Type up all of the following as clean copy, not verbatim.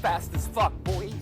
Fast as fuck, boy.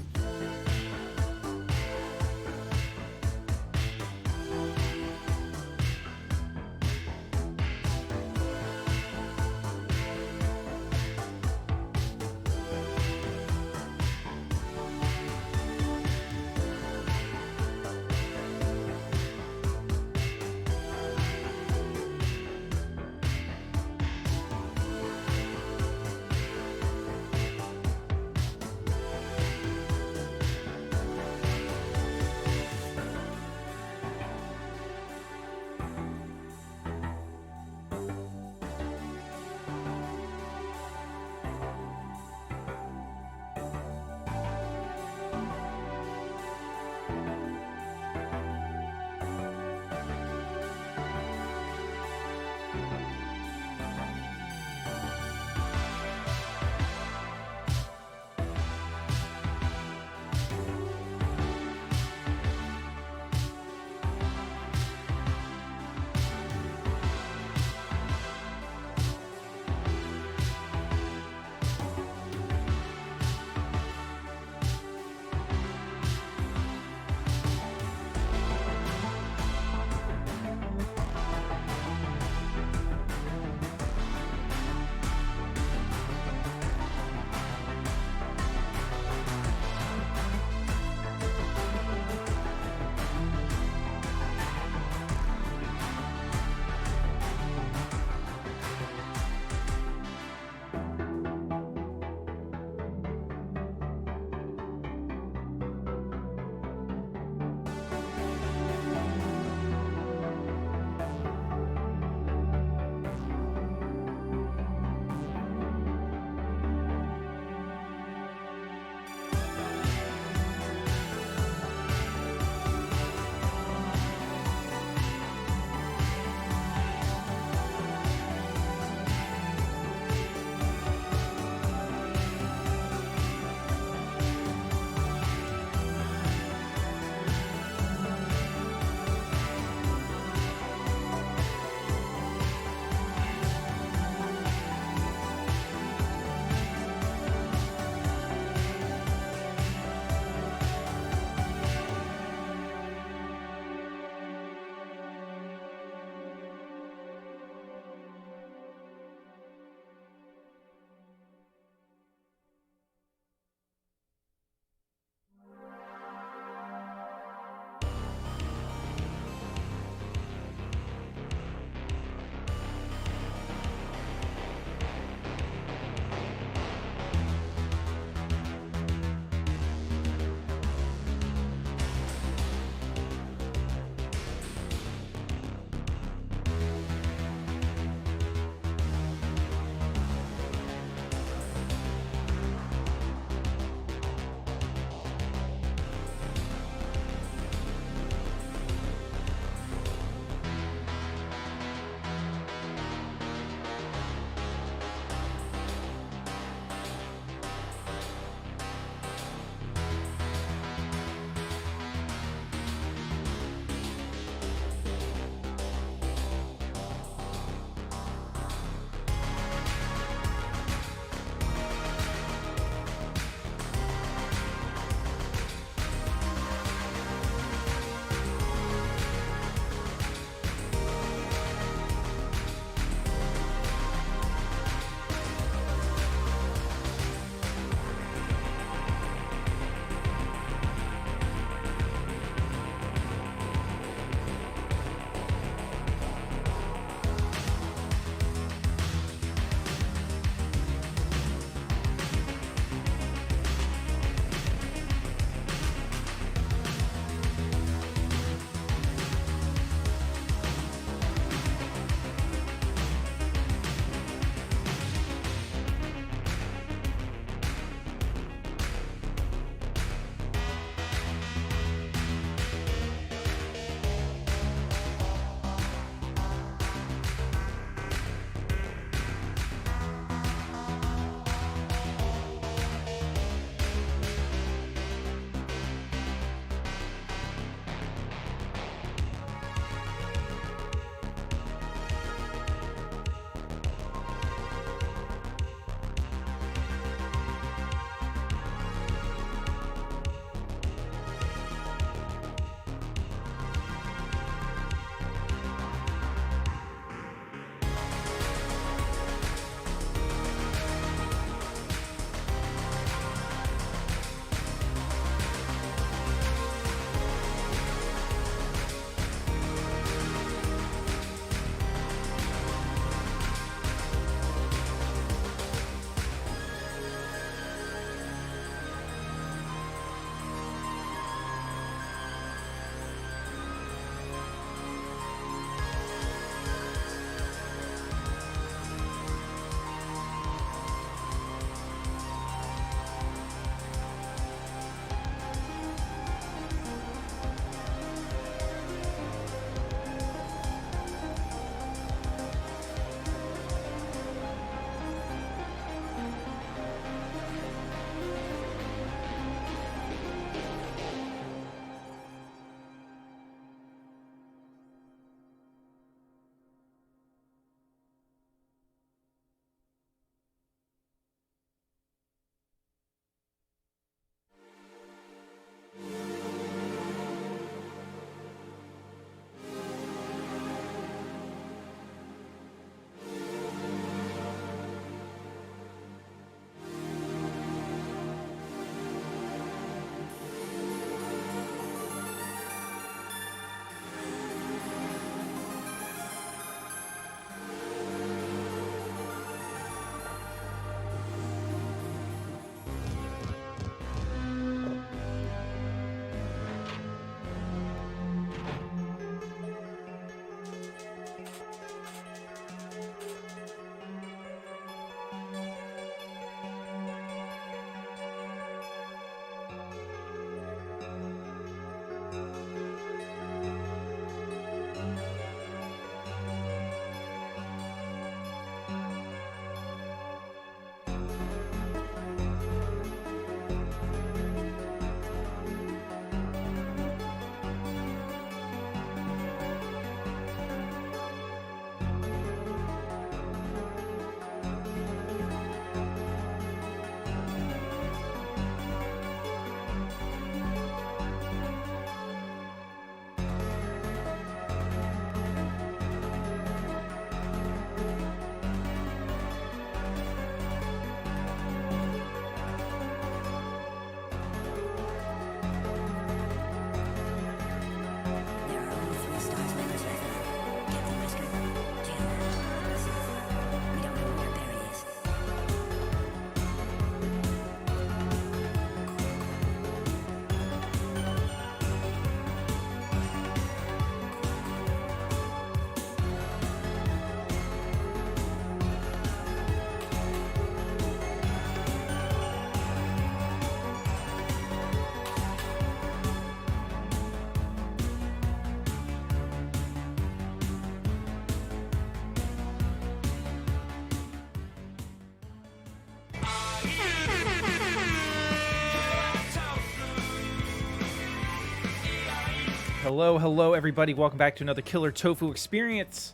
Hello, hello, everybody. Welcome back to another Killer Tofu experience.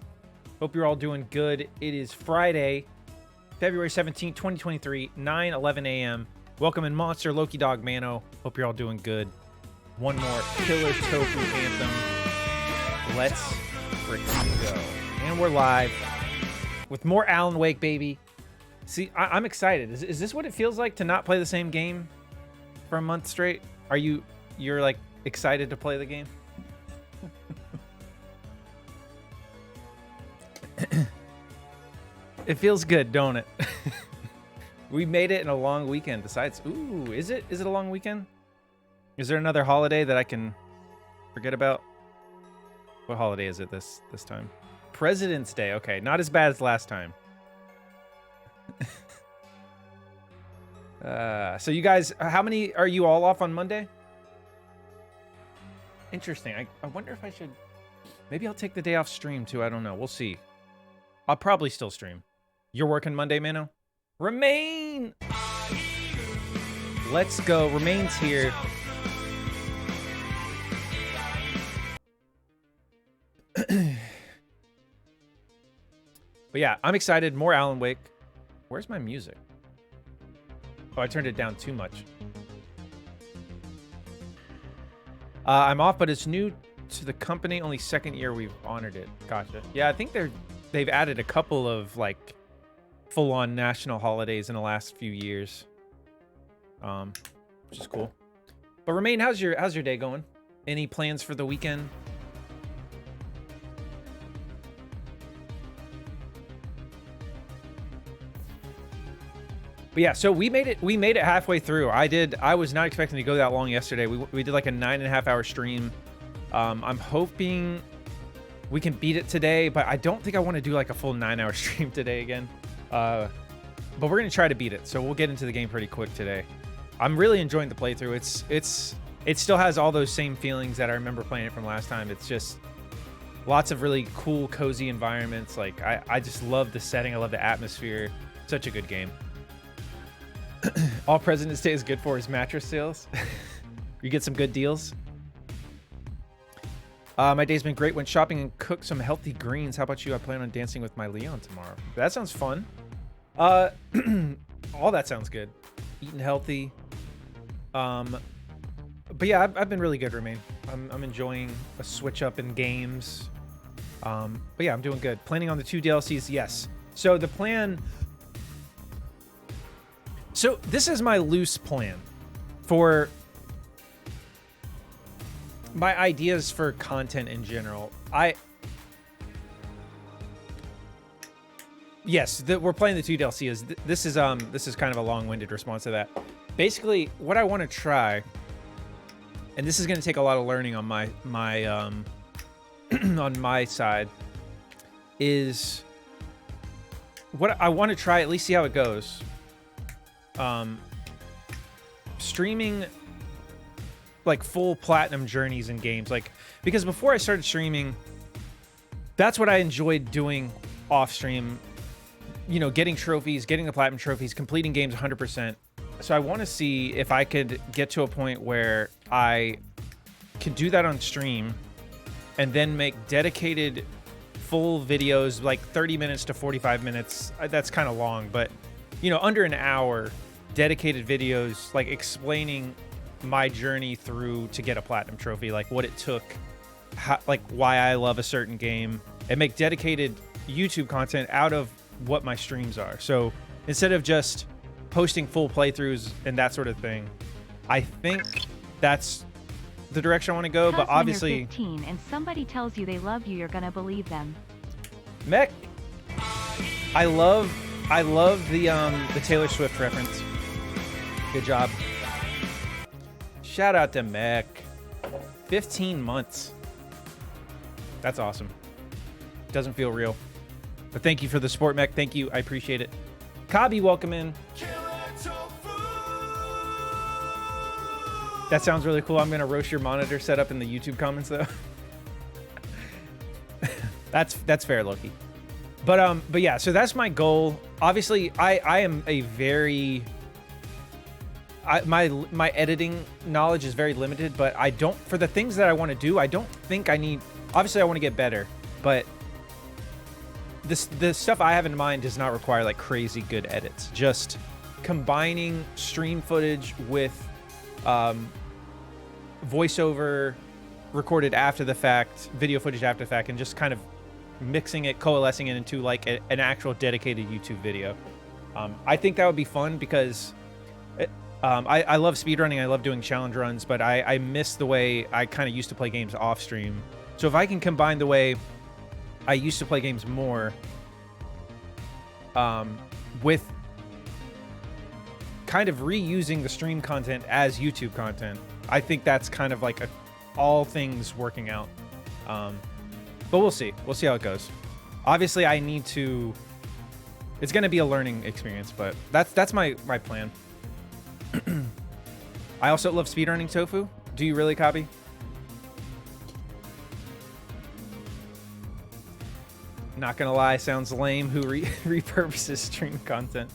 Hope you're all doing good. It is Friday, February 17th, 2023, 9:11 a.m. Welcome in Monster, Loki Dog, Mano. Hope you're all doing good. One more Killer Tofu anthem. Let's freaking go. And we're live with more Alan Wake, baby. See, I'm excited. Is this what it feels like to not play the same game for a month straight? You're like excited to play the game? It feels good, don't it? We made it in a long weekend. Besides, ooh, is it a long weekend? Is there another holiday that I can forget about? What holiday is it this time? President's Day. Okay, not as bad as last time. So you guys, how many are you all off on Monday? Interesting. I wonder if I should... Maybe I'll take the day off stream too. I don't know. We'll see. I'll probably still stream. You're working Monday, Mano? Remain! Let's go. Remain's here. But yeah, I'm excited. More Alan Wake. Where's my music? Oh, I turned it down too much. I'm off, but it's new to the company. Only second year we've honored it. Gotcha. Yeah, I think they've added a couple of like full-on national holidays in the last few years, which is cool. But Remain, how's your day going? Any plans for the weekend? But yeah, so we made it halfway through. I was not expecting to go that long yesterday. We did like a 9.5 hour stream. I'm hoping we can beat it today, but I don't think I want to do like a full 9-hour stream today again. But we're gonna try to beat it, so we'll get into the game pretty quick today. I'm really enjoying the playthrough. It still has all those same feelings that I remember playing it from last time. It's just lots of really cool, cozy environments. Like I just love the setting. I love the atmosphere. Such a good game. All President's Day is good for is mattress sales. You get some good deals. My day's been great. Went shopping and cooked some healthy greens. How about you? I plan on dancing with my Leon tomorrow. That sounds fun. All that sounds good. Eating healthy. But yeah, I've been really good, Remain. I'm enjoying a switch up in games. But yeah, I'm doing good. Planning on the 2 DLCs, yes. So the plan... So this is my loose plan for my ideas for content in general. Yes, we're playing the 2 DLCs. This is kind of a long-winded response to that. Basically, what I want to try, and this is going to take a lot of learning on my on my side, is what I want to try, at least see how it goes. Streaming like full platinum journeys in games, like, because before I started streaming, that's what I enjoyed doing off stream, you know, getting trophies, getting the platinum trophies, completing games 100%. So I want to see if I could get to a point where I could do that on stream and then make dedicated full videos, like 30 minutes to 45 minutes. That's kind of long, but you know, under an hour, dedicated videos, like explaining my journey through to get a platinum trophy, like what it took, how, like why I love a certain game, and make dedicated YouTube content out of what my streams are. So instead of just posting full playthroughs and that sort of thing, I think that's the direction I want to go. But obviously, when you're 15 and somebody tells you they love you, you're gonna believe them. Mech, I love the Taylor Swift reference. Good job. Shout out to Mech. 15 months. That's awesome. Doesn't feel real. But thank you for the support, Mech. Thank you. I appreciate it. Kabi, welcome in. That sounds really cool. I'm going to roast your monitor setup in the YouTube comments, though. That's fair, Loki. But yeah, so that's my goal. Obviously, I am a very my editing knowledge is very limited, but I don't, for the things that I want to do, I don't think I need, obviously I want to get better, but the stuff I have in mind does not require like crazy good edits. Just combining stream footage with voiceover recorded after the fact, video footage after the fact, and just kind of mixing it, coalescing it into like an actual dedicated YouTube video. I think that would be fun because I love speedrunning. I love doing challenge runs, but I miss the way I kind of used to play games off stream. So if I can combine the way I used to play games more with kind of reusing the stream content as YouTube content, I think that's kind of like all things working out. But we'll see. We'll see how it goes. Obviously, I need to... It's going to be a learning experience, but that's my plan. I also love speedrunning, Tofu. Do you really, Copy? Not gonna lie, sounds lame. Who repurposes stream content?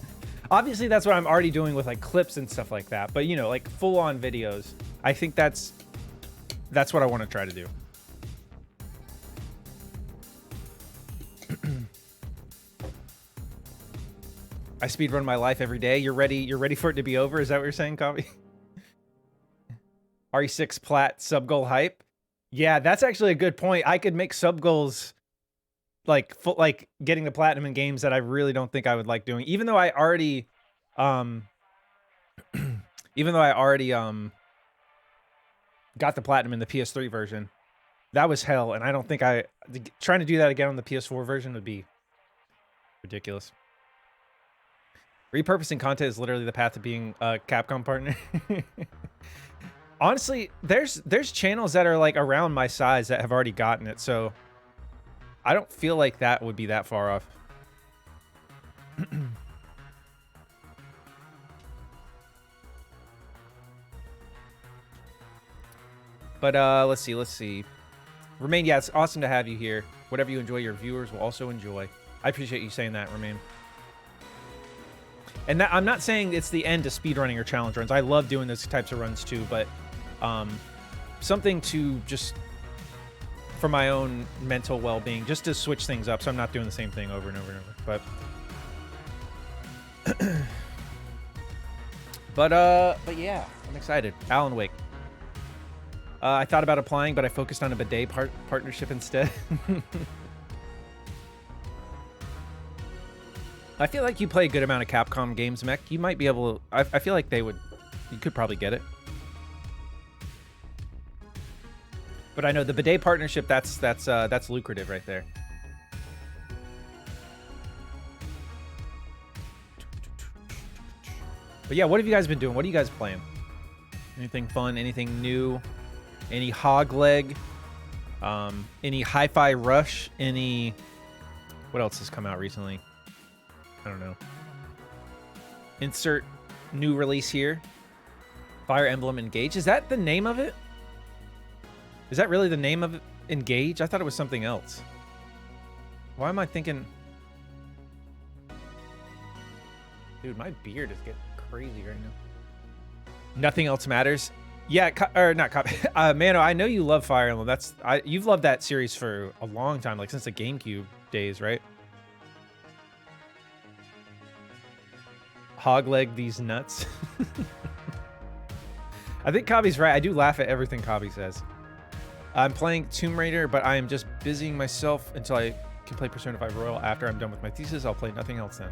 Obviously, that's what I'm already doing with like clips and stuff like that. But you know, like full-on videos. I think that's what I want to try to do. I speedrun my life every day. You're ready for it to be over? Is that what you're saying, Copy? RE6 plat sub goal hype? Yeah, that's actually a good point. I could make sub goals like getting the platinum in games that I really don't think I would like doing. Even though I already got the platinum in the PS3 version. That was hell, and I don't think trying to do that again on the PS4 version would be ridiculous. Repurposing content is literally the path to being a Capcom partner. Honestly, there's channels that are like around my size that have already gotten it, so I don't feel like that would be that far off. But let's see. Remain, yeah, it's awesome to have you here. Whatever you enjoy, your viewers will also enjoy. I appreciate you saying that, Remain. And I'm not saying it's the end to speedrunning or challenge runs. I love doing those types of runs too, but something to just for my own mental well-being, just to switch things up, so I'm not doing the same thing over and over and over. But yeah, I'm excited. Alan Wake. I thought about applying, but I focused on a bidet partnership instead. I feel like you play a good amount of Capcom games, Mech. You might be able to... I feel like you could probably get it. But I know the bidet partnership, that's lucrative right there. But yeah, what have you guys been doing? What are you guys playing? Anything fun? Anything new? Any Hog Leg? Any Hi-Fi Rush? Any... What else has come out recently? I don't know. Insert new release here. Fire Emblem Engage. Is that the name of it? Is that really the name of it? Engage? I thought it was something else. Why am I thinking... Dude, my beard is getting crazy right now. Nothing else matters. Yeah, or not copy. Mano, I know you love Fire Emblem. You've loved that series for a long time, like since the GameCube days, right? Hogleg these nuts. I think Kabi's right. I do laugh at everything Kabi says. I'm playing Tomb Raider, but I am just busying myself until I can play Persona 5 Royal. After I'm done with my thesis, I'll play nothing else then.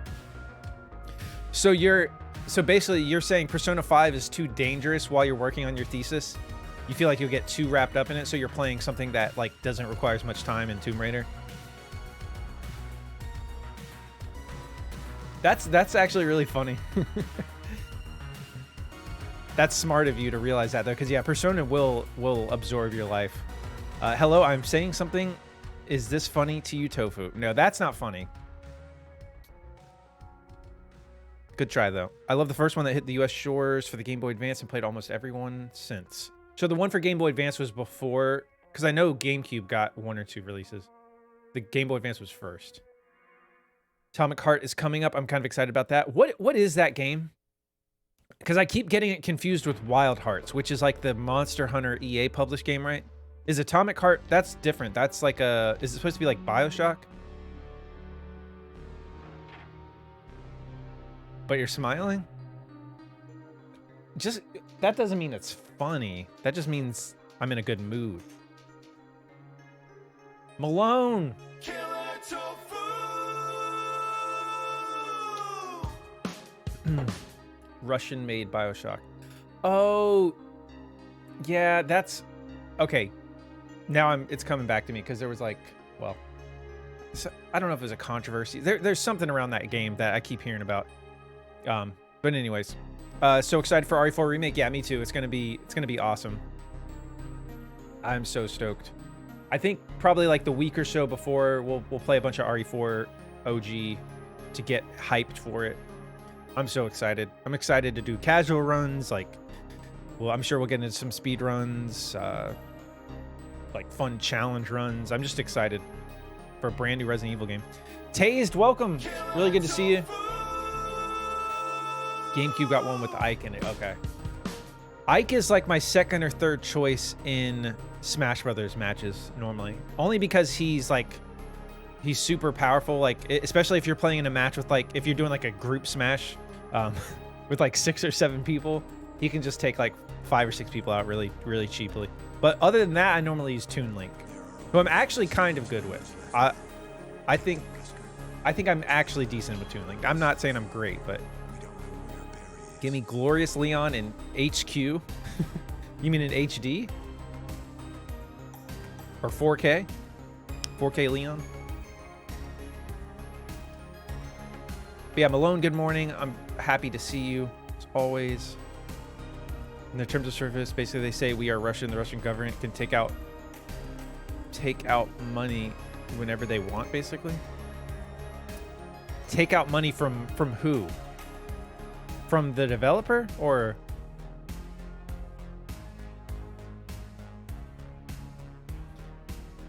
So basically you're saying Persona 5 is too dangerous while you're working on your thesis? You feel like you'll get too wrapped up in it, so you're playing something that like doesn't require as much time in Tomb Raider? That's actually really funny. That's smart of you to realize that, though, because yeah, Persona will absorb your life. Hello, I'm saying something. Is this funny to you, Tofu? No, that's not funny. Good try, though. I love the first one that hit the US shores for the Game Boy Advance and played almost everyone since. So the one for Game Boy Advance was before, because I know GameCube got 1 or 2 releases. The Game Boy Advance was first. Atomic Heart is coming up. I'm kind of excited about that. What is that game? Because I keep getting it confused with Wild Hearts, which is like the Monster Hunter EA published game, right? Is Atomic Heart, that's different. That's like a, is it supposed to be like BioShock? But you're smiling? Just, that doesn't mean it's funny. That just means I'm in a good mood. Malone! Russian-made BioShock. Oh, yeah, that's... Okay, now it's coming back to me, because there was like, well, so, I don't know if it was a controversy. There's something around that game that I keep hearing about. But anyways, so excited for RE4 Remake. Yeah, me too. It's gonna be awesome. I'm so stoked. I think probably like the week or so before we'll play a bunch of RE4 OG to get hyped for it. I'm so excited. I'm excited to do casual runs. Like, well, I'm sure we'll get into some speed runs, like fun challenge runs. I'm just excited for a brand new Resident Evil game. Tased, welcome. Really good to see you. GameCube got one with Ike in it. Okay. Ike is like my second or third choice in Smash Brothers matches normally. Only because he's super powerful. Like, especially if you're playing in a match with like, if you're doing like a group smash with like 6 or 7 people, he can just take like 5 or 6 people out really, really cheaply. But other than that, I normally use Toon Link, who I'm actually kind of good with. I think I'm actually decent with Toon Link. I'm not saying I'm great, but give me Glorious Leon in HQ. You mean in HD? Or 4K? 4K Leon? But yeah, Malone, good morning. I'm happy to see you, as always. In the terms of service, basically they say we are Russian. The Russian government can take out money whenever they want, basically. Take out money from who? From the developer, or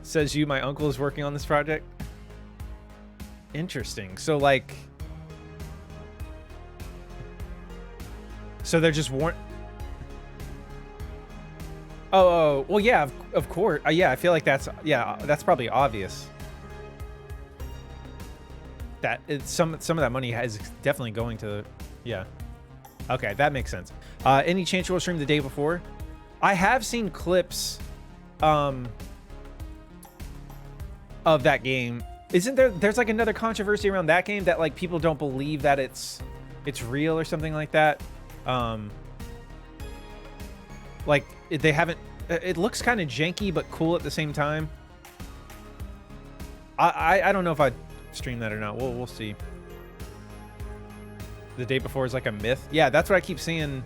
says you, my uncle is working on this project. Interesting. So like, so they're just Oh, well, yeah, of course. Yeah, I feel like that's probably obvious. That it's some of that money is definitely going to, yeah. Okay, that makes sense. Any chance you will stream the day before? I have seen clips of that game. Isn't there's like another controversy around that game that like people don't believe that it's real or something like that. Like they haven't, it looks kind of janky but cool at the same time. I don't know if I'd stream that or not. We'll see. The day before is like a myth. Yeah, that's what I keep seeing.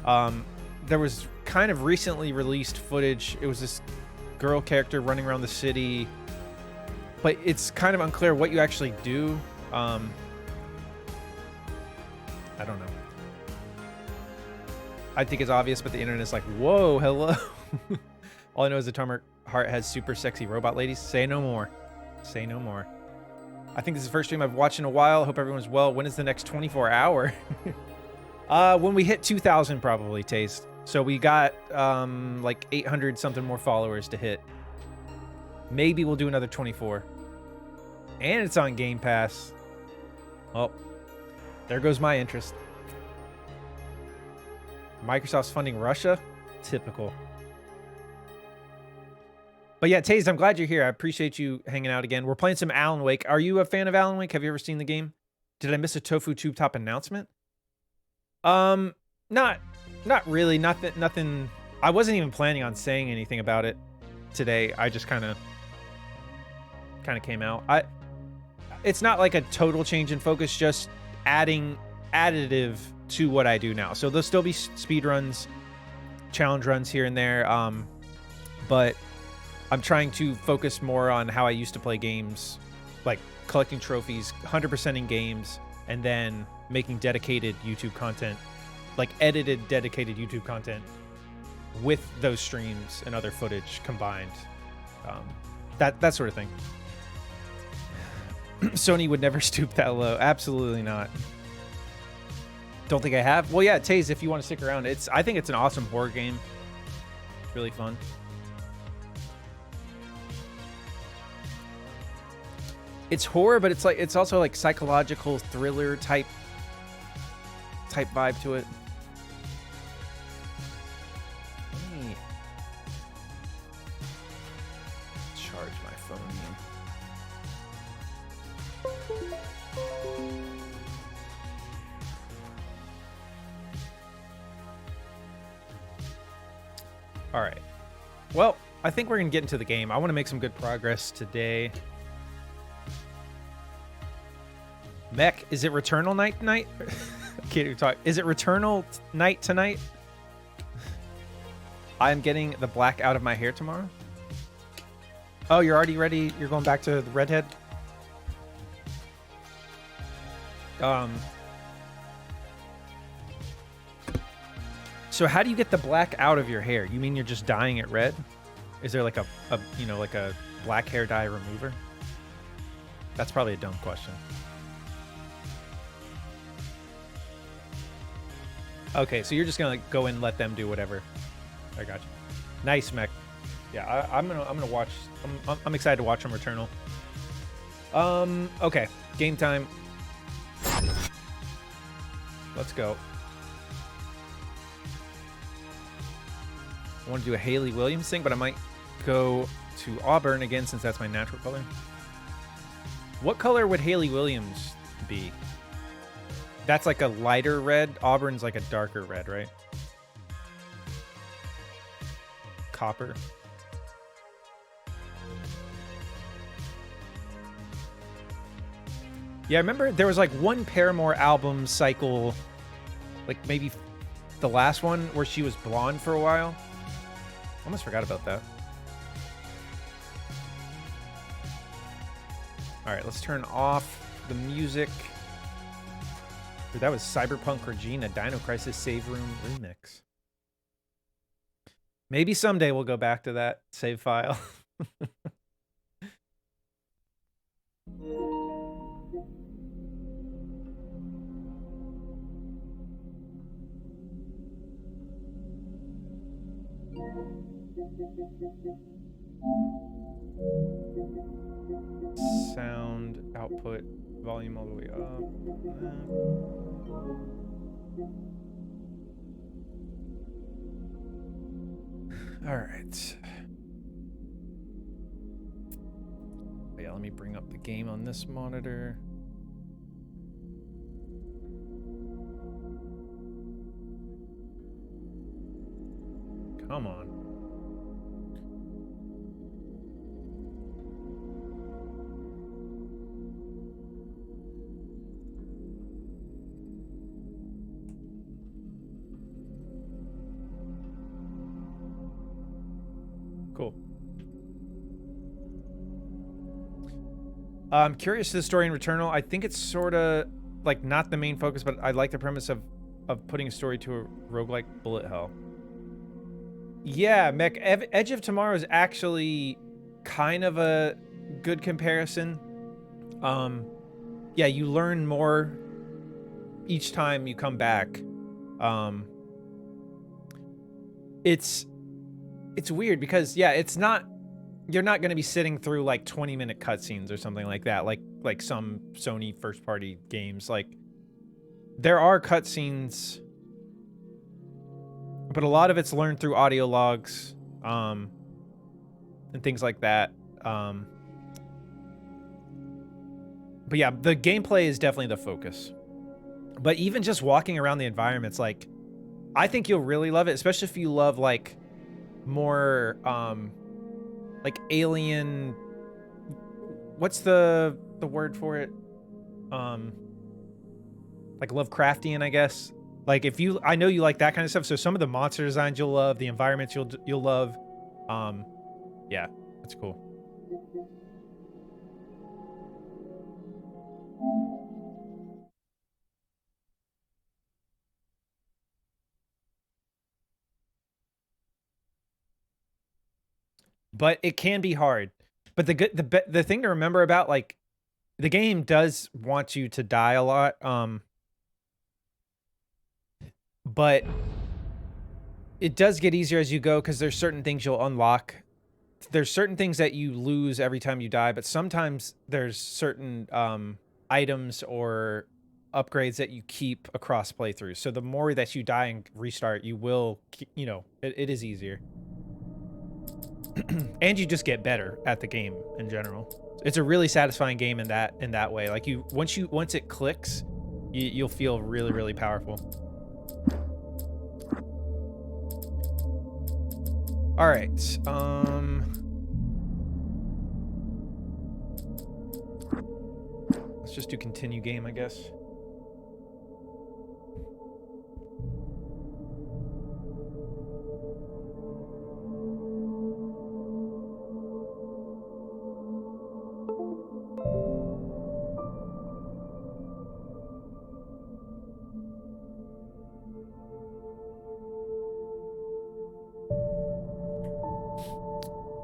There was kind of recently released footage. It was this girl character running around the city, but it's kind of unclear what you actually do. I don't know. I think it's obvious, but the internet is like, whoa, hello. All I know is Atomic Heart has super sexy robot ladies. Say no more. Say no more. I think this is the first stream I've watched in a while. Hope everyone's well. When is the next 24 hour? When we hit 2,000 probably, Taste. So we got like 800 something more followers to hit. Maybe we'll do another 24. And it's on Game Pass. Oh, there goes my interest. Microsoft's funding Russia? Typical. But yeah, Taze, I'm glad you're here. I appreciate you hanging out again. We're playing some Alan Wake. Are you a fan of Alan Wake? Have you ever seen the game? Did I miss a Tofu Tube Top announcement? Not really. Nothing. I wasn't even planning on saying anything about it today. I just kind of came out. It's not like a total change in focus, just adding additive to what I do now. So there'll still be speed runs, challenge runs here and there. But I'm trying to focus more on how I used to play games, like collecting trophies, 100%ing games, and then making dedicated YouTube content, like edited dedicated YouTube content with those streams and other footage combined. That sort of thing. Sony would never stoop that low. Absolutely not. Don't think I have. Well, yeah, Taze, if you want to stick around, I think it's an awesome horror game. It's really fun. It's horror, but it's also like psychological thriller type vibe to it. Let me charge my phone here. All right. Well, I think we're going to get into the game. I want to make some good progress today. Mech, is it Returnal night tonight? Can't even talk. Is it Returnal night tonight? I'm getting the black out of my hair tomorrow. Oh, you're already ready? You're going back to the redhead? So how do you get the black out of your hair? You mean you're just dyeing it red? Is there like a like a black hair dye remover? That's probably a dumb question. Okay, so you're just gonna like, go and let them do whatever. I got you. Nice, Mech. Yeah, I'm gonna watch. I'm excited to watch them Returnal. Okay, game time. Let's go. I want to do a Haley Williams thing, but I might go to Auburn again since that's my natural color. What color would Haley Williams be? That's like a lighter red. Auburn's like a darker red, right? Copper. Yeah, I remember there was like one Paramore album cycle, like maybe the last one where she was blonde for a while. Almost forgot about that. All right, let's turn off the music. Dude, that was Cyberpunk Regina Dino Crisis Save Room Remix. Maybe someday we'll go back to that save file. Sound output volume all the way up. All right. Yeah, let me bring up the game on this monitor. Come on. Cool. I'm curious to the story in Returnal. I think it's sort of like not the main focus, but I like the premise of putting a story to a roguelike bullet hell. Yeah, Mech, Edge of Tomorrow is actually kind of a good comparison. Yeah, you learn more each time you come back. It's weird because yeah, you're not going to be sitting through like 20-minute cutscenes or something like that, like some Sony first-party games. Like there are cutscenes, but a lot of it's learned through audio logs, and things like that. But yeah, the gameplay is definitely the focus. But even just walking around the environments, like I think you'll really love it, especially if you love like more like alien, what's the word for it, like Lovecraftian, I guess. Like if you, I know you like that kind of stuff, so some of the monster designs you'll love, the environments you'll love. Yeah, that's cool. But it can be hard. But the thing to remember about, like, the game does want you to die a lot. but it does get easier as you go because there's certain things you'll unlock. There's certain things that you lose every time you die, but sometimes there's certain items or upgrades that you keep across playthroughs. So the more that you die and restart, you will, you know, it is easier. And you just get better at the game in general. It's a really satisfying game in that way. Like once it clicks, you'll feel really, really powerful. All right. Let's just do continue game, I guess.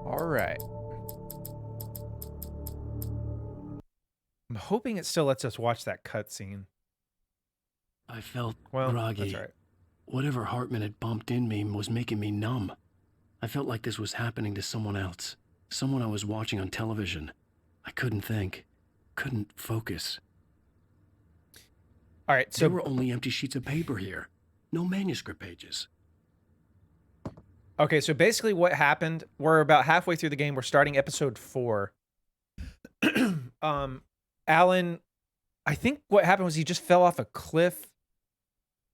All right. I'm hoping it still lets us watch that cutscene. I felt Well, groggy. that's all right. Whatever Hartman had bumped in me was making me numb. I felt like this was happening to someone else. Someone I was watching on television. I couldn't think. Couldn't focus. All right, There so were only empty sheets of paper here. No manuscript pages. okay, so basically what happened, we're about halfway through the game. We're starting episode 4. Alan, I think what happened was he just fell off a cliff,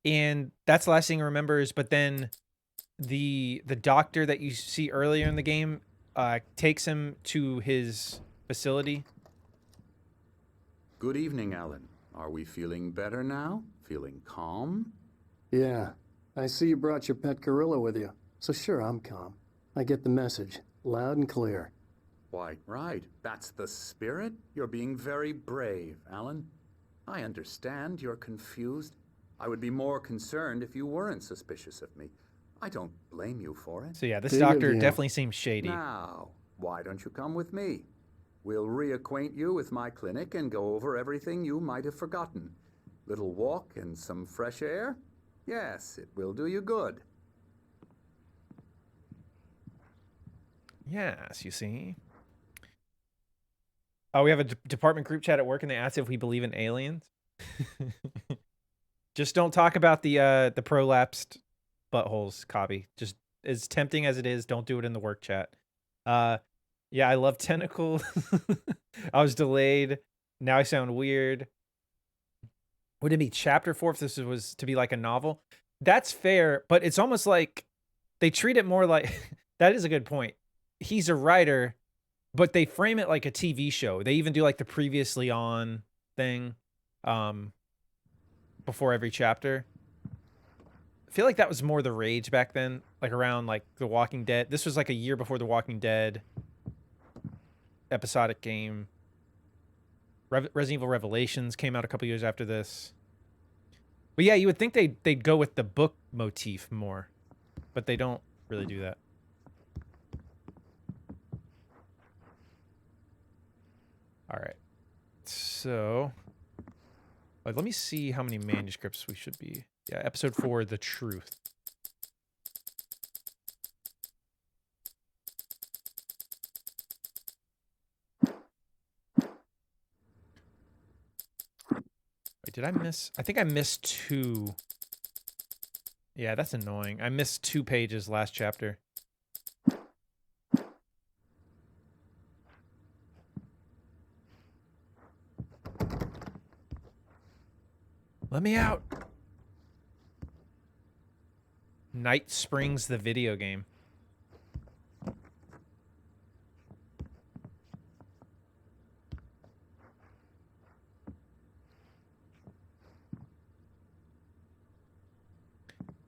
and that's the last thing he remembers. But then the doctor that you see earlier in the game takes him to his facility. Good evening, Alan. Are we feeling better now? Feeling calm? Yeah, I see you brought your pet gorilla with you. So sure, I'm calm. I get the message, loud and clear. Why, right. That's the spirit. You're being very brave, Alan. I understand you're confused. I would be more concerned if you weren't suspicious of me. I don't blame you for it. So yeah, this Big doctor of you. definitely seems shady. Now, why don't you come with me? We'll reacquaint you with my clinic and go over everything you might have forgotten. Little walk and some fresh air? Yes, it will do you good. Yes, you see. Oh, we have a department group chat at work, and they asked if we believe in aliens. Just don't talk about the prolapsed buttholes, Cobby. Just as tempting as it is, don't do it in the work chat. Yeah, I love Tentacle. I was delayed. Now I sound weird. Would it be chapter 4 if this was to be like a novel? That's fair, but it's almost like they treat it more like that is a good point. He's a writer, but they frame it like a TV show. They even do like the previously on thing before every chapter. I feel like that was more the rage back then, like around like The Walking Dead. This was like a year before The Walking Dead episodic game. Resident Evil Revelations came out a couple years after this. But yeah, you would think they'd go with the book motif more, but they don't really do that. All right. So, let me see how many manuscripts we should be. Yeah, episode 4, The Truth. Wait, did I miss? I think I missed 2. Yeah, that's annoying. I missed 2 pages last chapter. Let me out. Night Springs, the video game.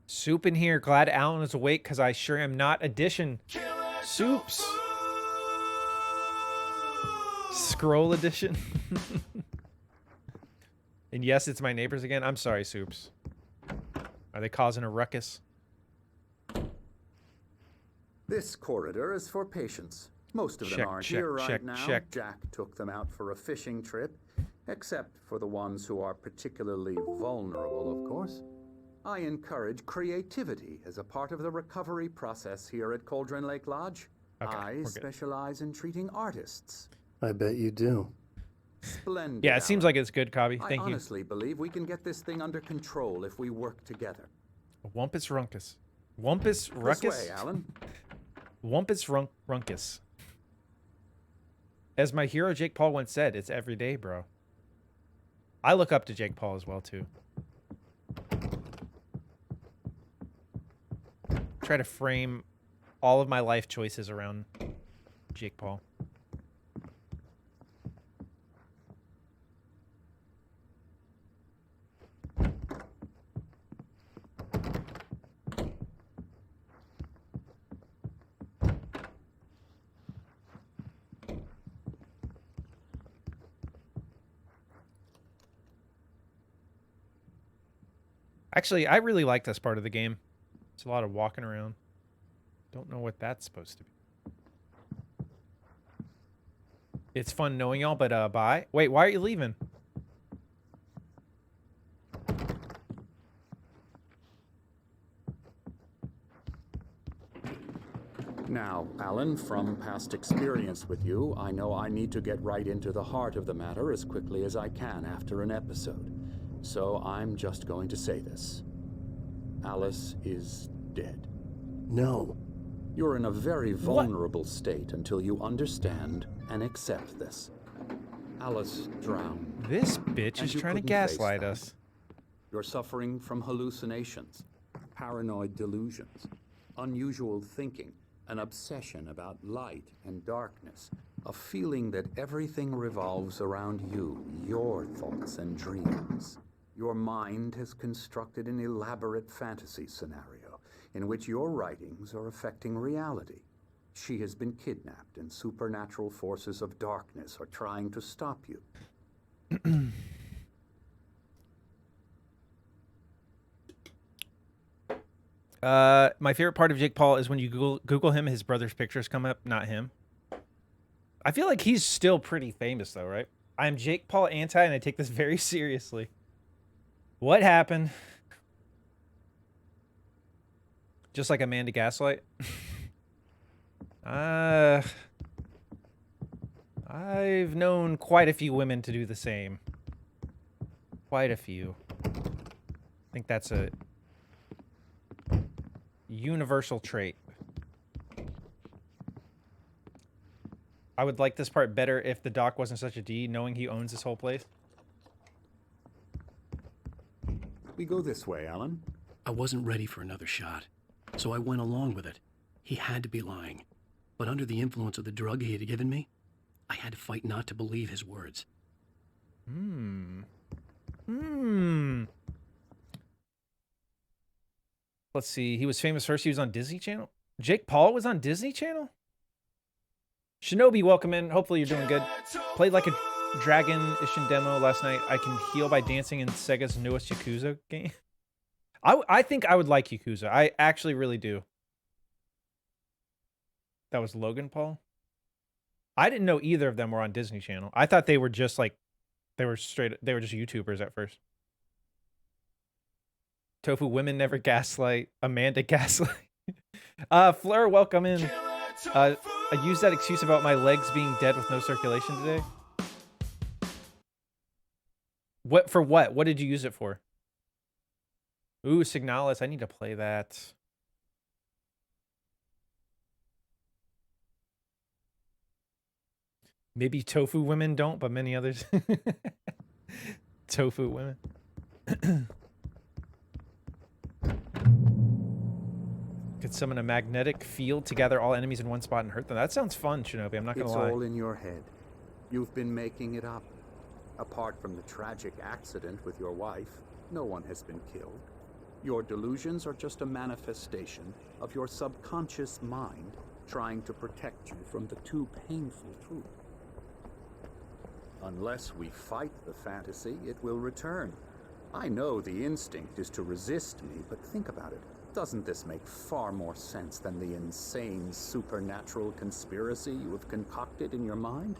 Soup in here. Glad Alan is awake because I sure am not. Edition. Soups. Scroll edition. And yes, it's my neighbors again. I'm sorry, Soups. Are they causing a ruckus? This corridor is for patients. Most of them Check, aren't check, here right check, now. check. Jack took them out for a fishing trip, except for the ones who are particularly vulnerable, of course. I encourage creativity as a part of the recovery process here at Cauldron Lake Lodge. Okay, we're I good. specialize in treating artists. I bet you do. Splendid. Yeah, it seems Alan. like it's good, Cobby. I Thank you. honestly believe we can get this thing under control if we work together. Wumpus Runkus. Wumpus This Ruckus? way, Alan. Wumpus Runkus. As my hero Jake Paul once said, it's every day, bro. I look up to Jake Paul as well, too. Try to frame all of my life choices around Jake Paul. Actually, I really like this part of the game. It's a lot of walking around. Don't know what that's supposed to be. It's fun knowing y'all, but bye. Wait, why are you leaving? Now, Alan, from past experience with you, I know I need to get right into the heart of the matter as quickly as I can after an episode. So I'm just going to say this. Alice is dead. No. You're in a very vulnerable state until you understand and accept this. Alice drowned. This bitch And is you trying to couldn't face gaslight that. us. You're suffering from hallucinations, paranoid delusions, unusual thinking, an obsession about light and darkness, a feeling that everything revolves around you, your thoughts and dreams. Your mind has constructed an elaborate fantasy scenario in which your writings are affecting reality. She has been kidnapped, and supernatural forces of darkness are trying to stop you. My favorite part of Jake Paul is when you Google him, his brother's pictures come up, not him. I feel like he's still pretty famous, though, right? I'm Jake Paul anti, and I take this very seriously. What happened? Just like Amanda Gaslight? I've known quite a few women to do the same. Quite a few. I think that's a universal trait. I would like this part better if the doc wasn't such a D, knowing he owns this whole place. We go this way, Alan. I wasn't ready for another shot, so I went along with it. He had to be lying. But under the influence of the drug he had given me, I had to fight not to believe his words. Let's see. He was famous first. He was on Disney Channel. Jake Paul was on Disney Channel? Shinobi, welcome in. Hopefully you're doing good. Played like a Dragon Ishin demo last night. I can heal by dancing in Sega's newest Yakuza game. I think I would like Yakuza. I actually really do. That was Logan Paul? I didn't know either of them were on Disney Channel. I thought they were just like, they were just YouTubers at first. Tofu women never gaslight. Amanda gaslight. Fleur, welcome in. I used that excuse about my legs being dead with no circulation today. What for what? What did you use it for? Ooh, Signalis. I need to play that. Maybe tofu women don't, but many others. Tofu women. Could summon a magnetic field to gather all enemies in one spot and hurt them. That sounds fun, Shinobi. I'm not going to lie. It's all in your head. You've been making it up. Apart from the tragic accident with your wife, no one has been killed. Your delusions are just a manifestation of your subconscious mind trying to protect you from the too painful truth. Unless we fight the fantasy, it will return. I know the instinct is to resist me, but think about it. Doesn't this make far more sense than the insane supernatural conspiracy you have concocted in your mind?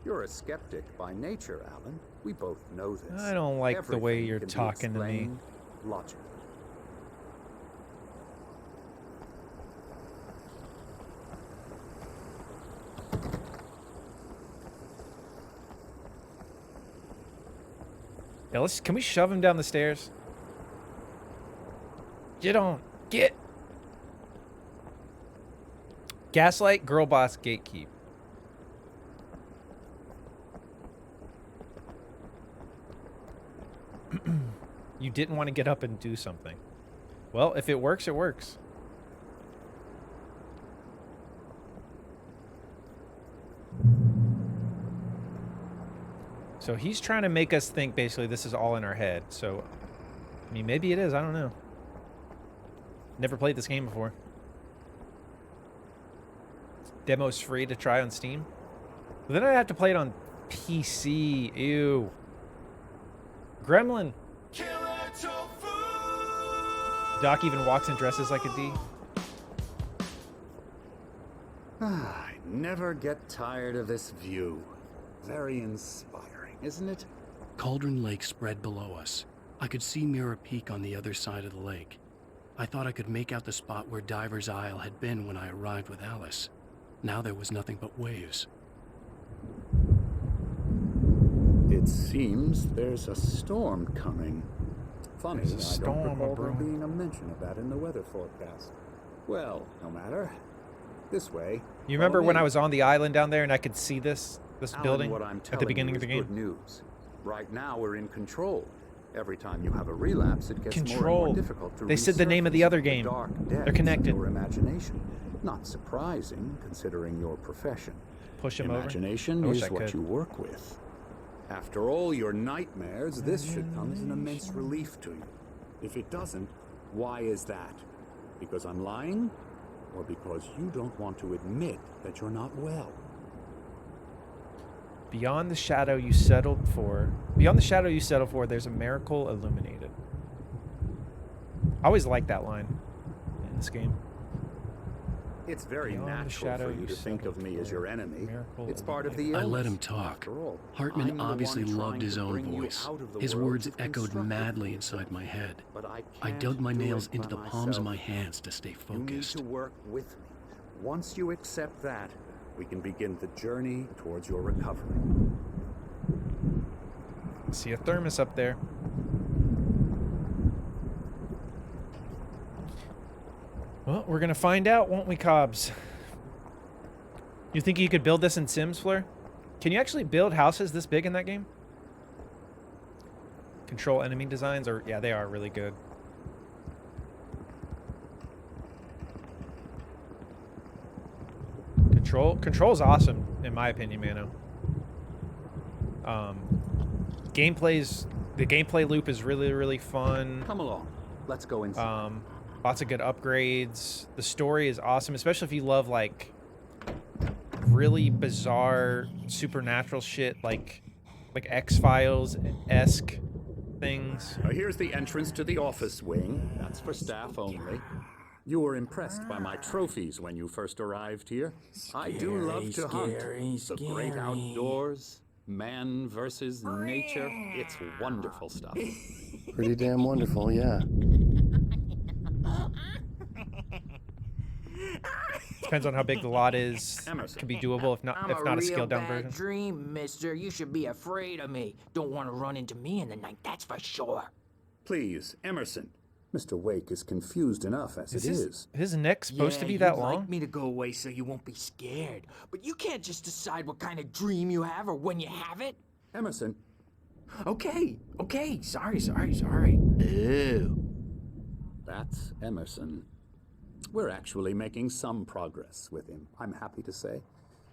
You're a skeptic by nature, Alan. We both know this. I don't like the way Everything you're can be talking to me. explained logically. Yeah, can we shove him down the stairs? Get on. Get. Gaslight, girl boss, gatekeep. You didn't want to get up and do something. Well, if it works, it works. So he's trying to make us think basically this is all in our head. So, I mean, maybe it is. I don't know. Never played this game before. Demo's free to try on Steam. But then I have to play it on PC. Ew. Gremlin. Doc even walks and dresses like a D. I never get tired of this view. Very inspiring, isn't it? Cauldron Lake spread below us. I could see Mirror Peak on the other side of the lake. I thought I could make out the spot where Diver's Isle had been when I arrived with Alice. Now there was nothing but waves. It seems there's a storm coming. Funny, There's a I storm don't recall a-brewing. there being a mention of that in the weather forecast. Well, no matter. This way. You remember Follow when me. I was on the island down there and I could see this Alan, building what I'm at the telling beginning you of the is good game? news. Right now we're in control. Every time you have a relapse, it gets more and Control. more difficult to They said the name of the resurface other from game. dark They're depths of connected. Your imagination. Not surprising, considering your profession. Push him over. Imagination I wish is I what could. you work with. After all your nightmares, this should come as an immense relief to you. If it doesn't, why is that? Because I'm lying? Or because you don't want to admit that you're not well? Beyond the shadow you settled for. Beyond the shadow you settled for, there's a miracle illuminated. I always like that line in this game. It's very Beyond the natural shadow for you you to think of settled me as for, your enemy. miracle It's part of the illuminated. illness. I let him talk. After all, I'm Hartman the obviously one loved trying his to own bring you voice. out of the His world words you've echoed constructed madly for inside yourself. my head. But I I can't dug my do nails it into by the palms of myself. my hands to stay You need focused. to work with me. Once you accept that, we can begin the journey towards your recovery. See a thermos up there. Well, we're gonna find out, won't we, Cobbs? You think you could build this in Sims, Fleur? Can you actually build houses this big in that game? Control enemy designs are, yeah, they are really good. Control's awesome, in my opinion, Mano. The gameplay loop is really, really fun. Come along. Let's go inside. Lots of good upgrades. The story is awesome, especially if you love like really bizarre supernatural shit, like X-Files-esque things. Here's the entrance to the office wing. That's for staff only. You were impressed by my trophies when you first arrived here. I do love to hunt. The great outdoors, man versus nature. It's wonderful stuff. Pretty damn wonderful, yeah. Depends on how big the lot is. Emerson. Could be doable if not a scaled down version. Dream, mister. You should be afraid of me. Don't want to run into me in the night, that's for sure. Please, Emerson. Mr. Wake is confused enough as it is. His neck supposed to be that you'd long? like me to go away so you won't be scared. But you can't just decide what kind of dream you have or when you have it. Emerson, Okay. Sorry. Ew. that's Emerson. We're actually making some progress with him, I'm happy to say.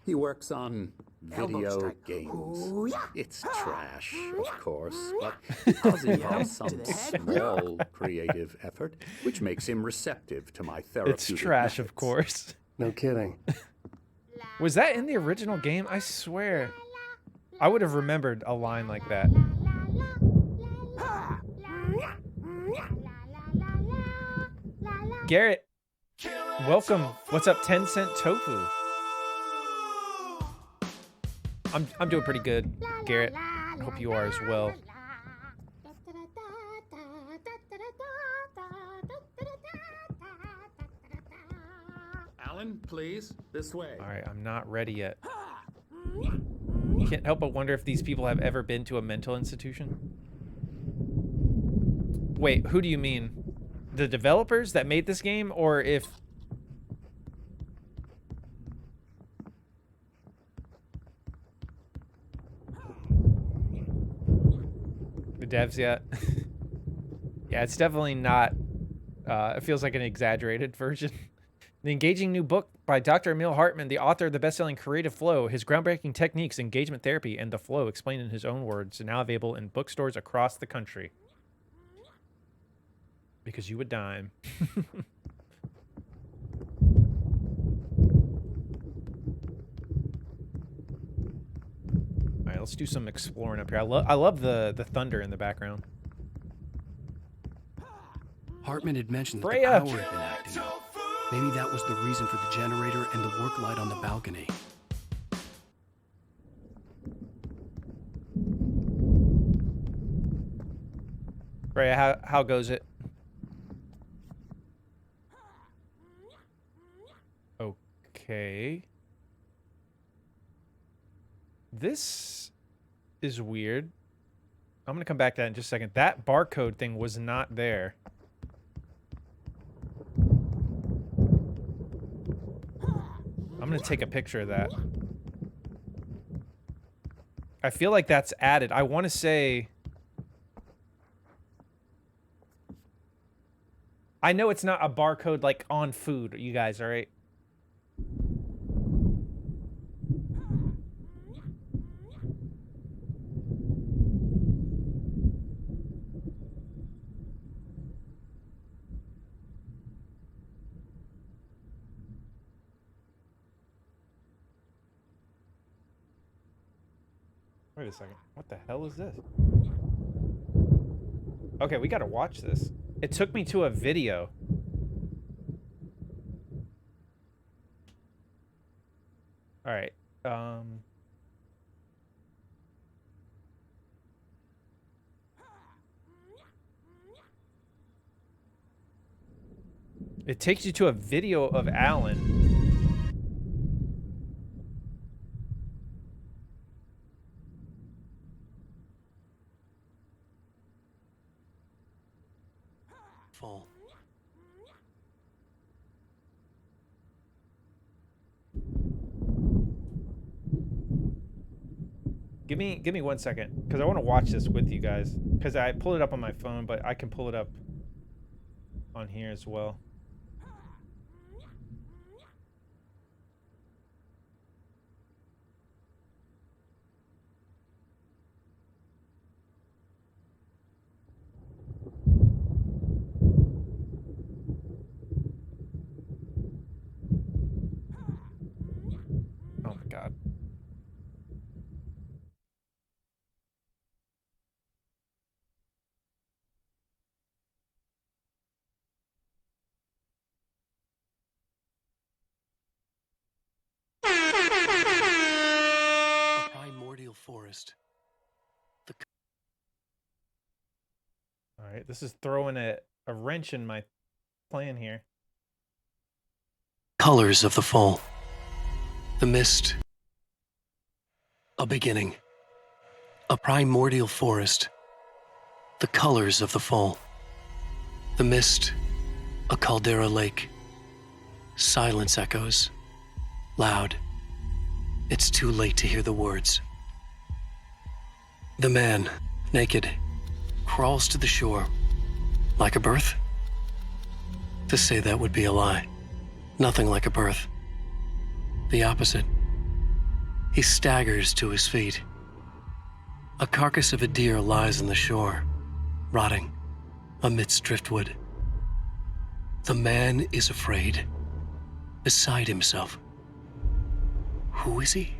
He works on Elbow video strike. games. Ooh, yeah. It's trash, of course, but it does involve some to the head. small creative effort, which makes him receptive to my therapeutic It's trash, of methods. course. No kidding. Was that in the original game? I swear. I would have remembered a line like that. Garrett, welcome. What's up, 10-cent tofu? I'm doing pretty good, Garrett. I hope you are as well. Alan, please, this way. All right, I'm not ready yet. Can't help but wonder if these people have ever been to a mental institution. Wait, who do you mean? The developers that made this game, or if... The devs yet? Yeah, it's definitely not... it feels like an exaggerated version. The engaging new book by Dr. Emil Hartman, the author of the best-selling Creative Flow, his groundbreaking techniques, engagement therapy, and the flow, explained in his own words, are now available in bookstores across the country. Because you would dime. All right, let's do some exploring up here. I love the thunder in the background. Hartman had mentioned that Freya! the power had been acting up. Maybe that was the reason for the generator and the work light on the balcony. Freya, how goes it? Okay. This is weird. I'm gonna come back to that in just a second. That barcode thing was not there. I'm gonna take a picture of that. I feel like that's added. I want to say... I know it's not a barcode like on food, you guys, all right? Wait a second. What the hell is this? Okay, we gotta watch this. It took me to a video. Alright, it takes you to a video of Alan. Fall. Give me 1 second, because I want to watch this with you guys. Because I pulled it up on my phone, but I can pull it up on here as well. Oh my god. A primordial forest. Alright, this is throwing a wrench in my plan here. Colors of the fall. The mist. A beginning. A primordial forest. The colors of the fall. The mist. A caldera lake. Silence echoes. Loud. It's too late to hear the words. The man, naked, crawls to the shore. Like a birth? To say that would be a lie. Nothing like a birth. The opposite. He staggers to his feet. A carcass of a deer lies on the shore, rotting amidst driftwood. The man is afraid, beside himself. Who is he?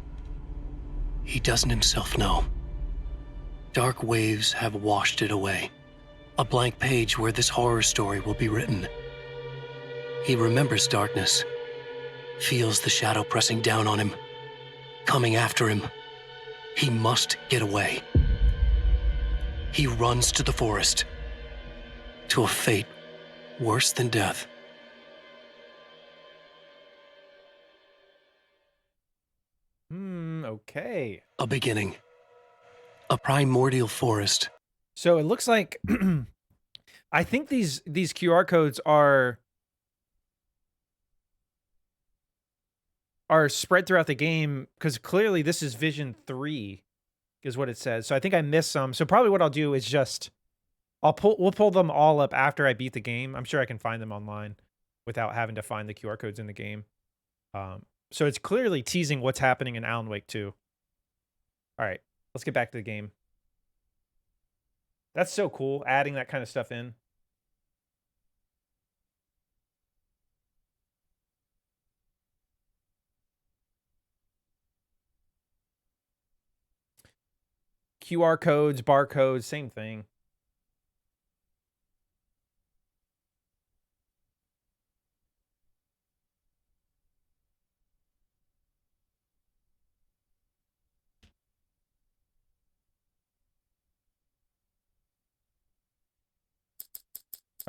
He doesn't himself know. Dark waves have washed it away. A blank page where this horror story will be written. He remembers darkness, feels the shadow pressing down on him, coming after him. He must get away. He runs to the forest, to a fate worse than death. Okay. A beginning. A primordial forest. So it looks like I think these QR codes are spread throughout the game because clearly this is Vision 3 is what it says. So I think I missed some. So probably what I'll do is just we'll pull them all up after I beat the game. I'm sure I can find them online without having to find the QR codes in the game. So it's clearly teasing what's happening in Alan Wake 2. All right, let's get back to the game. That's so cool, adding that kind of stuff in. QR codes, barcodes, same thing.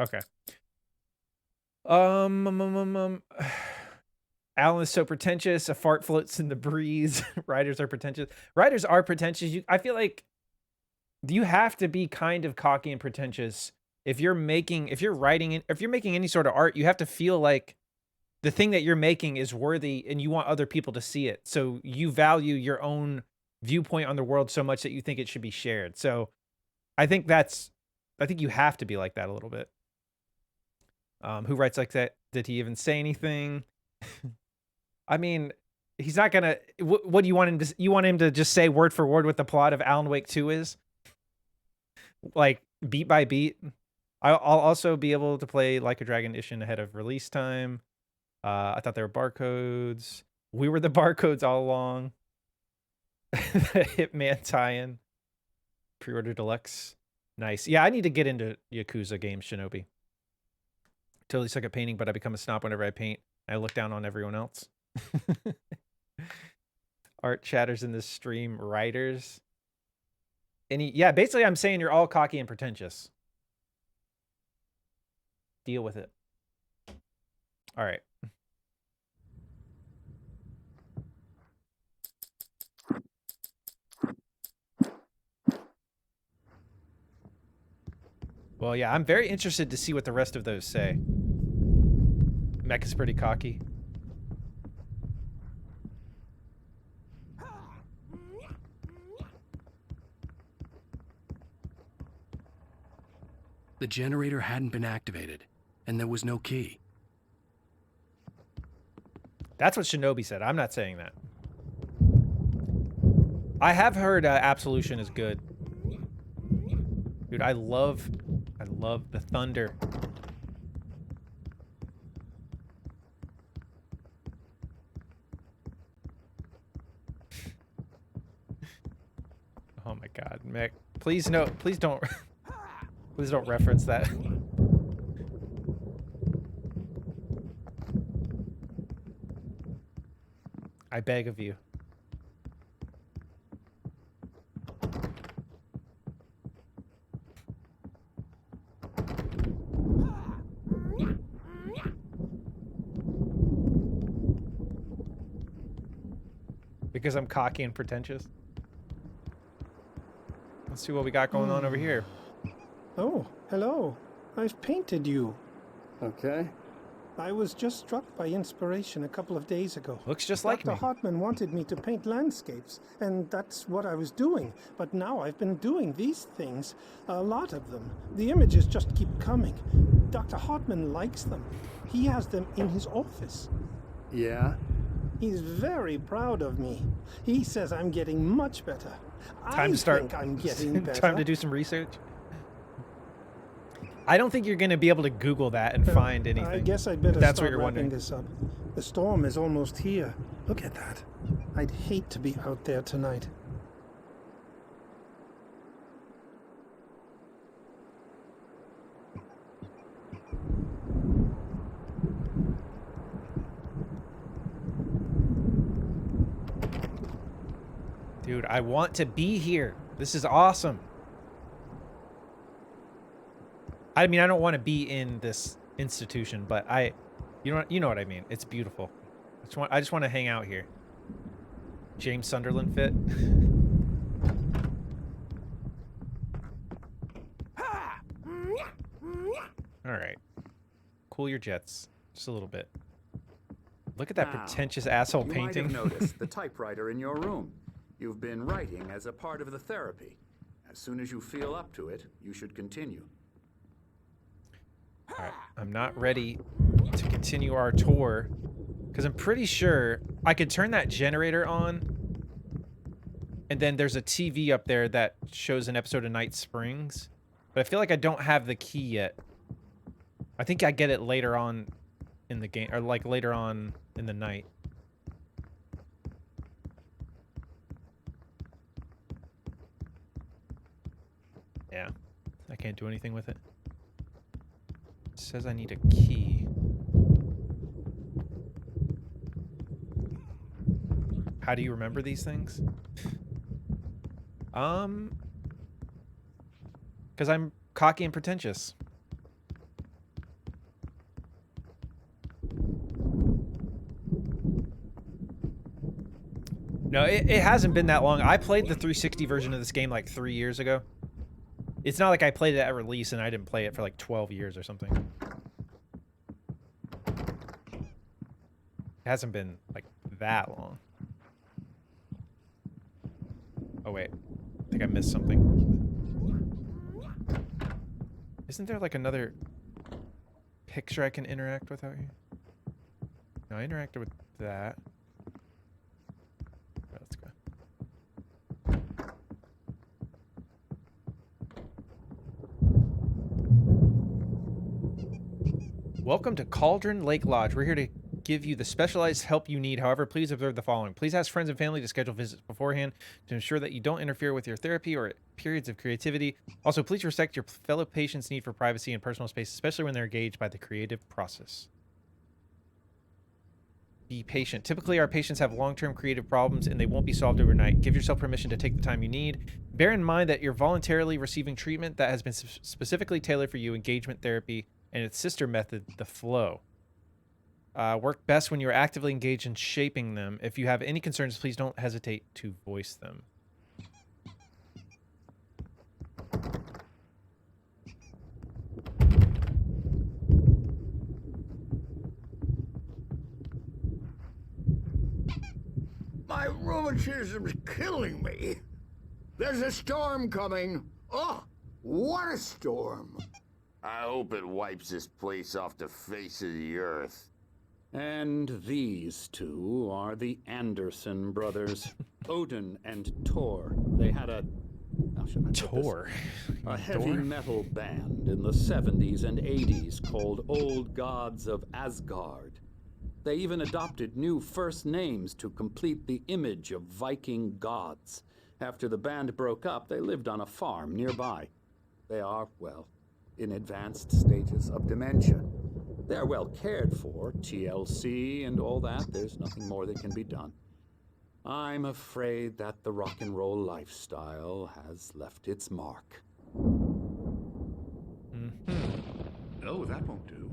Okay. Alan is so pretentious. A fart floats in the breeze. Writers are pretentious. Writers are pretentious. I feel like you have to be kind of cocky and pretentious if you're making any sort of art. You have to feel like the thing that you're making is worthy and you want other people to see it. So you value your own viewpoint on the world so much that you think it should be shared. So I think you have to be like that a little bit. Who writes like that? Did he even say anything? I mean, he's not gonna. What do you want him to? You want him to just say word for word what the plot of Alan Wake 2 is, like beat by beat. I'll also be able to play Like a Dragon Ishin ahead of release time. I thought they were barcodes. We were the barcodes all along. The Hitman tie-in. Pre-order deluxe. Nice. Yeah, I need to get into Yakuza games, Shinobi. Totally suck at painting, but I become a snob whenever I paint. I look down on everyone else. Art chatters in this stream. Writers. Yeah, basically I'm saying you're all cocky and pretentious. Deal with it. All right. Well, yeah, I'm very interested to see what the rest of those say. Mech is pretty cocky. The generator hadn't been activated, and there was no key. That's what Shinobi said. I'm not saying that. I have heard Absolution is good. Dude, I love the thunder. Oh my God, Mick. Please don't please don't reference that. I beg of you. Because I'm cocky and pretentious. Let's see what we got going on over here. Oh, hello. I've painted you. Okay. I was just struck by inspiration a couple of days ago. Looks just like me. Dr. Hartman wanted me to paint landscapes, and that's what I was doing. But now I've been doing these things, a lot of them. The images just keep coming. Dr. Hartman likes them. He has them in his office. Yeah? He's very proud of me. He says I'm getting much better. Time to start. I think I'm getting better. Time to do some research. I don't think you're going to be able to Google that and find anything. I guess I'd better That's start what you're wrapping wondering. this up. The storm is almost here. Look at that. I'd hate to be out there tonight. Dude, I want to be here. This is awesome. I mean, I don't want to be in this institution, but you know what I mean. It's beautiful. I just want to hang out here. James Sunderland fit. All right. Cool your jets. Just a little bit. Look at that Now, pretentious asshole you painting. might have noticed the typewriter in your room. You've been writing as a part of the therapy. As soon as you feel up to it, you should continue. All right. I'm not ready to continue our tour because I'm pretty sure I could turn that generator on. And then there's a TV up there that shows an episode of Night Springs. But I feel like I don't have the key yet. I think I get it later on in the game, or like later on in the night. Yeah, I can't do anything with it. It says I need a key. How do you remember these things? Because I'm cocky and pretentious. No, it hasn't been that long. I played the 360 version of this game like 3 years ago. It's not like I played it at release and I didn't play it for like 12 years or something. It hasn't been like that long. Oh wait, I think I missed something. Isn't there like another picture I can interact with out here? No, I interacted with that. Right, let's go. Welcome to Cauldron Lake Lodge. We're here to give you the specialized help you need. However, please observe the following. Please ask friends and family to schedule visits beforehand to ensure that you don't interfere with your therapy or periods of creativity. Also, please respect your fellow patients' need for privacy and personal space, especially when they're engaged by the creative process. Be patient. Typically, our patients have long-term creative problems and they won't be solved overnight. Give yourself permission to take the time you need. Bear in mind that you're voluntarily receiving treatment that has been specifically tailored for you, engagement therapy, and its sister method, the flow. Work best when you're actively engaged in shaping them. If you have any concerns, please don't hesitate to voice them. My rheumatism's killing me. There's a storm coming. Oh, what a storm. I hope it wipes this place off the face of the earth. And these two are the Anderson brothers, Odin and Tor. They had a... how should I put this? Tor? A heavy Thor? metal band in the 70s and 80s called Old Gods of Asgard. They even adopted new first names to complete the image of Viking gods. After the band broke up, they lived on a farm nearby. They are, well, in advanced stages of dementia. They're well cared for, TLC and all that. There's nothing more that can be done. I'm afraid that the rock and roll lifestyle has left its mark. Oh, that won't do.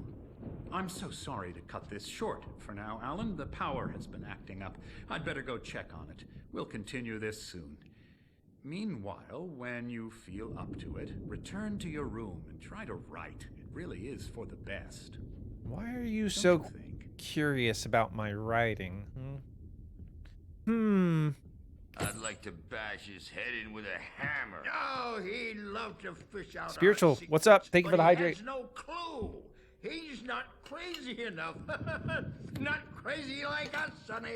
I'm so sorry to cut this short for now, Alan. The power has been acting up. I'd better go check on it. We'll continue this soon. Meanwhile, when you feel up to it, return to your room and try to write. It really is for the best. Why are you Don't so you think? curious about my writing? I'd like to bash his head in with a hammer. Oh, he'd love to fish out our Spiritual, secrets, what's up? Thank you for but the he hydrate. has no clue. He's not crazy enough. Not crazy like us, Sonny.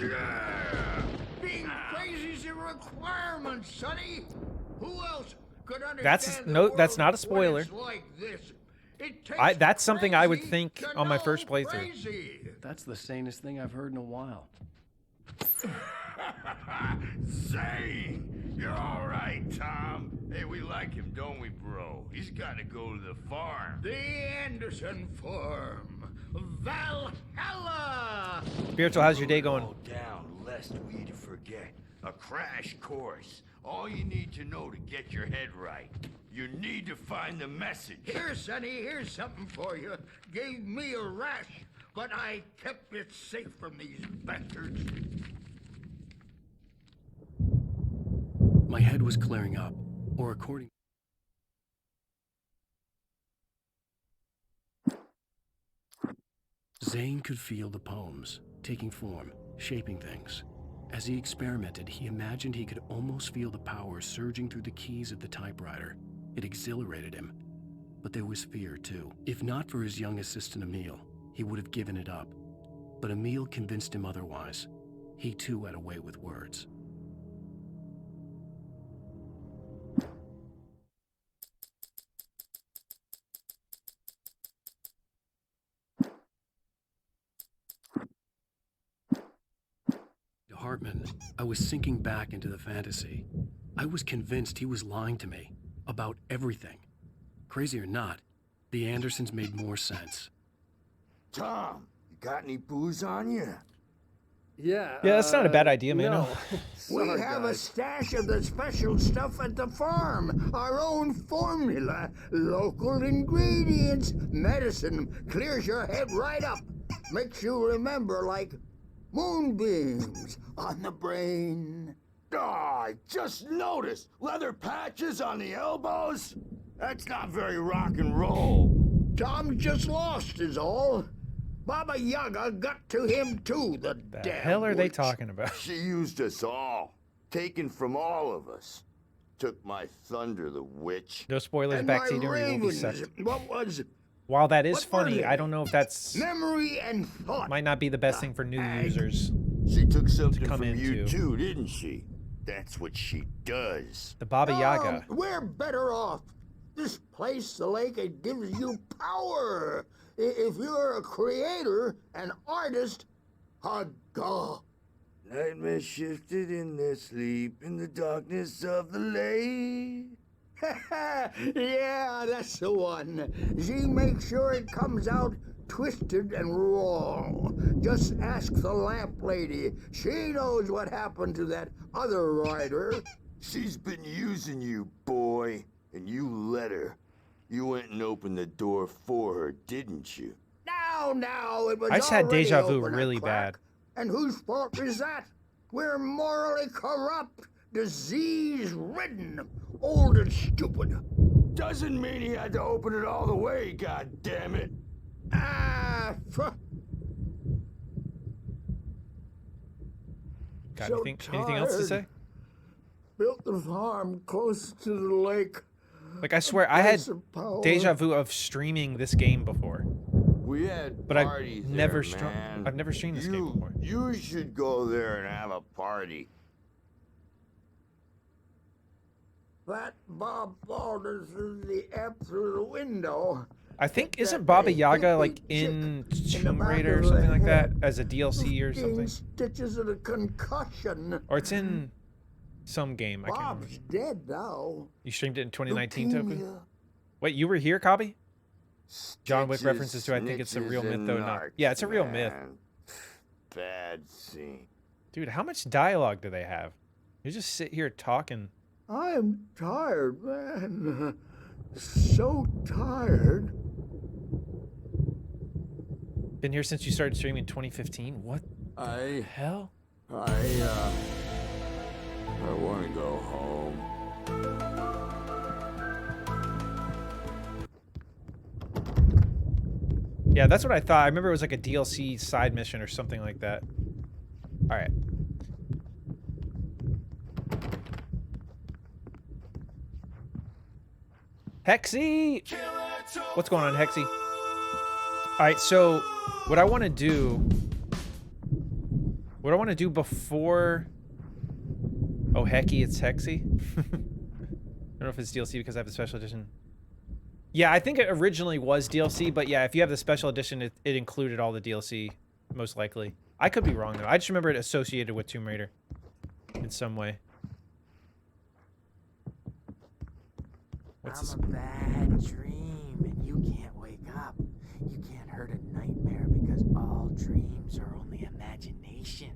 Yeah! Being crazy's a requirement, Sonny. Who else could understand that's not a when spoiler. it's like this? It takes That's something I would crazy think to on my know first playthrough. crazy. That's the sanest thing I've heard in a while. Zane! You're all right, Tom. Hey, we like him, don't we, bro? He's got to go to the farm. The Anderson Farm. Valhalla! Spiritual, how's your day going? All down, lest we forget. A crash course. All you need to know to get your head right. You need to find the message. Here, Sonny, here's something for you. Gave me a rash, but I kept it safe from these bastards. My head was clearing up, or according Zane could feel the poems, taking form, shaping things. As he experimented, he imagined he could almost feel the power surging through the keys of the typewriter. It exhilarated him. But there was fear, too. If not for his young assistant Emil, he would have given it up. But Emil convinced him otherwise. He too had a way with words. Hartman, I was sinking back into the fantasy. I was convinced he was lying to me about everything. Crazy or not, the Andersons made more sense. Tom, you got any booze on you? Yeah. Yeah, that's not a bad idea, man. No. We Sorry, have a guys. stash of the special stuff at the farm. Our own formula. Local ingredients. Medicine clears your head right up. Makes you remember like moonbeams on the brain. I just noticed leather patches on the elbows. That's not very rock and roll. Tom just lost is all. Baba Yaga got to him too, the The damn hell are they witch. talking about? She used us all, taken from all of us. Took my thunder, the witch. No spoilers, And my backseater. You will be ravens, sucked. what was While that is what were funny, they? I don't know if that's memory and thought. might not be the best thing for new users. She took something come from you into. too, didn't she? That's what she does. The Baba Yaga. We're better off. This place, the lake, it gives you power. If you're a creator, an artist, a god. Nightmare shifted in their sleep in the darkness of the lake. Yeah, that's the one. She makes sure it comes out twisted and raw. Just ask the lamp lady. She knows what happened to that other rider. She's been using you, boy, and you let her. You went and opened the door for her, didn't you? Now, it was I just had already deja vu open a really crack. bad. And whose fault is that? We're morally corrupt, disease-ridden, old and stupid. Doesn't mean he had to open it all the way, god damn it. Got So anything else to say? tired. Built the farm close to the lake. Like I swear, I had Place of power. deja vu of streaming this game before, We had but parties I've never streamed this game before. You should go there and have a party. That Bob Baldus is the app through the window. I think That isn't Baba big Yaga like chick in the Tomb back Raider or of the something like that head. as a DLC or 15 something, stitches and a concussion. or it's in some game. I can't remember. Bob's dead now. You streamed it in 2019, Toku? Leukemia. Wait, you were here, Cobby? John Wick references to I think it's a snitches, real myth and though. Not. narcs, Yeah, it's a real myth. man. Bad scene. Dude, how much dialogue do they have? You just sit here talking. I am tired, man. So tired. Been here since you started streaming in 2015? What the I hell? want to go home. Yeah, that's what I thought. I remember it was like a DLC side mission or something like that. All right. Hexy! What's going on, Hexy? All right, so what I want to do before... Oh, Hecky, it's Hexy? I don't know if it's DLC because I have the special edition. Yeah, I think it originally was DLC, but yeah, if you have the special edition, it included all the DLC, most likely. I could be wrong, though. I just remember it associated with Tomb Raider in some way. What's this? I'm a bad dream, and you can't wake up. You can't hurt a nightmare because all dreams are only imagination.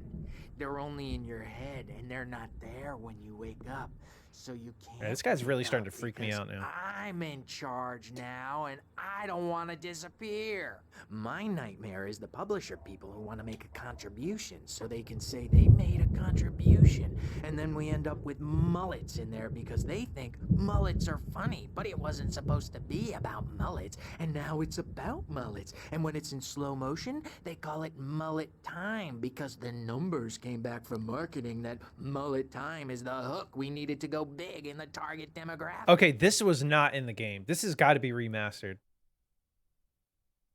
They're only in your head, and they're not there when you wake up. So you can't. Yeah, this guy's really wake starting up to freak me because out now. I'm in charge now, and I don't want to disappear. My nightmare is the publisher people who want to make a contribution so they can say they made a contribution, and then we end up with mullets in there because they think mullets are funny, but it wasn't supposed to be about mullets, and now it's about mullets. And when it's in slow motion, they call it mullet time because the numbers came back from marketing that mullet time is the hook we needed to go big in the target demographic. Okay, this was not in the game. This has got to be remastered.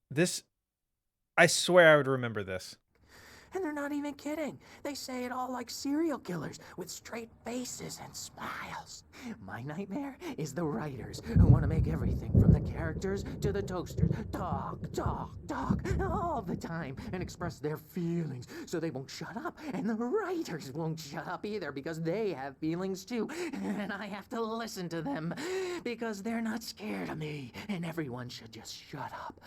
This, I swear I would remember this. And they're not even kidding. They say it all like serial killers with straight faces and smiles. My nightmare is the writers who want to make everything from the characters to the toasters talk all the time and express their feelings so they won't shut up. And the writers won't shut up either because they have feelings too. And I have to listen to them because they're not scared of me. And everyone should just shut up.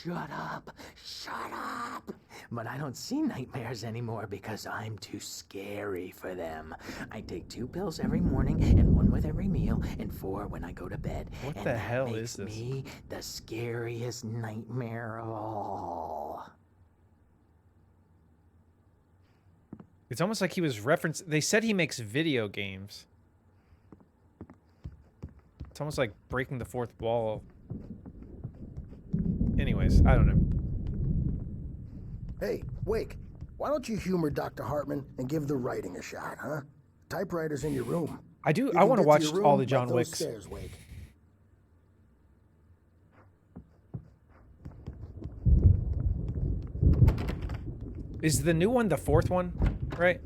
Shut up. Shut up. But I don't see nightmares anymore because I'm too scary for them. I take 2 pills every morning and 1 with every meal and 4 when I go to bed. What and the that hell makes is this? me the scariest nightmare of all. It's almost like he was referenced. They said he makes video games. It's almost like breaking the fourth wall. Anyways, I don't know. Hey, Wake, why don't you humor Dr. Hartman and give the writing a shot, huh? Typewriter's in your room. I do. You I can want to get watch your room all the up John those Wicks. stairs, Wake. Is the new one the 4th one, right?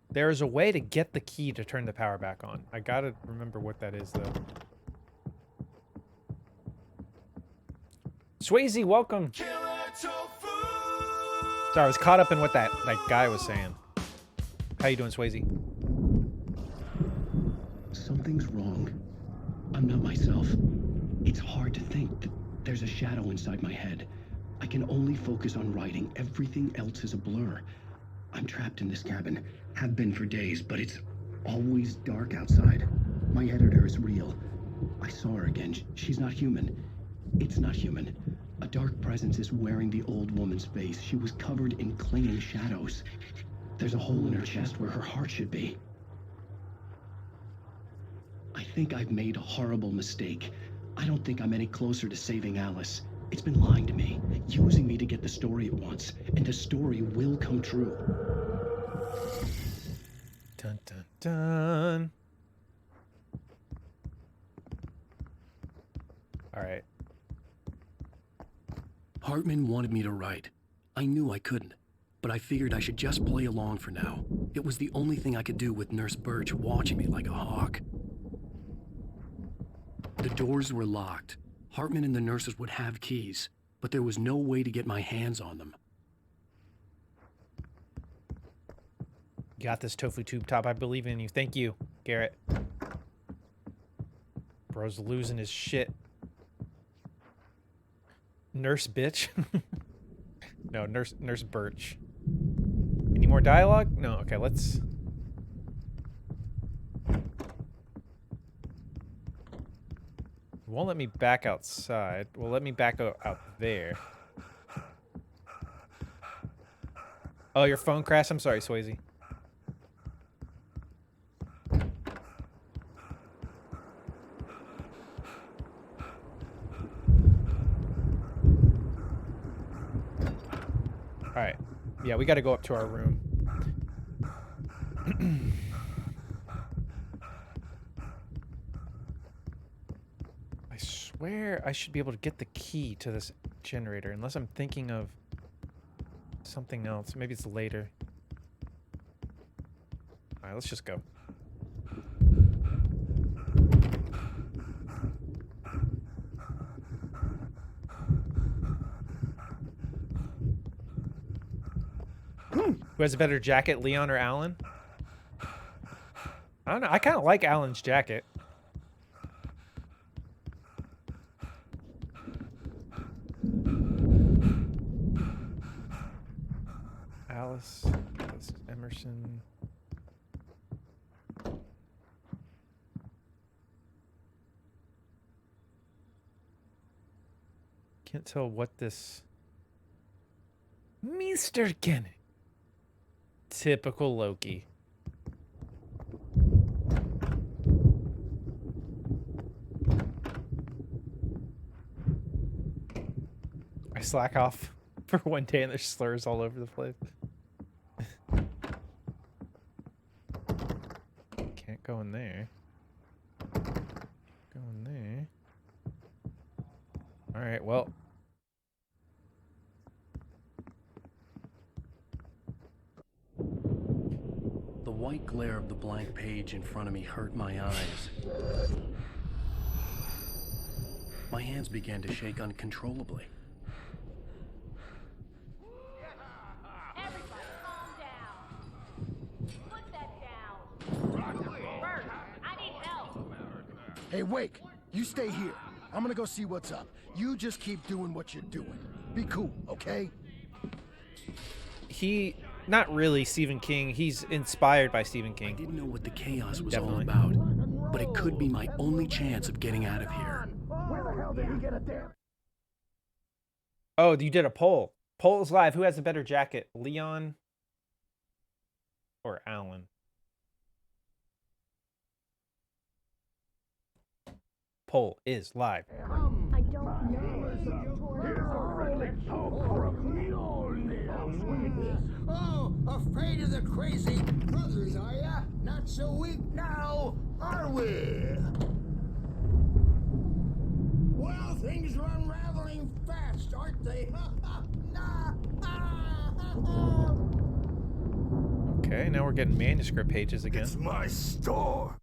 There is a way to get the key to turn the power back on. I gotta remember what that is, though. Swayze, welcome. Sorry, I was caught up in what that guy was saying. How you doing, Swayze? Something's wrong. I'm not myself. It's hard to think that there's a shadow inside my head. I can only focus on writing. Everything else is a blur. I'm trapped in this cabin. Have been for days, but it's always dark outside. My editor is real. I saw her again. She's not human. It's not human. A dark presence is wearing the old woman's face. She was covered in clinging shadows. There's a hole in her chest where her heart should be. I think I've made a horrible mistake. I don't think I'm any closer to saving Alice. It's been lying to me, using me to get the story it wants, and the story will come true. Dun dun dun. All right. Hartman wanted me to write. I knew I couldn't, but I figured I should just play along for now. It was the only thing I could do with Nurse Birch watching me like a hawk. The doors were locked. Hartman and the nurses would have keys, but there was no way to get my hands on them. Got this, Tofu Tube Top. I believe in you. Thank you, Garrett. Bro's losing his shit. Nurse bitch. No, Nurse Birch. Any more dialogue? No. Okay, let's. It won't let me back outside. Well, let me back out there. Oh, your phone crashed? I'm sorry, Swayze. Alright. Yeah, we gotta go up to our room. I swear I should be able to get the key to this generator, unless I'm thinking of something else. Maybe it's later. Alright, let's just go. Who has a better jacket, Leon or Alan? I don't know. I kind of like Alan's jacket. Alice. That's Emerson. Can't tell what this... Mr. Kennedy. Typical Loki. I slack off for one day and there's slurs all over the place. Can't go in there. Go in there. Alright, well. The white glare of the blank page in front of me hurt my eyes. My hands began to shake uncontrollably. Everybody, calm down. Put that down. Bert, I need help. Hey, Wake, you stay here. I'm gonna go see what's up. You just keep doing what you're doing. Be cool, okay? Not really Stephen King. He's inspired by Stephen King. I didn't know what the chaos was Definitely. all about, but it could be my only chance of getting out of here. Where the hell did he get a damn... Oh, you did a poll. Poll is live. Who has a better jacket, Leon or Alan? Poll is live. I don't know. Oh, afraid of the crazy brothers, are ya? Not so weak now, are we? Well, things are unraveling fast, aren't they? Okay, now we're getting manuscript pages again. It's my store.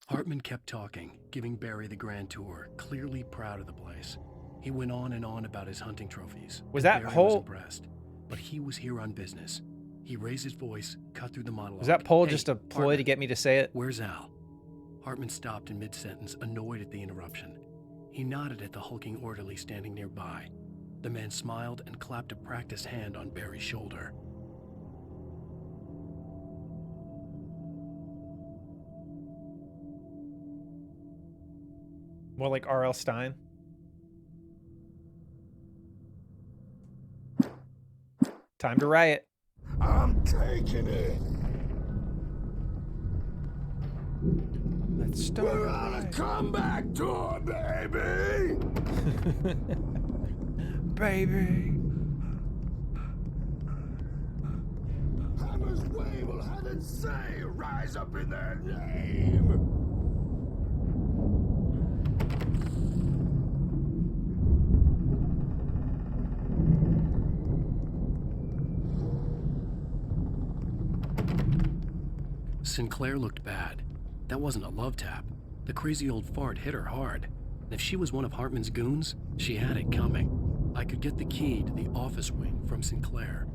Hartman kept talking, giving Barry the grand tour, clearly proud of the place. He went on and on about his hunting trophies. Was that Barry whole... was impressed, but he was here on business. He raised his voice, cut through the monologue. Was that poll Hey, just a ploy Hartman, to get me to say it? Where's Al? Hartman stopped in mid-sentence, annoyed at the interruption. He nodded at the hulking orderly standing nearby. The man smiled and clapped a practiced hand on Barry's shoulder. More like R.L. Stein. Time to riot. I'm taking it. Let's start. We're on a comeback tour, baby. Baby. Hammers wave will have it say, rise up in their name. Sinclair looked bad. That wasn't a love tap. The crazy old fart hit her hard. And if she was one of Hartman's goons, she had it coming. I could get the key to the office wing from Sinclair.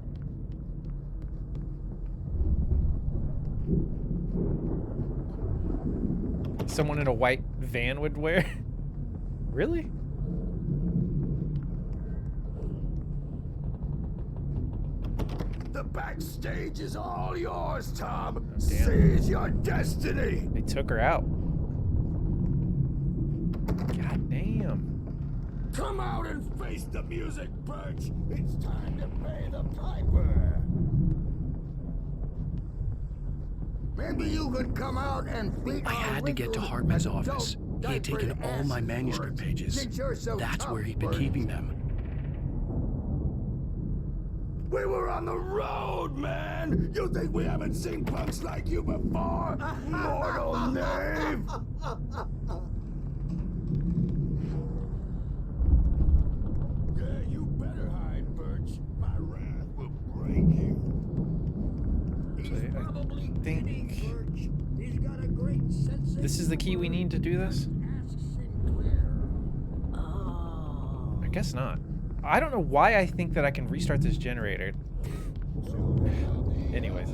Someone in a white van would wear? Really? The backstage is all yours, Tom. Damn. Seize your destiny. They took her out. God damn. Come out and face the music, Birch. It's time to pay the piper. Maybe you could come out and beat I had to get to Hartman's office. He had taken all my manuscript pages. Since you're so That's tough, where he'd been Birch. keeping them. We were on the road, man. You think we haven't seen punks like you before? Mortal knave. Yeah, you better hide, Birch. My wrath will break you. Actually, Probably I think kidding, Birch. He's got a great sense of this is the key we need to do this? Ask Sinclair. Oh. I guess not. I don't know why I think that I can restart this generator. Anyways.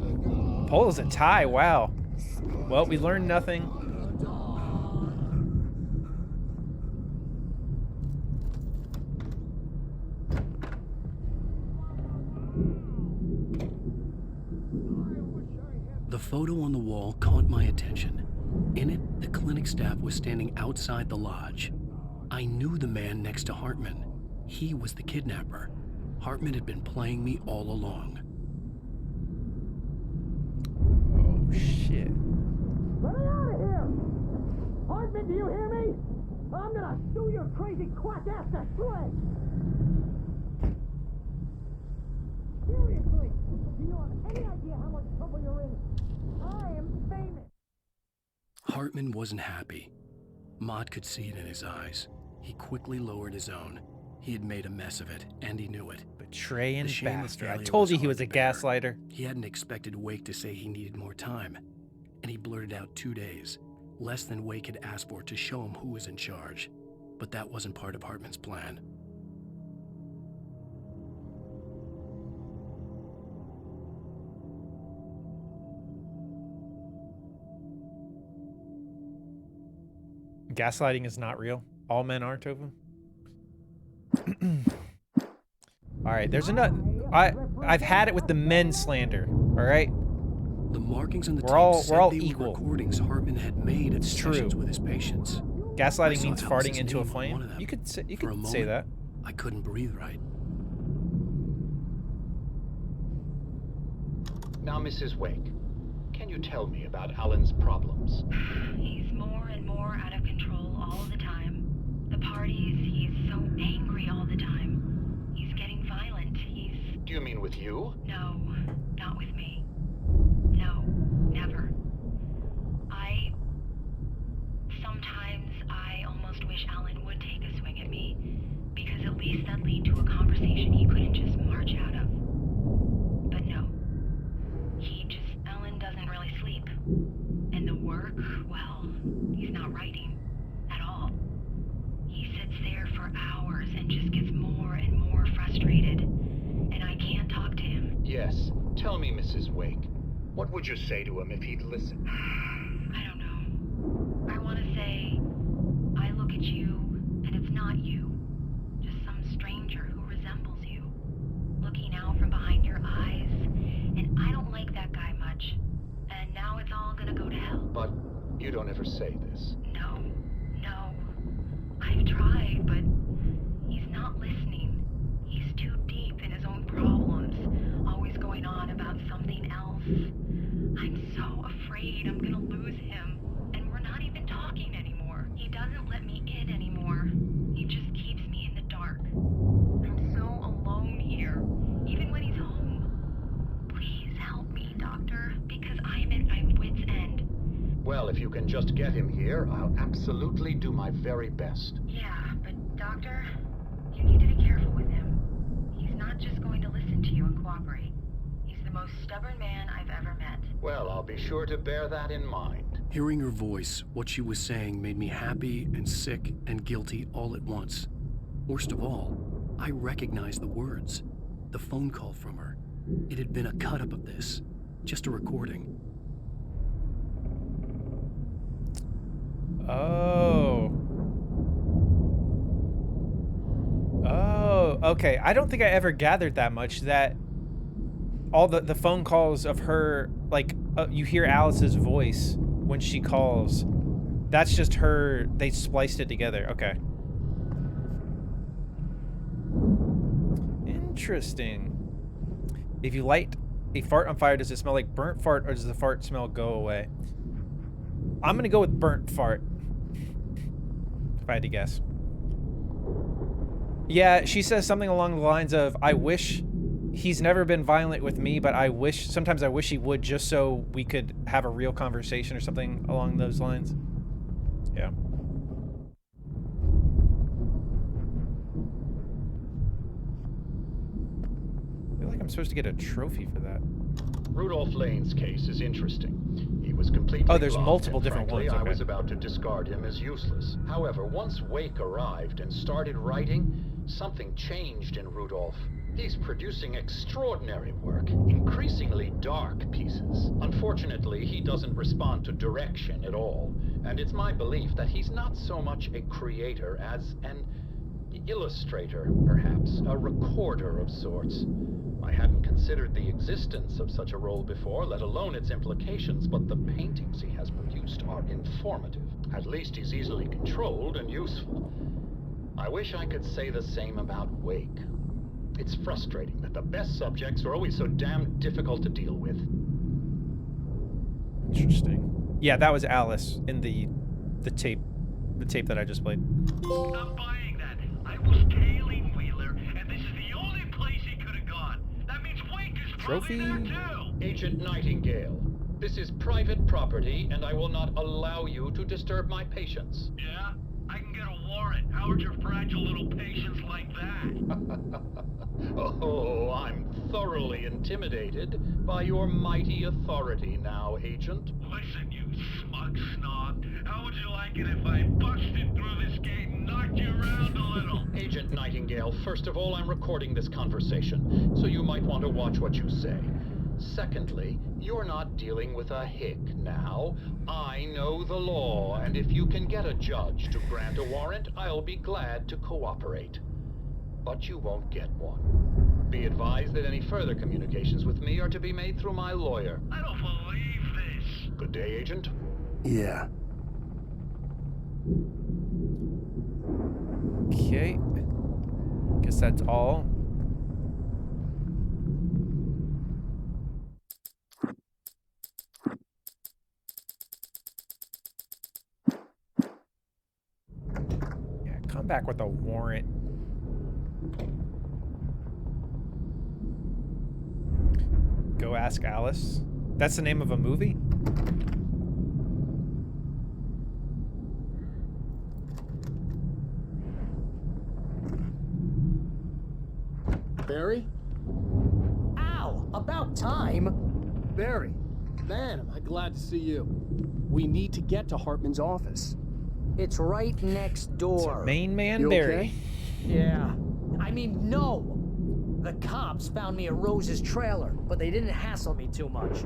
Poll is a tie, wow. Well, we learned nothing. The photo on the wall caught my attention. In it, the clinic staff was standing outside the lodge. I knew the man next to Hartman. He was the kidnapper. Hartman had been playing me all along. Oh, shit. Let me out of here! Hartman, do you hear me? I'm gonna sue your crazy quack ass to shreds! Seriously, do you have any idea how much trouble you're in? I am famous! Hartman wasn't happy. Mott could see it in his eyes. He quickly lowered his own. He had made a mess of it, and he knew it. Betraying The shame of bastard. I failure told you he hard was to a bear. gaslighter. He hadn't expected Wake to say he needed more time, and he blurted out 2 days, less than Wake had asked for, to show him who was in charge. But that wasn't part of Hartman's plan. Gaslighting is not real. All men aren't, Tofu. All right, there's another. I've had it with the men slander. All right. The markings on the tape We're said all they equal. were recordings Hartman had made at It's true. sessions with his patients. I Gaslighting saw means Alice's farting into a name on one flame. of them. You could say, For a moment, that. I couldn't breathe right. Now, Mrs. Wake, can you tell me about Alan's problems? He's more and more out of control all the time. The parties, he's so angry all the time. He's getting violent. Do you mean with you? No, not with me. No, never. Sometimes I almost wish Alan would take a swing at me, because at least that'd lead to a conversation he couldn't just march out of. But no. Alan doesn't really sleep. And the work, well, he's not writing at all. He sits there for hours and just gets more and more frustrated. And I can't talk to him. Yes. Tell me, Mrs. Wake, what would you say to him if he'd listen? I don't know. I want to say, I look at you, and it's not you. Just some stranger who resembles you. Looking out from behind your eyes. And I don't like that guy much. And now it's all gonna go to hell. But you don't ever say this. No. I've tried, but he's not listening. He's too deep in his own problems, always going on about something else. I'm so afraid I'm gonna lose him, and we're not even talking anymore. He doesn't let me in anymore. He just keeps me in the dark. I'm so alone here, even when he's home. Please help me, Doctor, because I'm at my wit's end. Well, if you can just get him here, I'll absolutely do my very best. Yeah, but Doctor, you need to be careful with him. He's not just going to listen to you and cooperate. He's the most stubborn man I've ever met. Well, I'll be sure to bear that in mind. Hearing her voice, what she was saying made me happy and sick and guilty all at once. Worst of all, I recognized the words. The phone call from her. It had been a cut-up of this. Just a recording. Oh, okay. I don't think I ever gathered that much, that all the phone calls of her, like, you hear Alice's voice when she calls. That's just her, they spliced it together. Okay. Interesting. If you light a fart on fire, does it smell like burnt fart, or does the fart smell go away? I'm gonna go with burnt fart, if I had to guess. Yeah, she says something along the lines of, I wish he's never been violent with me, but sometimes I wish he would, just so we could have a real conversation or something along those lines. Yeah. I feel like I'm supposed to get a trophy for that. Rudolph Lane's case is interesting. He was completely Oh, there's blocked, multiple and different frankly, ones, I okay. was about to discard him as useless. However, once Wake arrived and started writing, something changed in Rudolph. He's producing extraordinary work, increasingly dark pieces. Unfortunately, he doesn't respond to direction at all, and it's my belief that he's not so much a creator as an illustrator, perhaps, a recorder of sorts. I hadn't considered the existence of such a role before, let alone its implications, but the paintings he has produced are informative. At least he's easily controlled and useful. I wish I could say the same about Wake. It's frustrating that the best subjects are always so damn difficult to deal with. Interesting. Yeah, that was Alice in the tape that I just played. I'm buying that. I was tailing Wheeler, and this is the only place he could have gone. That means Wake is probably there too. Agent Nightingale, this is private property, and I will not allow you to disturb my patients. Yeah? I can get a warrant. How would your fragile little patience like that? Oh, I'm thoroughly intimidated by your mighty authority now, Agent. Listen, you smug snob. How would you like it if I busted through this gate and knocked you around a little? Agent Nightingale, first of all, I'm recording this conversation, so you might want to watch what you say. Secondly, you're not dealing with a hick now. I know the law, and if you can get a judge to grant a warrant, I'll be glad to cooperate. But you won't get one. Be advised that any further communications with me are to be made through my lawyer. I don't believe this. Good day, Agent. Yeah. Okay. Guess that's all. Yeah, come back with a warrant. Go Ask Alice. That's the name of a movie? Barry? Ow! About time! Barry! Man, am I glad to see you. We need to get to Hartman's office. It's right next door. Main man You Barry. okay? Yeah. I mean, no! The cops found me at Rose's trailer, but they didn't hassle me too much.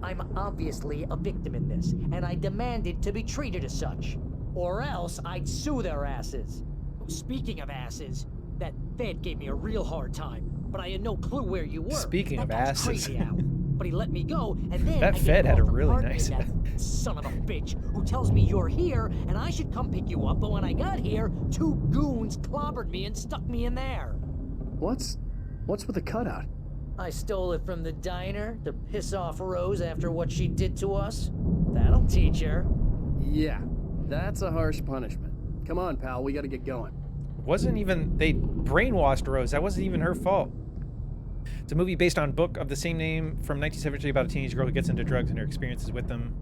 I'm obviously a victim in this, and I demanded to be treated as such. Or else I'd sue their asses. Speaking of asses, that Fed gave me a real hard time, but I had no clue where you were. Speaking of That guy's asses. crazy out. But he let me go, and then That I Fed get had a call from really Hartman, nice- that son of a bitch, who tells me you're here, and I should come pick you up, but when I got here, 2 goons clobbered me and stuck me in there. What's with the cutout? I stole it from the diner to piss off Rose after what she did to us. That'll teach her. Yeah, that's a harsh punishment. Come on, pal, we gotta get going. Wasn't even, they brainwashed Rose. That wasn't even her fault. It's a movie based on a book of the same name from 1973 about a teenage girl who gets into drugs and her experiences with them.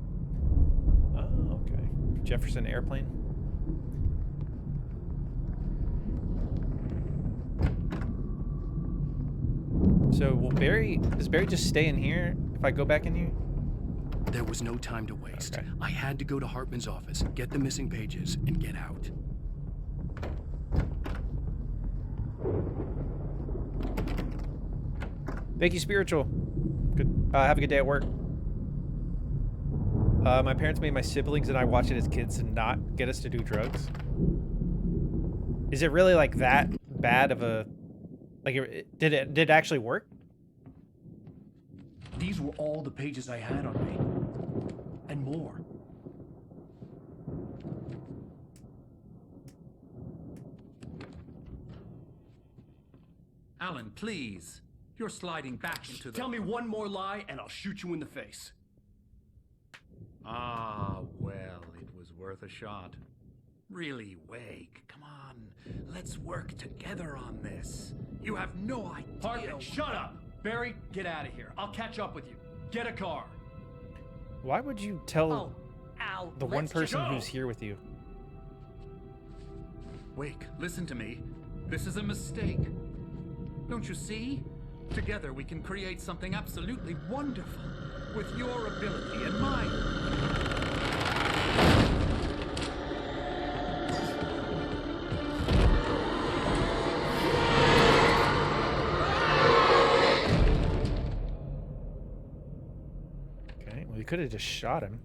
Oh, okay. Jefferson Airplane. So does Barry just stay in here if I go back in here? There was no time to waste. Okay. I had to go to Hartman's office, get the missing pages, and get out. Thank you, Spiritual. Good. Have a good day at work. My parents made my siblings and I watch it as kids to not get us to do drugs. Is it really like that bad of a... Like, did it actually work? These were all the pages I had on me. And more. Alan, please. You're sliding back into the... Tell me one more lie and I'll shoot you in the face. Ah, well, it was worth a shot. Really, Wake, come on. Let's work together on this. You have no idea... Hartman, shut up! Barry, get out of here. I'll catch up with you. Get a car. Why would you tell Ow, the one let's just person go. who's here with you? Wake, listen to me. This is a mistake. Don't you see? Together we can create something absolutely wonderful. With your ability and mine. Okay, well, you could have just shot him.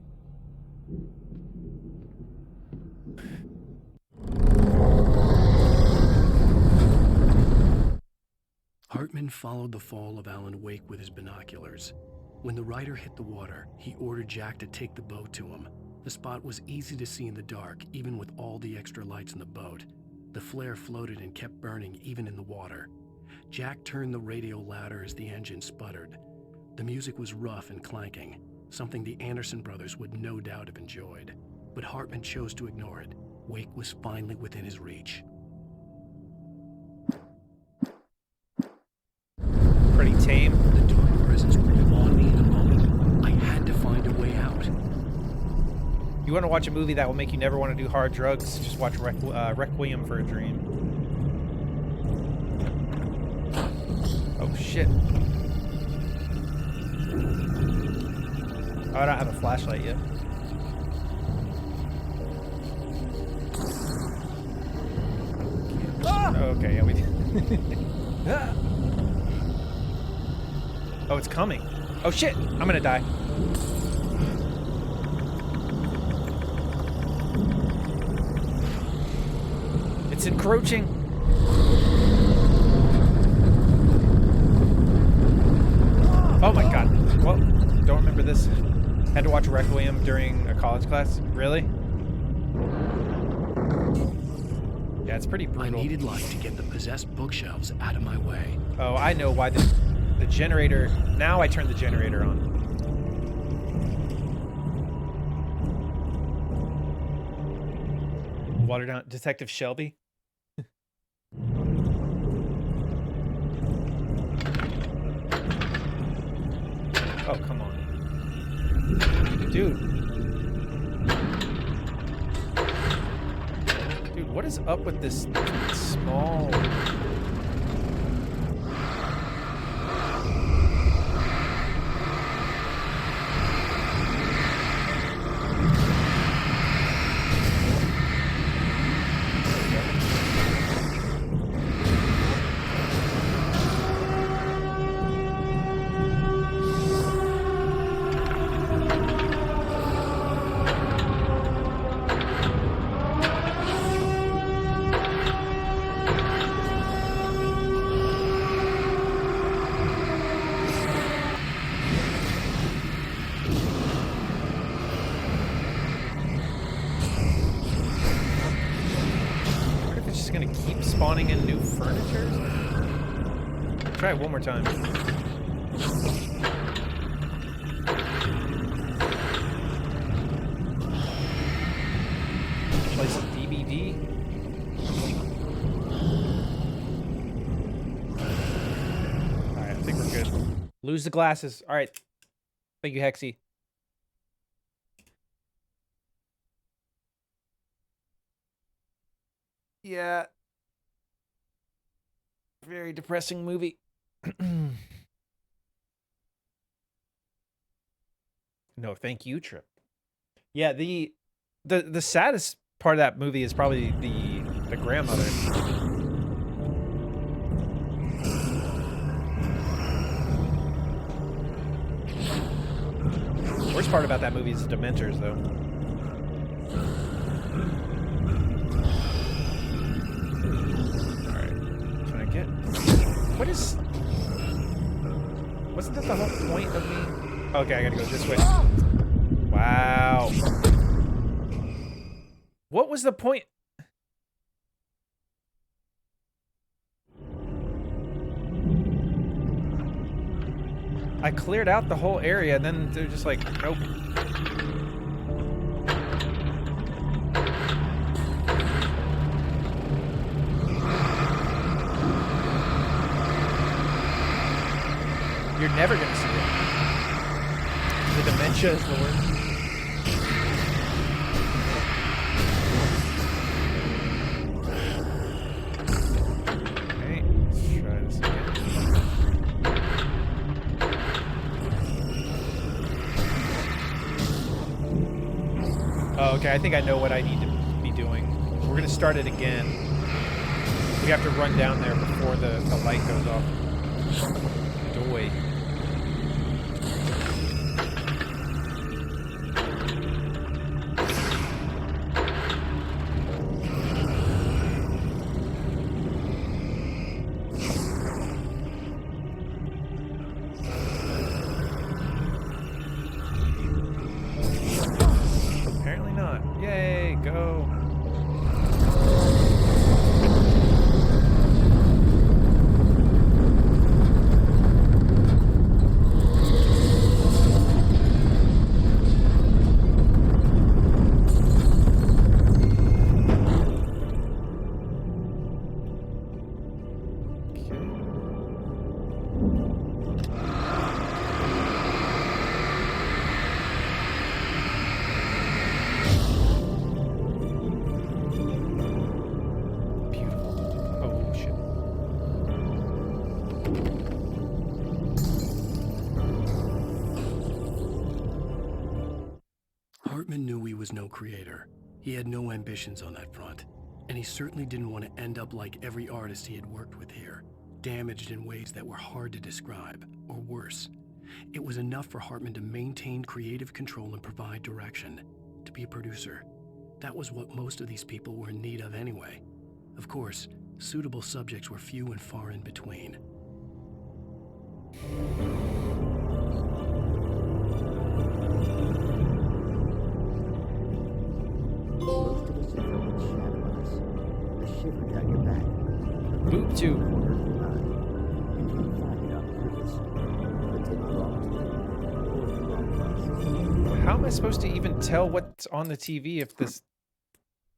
Hartman followed the fall of Alan Wake with his binoculars. When the rider hit the water, he ordered Jack to take the boat to him. The spot was easy to see in the dark, even with all the extra lights in the boat. The flare floated and kept burning even in the water. Jack turned the radio louder as the engine sputtered. The music was rough and clanking, something the Anderson brothers would no doubt have enjoyed. But Hartman chose to ignore it. Wake was finally within his reach. Pretty tame. The dark presence grew on me in a moment. I had to find a way out. You want to watch a movie that will make you never want to do hard drugs? Just watch Requiem for a Dream. Oh shit. Oh, I don't have a flashlight yet. Ah! Okay, yeah, we did. Ah! Oh, it's coming. Oh shit, I'm gonna die. It's encroaching. Oh my god. Well, don't remember this. Had to watch Requiem during a college class. Really? Yeah, it's pretty brutal. I needed light to get the possessed bookshelves out of my way. Oh, I know why the generator... Now I turn the generator on. Water down... Detective Shelby? Oh, come on. Dude. Dude, what is up with this small... Spawning in new furniture? Try it one more time. Place a DVD. Alright, I think we're good. Lose the glasses. Alright. Thank you, Hexy. Yeah. Very depressing movie. No, thank you, Trip. Yeah, the saddest part of that movie is probably the grandmother. Worst part about that movie is the Dementors, though. What is... Wasn't that the whole point of me? Okay, I gotta go this way. Wow. What was the point? I cleared out the whole area, and then they're just like, nope. You're never gonna see it. The dementia is the worst. Okay, let's try this again. Oh, okay, I think I know what I need to be doing. We're gonna start it again. We have to run down there before the light goes off. Doy. Hartman knew he was no creator. He had no ambitions on that front. And he certainly didn't want to end up like every artist he had worked with here, damaged in ways that were hard to describe, or worse. It was enough for Hartman to maintain creative control and provide direction, to be a producer. That was what most of these people were in need of anyway. Of course, suitable subjects were few and far in between. Most of us are throwing shadow at us. A shiver down your back. Boop too. Until you find it on purpose. Or take the wrong turn. Or the wrong place. How am I supposed to even tell what's on the TV if this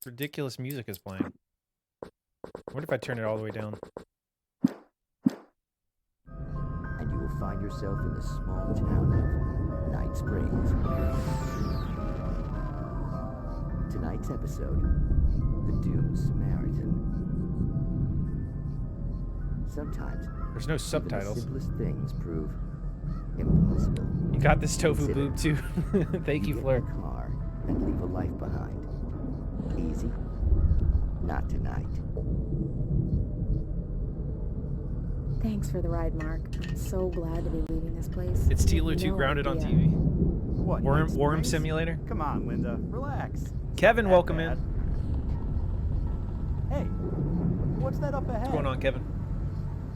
ridiculous music is playing? What if I turn it all the way down? And you will find yourself in the small town of Night Springs. Tonight's episode, The Doomed Samaritan. Sometimes there's no subtitles. Even the simplest things prove impossible. You got this tofu Consider, boob too. Thank you, Fleur. Get in a car and leave a life behind. Easy? Not tonight. Thanks for the ride, Mark. I'm so glad to be leaving this place. It's You Tealer have 2 no grounded on idea. TV. What? Worm Simulator. Come on, Linda. Relax. Kevin, welcome in. Hey, what's that up ahead? What's going on, Kevin?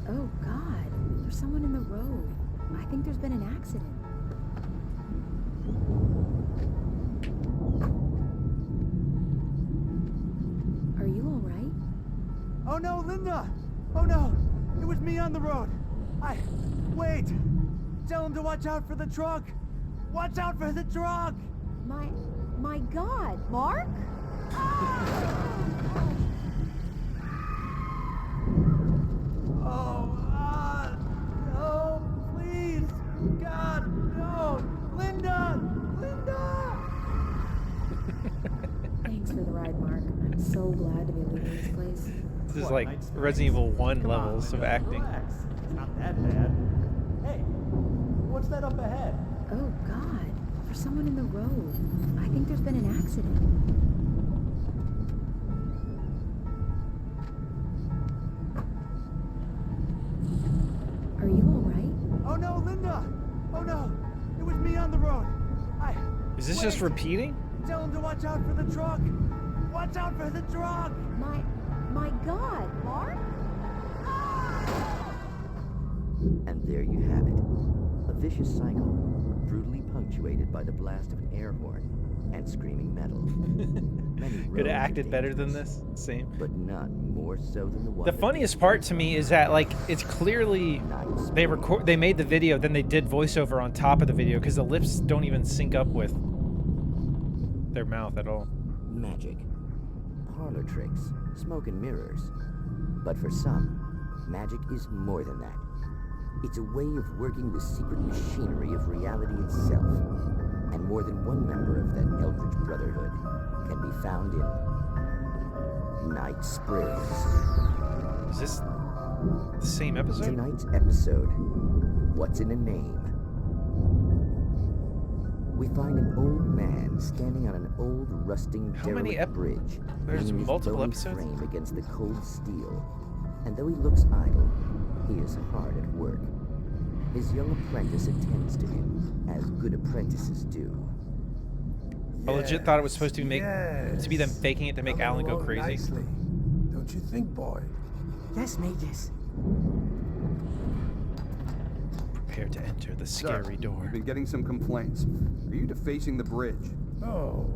Oh, God. There's someone in the road. I think there's been an accident. Are you all right? Oh no, Linda! Oh no! It was me on the road! Wait! Tell him to watch out for the truck! Watch out for the truck! My God, Mark? No, please! God, no! Linda! Thanks for the ride, Mark. I'm so glad to be leaving this place. This is like Resident Evil 1 levels of acting. Relax. It's not that bad. Hey, what's that up ahead? Oh, God. There's someone in the road. I think there's been an accident. Are you all right? Oh no, Linda! Oh no! It was me on the road! Is this just repeating? Tell him to watch out for the truck! Watch out for the truck! My God, Mark? And there you have it. A vicious cycle, brutally punctuated by the blast of an air horn and screaming metal. Could have acted better than this. Same. But none more so than the one. The funniest part to me is that, like, it's clearly they made the video, then they did voiceover on top of the video because the lips don't even sync up with their mouth at all. Magic, parlor tricks, smoke and mirrors. But for some, magic is more than that. It's a way of working the secret machinery of reality itself. And more than one member of that Eldritch Brotherhood can be found in Night Springs. Is this the same episode? Tonight's episode, What's in a Name? We find an old man standing on an old, rusting, derelict bridge. There's leaning his multiple bony episodes? frame against the cold steel. And though he looks idle, he is hard at work. His young apprentice attends to him, as good apprentices do. I legit thought it was supposed to be to be them faking it to make Alan go crazy. Nicely. Don't you think, boy? Yes, Magus. Prepare to enter the scary door. We've been getting some complaints. Are you defacing the bridge? Oh.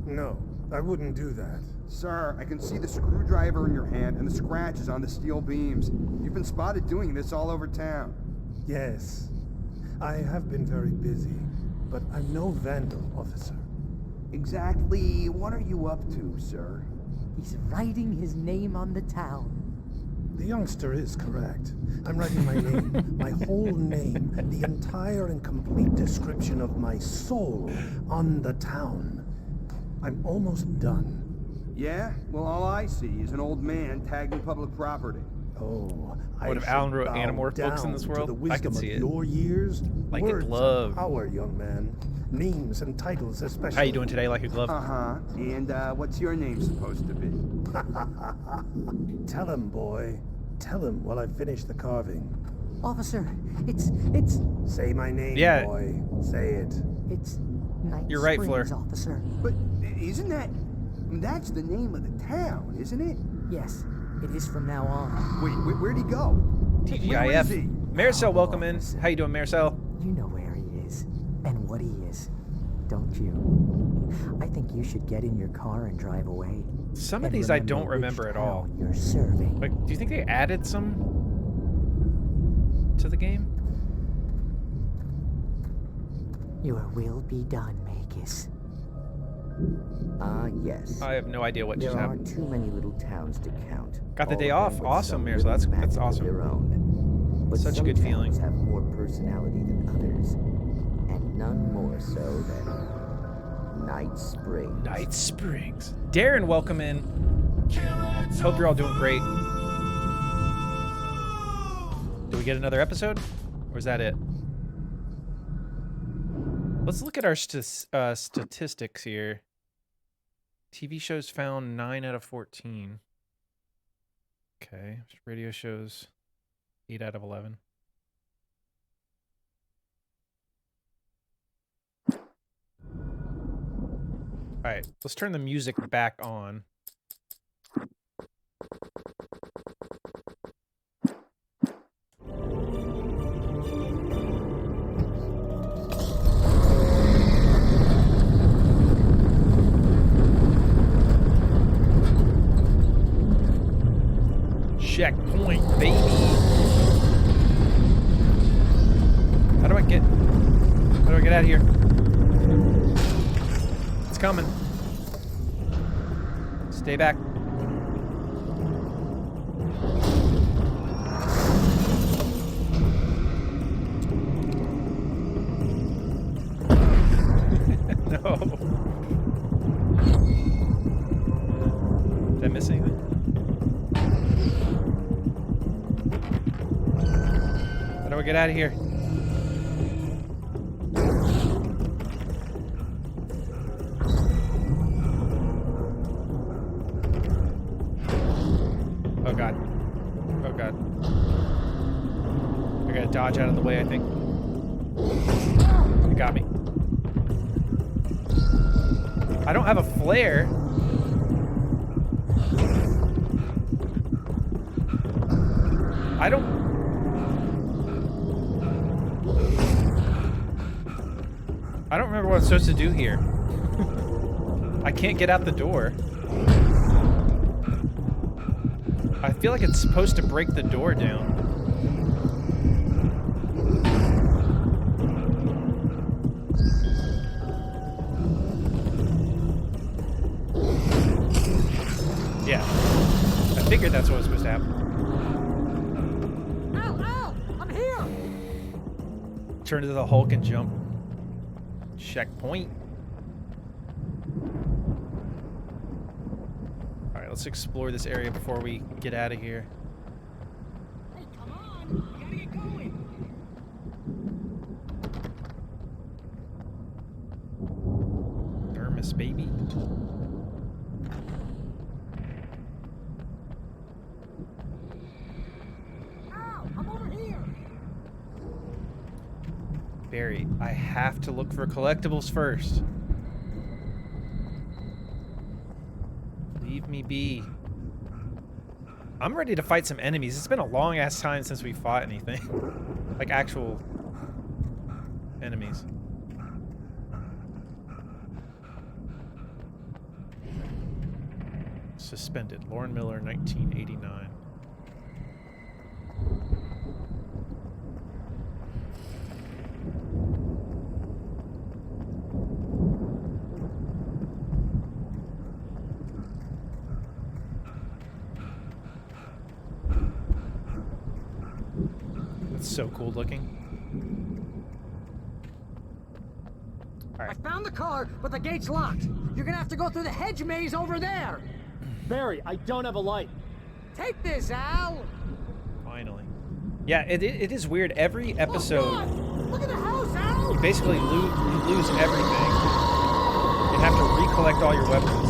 No, I wouldn't do that. Sir, I can see the screwdriver in your hand and the scratches on the steel beams. You've been spotted doing this all over town. Yes. I have been very busy, but I'm no vandal, officer. Exactly what are you up to, sir? He's writing his name on the town. The youngster is correct. I'm writing my name, my whole name, the entire and complete description of my soul on the town. I'm almost done. Yeah? Well, all I see is an old man tagging public property. Oh, What if Alan wrote Animorph books in this world? I could see it. Your years, Like words a glove. Power, young man. Names and titles especially. How you doing today, like a glove? Uh-huh. And, what's your name supposed to be? Tell him, boy. Tell him while I finish the carving. Officer, it's... Say my name, Yeah. boy. Say it. It's Night You're right, Springs, Fleur. officer. But isn't that's the name of the town, isn't it? Yes, it is from now on. Wait, where'd he go? Where is he? TGIF. Maricel, welcome in. How you doing, Maricel? You know where he is, and what he is, don't you? I think you should get in your car and drive away. Some of these I don't remember at all. You're serving. Like, do you think they added some to the game? Your will be done, Magus. Ah, yes. I have no idea what just There are happened. too many little towns to count. Got the all day of off. them with Awesome, some Maricel. little That's magic of awesome. their own. But Such a some good feeling. towns have more personality than others, and none more so than Night Springs. Night Springs. Darren, welcome in. Hope you're all doing great. Do we get another episode? Or is that it? Let's look at our statistics here. TV shows found 9 out of 14. Okay. Radio shows 8 out of 11. All right, let's turn the music back on. Checkpoint, baby. How do I get out of here? It's coming. Stay back. No. Did I miss anything? How do I get out of here? Oh god. Oh god. I gotta dodge out of the way, I think. It got me. I don't have a flare. I don't remember what I'm supposed to do here. I can't get out the door. I feel like it's supposed to break the door down. Yeah. I figured that's what was supposed to happen. Ow, ow! I'm here! Turn into the Hulk and jump. Checkpoint. Alright, let's explore this area before we get out of here. Hey, come on! We gotta get going! Dermis, baby. Ow! I'm over here! Barry, I have to look for collectibles first. Leave me be. I'm ready to fight some enemies. It's been a long ass time since we fought anything. Like actual enemies. Suspended. Lauren Miller, 1989. That's so cool looking. I found the car, but the gate's locked. You're gonna have to go through the hedge maze over there. Barry, I don't have a light. Take this, Al. Finally. Yeah, it is weird. Every episode, Look at the house, Al. you basically lose everything and have to recollect all your weapons.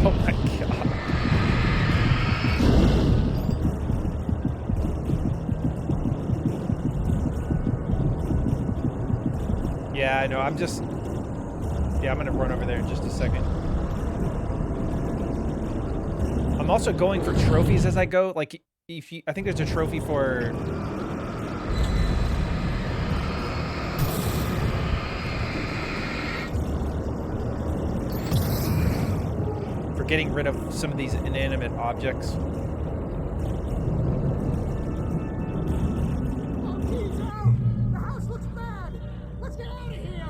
Oh my god. Yeah, I know. I'm gonna run over there in just a second. I'm also going for trophies as I go. Like, I think there's a trophy for getting rid of some of these inanimate objects. He's out! The house looks bad! Let's get out of here!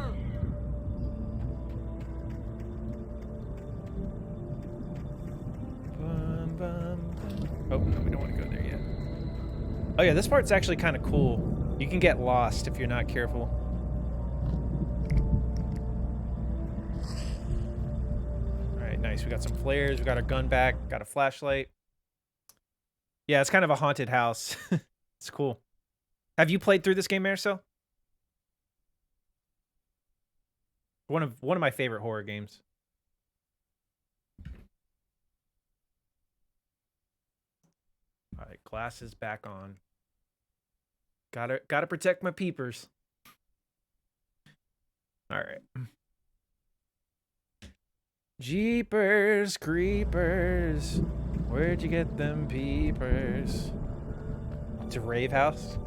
Oh, no, we don't want to go there yet. Oh yeah, this part's actually kind of cool. You can get lost if you're not careful. Alright, nice. We got some flares. We got our gun back. Got a flashlight. Yeah, it's kind of a haunted house. It's cool. Have you played through this game, Marcel? One of my favorite horror games. All right, glasses back on. Gotta protect my peepers. All right. Jeepers creepers, where'd you get them peepers? It's a rave house.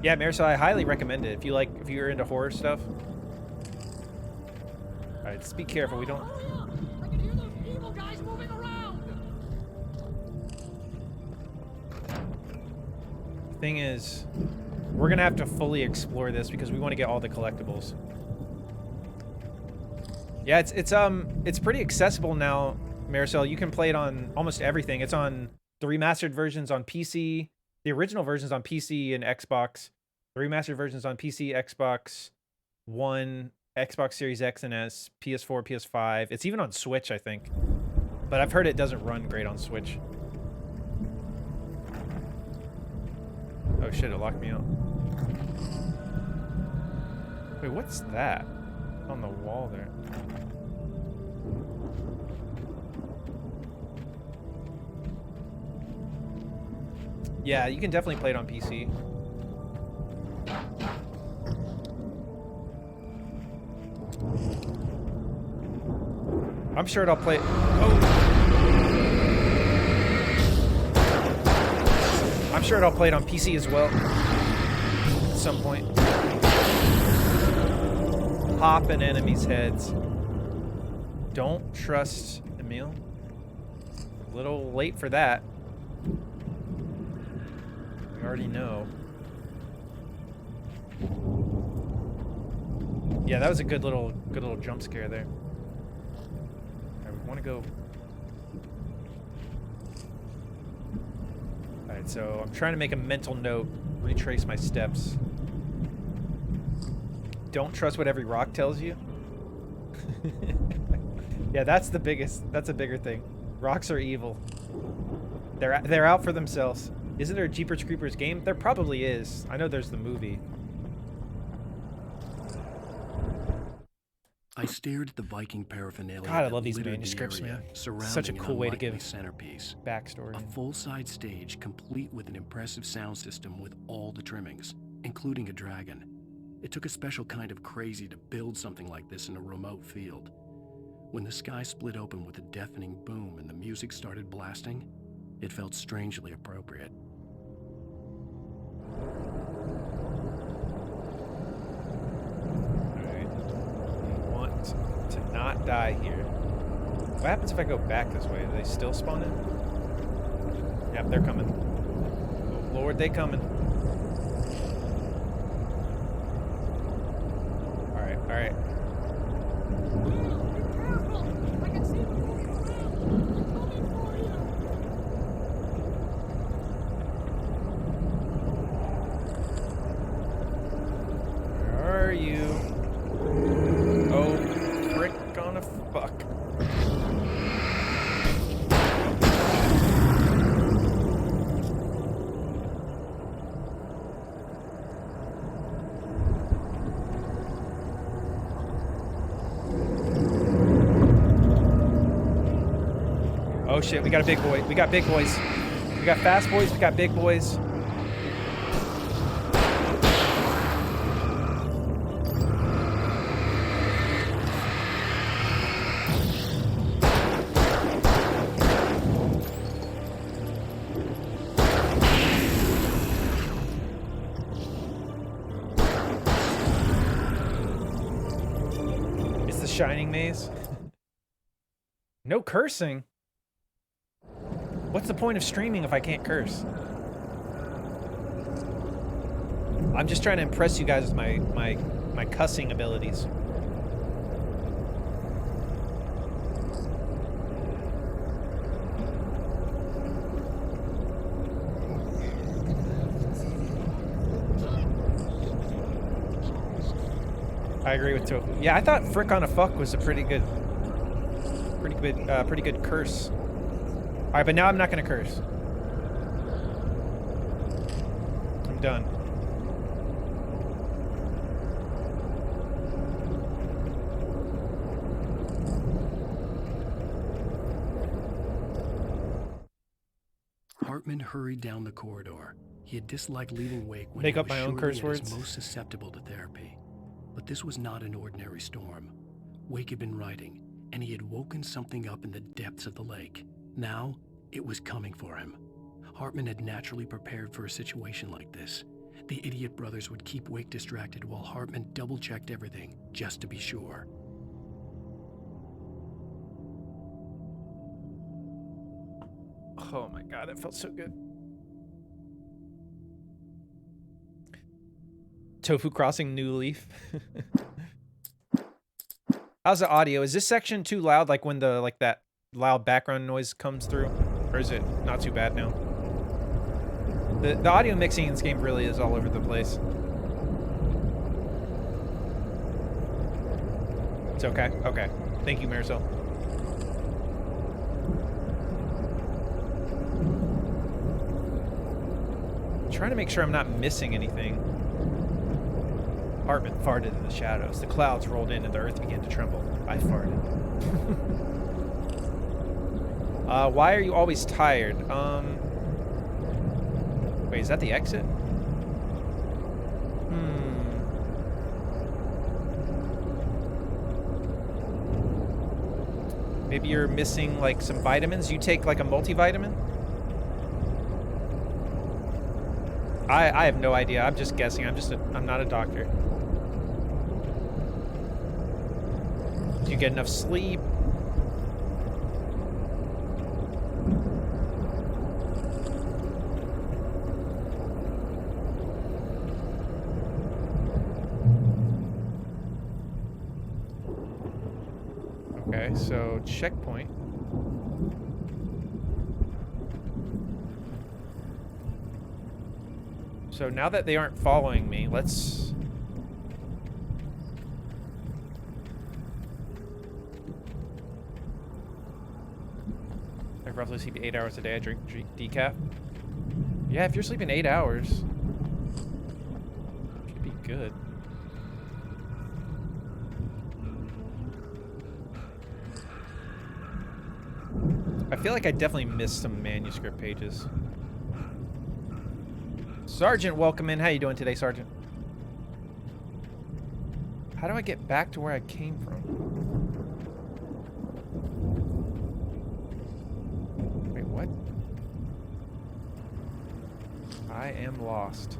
Yeah, Marisol, I highly recommend it if you're into horror stuff. All right, just be careful. We don't. I can hear those evil guys moving around! Thing is, we're gonna have to fully explore this because we want to get all the collectibles. Yeah, it's pretty accessible now, Marisol. You can play it on almost everything. It's on the remastered versions on PC. The original version's on PC and Xbox. The remastered version's on PC, Xbox One, Xbox Series X and S, PS4, PS5. It's even on Switch, I think. But I've heard it doesn't run great on Switch. Oh shit, it locked me out. Wait, what's that on the wall there? Yeah, you can definitely play it on PC. I'm sure it'll play. Oh. I'm sure it'll play it on PC as well. At some point. Popping enemies' heads. Don't trust Emil. A little late for that. We already know. Yeah, that was a good little jump scare there. I want to go. All right, so I'm trying to make a mental note, retrace my steps. Don't trust what every rock tells you. Yeah, that's a bigger thing. Rocks are evil. They're out for themselves. Isn't there a Jeepers Creepers game? There probably is. I know there's the movie. I stared at the Viking paraphernalia. God, I love these manuscripts, man. Such a cool way to give centerpiece. Backstory. A full-side stage complete with an impressive sound system with all the trimmings, including a dragon. It took a special kind of crazy to build something like this in a remote field. When the sky split open with a deafening boom and the music started blasting, it felt strangely appropriate. To not die here. What happens if I go back this way? Do they still spawn in? Yep, they're coming. Oh Lord, they coming. All right. Where are you? Oh, frick on a fuck. Oh shit, we got a big boy. We got big boys. We got fast boys, we got big boys. It's the Shining Maze. No cursing. What's the point of streaming if I can't curse? I'm just trying to impress you guys with my cussing abilities. I agree with Tofu. Yeah, I thought frick on a fuck was a pretty good curse. All right, but now I'm not gonna curse. I'm done. Hartman hurried down the corridor. He had disliked leaving Wake when Make he up was my own surely curse at words. his most susceptible to therapy. But this was not an ordinary storm. Wake had been writing, and he had woken something up in the depths of the lake. Now, it was coming for him. Hartman had naturally prepared for a situation like this. The idiot brothers would keep Wake distracted while Hartman double-checked everything, just to be sure. Oh my god, that felt so good. Tofu crossing New Leaf. How's the audio? Is this section too loud, like when the that loud background noise comes through? Or is it not too bad now? The audio mixing in this game really is all over the place. It's okay? Okay. Thank you, Marisol. Trying to make sure I'm not missing anything. Hartman farted in the shadows. The clouds rolled in and the earth began to tremble. I farted. Why are you always tired? Wait, is that the exit? Maybe you're missing like some vitamins. You take like a multivitamin? I have no idea. I'm just guessing. I'm not a doctor. Do you get enough sleep? Okay, so checkpoint. So now that they aren't following me, let's... I roughly sleep 8 hours a day. I drink decaf. Yeah, if you're sleeping 8 hours, should be good. I feel like I definitely missed some manuscript pages. Sergeant, welcome in. How you doing today, Sergeant? How do I get back to where I came from? Wait, what? I am lost.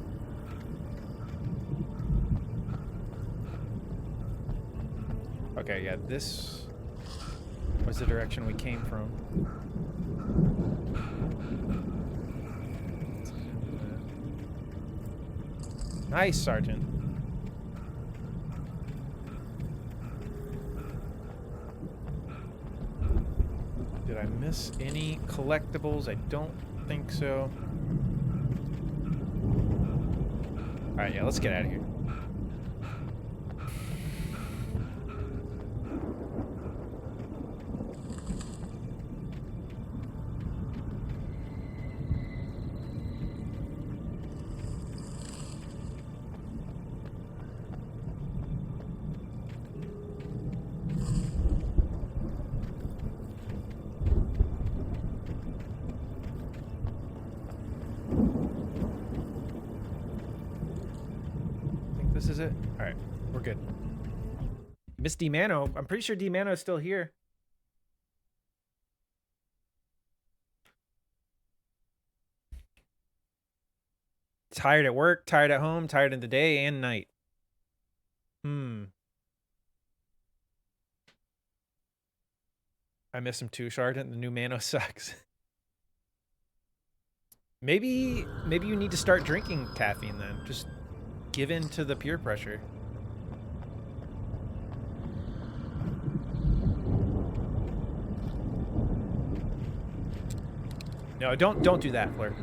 Okay, yeah, this was the direction we came from. Nice, Sergeant. I miss any collectibles? I don't think so. Alright, yeah, let's get out of here. This is it? Alright, we're good. Miss D-Mano. I'm pretty sure D-Mano is still here. Tired at work, tired at home, tired in the day and night. I miss him too, Sergeant. The new Mano sucks. Maybe you need to start drinking caffeine then. Just give in to the peer pressure. No, don't do that, Fleur.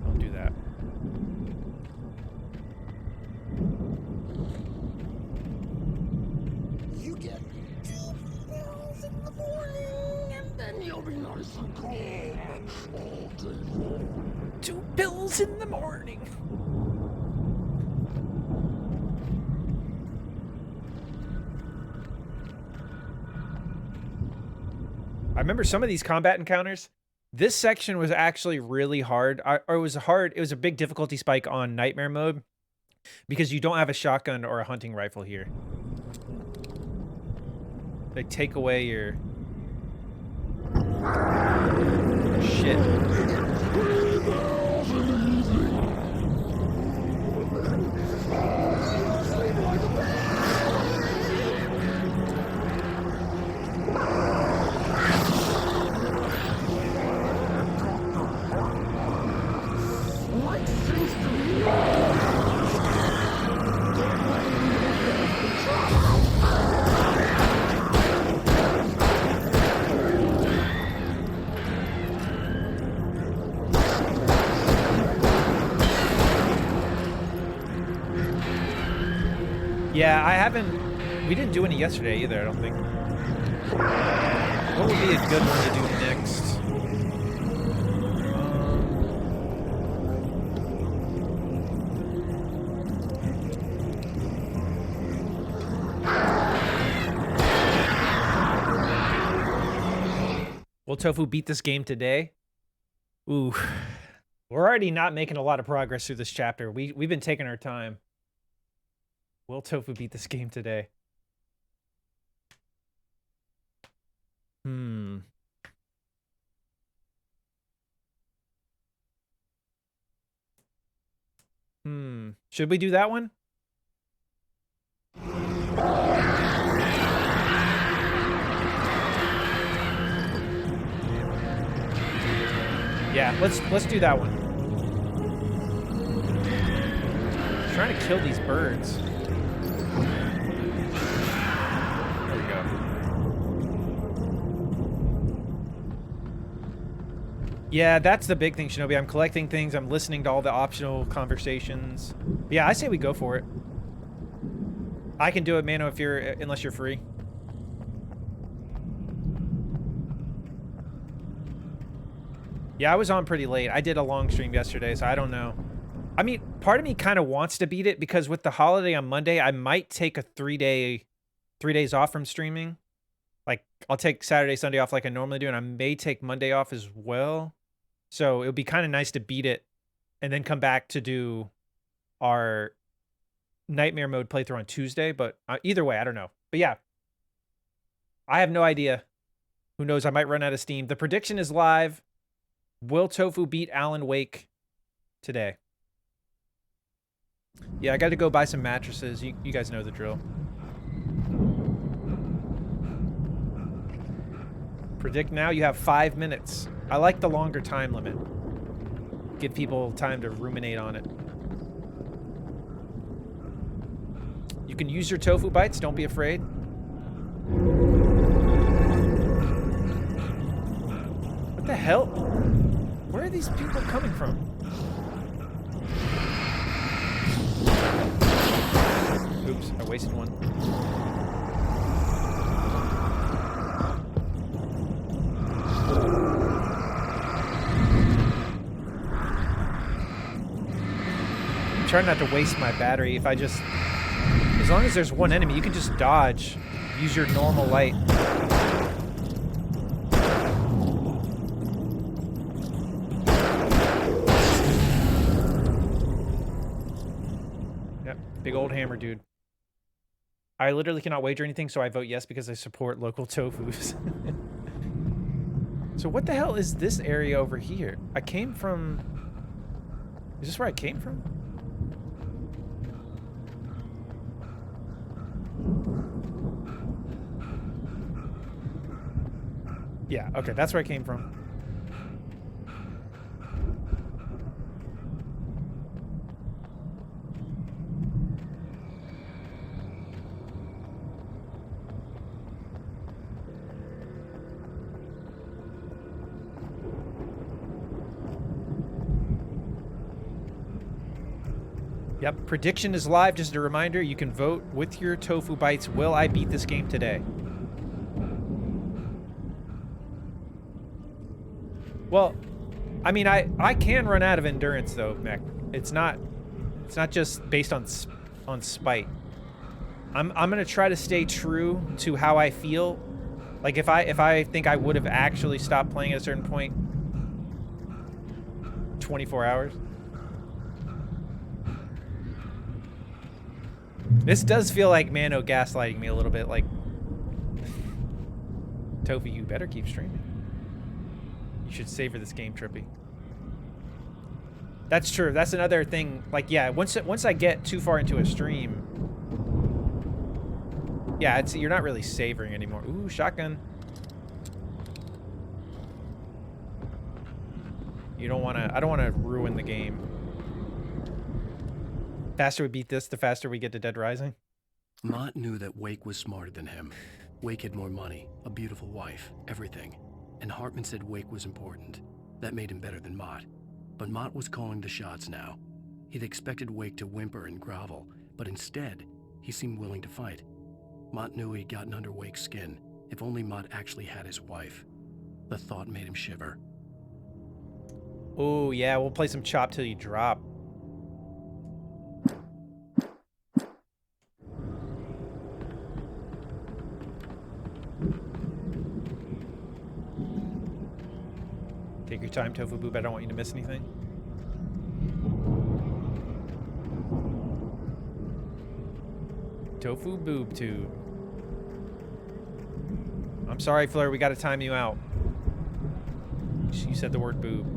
Don't do that. You get 2 pills in the morning, and then you'll be nice and calm all day long. 2 pills in the morning. I remember some of these combat encounters. This section was actually really hard. It was a big difficulty spike on nightmare mode because you don't have a shotgun or a hunting rifle here. They take away your shit. Yeah, we didn't do any yesterday either, I don't think. What would be a good one to do next? Will Tofu beat this game today? Ooh. We're already not making a lot of progress through this chapter. We've been taking our time. Will Tofu beat this game today? Should we do that one? Yeah, let's do that one. I'm trying to kill these birds. There we go. Yeah, that's the big thing, Shinobi. I'm collecting things. I'm listening to all the optional conversations. Yeah, I say we go for it. I can do it, Mano, unless you're free. Yeah, I was on pretty late. I did a long stream yesterday, so I don't know. I mean, part of me kind of wants to beat it because with the holiday on Monday, I might take a 3 days off from streaming. Like, I'll take Saturday, Sunday off like I normally do, and I may take Monday off as well. So it would be kind of nice to beat it and then come back to do our Nightmare Mode playthrough on Tuesday. But either way, I don't know. But yeah, I have no idea. Who knows? I might run out of steam. The prediction is live. Will Tofu beat Alan Wake today? Yeah, I got to go buy some mattresses. You guys know the drill. Predict now. You have 5 minutes. I like the longer time limit. Give people time to ruminate on it. You can use your tofu bites. Don't be afraid. hell? Where are these people coming from? Oops, I wasted one. I'm trying not to waste my battery. If I just... As long as there's one enemy, you can just dodge. Use your normal light. Yep, big old hammer, dude. I literally cannot wager anything, so I vote yes because I support local tofus. So what the hell is this area over here? I came from... Is this where I came from? Yeah, okay, that's where I came from. Yep, prediction is live. Just a reminder, you can vote with your tofu bites. Will I beat this game today? Well, I mean, I can run out of endurance though, Mech. It's not just based on spite. I'm gonna try to stay true to how I feel. Like if I think I would have actually stopped playing at a certain point, 24 hours. This does feel like Mano gaslighting me a little bit. Like, Tofu, you better keep streaming. You should savor this game, Trippy. That's true. That's another thing. Like, yeah, once I get too far into a stream, yeah, you're not really savoring anymore. Ooh, shotgun. You don't want to. I don't want to ruin the game. Faster we beat this, the faster we get to Dead Rising. Mott knew that Wake was smarter than him. Wake had more money, a beautiful wife, everything. And Hartman said Wake was important. That made him better than Mott. But Mott was calling the shots now. He'd expected Wake to whimper and grovel, but instead, he seemed willing to fight. Mott knew he'd gotten under Wake's skin. If only Mott actually had his wife. The thought made him shiver. Oh, yeah, we'll play some Chop Till You Drop. Take your time, Tofu Boob. I don't want you to miss anything. Tofu Boob Tube. I'm sorry, Fleur. We got to time you out. You said the word boob.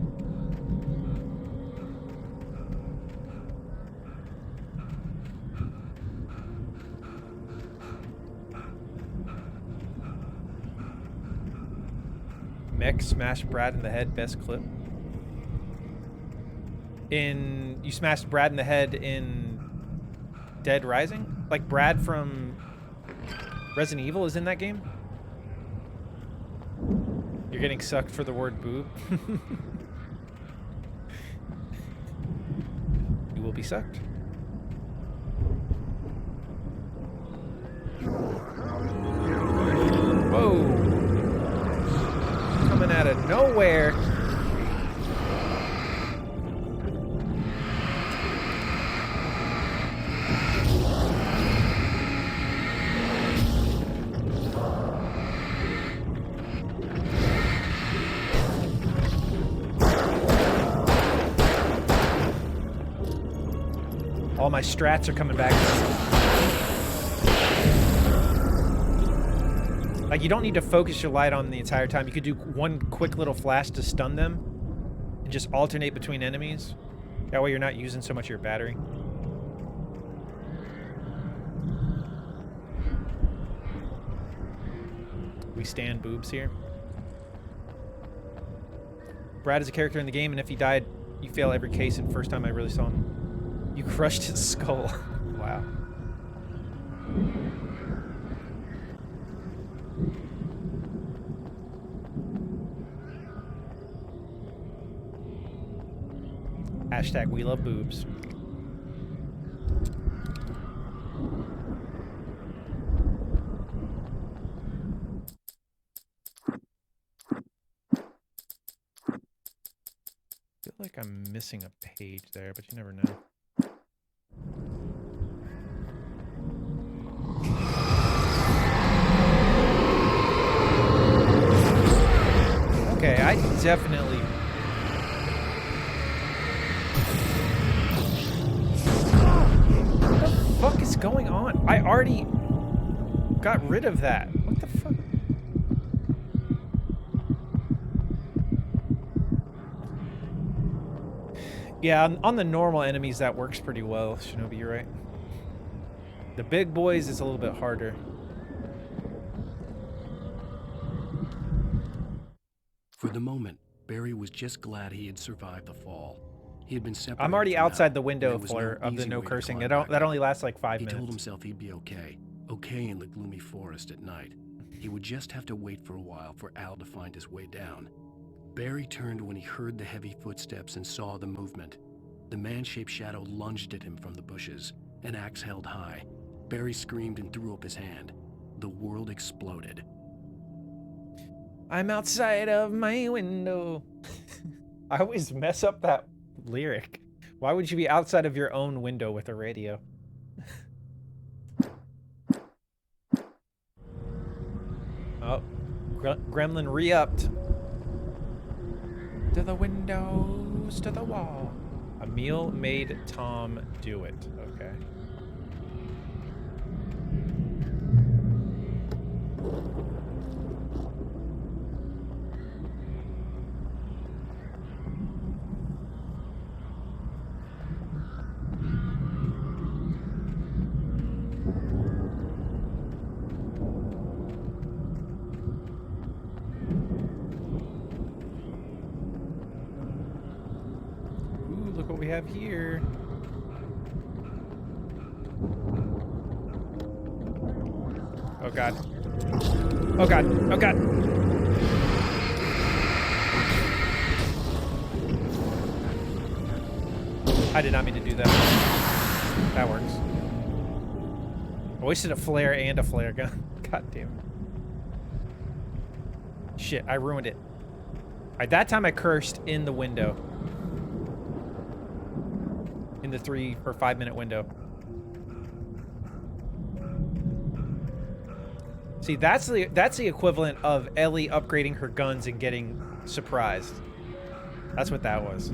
Mech smashed Brad in the head, best clip. You smashed Brad in the head in Dead Rising? Like Brad from Resident Evil is in that game? You're getting sucked for the word boob. You will be sucked. Whoa. Coming out of nowhere. All my strats are coming back. Like, you don't need to focus your light on the entire time. You could do one quick little flash to stun them and just alternate between enemies. That way you're not using so much of your battery. We stand boobs here. Brad is a character in the game, and if he died, you fail every case, and first time I really saw him. You crushed his skull. Wow. Hashtag we love boobs. I feel like I'm missing a page there, but you never know. Okay, I definitely... What the fuck is going on? I already got rid of that. What the fuck? Yeah, on the normal enemies, that works pretty well, Shinobi, you're right. The big boys is a little bit harder. For the moment, Barry was just glad he had survived the fall. He had been separated. I'm already from outside Al, the window and there was of the easy no way to cursing. climb That back only up. lasts like 5 minutes. He told himself he'd be okay. Okay in the gloomy forest at night. He would just have to wait for a while for Al to find his way down. Barry turned when he heard the heavy footsteps and saw the movement. The man-shaped shadow lunged at him from the bushes, an axe held high. Barry screamed and threw up his hand. The world exploded. I'm outside of my window. I always mess up that lyric. Why would you be outside of your own window with a radio? Oh, Gremlin re-upped. To the windows, to the wall. A meal made Tom do it. Okay. Look what we have here. Oh god. Oh god. Oh god. I did not mean to do that. That works. I wasted a flare and a flare gun. God damn it. Shit, I ruined it. Alright, that time I cursed in the window. In the 3 or 5 minute window. See, that's the equivalent of Ellie upgrading her guns and getting surprised. That's what that was.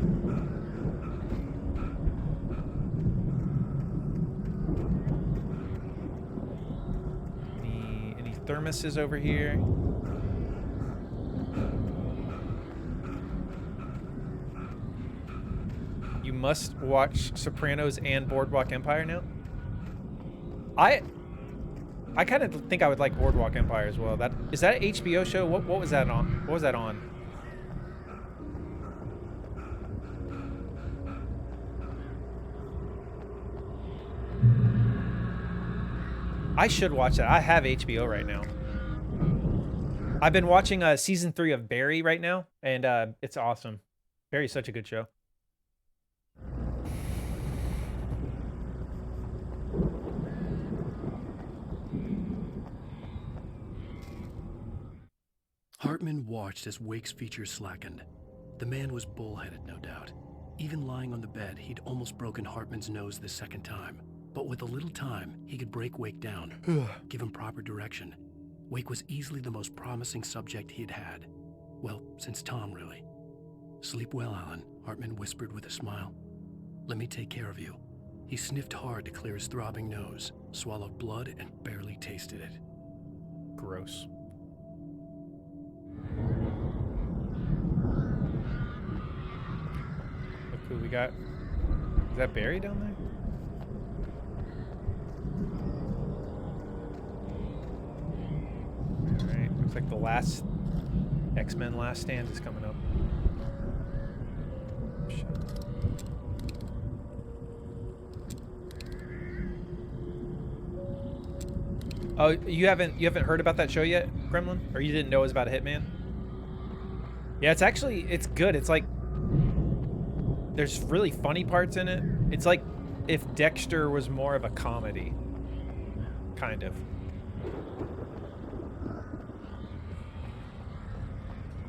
Any thermoses over here? You must watch Sopranos and Boardwalk Empire now? I kind of think I would like Boardwalk Empire as well. Is that an HBO show? What was that on? What was that on? I should watch that. I have HBO right now. I've been watching season 3 of Barry right now, and it's awesome. Barry's such a good show. Hartman watched as Wake's features slackened. The man was bullheaded, no doubt. Even lying on the bed, he'd almost broken Hartman's nose the second time. But with a little time, he could break Wake down, give him proper direction. Wake was easily the most promising subject he had had. Well, since Tom, really. Sleep well, Alan, Hartman whispered with a smile. Let me take care of you. He sniffed hard to clear his throbbing nose, swallowed blood, and barely tasted it. Gross. Look who we got. Is that Barry down there? Alright, looks like the last X-Men Last Stand is coming up. Shit. Oh, you haven't heard about that show yet, Gremlin? Or you didn't know it was about a hitman? Yeah, it's good. It's like there's really funny parts in it. It's like if Dexter was more of a comedy. Kind of.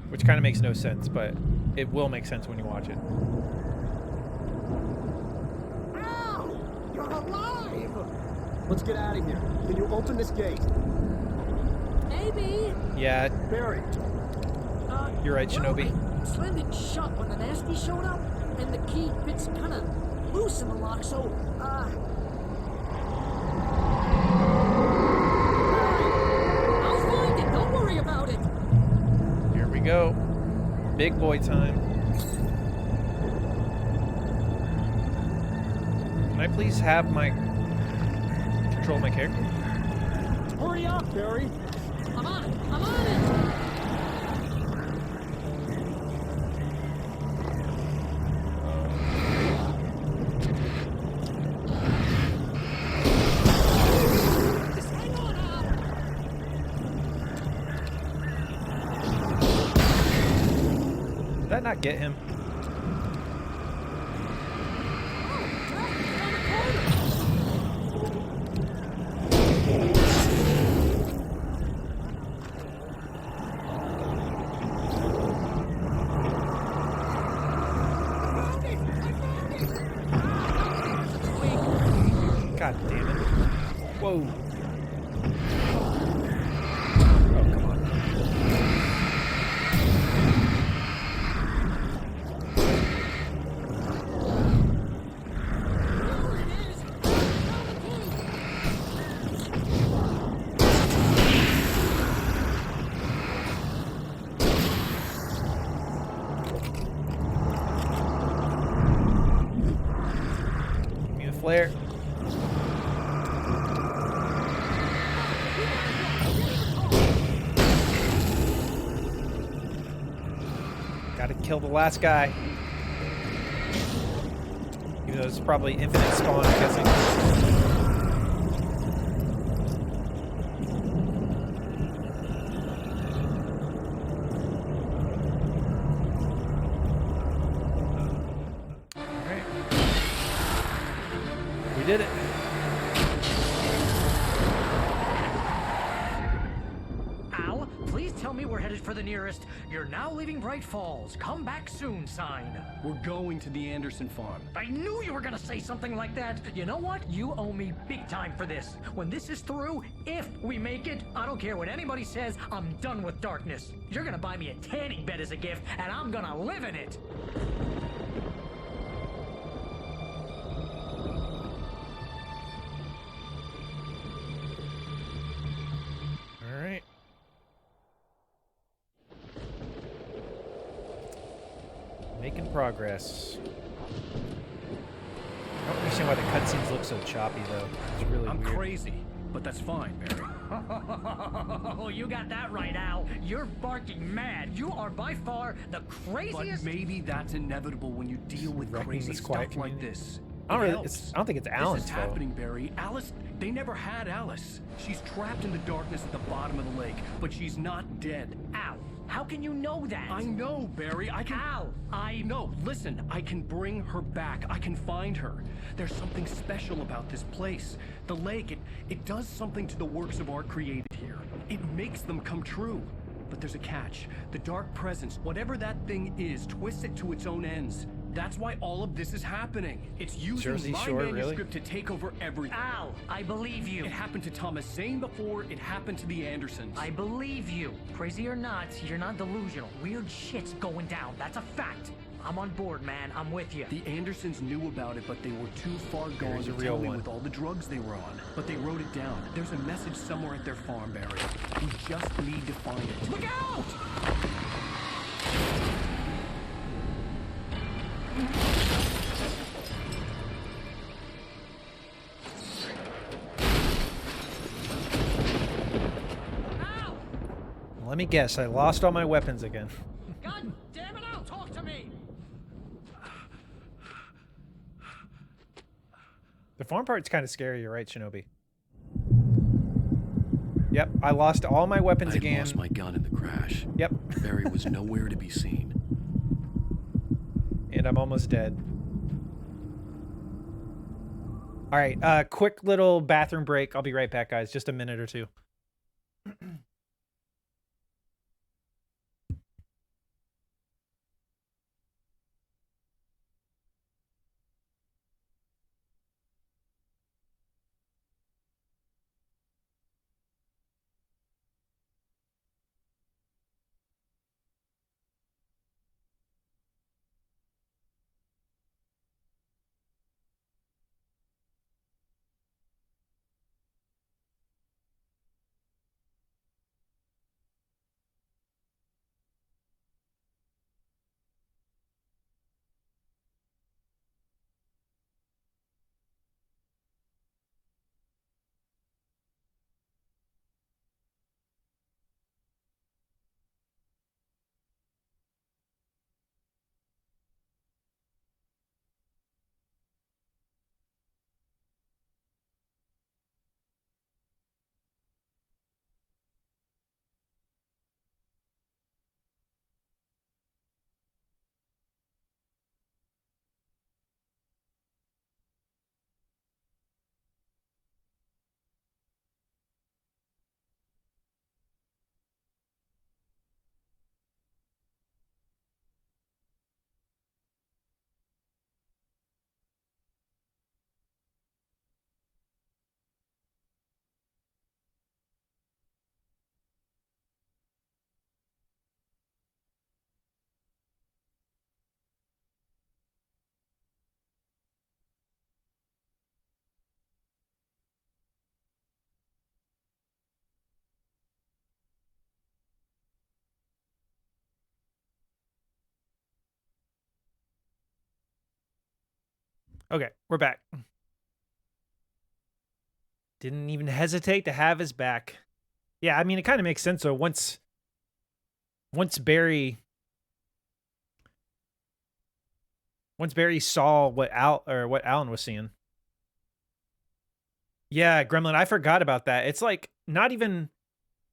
Which kind of makes no sense, but it will make sense when you watch it. Ow! You're alive! Let's get out of here. Can you open this gate? Maybe. Yeah. Barry. You're right, Shinobi. I slammed it shut when the nasty showed up, and the key fits kind of loose in the lock, so, I'll find it. Don't worry about it. Here we go. Big boy time. Can I please have my... control my character? Hurry up, Barry. I'm on it. I'm on it. Did that not get him? God damn it. Whoa. Oh, come on. Give me the flare. Gotta kill the last guy. Even though it's probably infinite spawn, I'm guessing. Alright. We did it. Al, please tell me we're headed for the nearest "You're now leaving Bright Falls. Come back soon" sign. We're going to the Anderson farm. I knew you were gonna say something like that. You know what? You owe me big time for this. When this is through, if we make it, I don't care what anybody says, I'm done with darkness. You're gonna buy me a tanning bed as a gift, and I'm gonna live in it. Alright. Making progress. I don't understand why the cutscenes look so choppy, though. It's really I'm weird. crazy, but that's fine, Barry. Oh, you got that right, Al. You're barking mad. You are by far the craziest. But maybe that's inevitable when you deal with Wrecking crazy this quiet stuff like community. this. I don't It really- helps. it's- I don't think it's Alan's This is fault. happening, Barry. Alice, they never had Alice. She's trapped in the darkness at the bottom of the lake, but she's not dead. Al, how can you know that? I know, Barry. I can. Al, No, listen. I can bring her back. I can find her. There's something special about this place. The lake, it does something to the works of art created here. It makes them come true. But there's a catch. The dark presence, whatever that thing is, twists it to its own ends. That's why all of this is happening. It's using Jersey my Shore, really? manuscript to take over everything. Al, I believe you. It happened to Thomas Zane before. It happened to the Andersons. I believe you. Crazy or not, you're not delusional. Weird shit's going down. That's a fact. I'm on board, man. I'm with you. The Andersons knew about it, but they were too far gone Here's to a real tell me one. with all the drugs they were on. But they wrote it down. There's a message somewhere at their farm, Barry. We just need to find it. Look out! Let me guess, I lost all my weapons again. God damn it, Al, talk to me! The farm part's kind of scary, you're right, Shinobi. Yep, I lost all my weapons I again. lost my gun in the crash. Yep. Barry was nowhere to be seen. And I'm almost dead. All right, quick little bathroom break. I'll be right back, guys. Just a minute or two. Okay, we're back. Didn't even hesitate to have his back. Yeah, I mean, it kind of makes sense. So once Barry saw what Alan was seeing. Yeah, Gremlin, I forgot about that. It's like not even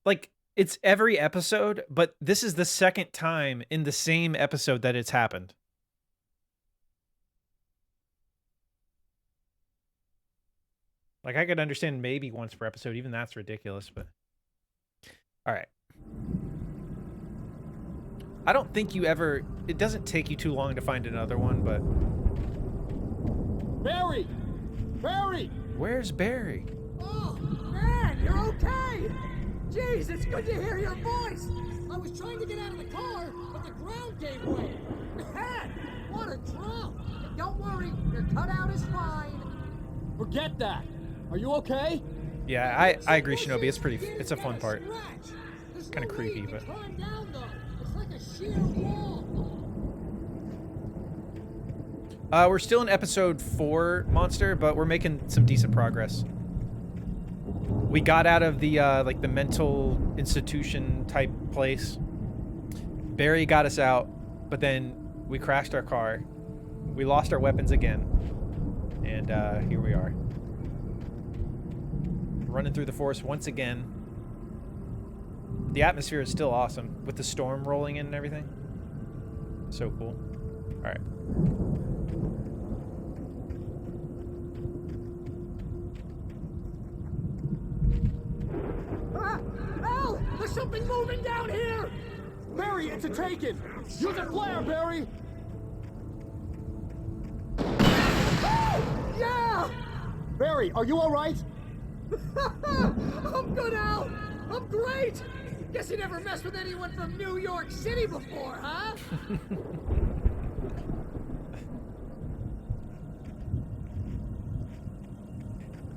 like it's every episode, but this is the second time in the same episode that it's happened. Like, I could understand maybe once per episode. Even that's ridiculous, but... All right. I don't think you ever... It doesn't take you too long to find another one, but... Barry! Barry! Where's Barry? Oh, man, you're okay! Jeez, it's good to hear your voice! I was trying to get out of the car, but the ground gave way. Man, what a drop! Don't worry, your cutout is fine. Forget that! Are you okay? Yeah, I agree, Shinobi. It's a fun part. Kind of creepy, but... We're still in episode 4, Monster, but we're making some decent progress. We got out of the, like, the mental institution type place. Barry got us out, but then we crashed our car. We lost our weapons again. And, here we are. Running through the forest once again. The atmosphere is still awesome with the storm rolling in and everything. So cool. All right. Ah! Al! There's something moving down here! Barry, it's a taken! Use a flare, Barry! Oh! Yeah! Barry, are you all right? I'm good, Al! I'm great! Guess you never messed with anyone from New York City before, huh?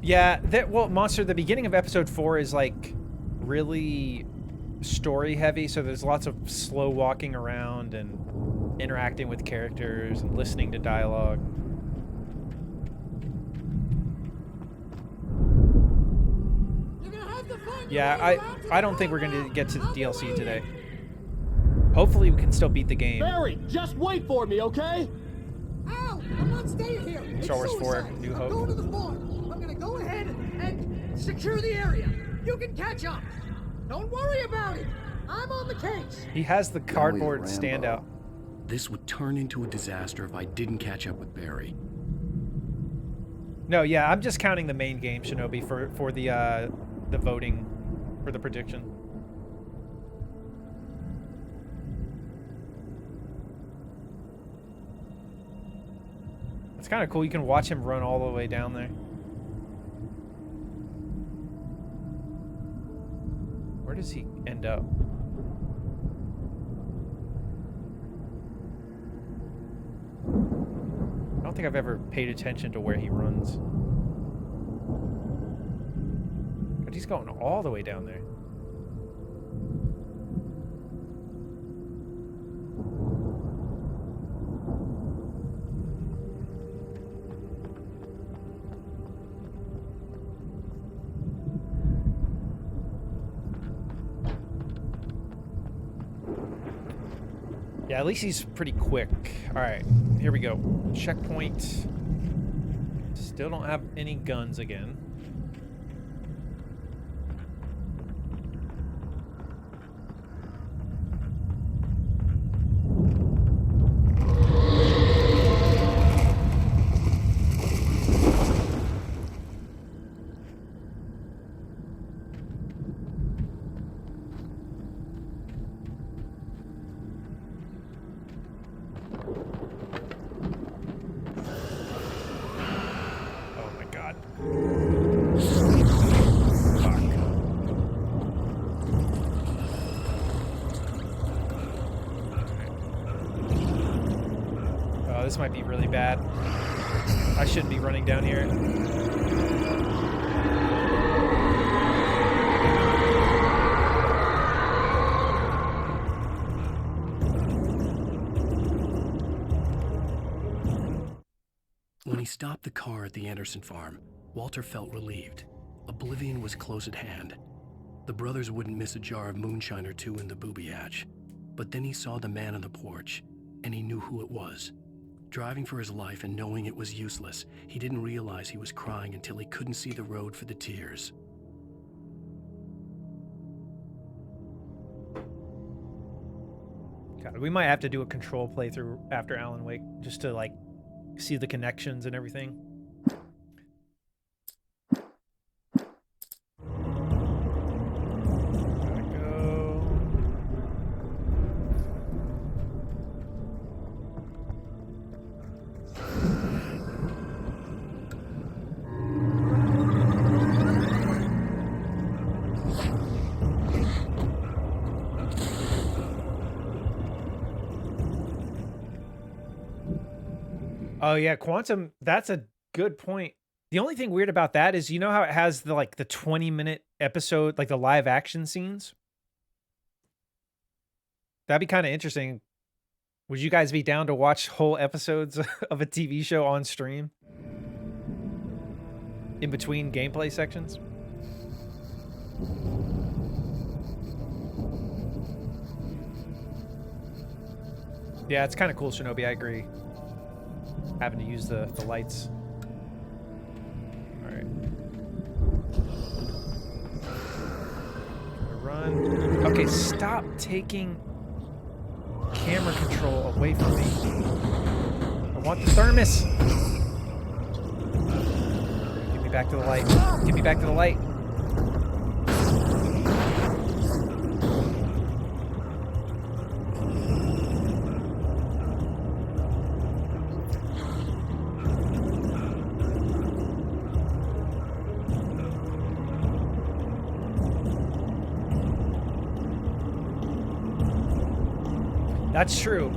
Yeah, well, Monster, the beginning of episode 4 is like really story heavy, so there's lots of slow walking around and interacting with characters and listening to dialogue. Yeah, I don't think we're going to get to the DLC today. Hopefully we can still beat the game. Barry, just wait for me, okay? Al, I'm not staying here. Star Wars 4, New Hope. I'm going to the farm. I'm going to go ahead and secure the area. You can catch up. Don't worry about it. I'm on the case. He has the cardboard standout. This would turn into a disaster if I didn't catch up with Barry. No, yeah, I'm just counting the main game, Shinobi, for the voting for the prediction. It's kind of cool. You can watch him run all the way down there. Where does he end up? I don't think I've ever paid attention to where he runs. But he's going all the way down there. Yeah, at least he's pretty quick. All right, here we go. Checkpoint. Still don't have any guns again. This might be really bad. I shouldn't be running down here. When he stopped the car at the Anderson farm, Walter felt relieved. Oblivion was close at hand. The brothers wouldn't miss a jar of moonshine or two in the booby hatch. But then he saw the man on the porch, and he knew who it was. Driving for his life and knowing it was useless, he didn't realize he was crying until he couldn't see the road for the tears. God, we might have to do a control playthrough after Alan Wake just to like see the connections and everything. Oh yeah, Quantum, that's a good point. The only thing weird about that is, you know how it has the like the 20-minute episode, like the live action scenes? That'd be kind of interesting. Would you guys be down to watch whole episodes of a TV show on stream? In between gameplay sections? Yeah, it's kind of cool, Shinobi, I agree. Having to use the lights. All right. Run. Okay, stop taking camera control away from me. I want the thermos. Get me back to the light. Get me back to the light. That's true.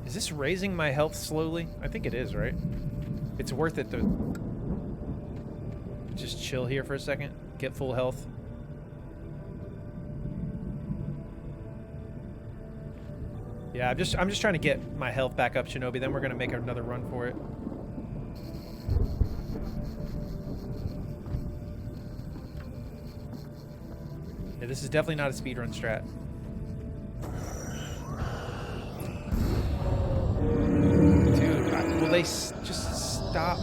Is this raising my health slowly? I think it is, right? It's worth it to just chill here for a second, get full health. Yeah, I'm just trying to get my health back up, Shinobi, then we're gonna make another run for it. Yeah, this is definitely not a speedrun strat. Dude, will they just stop?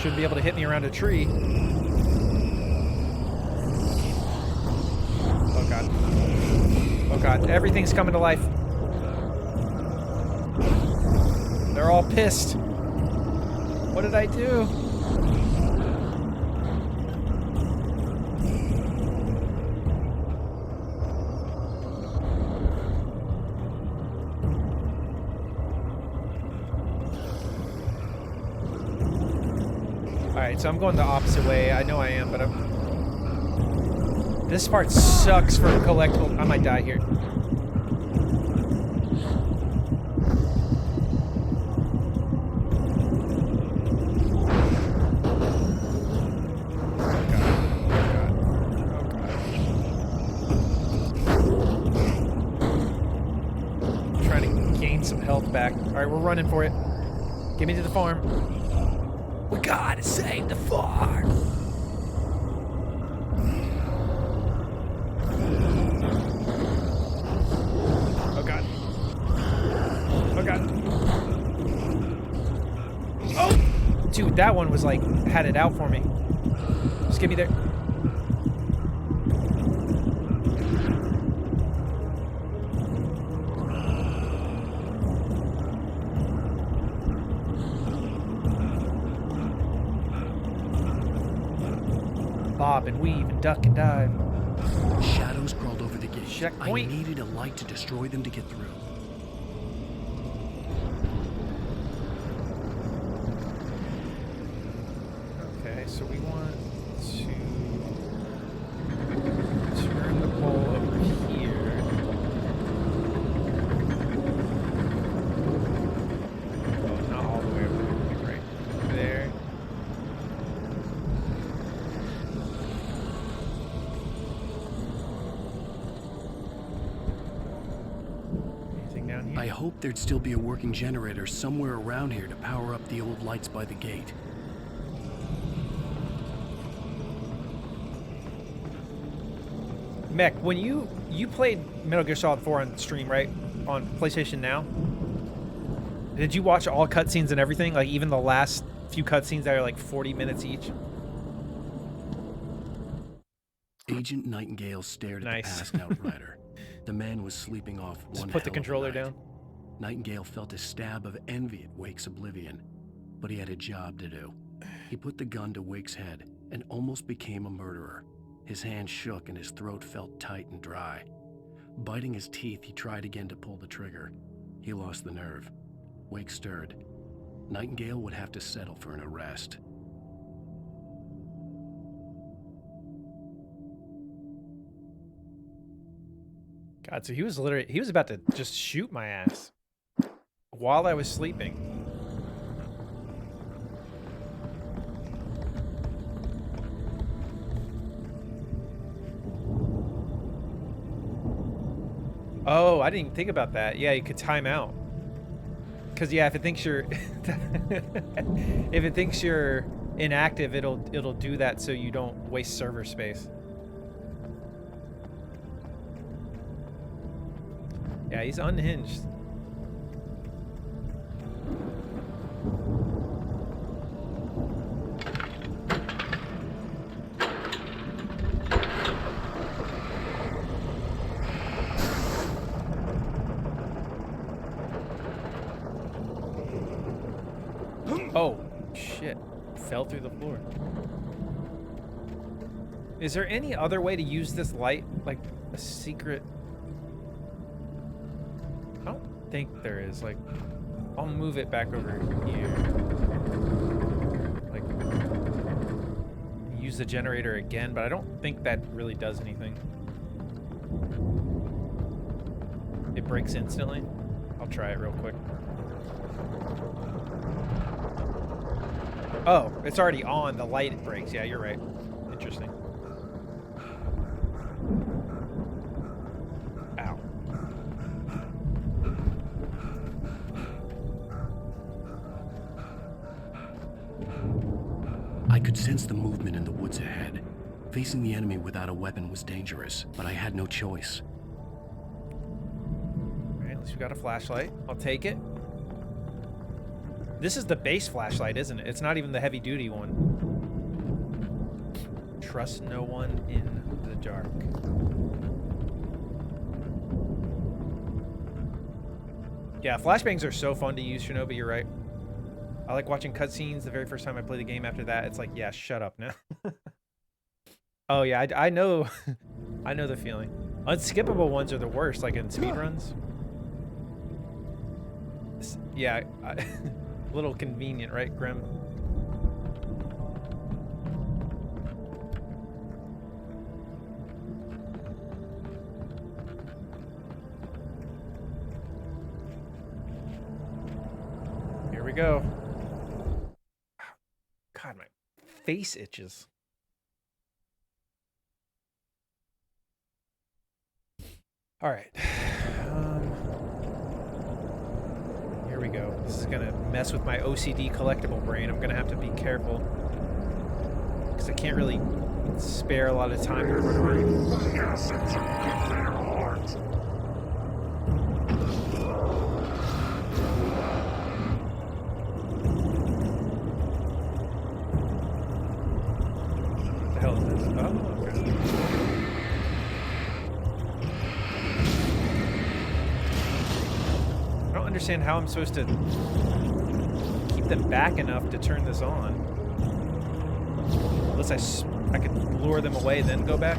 Should be able to hit me around a tree. Oh god. Oh god, everything's coming to life. They're all pissed. What did I do? Alright, so I'm going the opposite way. I know I am, but I'm... This part sucks for collectible. I might die here. Some health back. Alright, we're running for it. Get me to the farm. We gotta save the farm. Oh god. Oh god. Oh! Dude, that one was like, had it out for me. Just get me there. Bob and weave and duck and dive. Shadows crawled over the gate. Checkpoint. I needed a light to destroy them to get through. Okay, so we want to turn the pole over here. Oh, not all the way over there. Right there. I hoped there'd still be a working generator somewhere around here to power up the old lights by the gate. Mech, when you played Metal Gear Solid 4 on stream, right? On PlayStation Now? Did you watch all cutscenes and everything? Like even the last few cutscenes that are like 40 minutes each? Agent Nightingale stared at the passed out rider. The man was sleeping off one. Just put the controller down. Nightingale felt a stab of envy at Wake's oblivion, but he had a job to do. He put the gun to Wake's head and almost became a murderer. His hand shook and his throat felt tight and dry. Biting his teeth, he tried again to pull the trigger. He lost the nerve. Wake stirred. Nightingale would have to settle for an arrest. God, so he was about to just shoot my ass while I was sleeping. Oh, I didn't even think about that. Yeah, you could time out. Cause yeah, if it thinks you're if it thinks you're inactive, it'll do that so you don't waste server space. Yeah, he's unhinged. Oh, shit. Fell through the floor. Is there any other way to use this light? Like a secret... I don't think there is. Like, I'll move it back over here. Like, use the generator again, but I don't think that really does anything. It breaks instantly. I'll try it real quick. Oh, it's already on. The light breaks. Yeah, you're right. Interesting. Ow. I could sense the movement in the woods ahead. Facing the enemy without a weapon was dangerous, but I had no choice. Alright, at least we got a flashlight. I'll take it. This is the base flashlight, isn't it? It's not even the heavy duty one. Trust no one in the dark. Yeah, flashbangs are so fun to use, Shinobi, you're right. I like watching cutscenes the very first time I play the game. After that, it's like, yeah, shut up now. Oh yeah, I know. I know the feeling. Unskippable ones are the worst, like in speedruns. Yeah, a little convenient, right, Grim? Here we go. God, my face itches. All right. Here we go. This is gonna mess with my OCD collectible brain. I'm gonna have to be careful because I can't really spare a lot of time to run around. Yes, it's a heart. What the hell is this? Oh, okay. I don't understand how I'm supposed to keep them back enough to turn this on. Unless I could lure them away, then go back.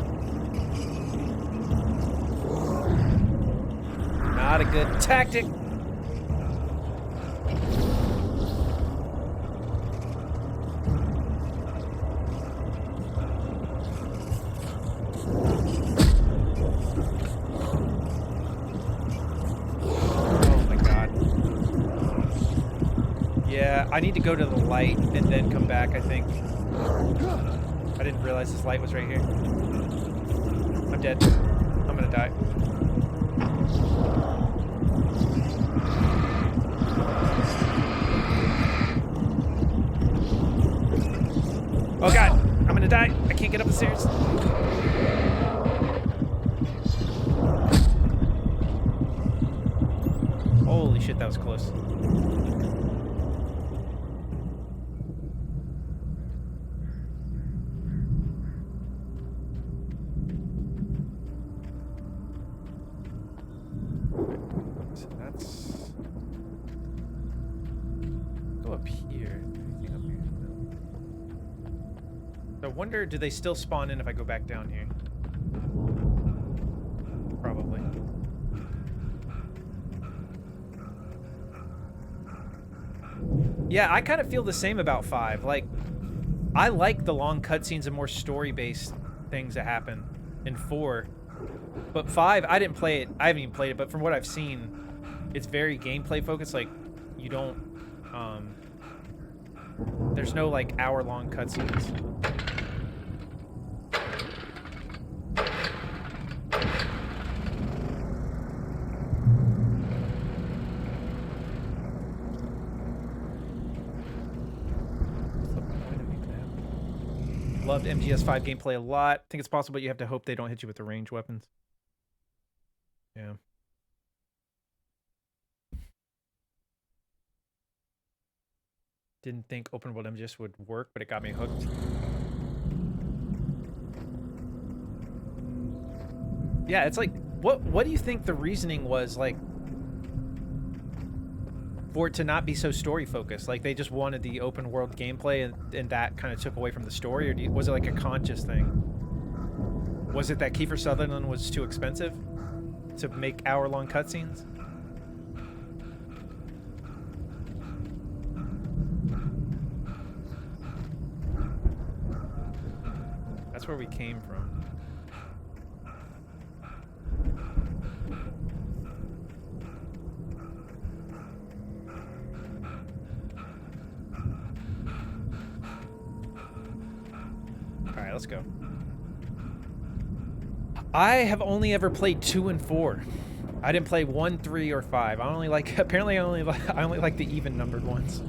Not a good tactic. I need to go to the light and then come back, I think. I didn't realize this light was right here. I'm dead. I'm gonna die. Oh god, I'm gonna die. I can't get up the stairs. Holy shit, that was close. I wonder, do they still spawn in if I go back down here? Probably. Yeah, I kind of feel the same about 5. Like, I like the long cutscenes and more story-based things that happen in 4. But 5, I didn't play it. I haven't even played it, but from what I've seen, it's very gameplay focused. Like, you don't, there's no, like, hour-long cutscenes. Loved MGS5 gameplay a lot. Think it's possible, but you have to hope they don't hit you with the range weapons. Yeah. Didn't think open world MGS would work, but it got me hooked. Yeah, it's like, what do you think the reasoning was, like, for it to not be so story focused? Like, they just wanted the open world gameplay and that kind of took away from the story, or was it like a conscious thing? Was it that Kiefer Sutherland was too expensive to make hour-long cutscenes? That's where we came from. Alright, let's go. I have only ever played 2 and 4. I didn't play 1, 3, or 5. I only like, apparently I only like the even numbered ones.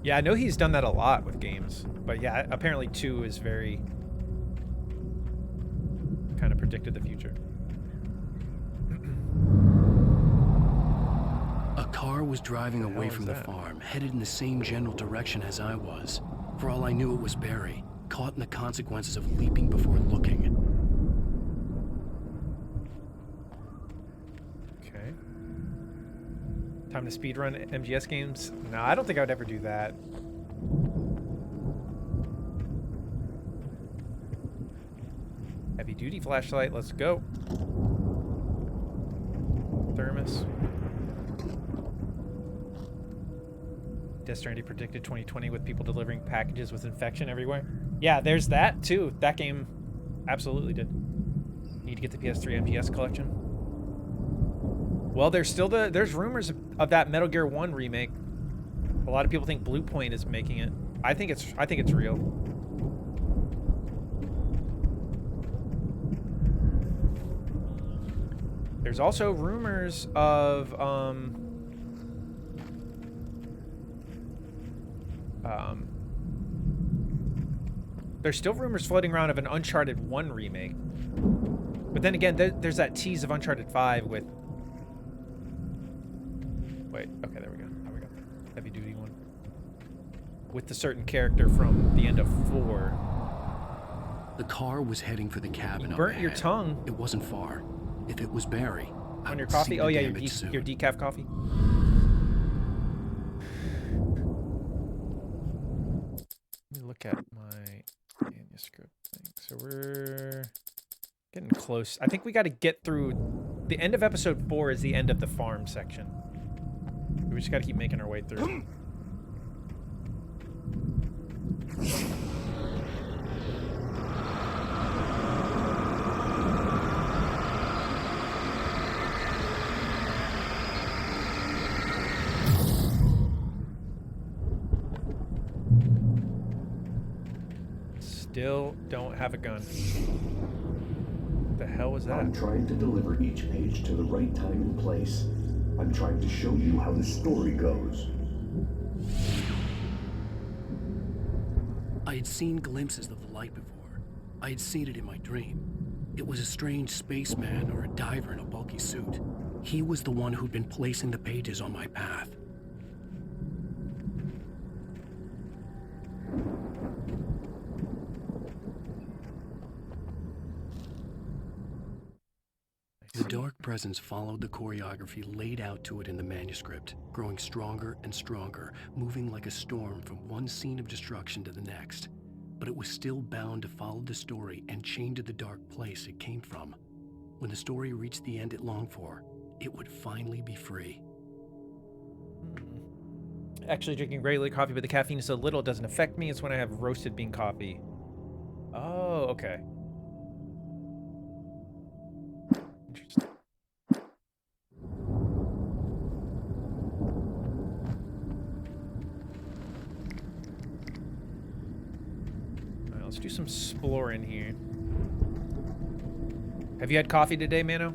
Yeah, I know he's done that a lot with games, but yeah, apparently 2 is very kind of predicted the future. A car was driving What the away hell from is the that? farm, headed in the same general direction as I was. For all I knew, it was Barry, caught in the consequences of leaping before looking. Okay. Time to speedrun MGS games? No, I don't think I would ever do that. Heavy duty flashlight, let's go. Thermos. Death Stranding predicted 2020 with people delivering packages with infection everywhere. Yeah, there's that too. That game absolutely did. Need to get the PS3 MGS collection. Well, there's rumors of that Metal Gear 1 remake. A lot of people think Blue Point is making it. I think it's real. There's also rumors of there's still rumors floating around of an Uncharted 1 remake. But then again, there's that tease of Uncharted 5 with... Wait, okay, there we go. Heavy duty one. With the certain character from the end of 4. The car was heading for the cabin. You burnt your tongue. It wasn't far. If it was Barry, I On your would coffee? see Oh the yeah, damage soon. your decaf coffee. Let me look at my manuscript thing. So we're getting close. I think we got to get through the end of episode 4 is the end of the farm section. We just got to keep making our way through. Still don't have a gun. What the hell was that? I'm trying to deliver each page to the right time and place. I'm trying to show you how the story goes. I had seen glimpses of the light before. I had seen it in my dream. It was a strange spaceman or a diver in a bulky suit. He was the one who'd been placing the pages on my path. The dark presence followed the choreography laid out to it in the manuscript, growing stronger and stronger, moving like a storm from one scene of destruction to the next. But it was still bound to follow the story and chained to the dark place it came from. When the story reached the end it longed for, it would finally be free. Actually drinking regular coffee, but the caffeine is so little it doesn't affect me. It's when I have roasted bean coffee. Oh, okay. Interesting. Alright, let's do some exploring here. Have you had coffee today, Mano?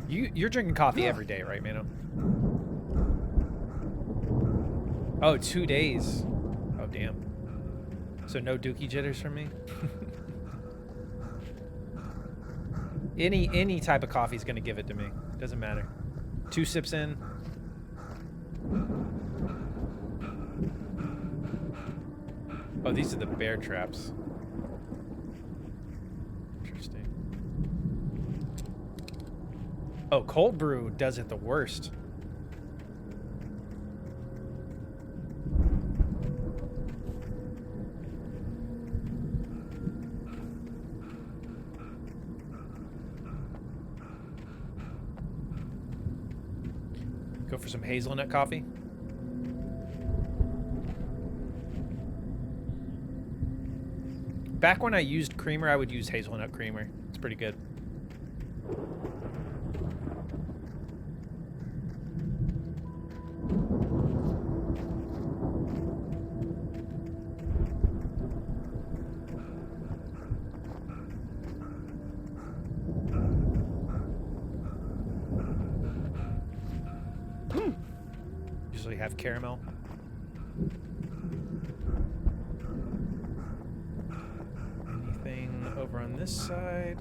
You're drinking coffee every day, right, Mano? Oh, 2 days. Oh, damn. So no dookie jitters from me? Any type of coffee is gonna give it to me. Doesn't matter. 2 sips in. Oh, these are the bear traps. Interesting. Oh, cold brew does it the worst. Go for some hazelnut coffee. Back when I used creamer, I would use hazelnut creamer. It's pretty good. have caramel. Anything over on this side?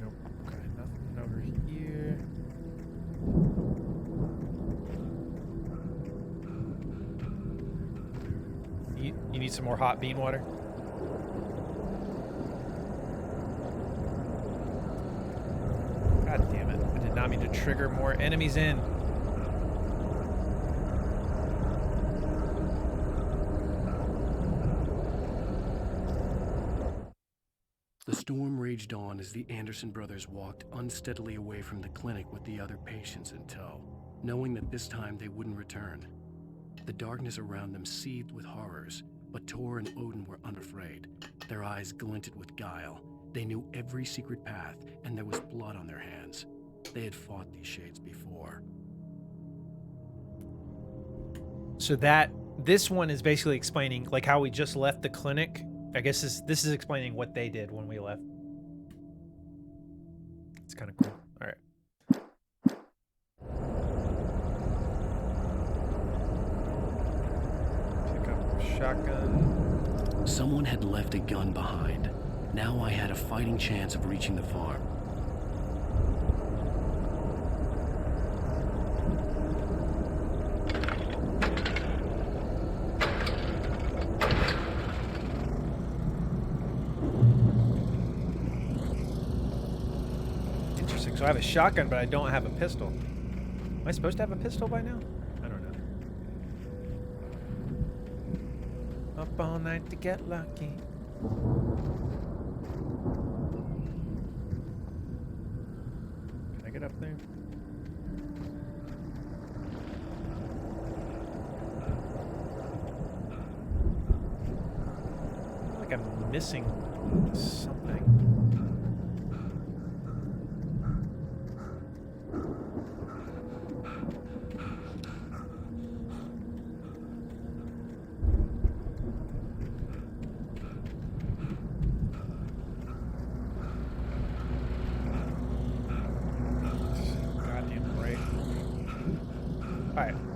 Nope. Okay, nothing over here. You need some more hot bean water? God damn it. I did not mean to trigger more enemies in. The storm raged on as the Anderson brothers walked unsteadily away from the clinic with the other patients in tow, knowing that this time they wouldn't return. The darkness around them seethed with horrors, but Tor and Odin were unafraid. Their eyes glinted with guile. They knew every secret path, and there was blood on their hands. They had fought these shades before. So this one is basically explaining like how we just left the clinic. I guess this is explaining what they did when we left. It's kind of cool. All right. Pick up a shotgun. Someone had left a gun behind. Now I had a fighting chance of reaching the farm. Interesting. So I have a shotgun, but I don't have a pistol. Am I supposed to have a pistol by now? I don't know. Up all night to get lucky. Can I get up there? I feel like I'm missing something.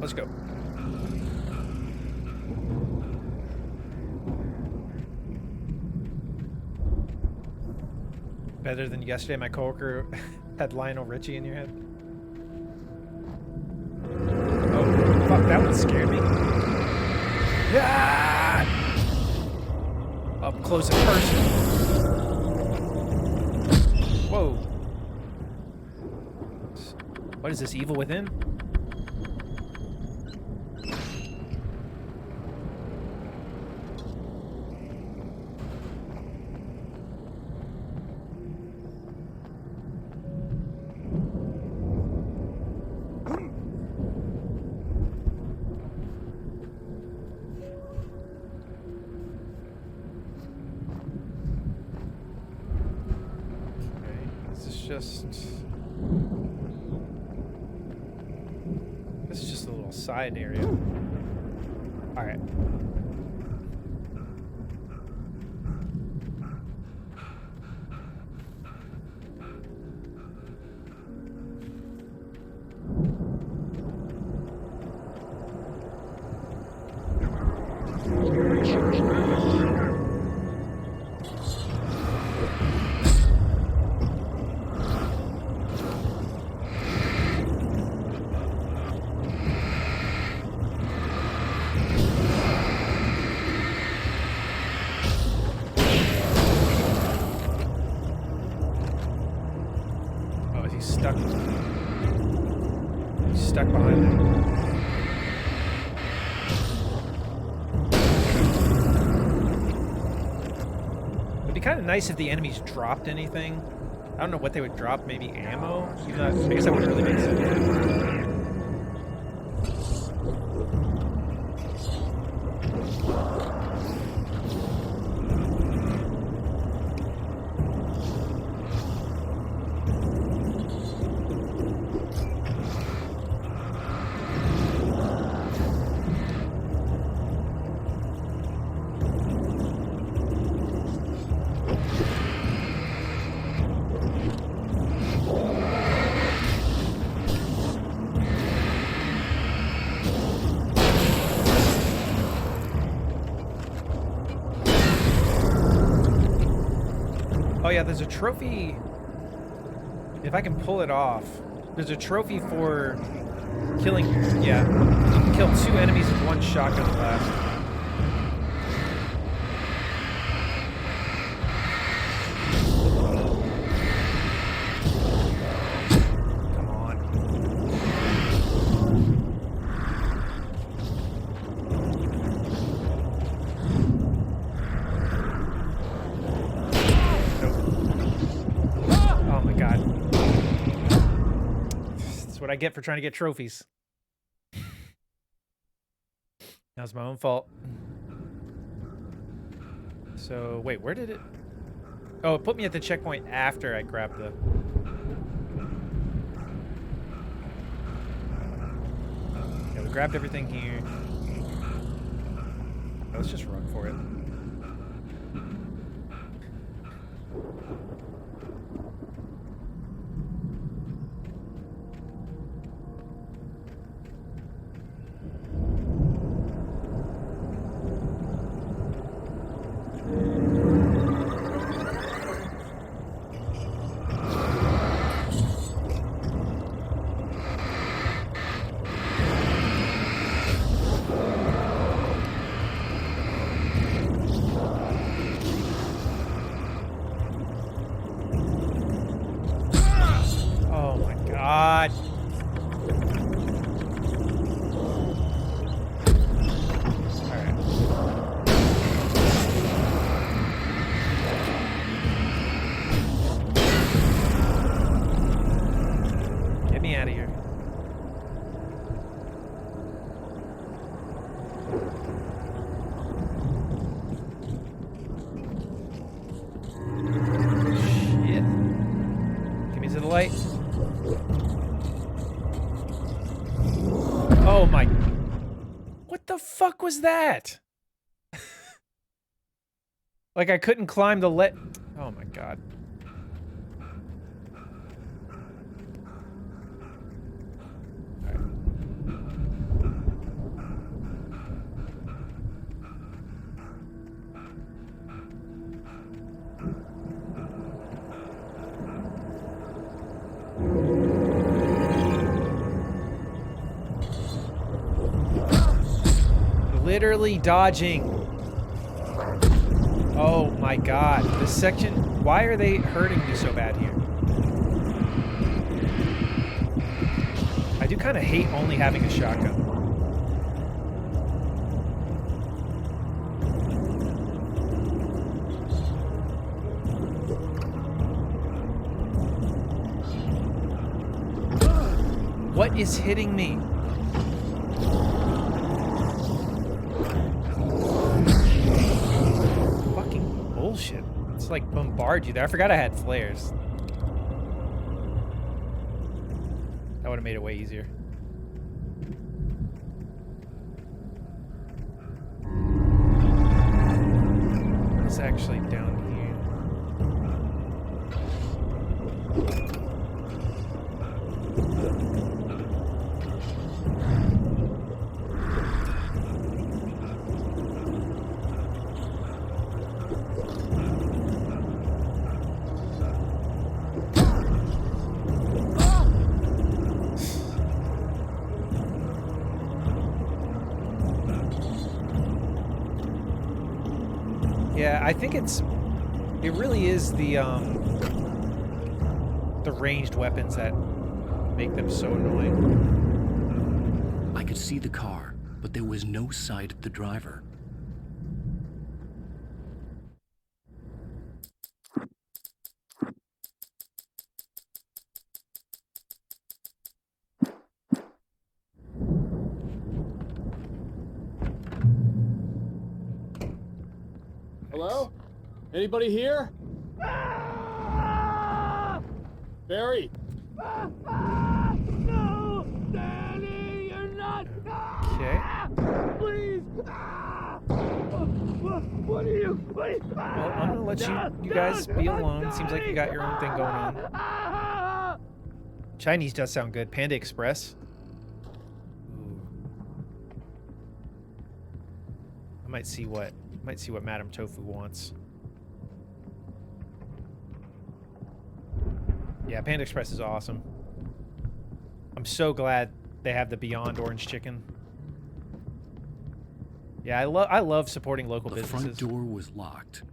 Let's go. Better than yesterday, my coworker had Lionel Richie in your head. Oh, fuck, that one scared me. Yeah! Up close and personal. Whoa. What is this, Evil Within? This is just a little side area. All right. Stuck behind it. It'd be kind of nice if the enemies dropped anything. I don't know what they would drop. Maybe ammo? I guess that wouldn't really make sense. Oh yeah, there's a trophy. If I can pull it off, there's a trophy for killing. Yeah, you can kill 2 enemies with 1 shotgun blast. Come on. Oh my god. That's what I get for trying to get trophies. That was my own fault. So, wait, where did it... Oh, it put me at the checkpoint after I grabbed the... Yeah, we grabbed everything here. Let's just run for it. Oh my god. Get me out of here. Shit. Get me to the light. Oh my... What the fuck was that? Like I couldn't climb the lit. Oh my god. Literally dodging. Oh my god. This section... Why are they hurting me so bad here? I do kind of hate only having a shotgun. What is hitting me? Fucking bullshit. It's like bombard you there. I forgot I had flares. That would have made it way easier. What is actually down here? Yeah, I think it really is the ranged weapons that make them so annoying. I could see the car, but there was no sight of the driver. Hello? Anybody here? Barry? No! Danny, you're not! Okay. Please! What are you? Well, I'm gonna let you guys be alone. Seems like you got your own thing going on. Chinese does sound good. Panda Express. Ooh. I might see what Madame Tofu wants. Yeah, Panda Express is awesome. I'm so glad they have the Beyond Orange Chicken. Yeah, I love supporting local businesses. The front door was locked.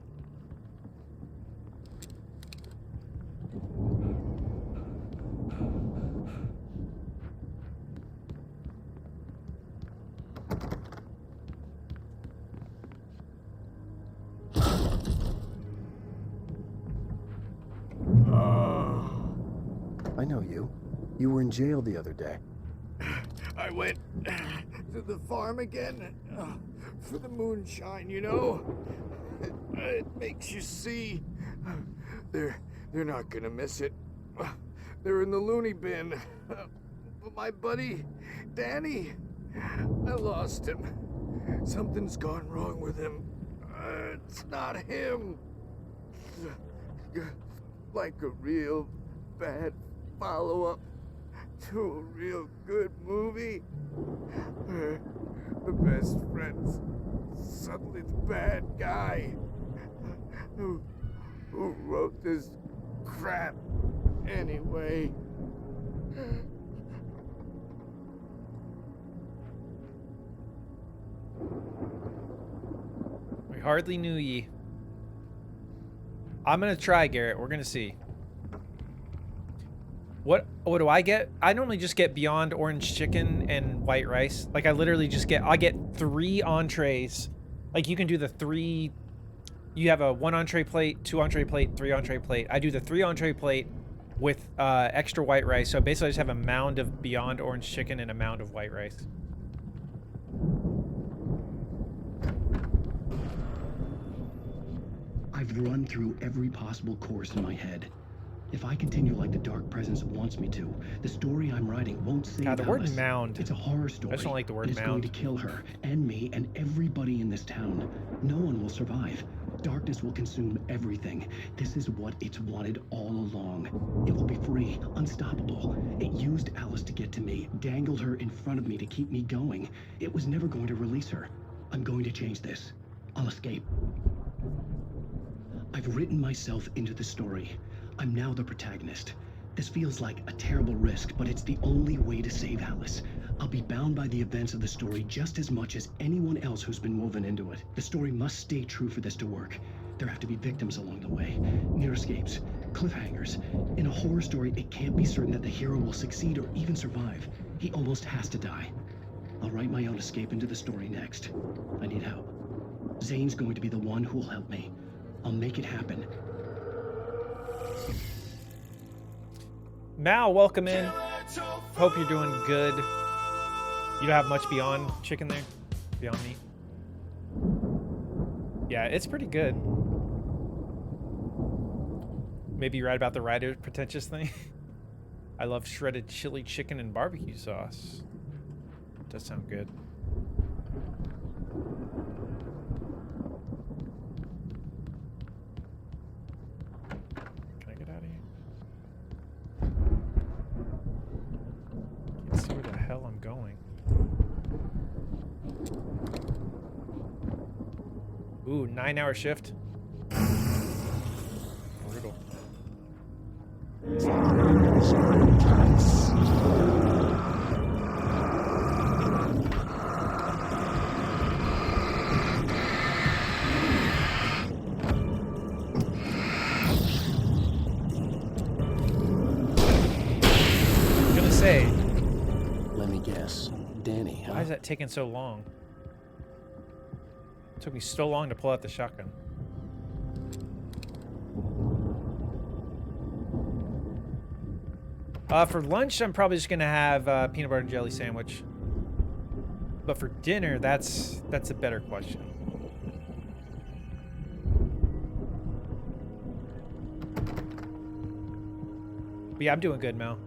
I know you. You were in jail the other day. I went to the farm again for the moonshine, you know? It makes you see. They're not gonna miss it. They're in the loony bin. But my buddy, Danny, I lost him. Something's gone wrong with him. It's not him. Like a real bad follow-up to a real good movie. The best friend's suddenly the bad guy. Who wrote this crap anyway? We hardly knew ye. I'm gonna try, Garrett. We're gonna see. What do I get? I normally just get Beyond Orange Chicken and white rice. Like I literally just I get 3 entrees. Like you can do the 3. You have a 1 entree plate, 2 entree plate, 3 entree plate. I do the 3 entree plate with extra white rice. So basically I just have a mound of Beyond Orange Chicken and a mound of white rice. I've run through every possible course in my head. If I continue like the Dark Presence wants me to, the story I'm writing won't save The word Alice. mound. It's a horror story. I just don't like the word It's going mound. to kill her and me and everybody in this town. No one will survive. Darkness will consume everything. This is what it's wanted all along. It will be free, unstoppable. It used Alice to get to me, dangled her in front of me to keep me going. It was never going to release her. I'm going to change this. I'll escape. I've written myself into the story. I'm now the protagonist. This feels like a terrible risk, but it's the only way to save Alice. I'll be bound by the events of the story just as much as anyone else who's been woven into it. The story must stay true for this to work. There have to be victims along the way, near escapes, cliffhangers. In a horror story, it can't be certain that the hero will succeed or even survive. He almost has to die. I'll write my own escape into the story next. I need help. Zane's going to be the one who will help me. I'll make it happen. Mal, welcome in. Hope you're doing good. You don't have much Beyond Chicken there? Beyond Meat? Yeah, it's pretty good. Maybe you're right about the writer pretentious thing. I love shredded chili chicken and barbecue sauce. Does sound good. Can I get out of here? Can't see where the hell I'm going. Ooh, 9-hour shift. Brutal. I'm gonna say, Let me guess. Danny, huh? why is that taking so long? It took me so long to pull out the shotgun. For lunch, I'm probably just gonna have a peanut butter and jelly sandwich. But for dinner, that's a better question. But yeah, I'm doing good, Mel.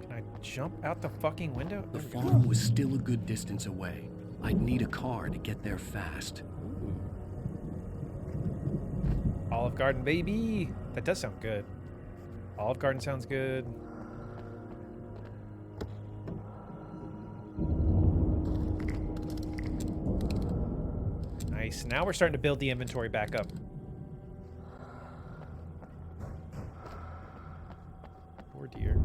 Can I jump out the fucking window? The farm was still a good distance away. I'd need a car to get there fast. Olive Garden, baby. That does sound good. Olive Garden sounds good. Nice. Now we're starting to build the inventory back up. More deer.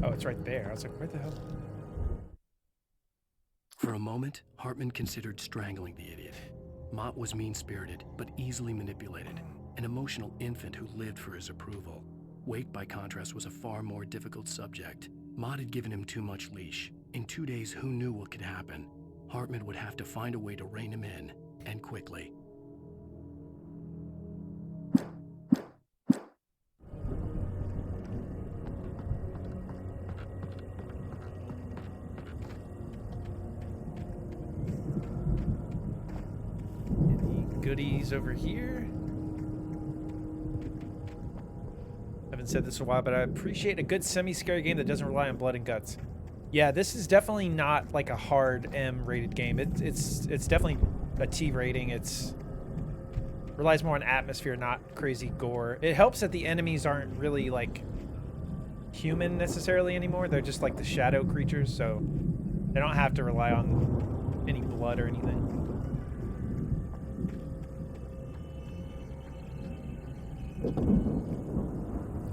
Oh, it's right there. I was like, where the hell? For a moment, Hartman considered strangling the idiot. Mott was mean-spirited, but easily manipulated. An emotional infant who lived for his approval. Wake, by contrast, was a far more difficult subject. Mott had given him too much leash. In 2 days, who knew what could happen? Hartman would have to find a way to rein him in, and quickly. Goodies over here. Haven't said this in a while, but I appreciate a good semi-scary game that doesn't rely on blood and guts. Yeah, this is definitely not like a hard M-rated game. It's definitely a T rating. It's relies more on atmosphere, not crazy gore. It helps that the enemies aren't really like human necessarily anymore. They're just like the shadow creatures, so they don't have to rely on any blood or anything.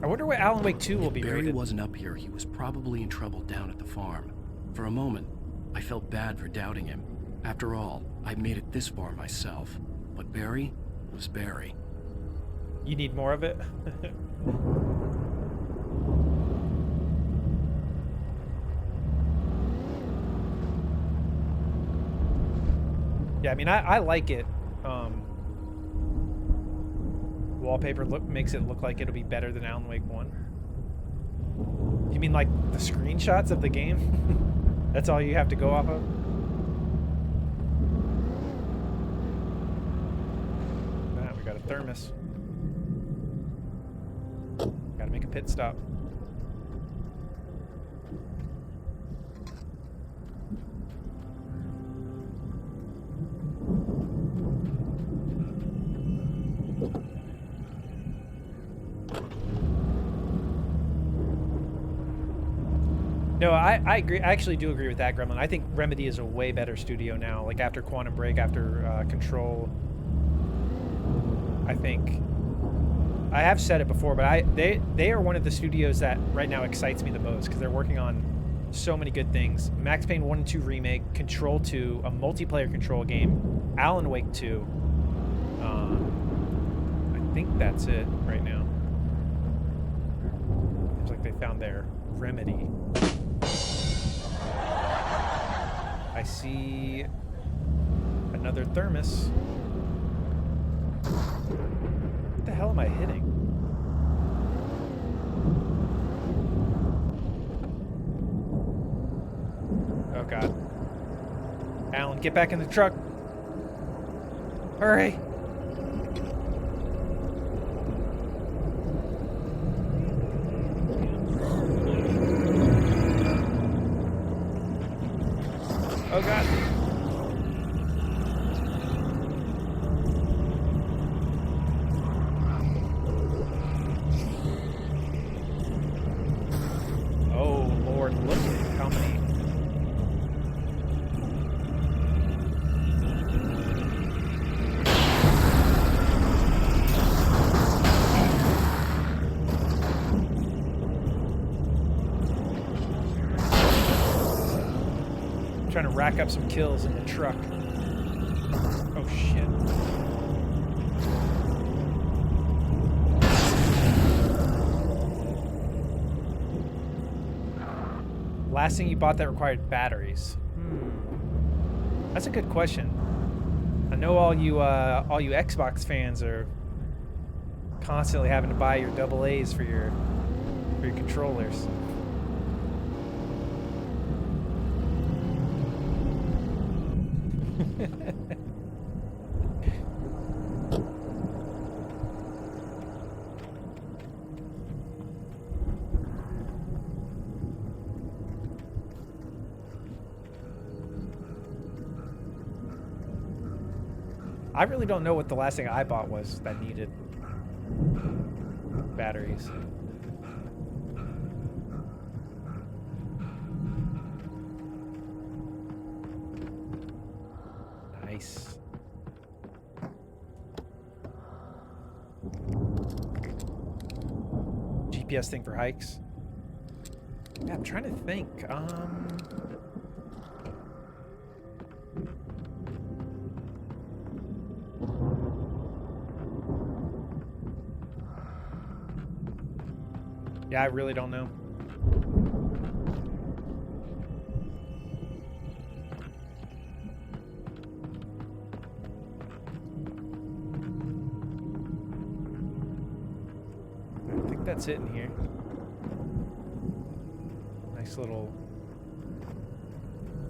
I wonder what Alan Wake 2 will be Barry rated. wasn't up here, he was probably in trouble down at the farm. For a moment, I felt bad for doubting him. After all, I made it this far myself. But Barry was Barry. You need more of it? Yeah, I mean, I like it. Wallpaper makes it look like it'll be better than Alan Wake 1. You mean like the screenshots of the game? That's all you have to go off of? Ah, we got a thermos. Gotta make a pit stop. No, I agree. I actually do agree with that, Gremlin. I think Remedy is a way better studio now. Like after Quantum Break, after Control. I think I have said it before, but they are one of the studios that right now excites me the most because they're working on so many good things. Max Payne 1 and 2 remake, Control 2, a multiplayer Control game, Alan Wake 2. I think that's it right now. Seems like they found their remedy. I see another thermos. What the hell am I hitting? Oh god. Alan, get back in the truck. Hurry. Oh god. Oh Lord, look at how many. Trying to rack up some kills in the truck. Oh shit. Last thing you bought that required batteries. That's a good question. I know all you Xbox fans are constantly having to buy your AA's for your controllers. I really don't know what the last thing I bought was that needed batteries. Nice. GPS thing for hikes. Yeah, I'm trying to think. Yeah, I really don't know. I think that's it in here. Nice little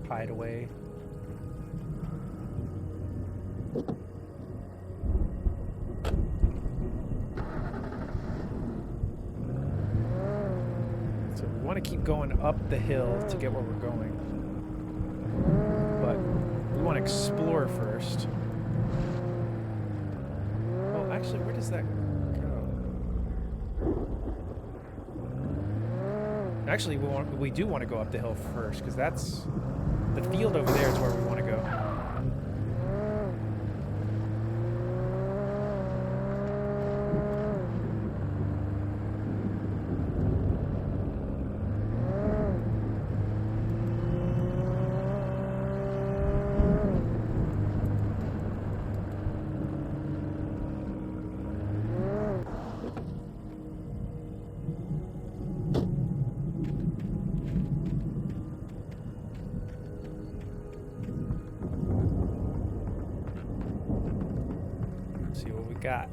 hideaway. So we want to keep going up the hill to get where we're going. But we want to explore first. Well, actually, where does that go? Actually, we do want to go up the hill first, because that's... The field over there is where we want to go. See what we got.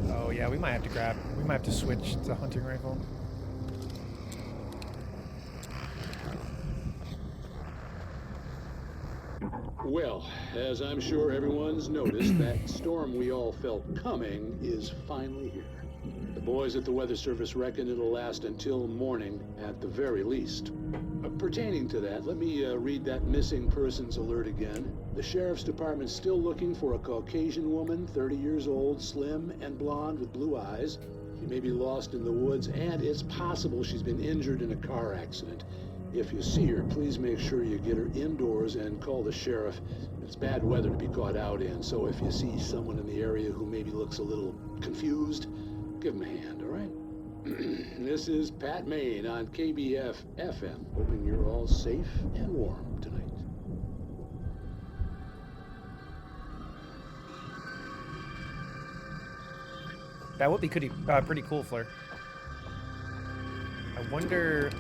Oh yeah, we might have to switch to hunting rifle. Well, as I'm sure everyone's noticed, that storm we all felt coming is finally here. The boys at the Weather Service reckon it'll last until morning at the very least. Pertaining to that, let me read that missing persons alert again. The Sheriff's Department's still looking for a Caucasian woman, 30 years old, slim and blonde with blue eyes. She may be lost in the woods, and it's possible she's been injured in a car accident. If you see her, please make sure you get her indoors and call the sheriff. It's bad weather to be caught out in, so if you see someone in the area who maybe looks a little confused, give them a hand, all right? This is Pat Maine on KBF FM, hoping you're all safe and warm tonight. That would be pretty cool, Fleur. I wonder...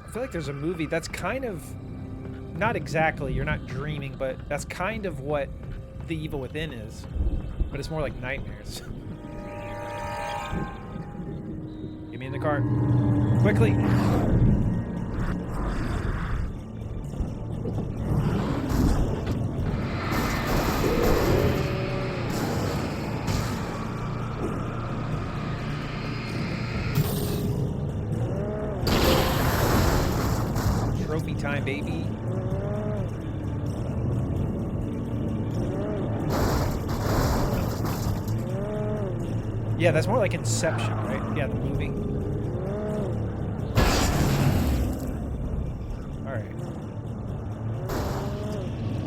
I feel like there's a movie that's kind of... Not exactly, you're not dreaming, but that's kind of what The Evil Within is. But it's more like nightmares. Get me in the car. Quickly! Trophy time, baby. Yeah, that's more like Inception, right? Yeah, the movie. Alright.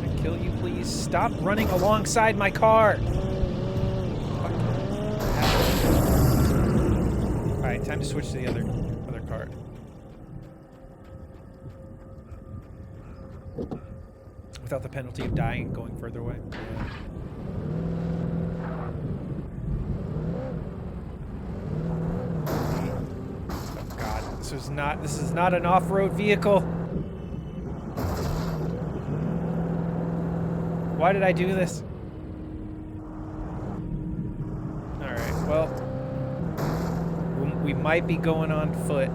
Can I kill you, please? Stop running alongside my car! Alright, time to switch to the other car. Without the penalty of dying and going further away. Yeah. Oh god, this is not an off-road vehicle. Why did I do this? Alright, well, we might be going on foot.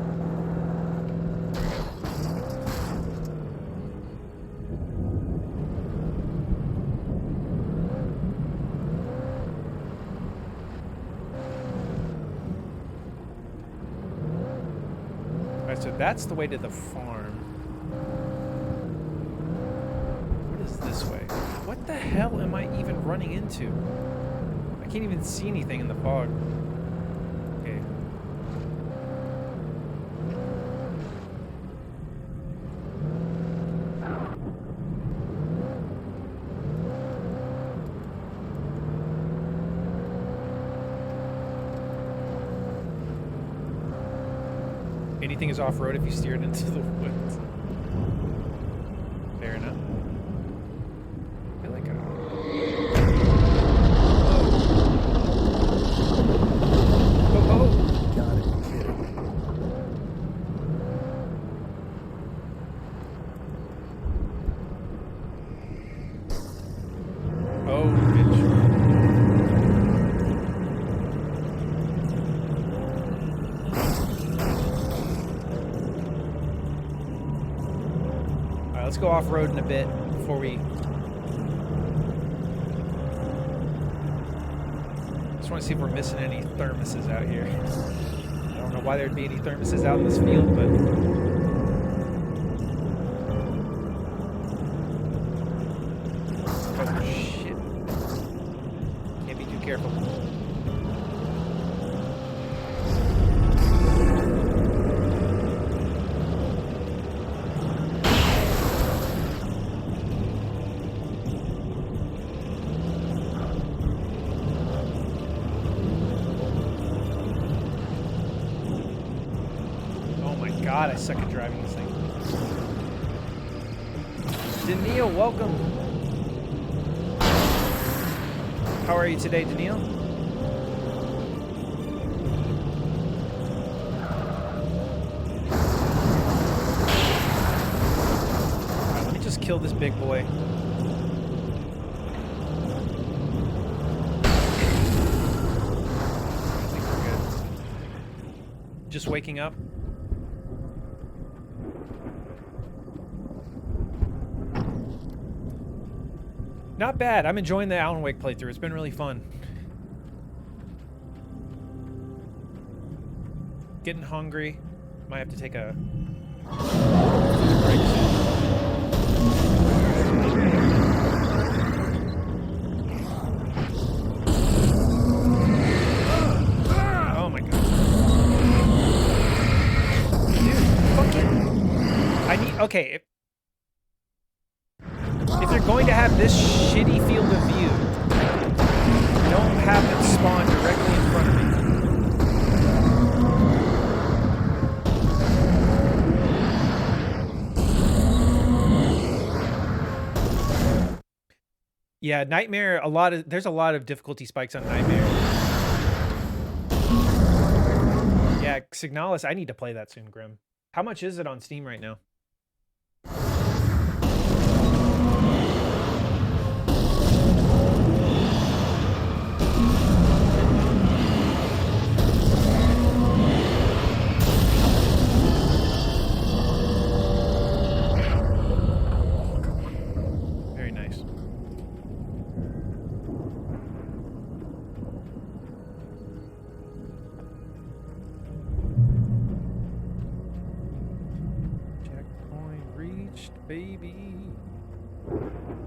Alright, so that's the way to the farm. What is this way? What the hell am I even running into? I can't even see anything in the fog. Okay. Anything is off-road if you steer it into the woods. Fair enough. I feel like Gotta be kidding. Oh, bitch. Alright, let's go off-road in a bit before we... Just want to see if we're missing any thermoses out here. I don't know why there'd be any thermoses out in this field, but... Oh, shit. Can't be too careful. God, I suck at driving this thing. Daniil, welcome. How are you today, Daniil? Alright, let me just kill this big boy. I think we're good. Just waking up. Not bad. I'm enjoying the Alan Wake playthrough. It's been really fun. Getting hungry. Might have to take a break soon. Oh my god. Dude, fucking... I need... Okay, if you're going to have this shitty field of view, don't have it spawn directly in front of me. Yeah, Nightmare, there's a lot of difficulty spikes on Nightmare. Yeah, Signalis, I need to play that soon, Grim. How much is it on Steam right now? Very nice. Checkpoint reached, baby.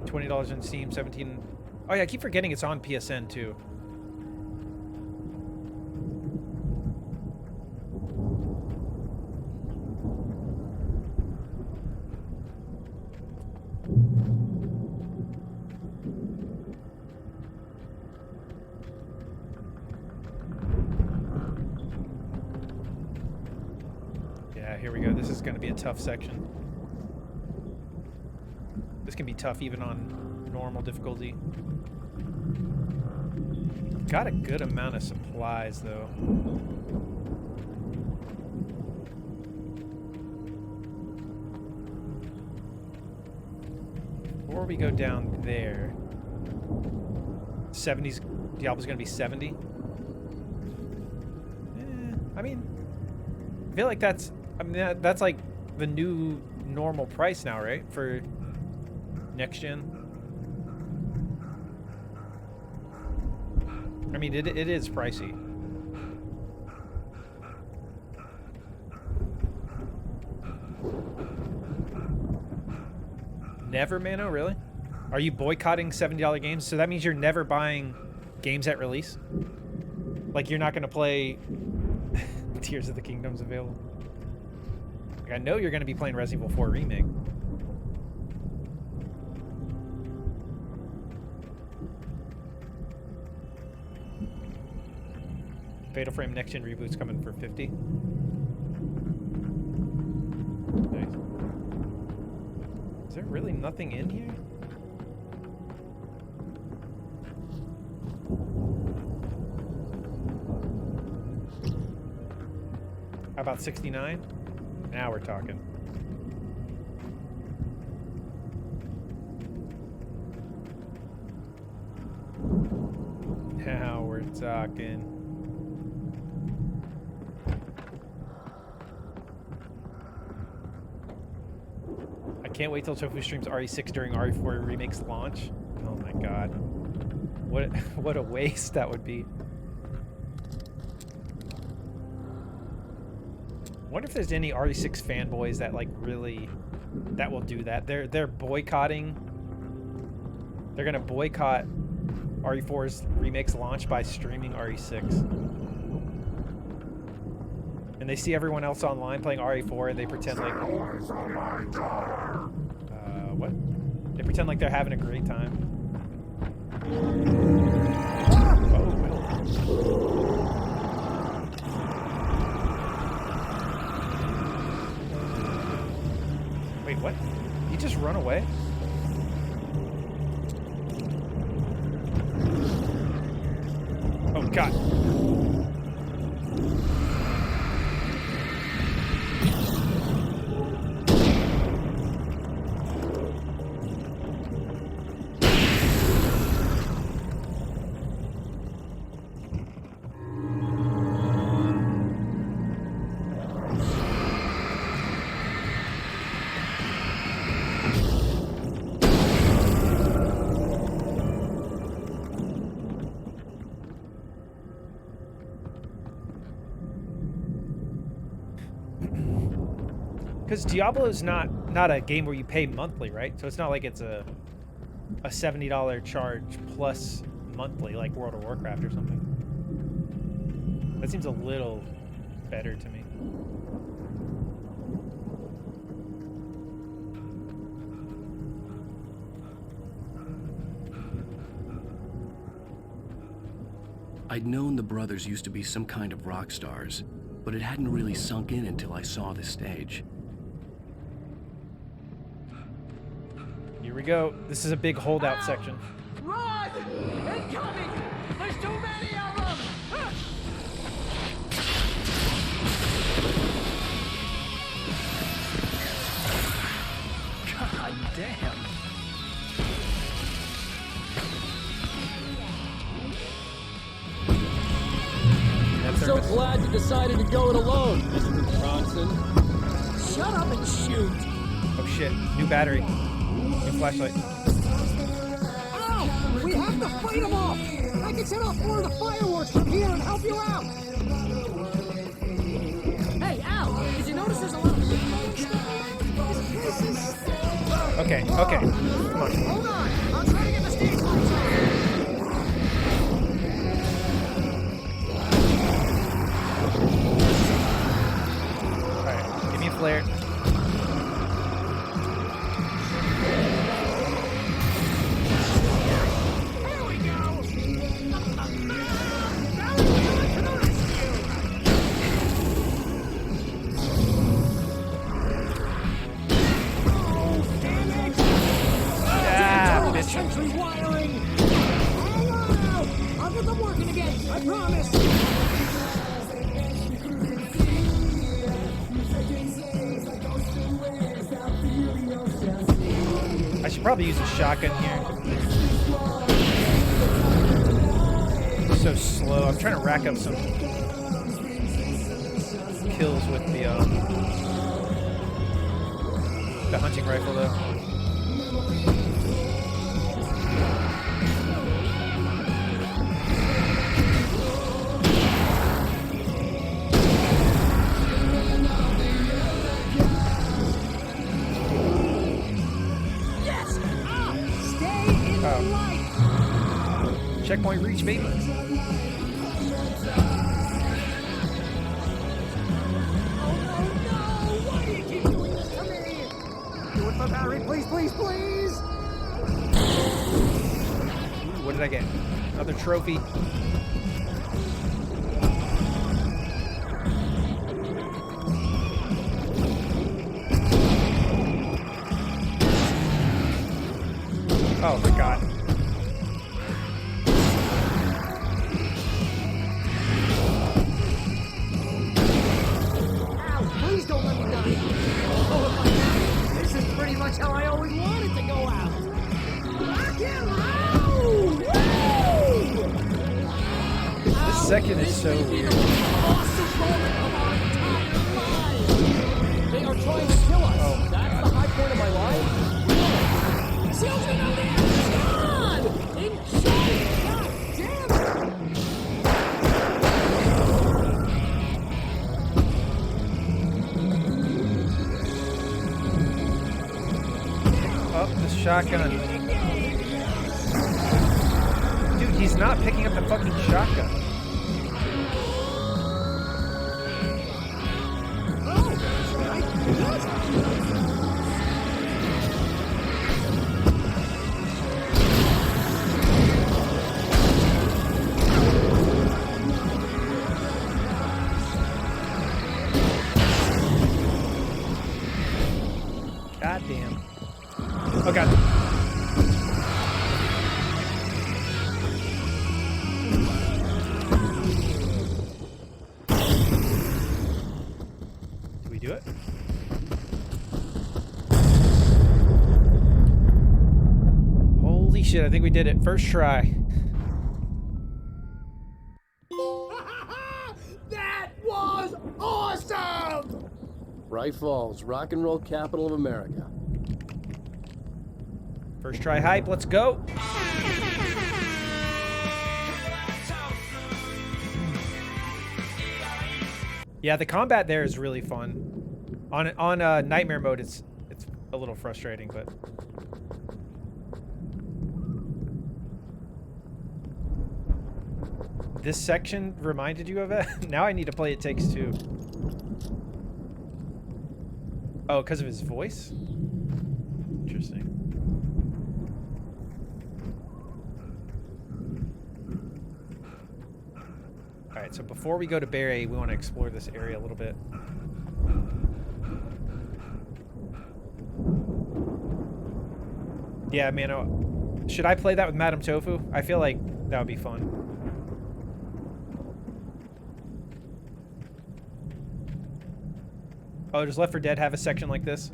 $20 on Steam, 17. Oh yeah, I keep forgetting it's on PSN too. Yeah, here we go. This is going to be a tough section. This can be tough even on normal difficulty. Got a good amount of supplies, though. Before we go down there... 70's... Diablo's gonna be 70? I mean, I feel like that's, I mean, that's like the new normal price now, right? For next gen. I mean, it is pricey. Never, Mano? Really? Are you boycotting $70 games? So that means you're never buying games at release? Like you're not going to play Tears of the Kingdom's available? Like, I know you're going to be playing Resident Evil 4 Remake. Fatal Frame Next Gen reboot's coming for $50. Nice. Is there really nothing in here? How about 69? Now we're talking. Now we're talking. I can't wait till Tofu streams RE6 during RE4 Remake's launch. Oh my god. What a waste that would be. Wonder if there's any RE6 fanboys that like really that will do that. They're boycotting. They're gonna boycott RE4's Remake's launch by streaming RE6. And they see everyone else online playing RE4 and they pretend like what? They pretend like they're having a great time. Wait, what? He just run away? Oh god. Because Diablo's not a game where you pay monthly, right? So it's not like it's a $70 charge plus monthly like World of Warcraft or something. That seems a little better to me. I'd known the brothers used to be some kind of rock stars, but it hadn't really sunk in until I saw the stage. Here we go. This is a big holdout section. Run! Incoming! There's too many of them! God damn. I'm so glad you decided to go it alone, Mr. Bronson. Shut up and shoot! Oh shit, new battery. New flashlight. Ow! We have to fight them off! I can set off more of the fireworks from here and help you out! Hey, Al! Did you notice there's a lot of folks? This is... Okay, okay. Come on. Hold on! I'll try to get the stage lights on! Alright, give me a flare. Century wiring! Hang on out! I'll get them working again, I promise! I should probably use a shotgun here. So slow. I'm trying to rack up some kills with the hunting rifle though. Yes! Stay in the light! Checkpoint reach, baby. Why do you keep doing this to me? Do it for Barry, please, please, please! What did I get? Another trophy. Oh my god. Ow, please don't let me die. Oh, if I die, this is pretty much how I always wanted to go out. Rock and roll! Woo! This second is so weird. Awesome moment of our entire lives. They are trying to kill us. That's the high point of my life. Children of the Amazon! Enjoy it! God damn it! Oh, the shotgun. Dude, he's not picking up the fucking shotgun. God damn. Oh god. Did we do it? Holy shit, I think we did it. First try. That was awesome! Bright Falls, rock and roll capital of America. First try hype, let's go. Yeah, the combat there is really fun. On nightmare mode, it's a little frustrating, but this section reminded you of it. Now I need to play It Takes Two. Oh, because of his voice? Interesting. Alright, so before we go to Barry, we want to explore this area a little bit. Yeah, man, should I play that with Madame Tofu? I feel like that would be fun. Oh, does Left 4 Dead have a section like this?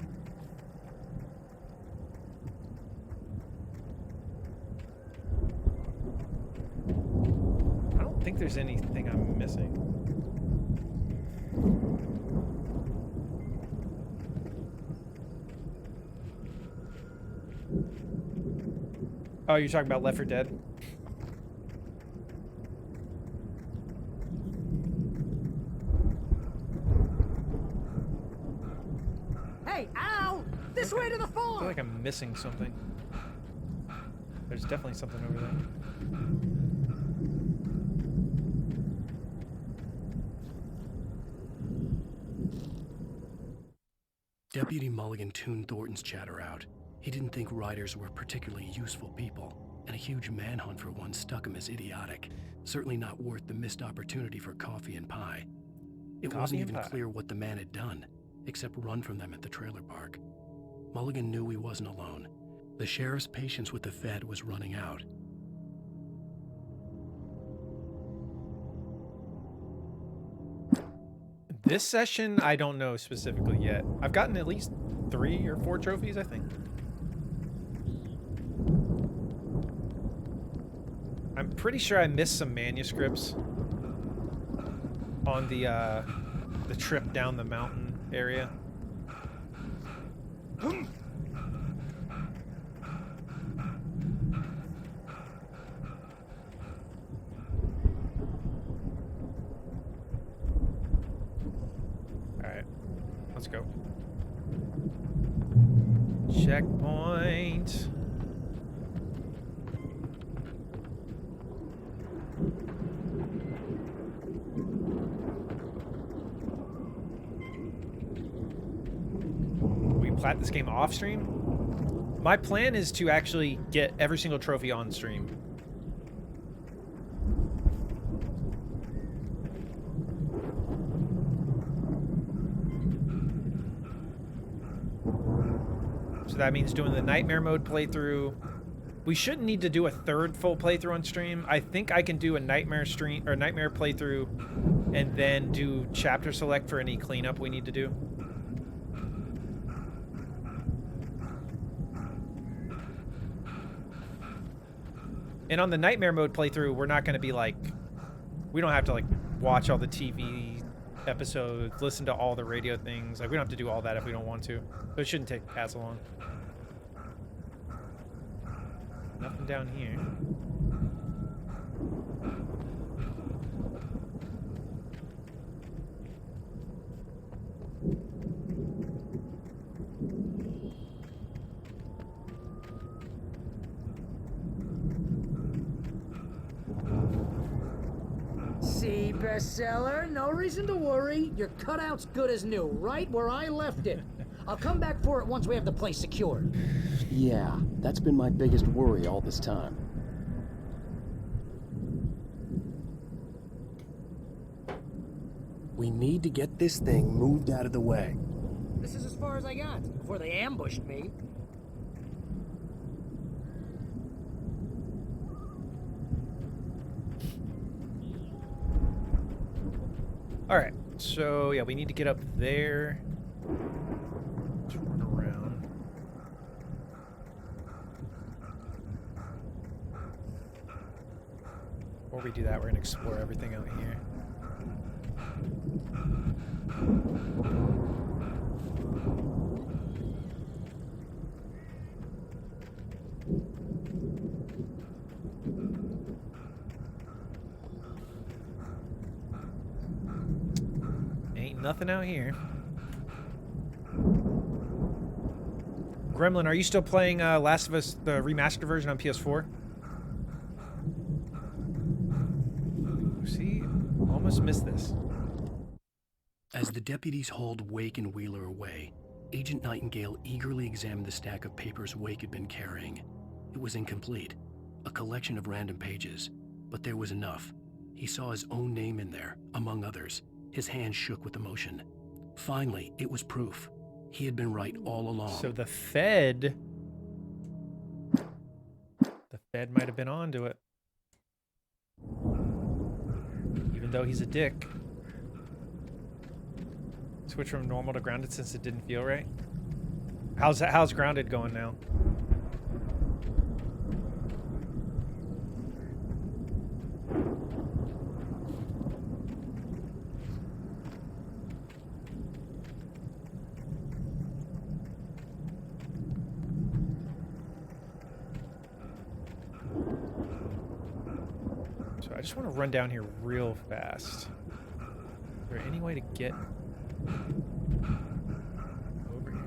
I don't think there's anything I'm missing. Oh, you're talking about Left 4 Dead? Hey, ow! This way to the I feel farm! like I'm missing something. There's definitely something over there. Deputy Mulligan tuned Thornton's chatter out. He didn't think riders were particularly useful people, and a huge manhunt for one struck him as idiotic. Certainly not worth the missed opportunity for coffee and pie. It wasn't even clear what the man had done, except run from them at the trailer park. Mulligan knew he wasn't alone. The sheriff's patience with the Fed was running out. This session, I don't know specifically yet. I've gotten at least 3 or 4 trophies, I think. I'm pretty sure I missed some manuscripts on the the trip down the mountain area. Alright, let's go. Checkpoint. We plat this game off stream? My plan is to actually get every single trophy on stream. So that means doing the nightmare mode playthrough. We shouldn't need to do a third full playthrough on stream. I think I can do a nightmare stream or nightmare playthrough and then do chapter select for any cleanup we need to do. And on the nightmare mode playthrough, we're not going to be like, we don't have to like watch all the TV episodes, listen to all the radio things. Like we don't have to do all that if we don't want to. So it shouldn't take as long. Nothing down here. See, bestseller, no reason to worry. Your cutout's good as new, right where I left it. I'll come back for it once we have the place secured. Yeah, that's been my biggest worry all this time. We need to get this thing moved out of the way. This is as far as I got before they ambushed me. Alright, so yeah, we need to get up there. Just run around. Before we do that, we're gonna explore everything out here. Ain't nothing out here. Gremlin, are you still playing Last of Us, the remastered version on PS4? See? Almost missed this. As the deputies hauled Wake and Wheeler away, Agent Nightingale eagerly examined the stack of papers Wake had been carrying. It was incomplete, a collection of random pages, but there was enough. He saw his own name in there, among others. His hand shook with emotion. Finally, it was proof. He had been right all along. So the Fed might have been onto it. Even though he's a dick. Switch from normal to grounded since it didn't feel right. How's grounded going now? So I just want to run down here real fast. Is there any way to get over here?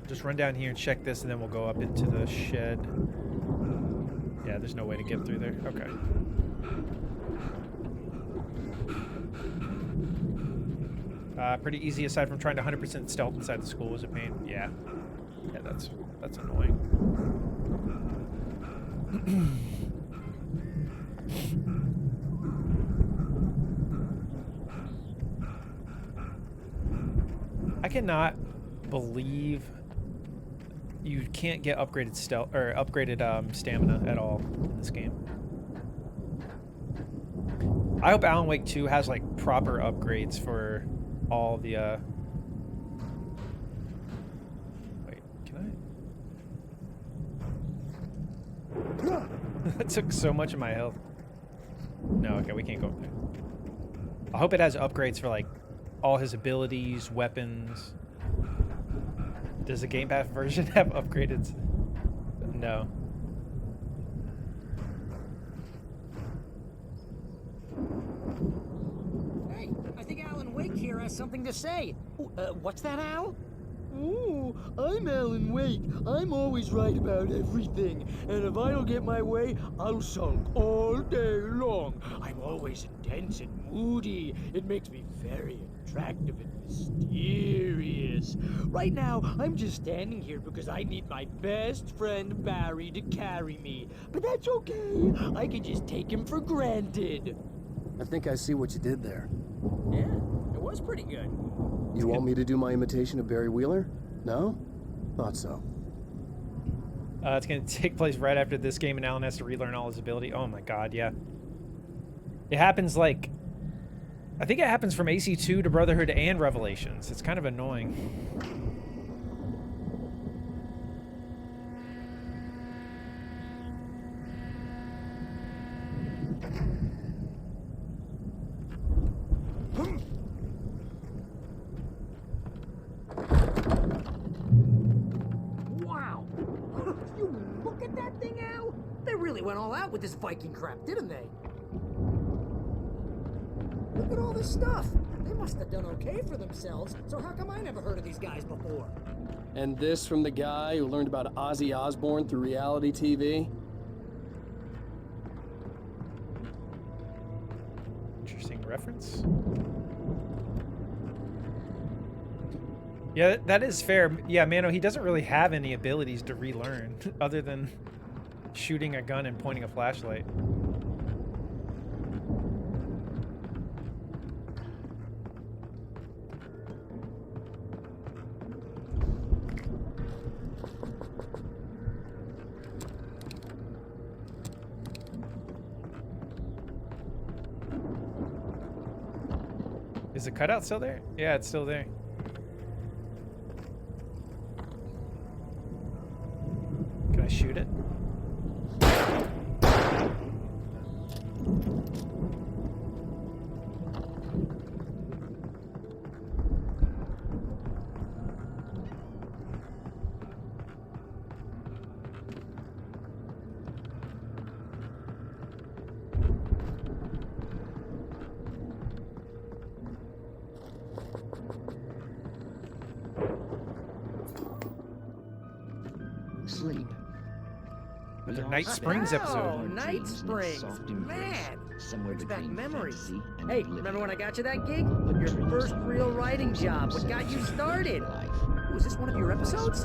Just run down here and check this, and then we'll go up into the shed. Yeah, there's no way to get through there. Okay. Pretty easy aside from trying to 100% stealth inside the school was a pain. Yeah. Yeah, that's annoying. I cannot believe you can't get upgraded stealth or upgraded stamina at all in this game. I hope Alan Wake 2 has like proper upgrades for all the wait, can I? That took so much of my health. No, okay, we can't go up there. I hope it has upgrades for like all his abilities, weapons. Does the Game Pass version have upgraded? No. Hey, I think Alan Wake here has something to say. What's that, Al? Ooh, I'm Alan Wake. I'm always right about everything. And if I don't get my way, I'll sulk all day long. I'm always intense and moody. It makes me very attractive and mysterious. Right now, I'm just standing here because I need my best friend Barry to carry me. But that's okay. I can just take him for granted. I think I see what you did there. Yeah, it was pretty good. You want me to do my imitation of Barry Wheeler? No? Thought so. It's going to take place right after this game, and Alan has to relearn all his ability. Oh my god, yeah. It happens like... I think it happens from AC2 to Brotherhood and Revelations. It's kind of annoying. Wow! You look at that thing, Al? They really went all out with this Viking crap, didn't they? Look at all this stuff. They must have done okay for themselves, so how come I never heard of these guys before? And this from the guy who learned about Ozzy Osbourne through reality TV? Interesting reference. Yeah, that is fair. Yeah, Mano, he doesn't really have any abilities to relearn other than shooting a gun and pointing a flashlight. Is the cutout still there? Yeah, it's still there. Can I shoot it? Sleep. Another Night Springs episode. Oh, Night Springs. Man, brings back memories. Hey, remember when I got you that gig? Your first real writing job. What got you started? Was this one of your episodes?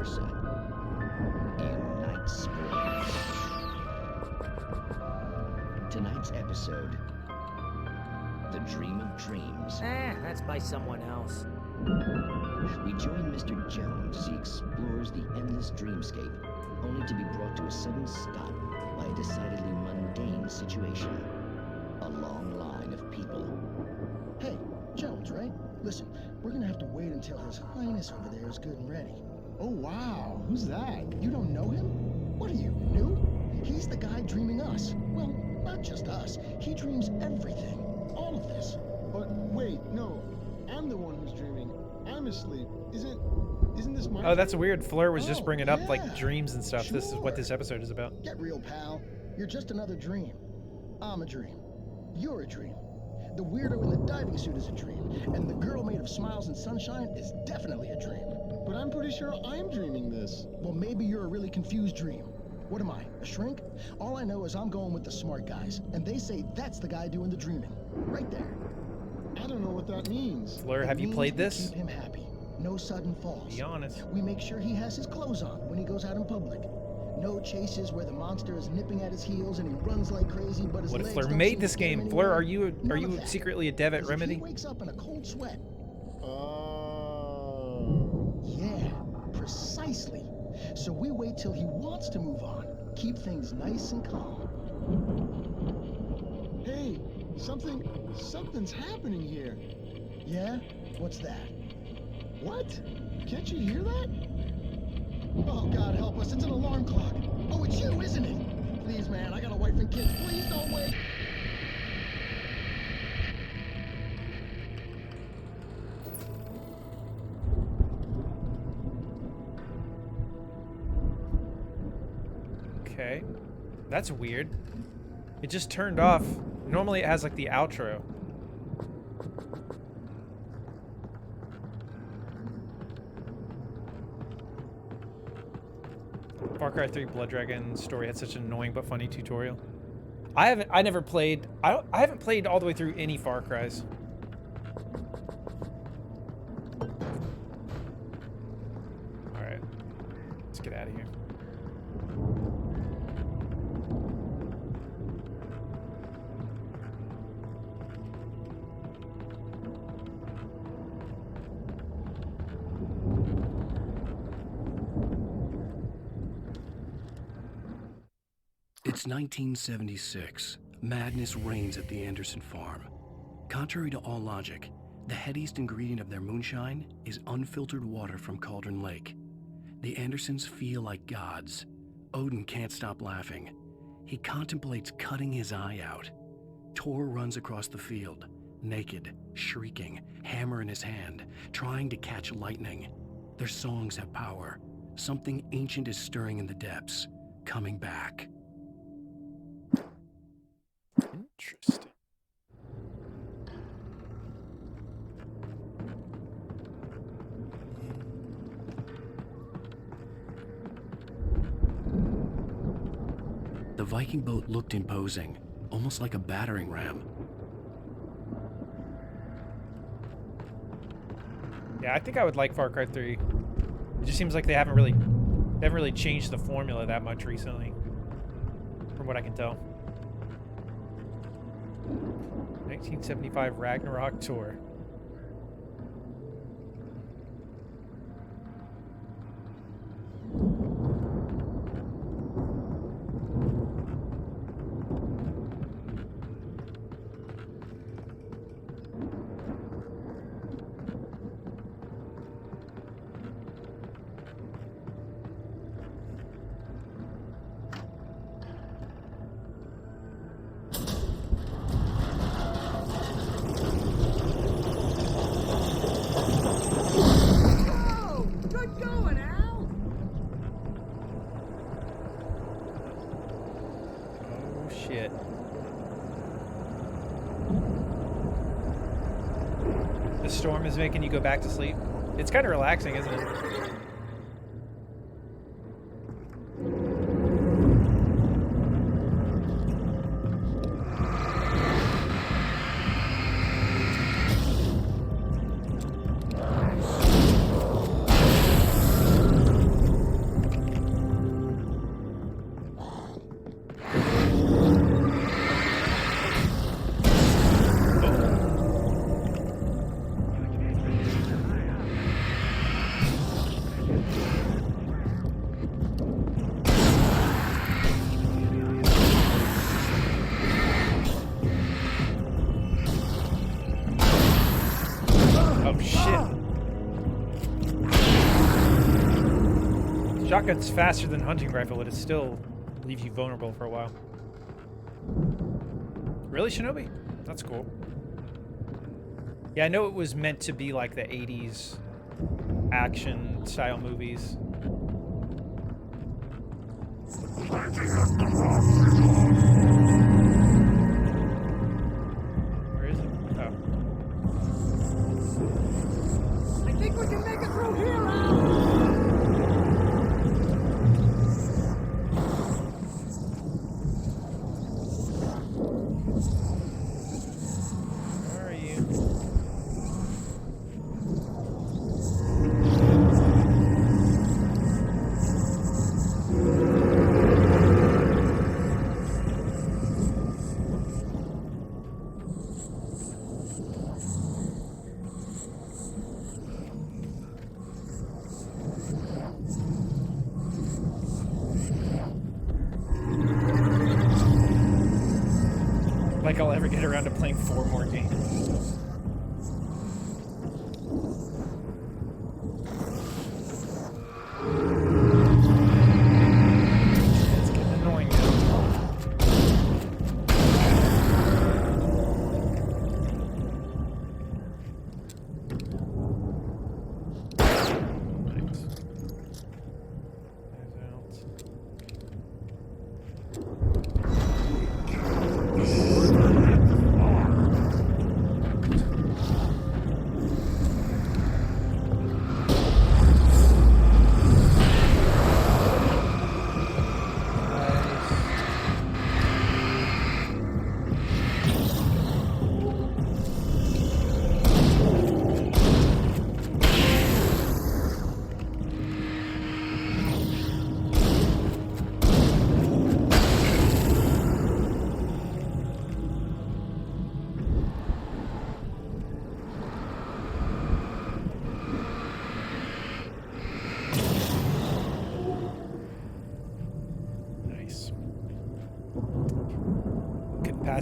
In Night Springs. Tonight's episode, The Dream of Dreams. That's by someone else. We join Mr. Jones as he explores the endless dreamscape, only to be brought to a sudden stop by a decidedly mundane situation. A long line of people. Hey, Jones, right? Listen, we're gonna have to wait until His Highness over there is good and ready. Oh, wow. Who's that? You don't know him? What are you, new? He's the guy dreaming us. Well, not just us. He dreams everything. All of this. But wait, no. I'm the one who's dreaming. I'm asleep. Isn't this my Oh, that's weird. Fleur was just bringing up yeah. like dreams and stuff. Sure. This is what this episode is about. Get real, pal. You're just another dream. I'm a dream. You're a dream. The weirdo in the diving suit is a dream. And the girl made of smiles and sunshine is definitely a dream. But I'm pretty sure I'm dreaming this. Well, maybe you're a really confused dream. What am I, a shrink? All I know is I'm going with the smart guys, and they say that's the guy doing the dreaming. Right there. I don't know what that means. Fleur, have you played this? Keep him happy. No sudden falls. Be honest. We make sure he has his clothes on when he goes out in public. No chases where the monster is nipping at his heels and he runs like crazy, but his What if legs Fleur don't made seem this to get him game? Fleur, anywhere. are you secretly a dev at Remedy? He wakes up in a cold sweat. Yeah, precisely. So we wait till he wants to move on. Keep things nice and calm. Hey, something's happening here. Yeah? What's that? What? Can't you hear that? Oh, God help us, it's an alarm clock. Oh, it's you, isn't it? Please, man, I got a wife and kids. Please don't wait. Okay. That's weird. It just turned off. Normally it has like the outro. Far Cry 3 Blood Dragon story had such an annoying but funny tutorial. I haven't played all the way through any Far Cries. Alright. Let's get out of here. It's 1976. Madness reigns at the Anderson farm. Contrary to all logic, the headiest ingredient of their moonshine is unfiltered water from Cauldron Lake. The Andersons feel like gods. Odin can't stop laughing. He contemplates cutting his eye out. Tor runs across the field, naked, shrieking, hammer in his hand, trying to catch lightning. Their songs have power. Something ancient is stirring in the depths, coming back. Interesting. The Viking boat looked imposing, almost like a battering ram. Yeah, I think I would like Far Cry 3. It just seems like they haven't really changed the formula that much recently, from what I can tell. 1975 Ragnarok Tour. Storm is making you go back to sleep. It's kind of relaxing, isn't it? Shotgun's faster than hunting rifle, but it still leaves you vulnerable for a while. Really, Shinobi? That's cool. Yeah, I know it was meant to be like the 80s action style movies. Where is it? Oh. I think we can make it through here, Al! Like I'll ever get around to playing 4 more games. It's getting annoying now.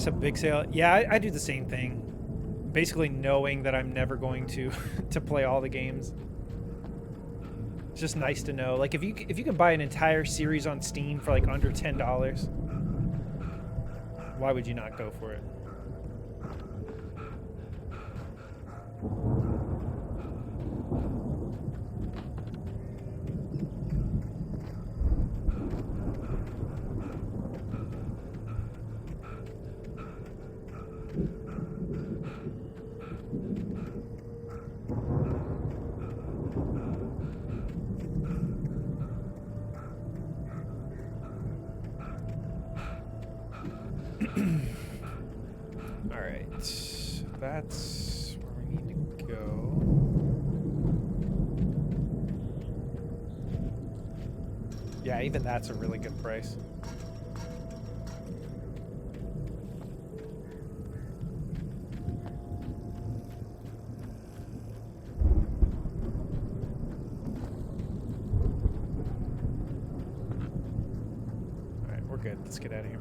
just a big sale. Yeah, I do the same thing. Basically knowing that I'm never going to to play all the games. It's just nice to know. Like if you can buy an entire series on Steam for like under $10, why would you not go for it? All right, that's where we need to go. Yeah, even that's a really good price. All right, we're good. Let's get out of here.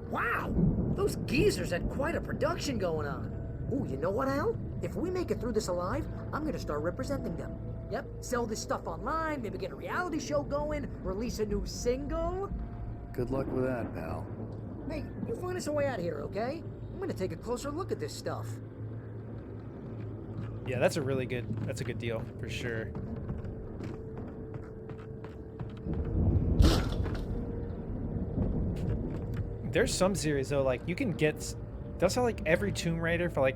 Wow! Those geezers had quite a production going on. Ooh, you know what, Al? If we make it through this alive, I'm gonna start representing them. Yep, sell this stuff online, maybe get a reality show going, release a new single. Good luck with that, pal. Hey, you find us a way out of here, okay? I'm gonna take a closer look at this stuff. Yeah, that's a good deal for sure. There's some series though, like you can get, they'll sell like every Tomb Raider for like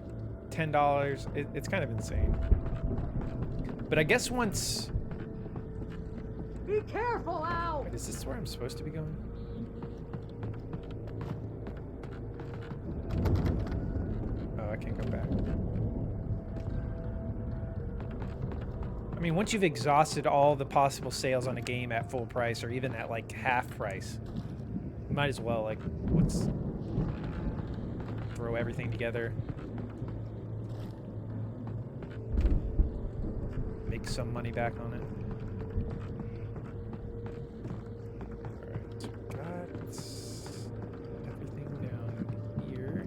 $10. It's kind of insane. But I guess once. Be careful, Al! Wait, is this where I'm supposed to be going? Oh, I can't go back. I mean, once you've exhausted all the possible sales on a game at full price or even at like half price, you might as well like let's throw everything together. Make some money back on it. Alright, got everything down here.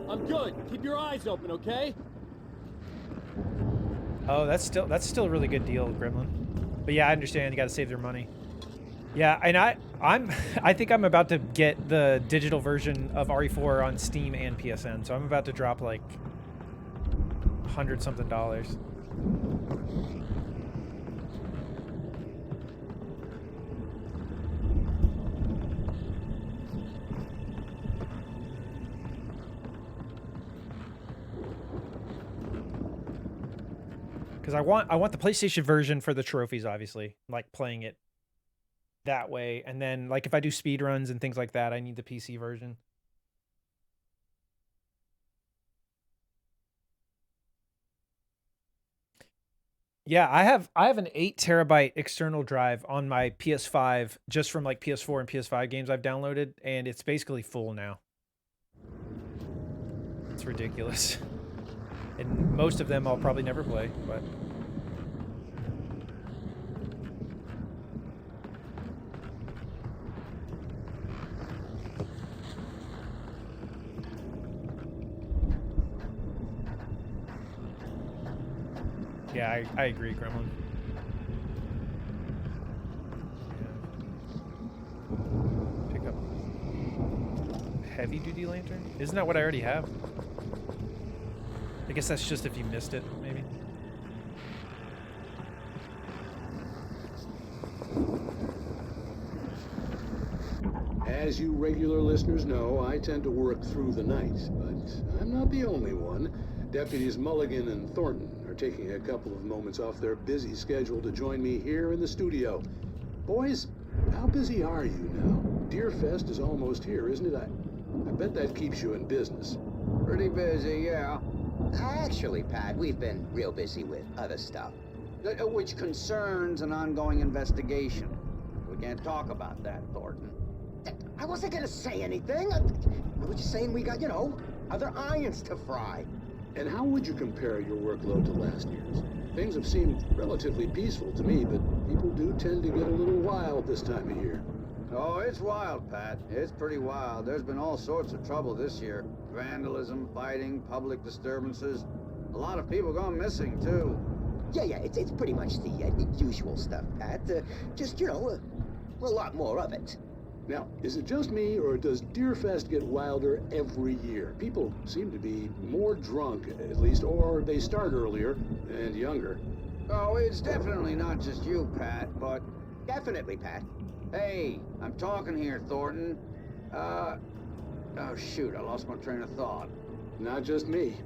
I'm good. Keep your eyes open, okay? Oh, that's still a really good deal, Gremlin. But yeah, I understand you got to save their money. Yeah, and I think I'm about to get the digital version of RE4 on Steam and PSN, so I'm about to drop like $100-something. Because I want the PlayStation version for the trophies, obviously, like playing it that way. And then like if I do speed runs and things like that, I need the PC version. Yeah, I have an 8 terabyte external drive on my PS5 just from like PS4 and PS5 games I've downloaded, and it's basically full now. It's ridiculous. And most of them I'll probably never play, but yeah, I agree, Gremlin. Yeah. Pick up heavy duty lantern? Isn't that what I already have? I guess that's just if you missed it, maybe. As you regular listeners know, I tend to work through the night, but I'm not the only one. Deputies Mulligan and Thornton are taking a couple of moments off their busy schedule to join me here in the studio. Boys, How busy are you now? Deerfest is almost here, isn't it? I bet that keeps you in business. Pretty busy, yeah. Actually, Pat, we've been real busy with other stuff, which concerns an ongoing investigation. We can't talk about that, Thornton. I wasn't gonna say anything. I was just saying we got, other irons to fry. And how would you compare your workload to last year's? Things have seemed relatively peaceful to me, but people do tend to get a little wild this time of year. Oh, it's wild, Pat. It's pretty wild. There's been all sorts of trouble this year. Vandalism, fighting, public disturbances. A lot of people gone missing, too. Yeah, it's pretty much the usual stuff, Pat. Just, a lot more of it. Now, is it just me, or does Deerfest get wilder every year? People seem to be more drunk, at least, or they start earlier and younger. Oh, it's definitely not just you, Pat, but... Definitely, Pat. Hey, I'm talking here, Thornton. Oh, shoot, I lost my train of thought. Not just me.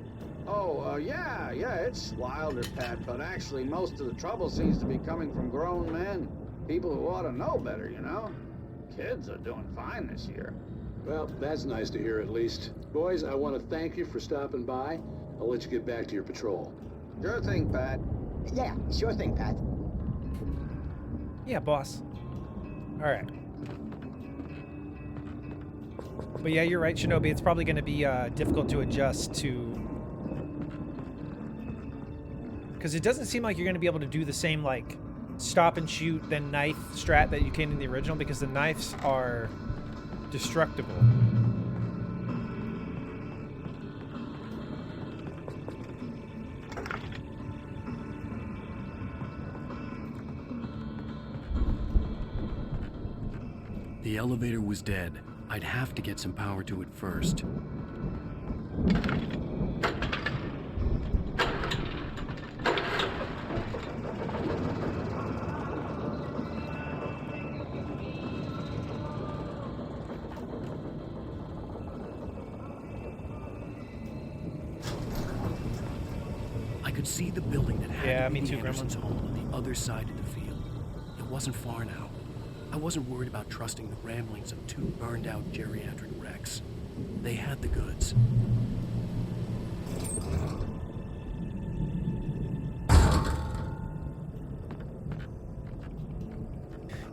Oh, yeah, it's wilder, Pat, but actually most of the trouble seems to be coming from grown men. People who ought to know better, Kids are doing fine this year. Well, that's nice to hear at least. Boys, I want to thank you for stopping by. I'll let you get back to your patrol. Sure thing, Pat. Yeah, sure thing, Pat. Yeah, boss. All right. But yeah, you're right, Shinobi. It's probably going to be difficult to adjust to... Because it doesn't seem like you're going to be able to do the same, like, stop and shoot, then knife strat that you can in the original, because the knives are destructible. The elevator was dead. I'd have to get some power to it first. I could see the building that had to be the Andersons' home on the other side of the field. It wasn't far now. I wasn't worried about trusting the ramblings of two burned-out geriatric wrecks. They had the goods.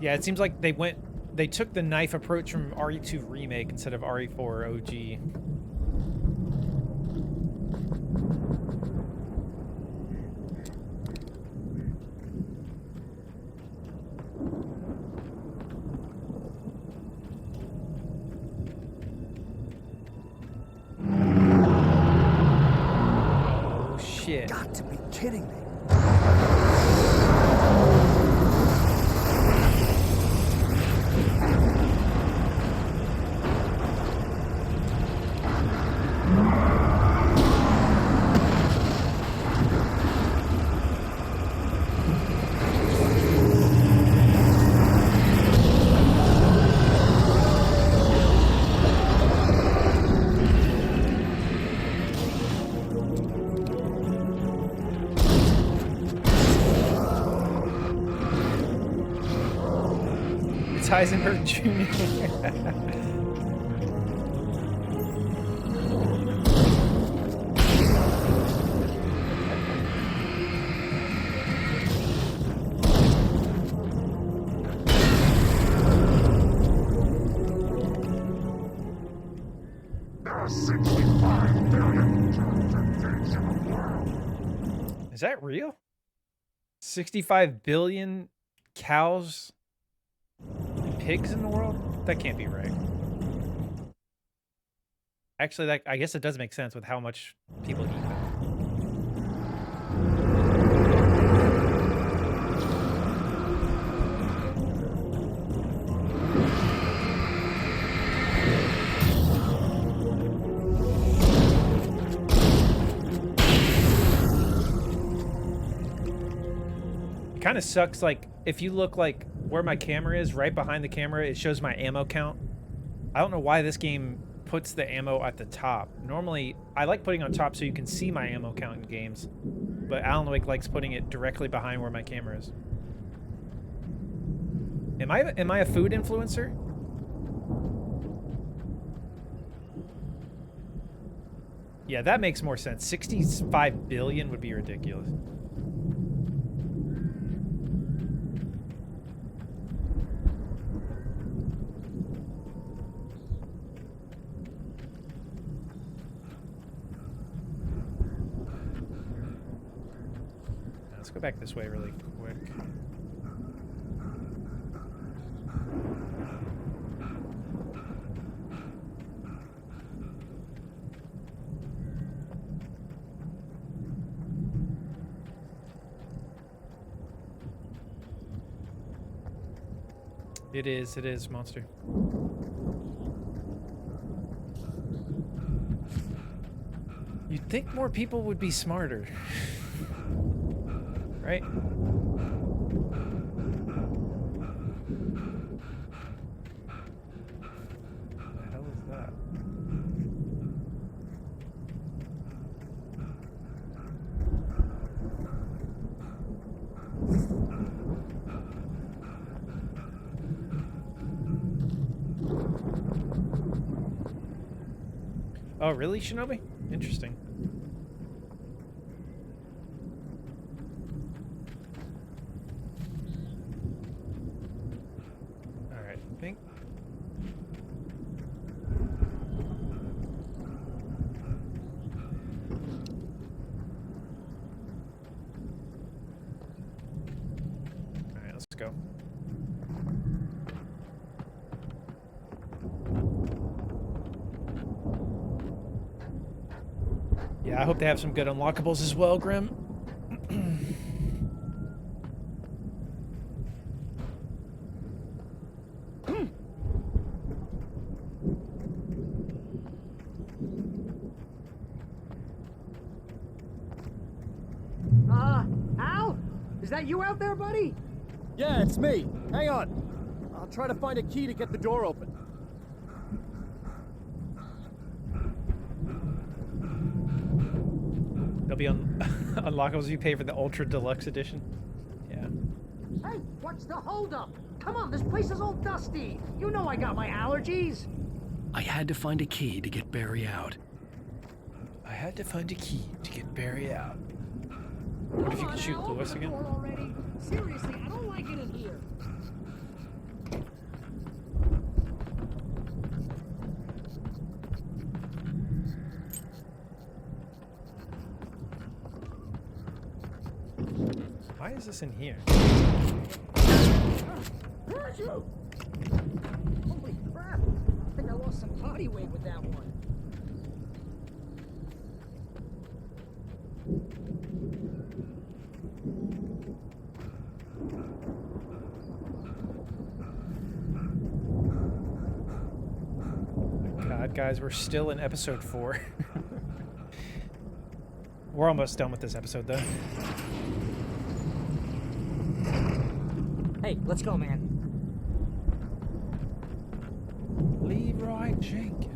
Yeah, it seems like they took the knife approach from RE2 Remake instead of RE4 OG. Shit. Got to be kidding me. Heisenberg Jr. There are 65 billion pigs in the world. Is that real? 65 billion cows and pigs in the world? That can't be right. Actually, I guess it does make sense with how much people eat them. Kind of sucks, like, if you look like where my camera is, right behind the camera, it shows my ammo count. I don't know why this game puts the ammo at the top. Normally, I like putting on top so you can see my ammo count in games, but Alan Wake likes putting it directly behind where my camera is. Am I a food influencer? Yeah, that makes more sense. 65 billion would be ridiculous. Let's go back this way really quick. It is, monster. You'd think more people would be smarter. Right? What the hell is that? Oh, really, Shinobi? Interesting. Alright, I think. Alright, let's go. Yeah, I hope they have some good unlockables as well, Grim. Al? Is that you out there, buddy? Yeah, it's me. Hang on. I'll try to find a key to get the door open. They'll be unlockables if you pay for the Ultra Deluxe Edition. Yeah. Hey, what's the holdup? Come on, this place is all dusty. You know I got my allergies. I had to find a key to get Barry out. I had to find a key to get Barry out. What if you could shoot Lewis again? Already. Seriously, I don't like it in here. Why is this in here? Where'd you? Holy crap! I think I lost some body weight with that one. God, guys, we're still in episode 4. We're almost done with this episode, though. Hey, let's go, man. Leroy Jenkins.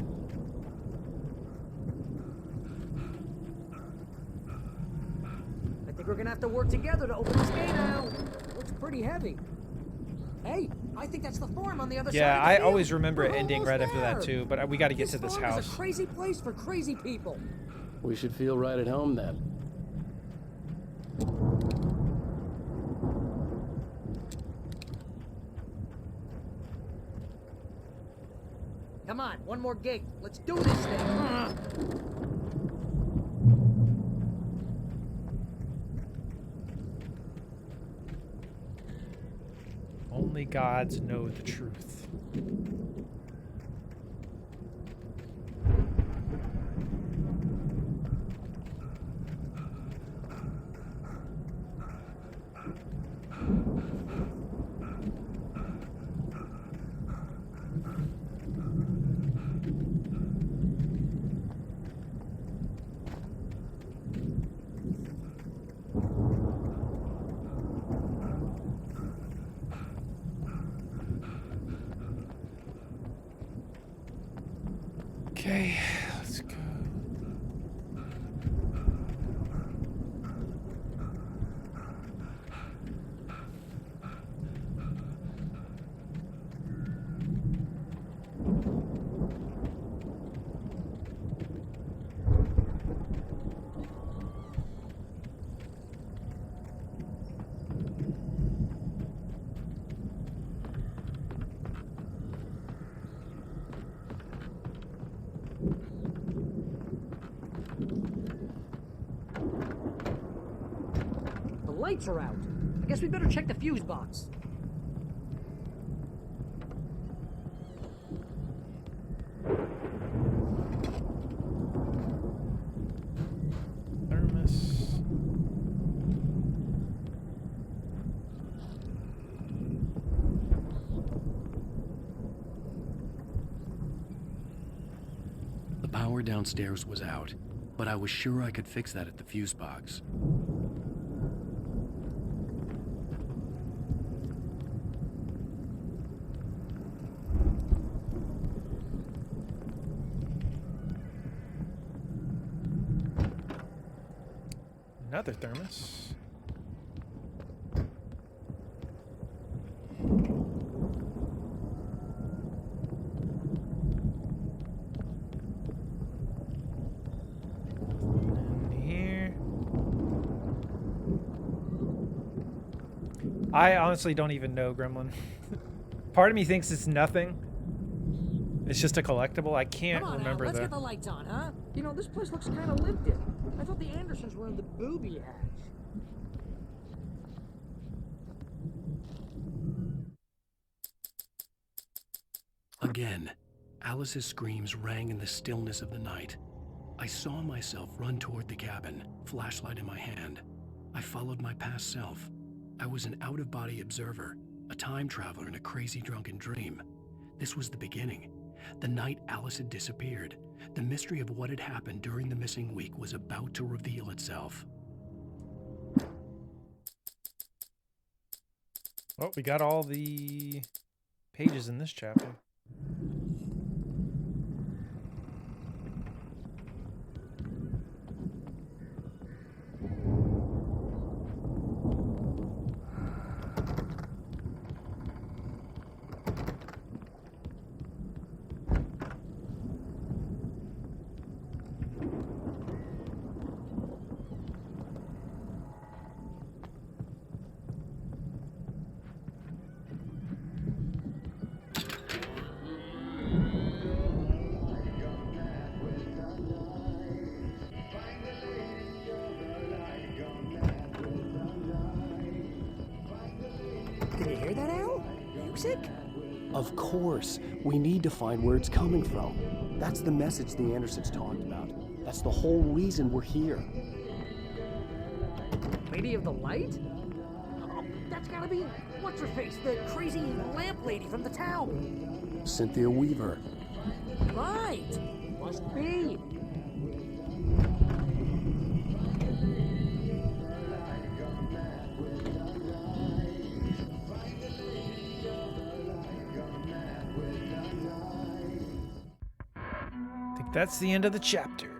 I think we're gonna have to work together to open this gate now. Looks pretty heavy. Hey, I think that's the farm on the other side. Yeah, of the I field. always remember it We're ending almost right after that, there. too, but we got to get to this farm house. is a crazy place for crazy people. We should feel right at home then. Come on, one more gate. Let's do this thing. Only gods know the truth. Okay, let's go. lights are out. I guess we better check the fuse box. Thermos. The power downstairs was out, but I was sure I could fix that at the fuse box. Another thermos. And here. I honestly don't even know, Gremlin. Part of me thinks it's nothing. It's just a collectible. I can't Come on, remember Al, let's the... get the lights on, huh? You know, this place looks kind of lived in. I thought the Andersons were in the booby hatch. Again, Alice's screams rang in the stillness of the night. I saw myself run toward the cabin, flashlight in my hand. I followed my past self. I was an out-of-body observer, a time traveler in a crazy drunken dream. This was the beginning. The night Alice had disappeared. The mystery of what had happened during the missing week was about to reveal itself. Well, we got all the pages in this chapter. Can you hear that, Al? Music? Of course. We need to find where it's coming from. That's the message the Andersons talked about. That's the whole reason we're here. Lady of the Light? Oh, that's gotta be... What's-her-face? The crazy lamp lady from the town. Cynthia Weaver. Right. Must be. I think that's the end of the chapter.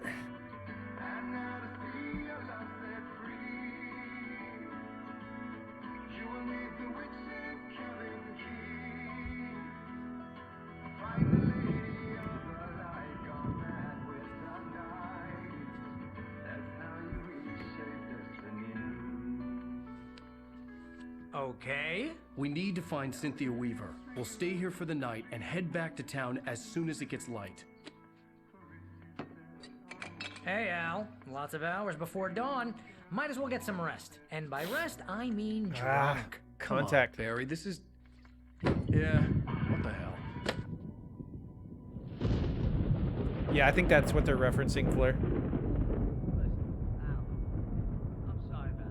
Okay. We need to find Cynthia Weaver. We'll stay here for the night and head back to town as soon as it gets light. Hey, Al. Lots of hours before dawn. Might as well get some rest. And by rest, I mean drunk. Contact. Come on, Barry, this is... Yeah, what the hell? Yeah, I think that's what they're referencing, Flair. I'm sorry about this.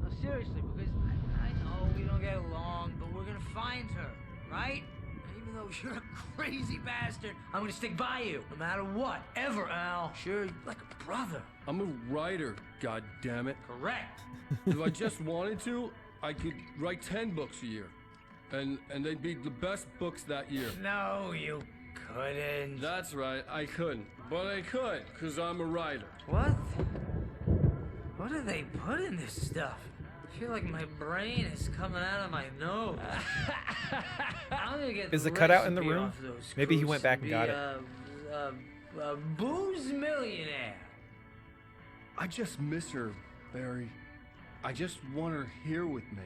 No, seriously, because I know we don't get along, but we're gonna find her, right? And even though you're a crazy bastard, I'm gonna stick by you, no matter what, ever, Al. Sure, like a brother. I'm a writer, goddammit. Correct. If I just wanted to, I could write 10 books a year. And they'd be the best books that year. No, you couldn't. That's right, I couldn't. But I could, because I'm a writer. What? What do they put in this stuff? I feel like my brain is coming out of my nose. I'm gonna get Is the the cutout in the recipe room? off those Maybe he went back and be got it. A booze millionaire. I just miss her, Barry. I just want her here with me.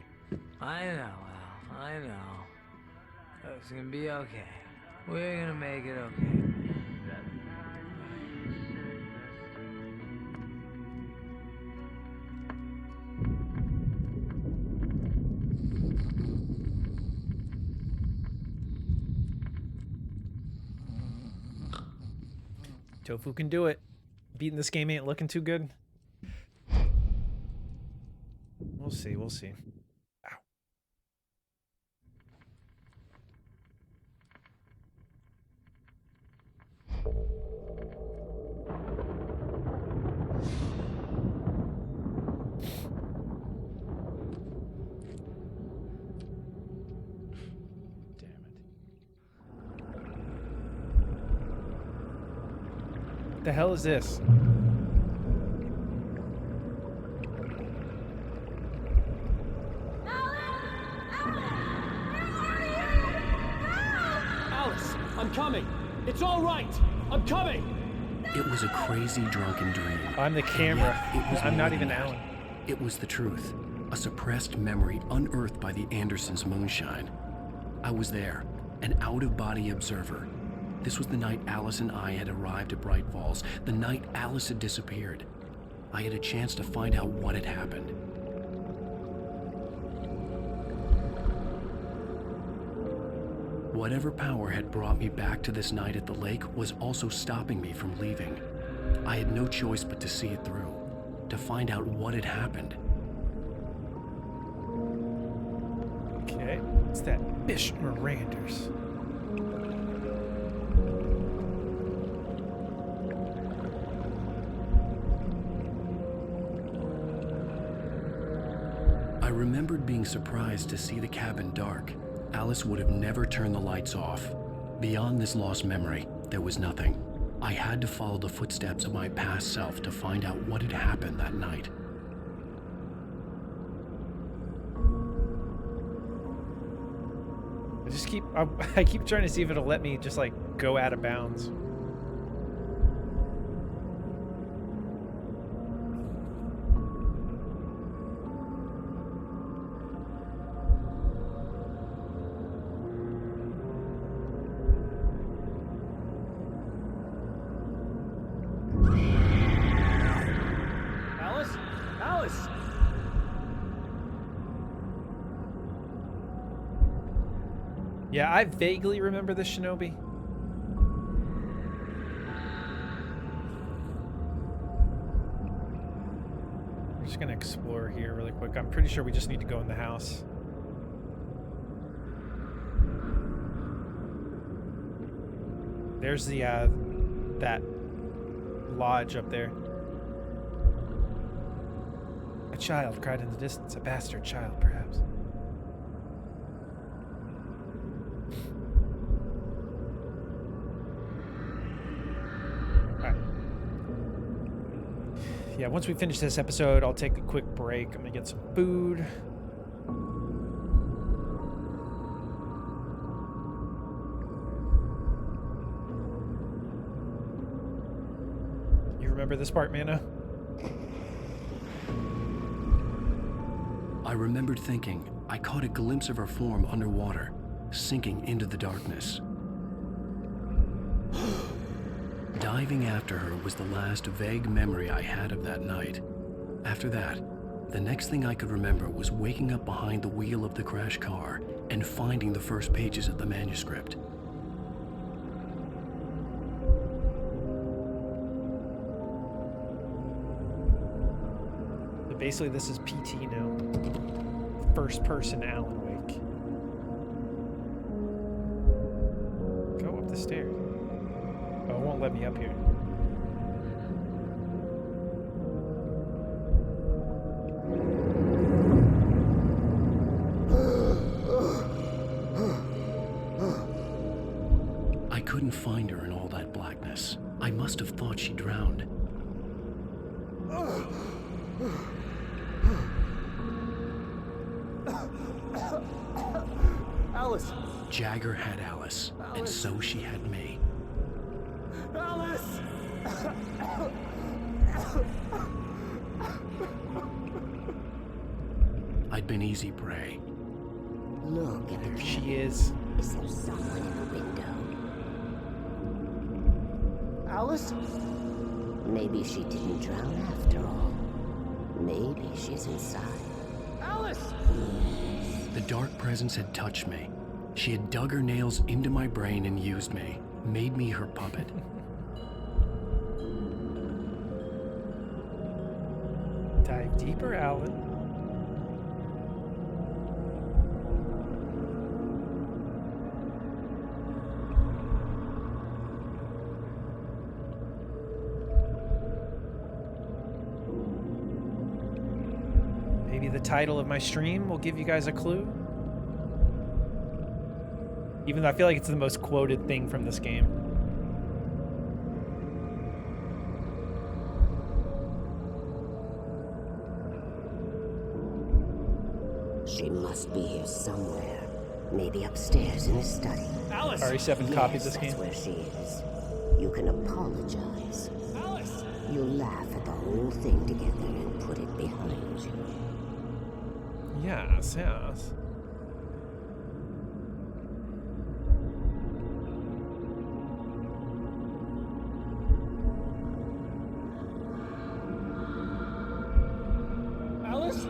I know, Al. I know. It's gonna be okay. We're gonna make it okay. Tofu can do it. Beating this game ain't looking too good. We'll see, we'll see. Ow. What the hell is this? Alice, I'm coming. It's all right. I'm coming. It was a crazy, drunken dream. I'm the camera. I'm not even Alan. Alan. It was the truth. A suppressed memory unearthed by the Andersons' moonshine. I was there, an out-of-body observer. This was the night Alice and I had arrived at Bright Falls, the night Alice had disappeared. I had a chance to find out what had happened. Whatever power had brought me back to this night at the lake was also stopping me from leaving. I had no choice but to see it through, to find out what had happened. Okay, it's that Bish Miranders. I remembered being surprised to see the cabin dark. Alice would have never turned the lights off. Beyond this lost memory, there was nothing. I had to follow the footsteps of my past self to find out what had happened that night. I keep trying to see if it'll let me just like go out of bounds. Alice! Yeah, I vaguely remember this Shinobi. We're just gonna explore here really quick. I'm pretty sure we just need to go in the house. There's the that lodge up there. A child cried in the distance, a bastard child, perhaps. Alright. Yeah, once we finish this episode, I'll take a quick break. I'm gonna get some food. You remember this part, Mana? I remembered thinking I caught a glimpse of her form underwater, sinking into the darkness. Diving after her was the last vague memory I had of that night. After that, the next thing I could remember was waking up behind the wheel of the crashed car and finding the first pages of the manuscript. So basically, this is PT now. First person Alan Wake. Go up the stairs. Oh, it won't let me up here. I couldn't find her in all that blackness. I must have thought she drowned. Alice! Jagger had Alice, and so she had me. Alice! I'd been easy prey. Look at There the she is. Is there someone in the window? Alice? Maybe she didn't drown after all. Maybe she's inside. Alice! The dark presence had touched me. She had dug her nails into my brain and used me, made me her puppet. Dive deeper, Alan. Maybe the title of my stream will give you guys a clue. Even though I feel like it's the most quoted thing from this game. She must be here somewhere. Maybe upstairs in his study. Alice! RE7 copied this game. That's where she is. You can apologize. Alice! You laugh at the whole thing together and put it behind you. Yes, yes. Alice?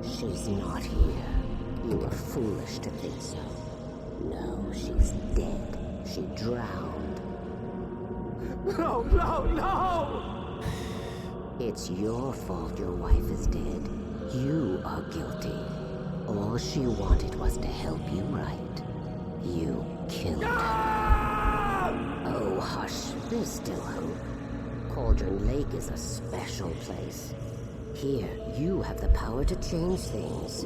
She's not here. You were foolish to think so. No, she's dead. She drowned. No, no, no! It's your fault your wife is dead. You are guilty. All she wanted was to help you right. You killed her. Oh, hush. There's still hope. Cauldron Lake is a special place. Here, you have the power to change things.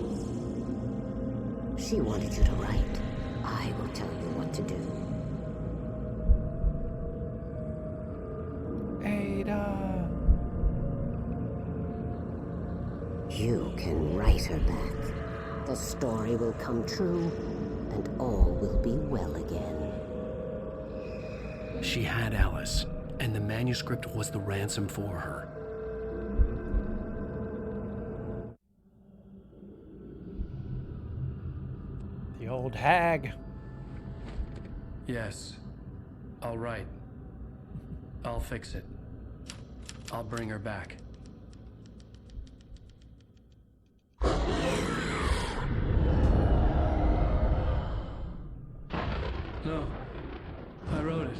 She wanted you to write. I will tell you what to do. Ada. You can write her back. The story will come true, and all will be well again. She had Alice, and the manuscript was the ransom for her. The old hag. Yes. All right. I'll fix it. I'll bring her back. No. I wrote it.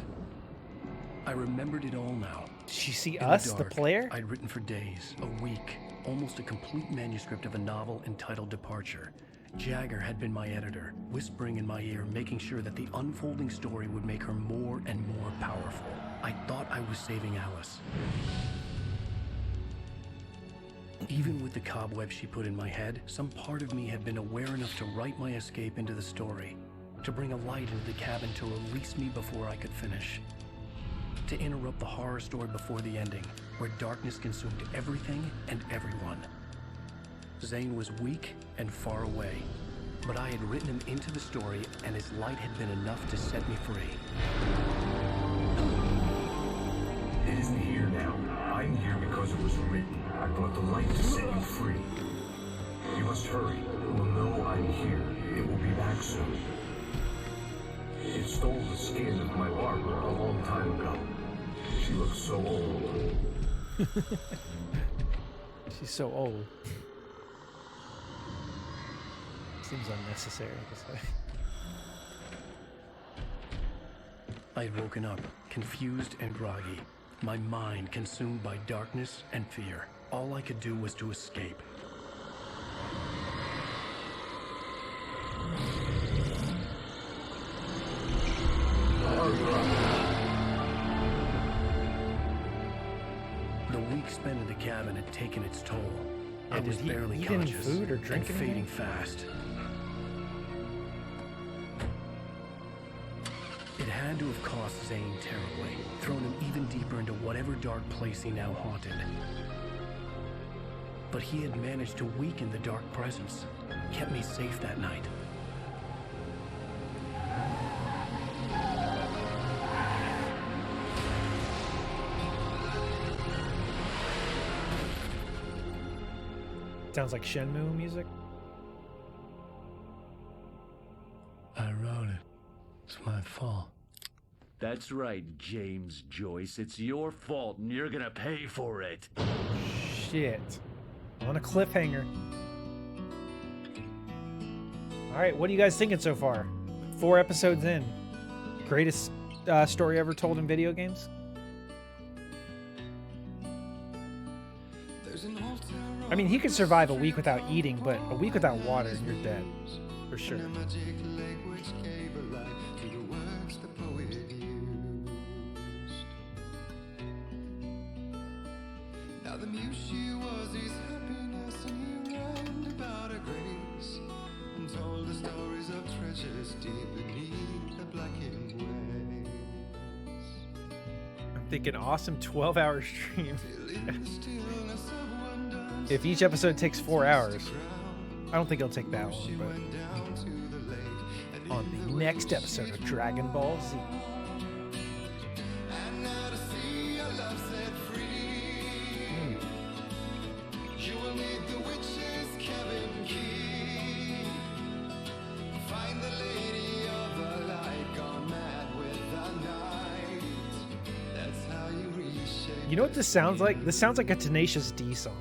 I remembered it all now. Did you see In us, the dark, player? I'd written for days, a week, almost a complete manuscript of a novel entitled Departure. Jagger had been my editor, whispering in my ear, making sure that the unfolding story would make her more and more powerful. I thought I was saving Alice. Even with the cobweb she put in my head, some part of me had been aware enough to write my escape into the story, to bring a light into the cabin to release me before I could finish. To interrupt the horror story before the ending, where darkness consumed everything and everyone. Zane was weak and far away, but I had written him into the story, and his light had been enough to set me free. It isn't here now. I'm here because it was written. I brought the light to set you free. You must hurry. It will know I'm here. It will be back soon. It stole the skin of my barber a long time ago. She looks so old. She's so old. Seems unnecessary to say. I had woken up, confused and groggy, my mind consumed by darkness and fear. All I could do was to escape. The week spent in the cabin had taken its toll. I was barely eat any conscious food or drink and anything? fading fast. It had to have cost Zane terribly, thrown him even deeper into whatever dark place he now haunted. But he had managed to weaken the dark presence, kept me safe that night. Sounds like Shenmue music. I wrote it. It's my fault. That's right, James Joyce. It's your fault, and you're gonna pay for it. Shit. On a cliffhanger. Alright, what are you guys thinking so far? 4 episodes in. Greatest story ever told in video games? I mean, he could survive a week without eating, but a week without water, and you're dead. For sure. Now the muse she was his happiness, and he ran about her grace, and told the stories of treasures deep beneath the blackened waves. I'm thinking awesome 12-hour stream. If each episode takes 4 hours, I don't think it'll take that long, but on the next episode of Dragon Ball Z. You know what this sounds like? This sounds like a Tenacious D song.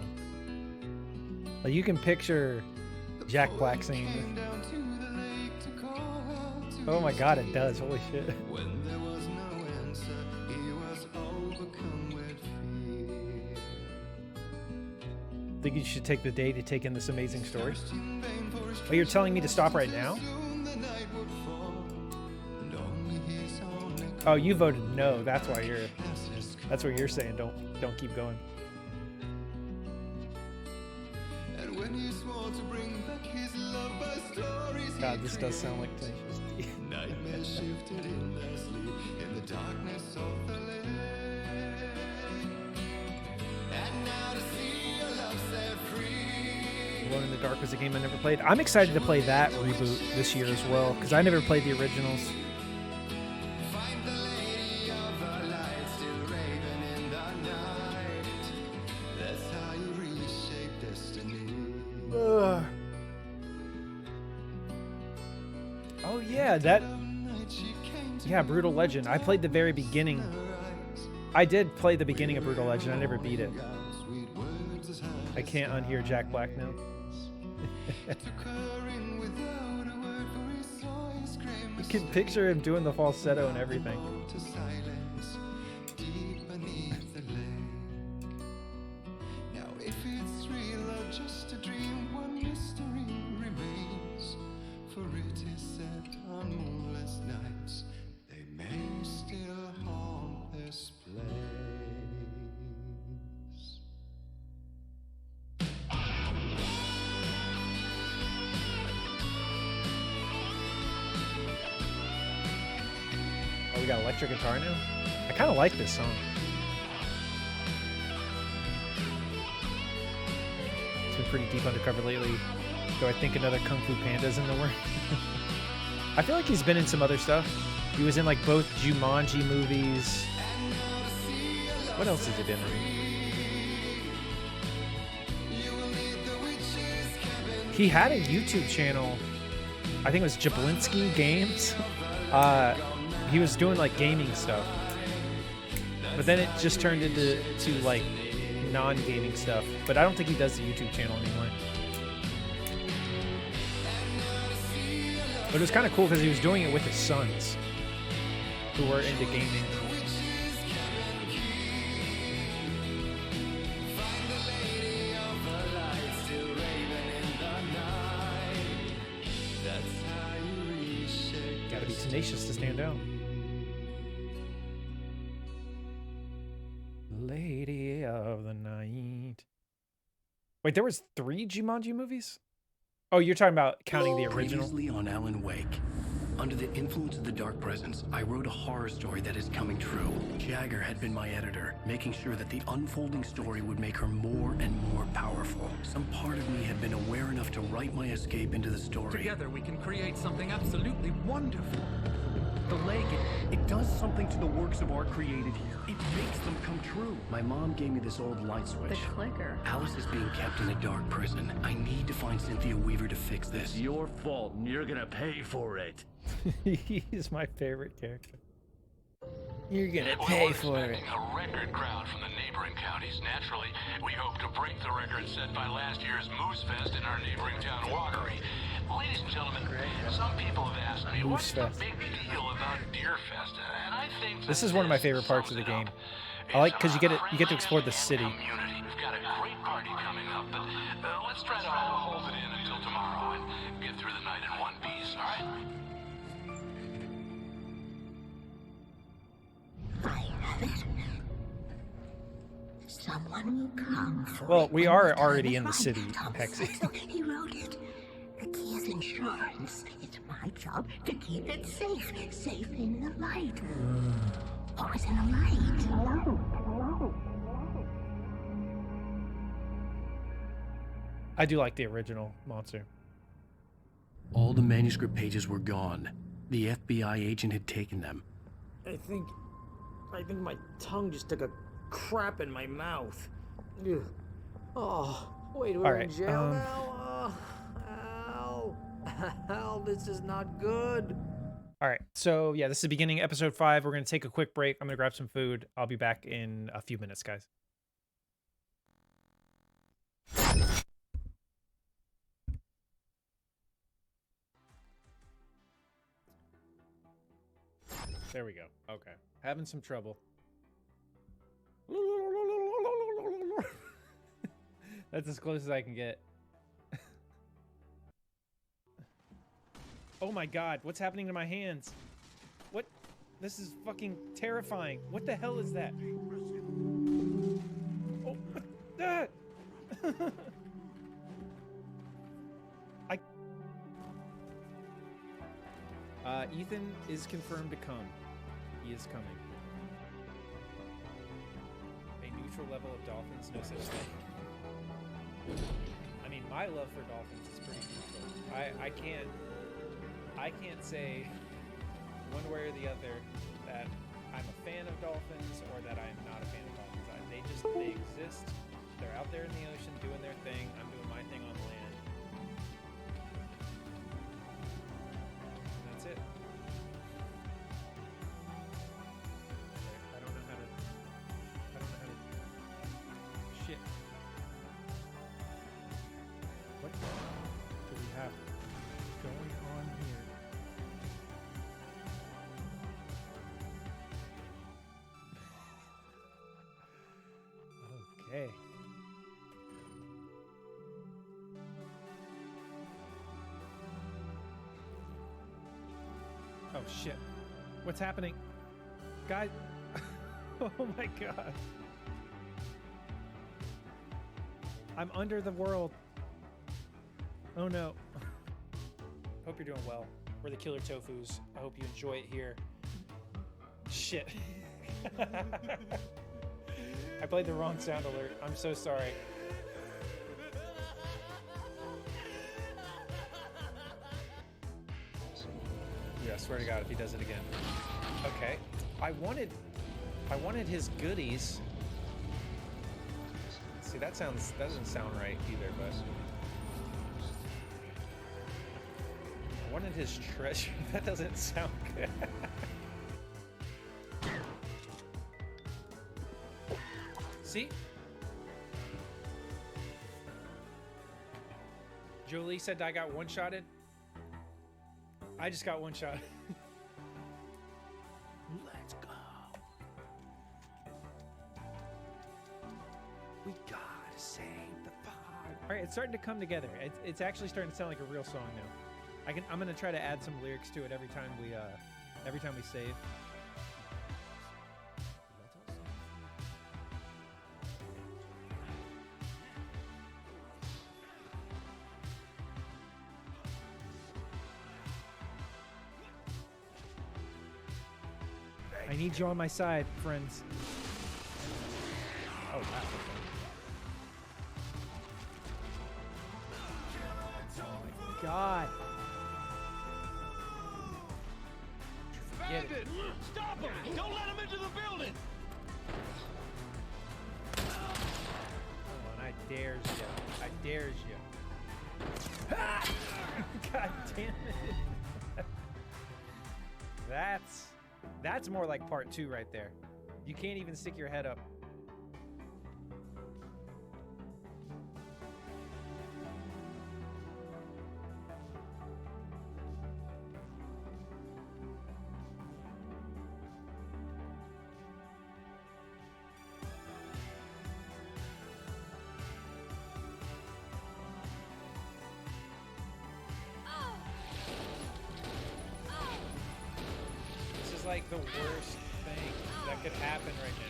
Like you can picture Jack Black singing this. Oh my god, it does. Holy shit. When there was no answer, he was overcome with fear. Think you should take the day to take in this amazing story? Oh, you're telling me to stop right now? Oh, you voted no. That's why you're. That's what you're saying. Don't keep going. And when he swore to bring back his love by stories, God, this does sound like Tenacious D. Nightmares shifted in their sleep in the darkness of the lake. And now to see your love set free. Alone in the Dark was a game I never played. I'm excited to play that reboot this year as well, because I never played the originals. Find the lady of the light still raving in the night. That's how you reshape destiny. Ugh. Oh yeah, that. Yeah, Brutal Legend. I played the very beginning. I did play the beginning of Brutal Legend. I never beat it. I can't unhear Jack Black now. You can picture him doing the falsetto and everything. Now if it's real or just a dream, one mystery remains. For it is said on moonless nights they may still haunt this place. Oh, we got electric guitar now? I kind of like this song. It's been pretty deep undercover lately. Do I think another Kung Fu Panda's in the works? I feel like he's been in some other stuff. He was in like both Jumanji movies. What else has he been in? He had a YouTube channel. I think it was Jablinski Games. He was doing like gaming stuff, but then it just turned into like non-gaming stuff. But I don't think he does the YouTube channel anymore. But it was kind of cool because he was doing it with his sons, who were into gaming. Gotta be tenacious to stand out. Lady of the Night. Wait, there was 3 Jumanji movies? Oh, you're talking about counting the original? Previously on Alan Wake. Under the influence of the Dark Presence, I wrote a horror story that is coming true. Jagger had been my editor, making sure that the unfolding story would make her more and more powerful. Some part of me had been aware enough to write my escape into the story. Together we can create something absolutely wonderful. The lake, it does something to the works of art created here. It makes them come true. My mom gave me this old light switch. The clicker. Alice is being kept in a dark prison. I need to find Cynthia Weaver to fix this. It's your fault, and you're gonna pay for it. He's my favorite character. You're gonna pay for it. A record crowd from the neighboring counties. Naturally, we hope to break the record set by last year's Moose Fest in our neighboring town, Watery. Ladies and gentlemen, some people have asked me, what's the big deal about Deer Fest? And I think this is one of my favorite parts of the game. I like because you get to explore the city. Community. We've got a great party coming up, but let's try to hold it in until tomorrow and get through the night in one piece, all right? Someone will come for Well, it we when are the time already is in the right. city, Thomas Hexy. Cecil, he wrote it. The key is insurance. It's my job to keep it safe. Safe in the light. Always in the light. I do like the original monster. All the manuscript pages were gone. The FBI agent had taken them. I think my tongue just took a crap in my mouth. Ugh. Oh, wait, we're All in right, jail now? Ow. Ow, this is not good. All right, so yeah, this is the beginning, episode 5. We're gonna take a quick break. I'm gonna grab some food. I'll be back in a few minutes, guys. There we go. Okay, having some trouble. That's as close as I can get. Oh my god, what's happening to my hands? What? This is fucking terrifying. What the hell is that? Oh, that! Ethan is confirmed to come. He is coming. A neutral level of dolphins, no such thing. I mean, my love for dolphins is pretty neutral. I can't say one way or the other that I'm a fan of dolphins or that I'm not a fan of dolphins. They exist. They're out there in the ocean doing their thing. I'm doing my thing on land. That's it. I don't know how to. Shit. What do we have going on here? Okay. Oh shit. What's happening? Guys. Oh my god. I'm under the world. Oh no. Hope you're doing well. We're the Killer Tofus. I hope you enjoy it here. Shit. I played the wrong sound alert. I'm so sorry. Yeah, I swear to God, if he does it again. Okay. I wanted his goodies. See, that doesn't sound right either, but I wanted his treasure. That doesn't sound good. See? Jolie said I got one-shotted. I just got one-shot. Let's go. We gotta save the fog. All right, it's starting to come together. It's actually starting to sound like a real song now. I'm gonna try to add some lyrics to it every time we save. I need you on my side, friends. Oh, wow. Oh, my God. Bandit! Stop him! Don't let him into the building! Come on, I dares you. I dares you. God damn it. That's more like part 2 right there. You can't even stick your head up. like the worst thing that could happen right now.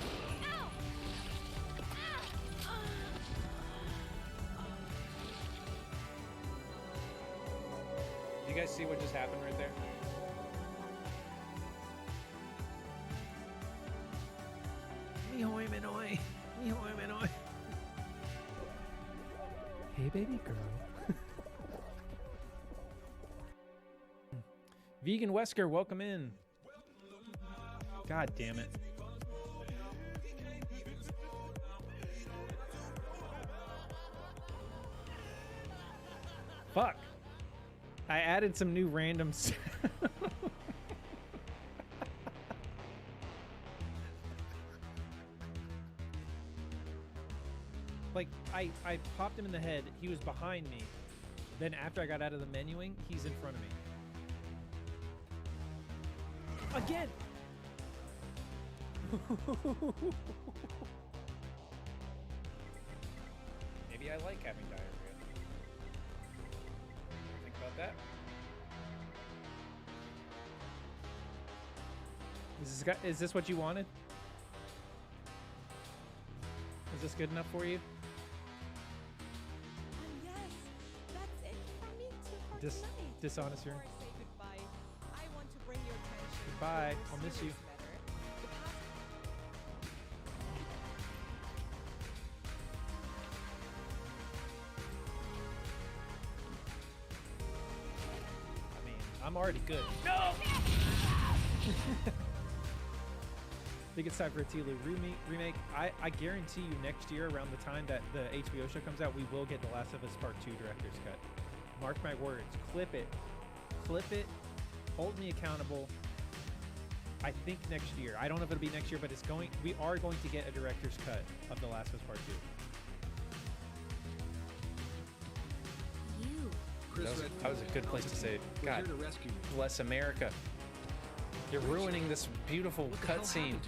Do you guys see what just happened right there? Mihoi Minoi. Mihoi Minoi. Hey, baby girl. Vegan Wesker, welcome in. God damn it. Fuck. I added some new randoms. Like, I popped him in the head. He was behind me. Then after I got out of the menuing, he's in front of me. Again! Maybe I like having diarrhea. Think about that. Is this what you wanted? Is this good enough for you? Yes, that's it for me for tonight. Dishonest here. Before I say goodbye, I want to bring your attention Goodbye. to a I'll miss you. serious matter. I mean, I'm already good. No! I think it's time for a Tilo remake. I guarantee you next year, around the time that the HBO show comes out, we will get The Last of Us Part 2 Director's Cut. Mark my words. Clip it. Clip it. Hold me accountable. I think next year. I don't know if it'll be next year, but we are going to get a Director's Cut of The Last of Us Part 2. That was a good place to say it. God, bless America. You're ruining this beautiful cutscene.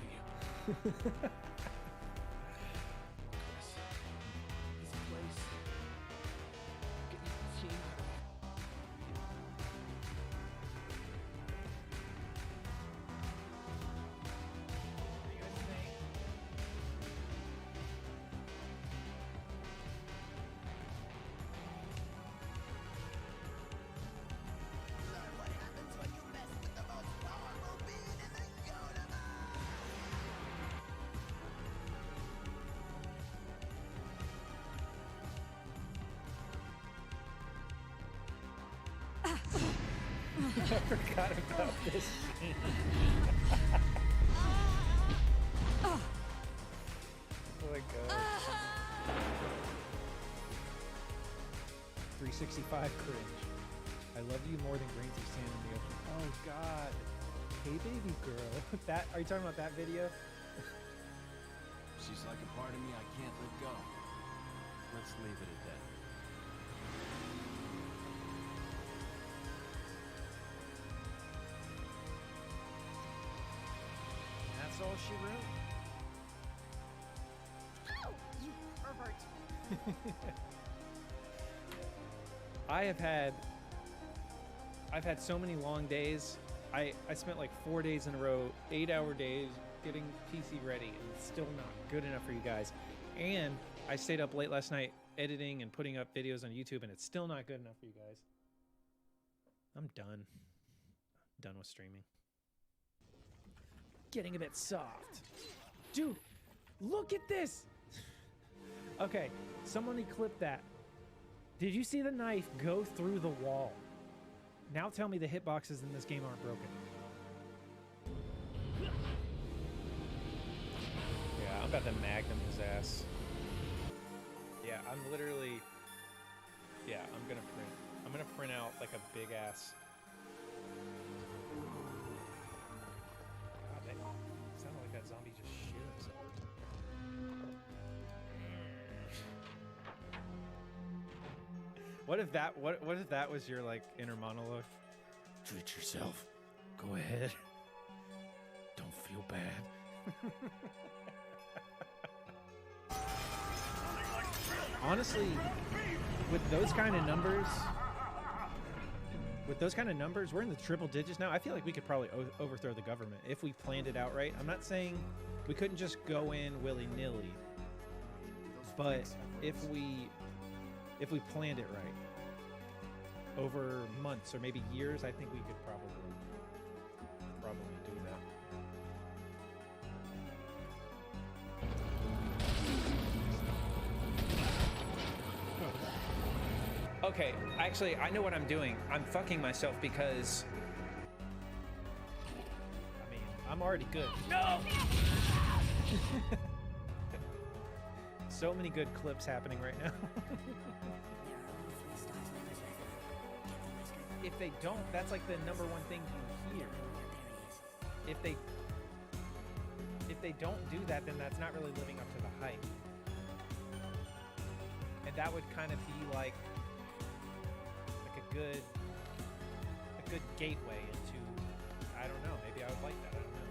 I forgot about this scene. Oh my god. 365 cringe. I love you more than grains of sand in the ocean. Oh god. Hey baby girl. That, are you talking about that video? She's like a part of me I can't let go. Let's leave it at that. That's all she wrote? Oh, you pervert. I've had so many long days. I spent like 4 days in a row, 8-hour days getting PC ready, and it's still not good enough for you guys. And I stayed up late last night editing and putting up videos on YouTube, and it's still not good enough for you guys. I'm done. Done with streaming. Getting a bit soft. Dude, look at this! Okay, somebody clip that. Did you see the knife go through the wall? Now tell me the hitboxes in this game aren't broken. Yeah, I'm about to magnum his ass. Yeah, I'm literally... Yeah, I'm gonna print out like a big ass... God, that sounded like that zombie just shit himself. What if that was your like inner monologue? Treat yourself. Go ahead. Don't feel bad. Honestly, with those kind of numbers, with those kind of numbers, we're in the triple digits now. I feel like we could probably overthrow the government if we planned it out right. I'm not saying we couldn't just go in willy-nilly, but if we planned it right over months or maybe years, I think we could probably do that. Okay, actually, I know what I'm doing. I'm fucking myself because, I mean, I'm already good. No! So many good clips happening right now. If they don't, that's like the number one thing you hear. If they don't do that, then that's not really living up to the hype. And that would kind of be like a good gateway into, I don't know, maybe I would like that, I don't know.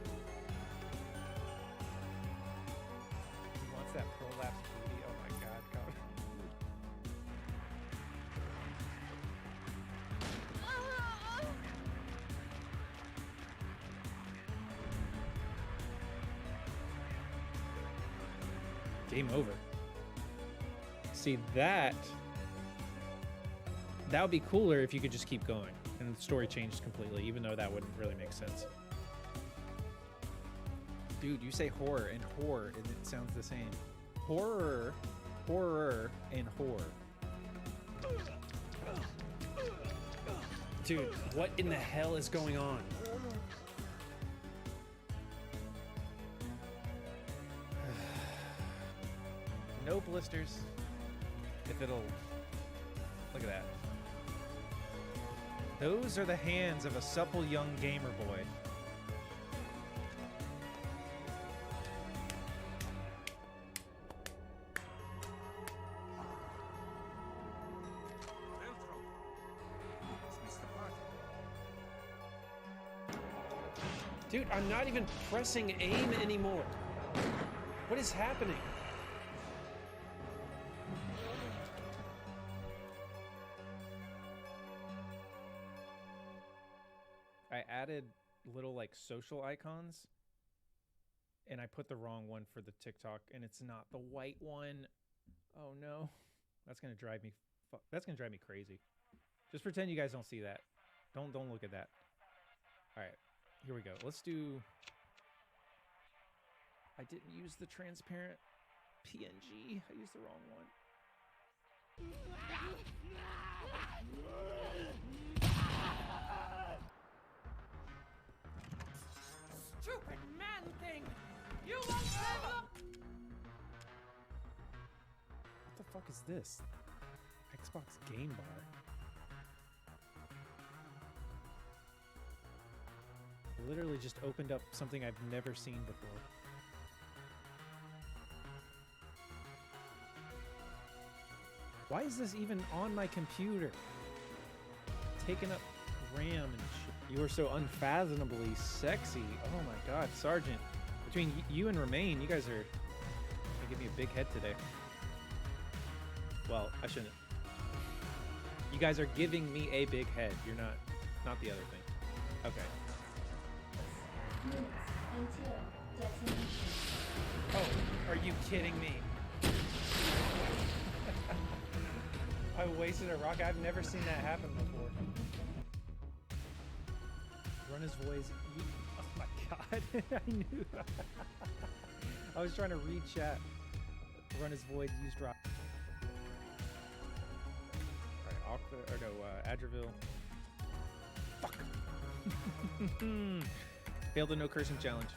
He wants that prolapse booty, oh my god, come. Game over. See, that would be cooler if you could just keep going and the story changed completely, even though that wouldn't really make sense. Dude, you say horror and horror and it sounds the same. Horror, and horror. Dude, what in the hell is going on? No blisters. If it'll... Look at that. Those are the hands of a supple young gamer boy. Dude, I'm not even pressing aim anymore. What is happening? I added little like social icons and I put the wrong one for the TikTok and it's not the white one. Oh no. That's going to drive me crazy. Just pretend you guys don't see that. Don't look at that. All right. Here we go. Let's do... I didn't use the transparent PNG. I used the wrong one. Stupid man thing! You won't live up! What the fuck is this? Xbox Game Bar. Literally just opened up something I've never seen before. Why is this even on my computer? Taking up RAM and shit. You are so unfathomably sexy. Oh my god, Sergeant. Between you and Remain, you guys are gonna give me a big head today. Well, I shouldn't. You guys are giving me a big head. You're not the other thing. Okay. Oh, are you kidding me? I wasted a rocket. I've never seen that happen before. Run his voice. Oh my god. I knew. I was trying to read chat. Run his void, use drop. Alright, Adraville. Fuck. Failed the no cursing challenge.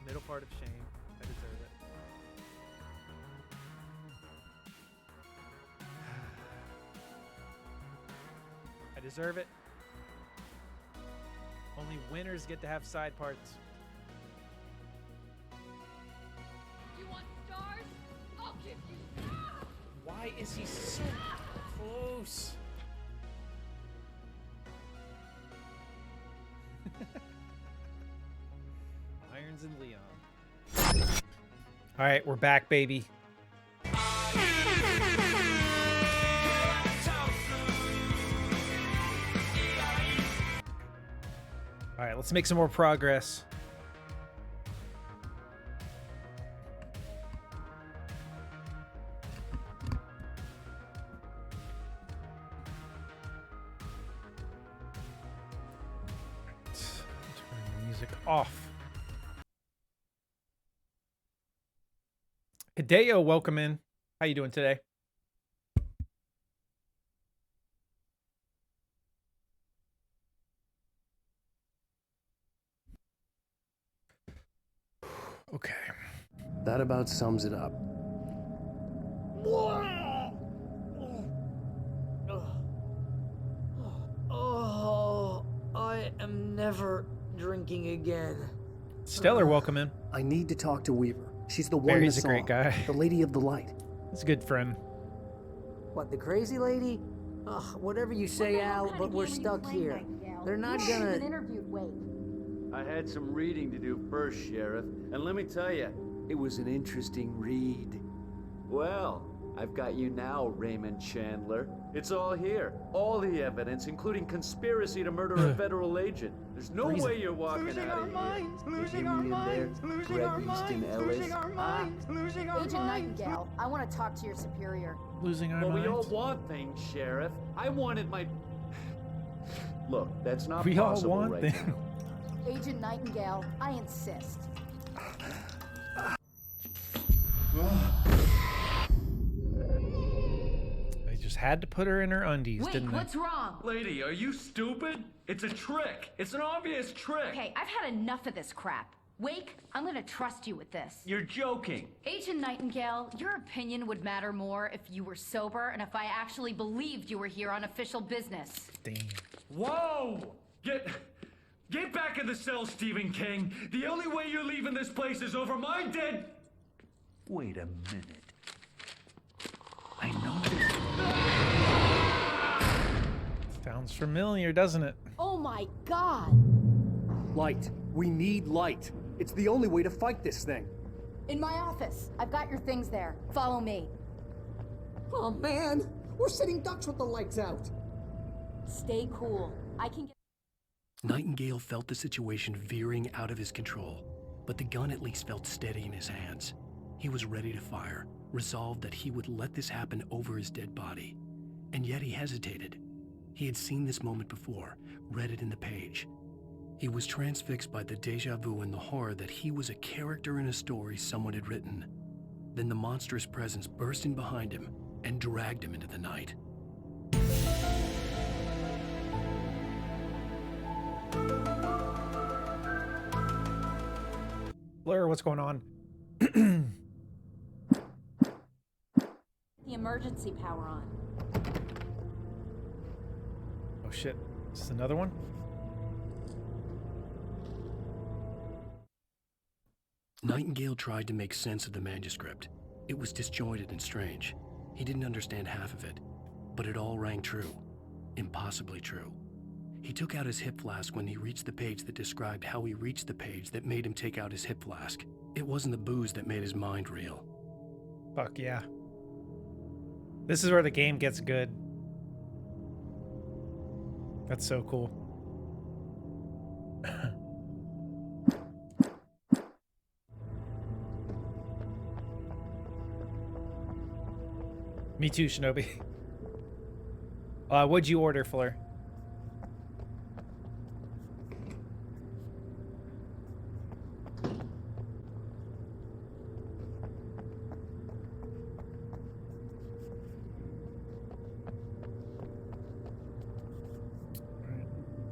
Middle part of shame. I deserve it. I deserve it. Only winners get to have side parts. You want stars? I'll give you stars! Why is he so close? Irons and Leon. All right, we're back, baby. let's make some more progress. Turn the music off. Hideo, welcome in. How you doing today? Okay. That about sums it up. Oh, I am never drinking again. Stellar, welcome in. I need to talk to Weaver. She's the one in the Barry's a great song, guy. the lady of the light. He's a good friend. What, the crazy lady? Ugh, whatever you say, Al, but we're stuck here. They're not gonna... interviewed Wake. I had some reading to do first, Sheriff, and let me tell you, it was an interesting read. Well, I've got you now, Raymond Chandler. It's all here. All the evidence, including conspiracy to murder a federal agent. There's no way you're walking out of here. Losing our minds, losing our minds, losing our minds, losing our minds. Agent Nightingale, I want to talk to your superior. Losing our Well, minds. we all want things, Sheriff. I wanted my... Look, that's not We all possible want right things. now. Agent Nightingale, I insist. They just had to put her in her undies, didn't they? What's wrong? Lady, are you stupid? It's a trick. It's an obvious trick. Okay, I've had enough of this crap. Wake, I'm gonna trust you with this. You're joking. Agent Nightingale, your opinion would matter more if you were sober and if I actually believed you were here on official business. Damn. Whoa! Get back in the cell, Stephen King. The only way you're leaving this place is over my dead... Wait a minute. I know this. Sounds familiar, doesn't it? Oh my god! Light. We need light. It's the only way to fight this thing. In my office. I've got your things there. Follow me. Oh man, we're sitting ducks with the lights out. Stay cool. I can get... Nightingale felt the situation veering out of his control, but the gun at least felt steady in his hands. He was ready to fire, resolved that he would let this happen over his dead body. And yet he hesitated. He had seen this moment before, read it in the page. He was transfixed by the déjà vu and the horror that he was a character in a story someone had written. Then the monstrous presence burst in behind him and dragged him into the night. Blair, what's going on? the emergency power on. Oh shit. Is this another one? Nightingale tried to make sense of the manuscript. It was disjointed and strange. He didn't understand half of it, but it all rang true. Impossibly true. He took out his hip flask when he reached the page that described how he reached the page that made him take out his hip flask. It wasn't the booze that made his mind reel. Fuck yeah. This is where the game gets good. That's so cool. Me too, Shinobi. What'd you order, Fleur?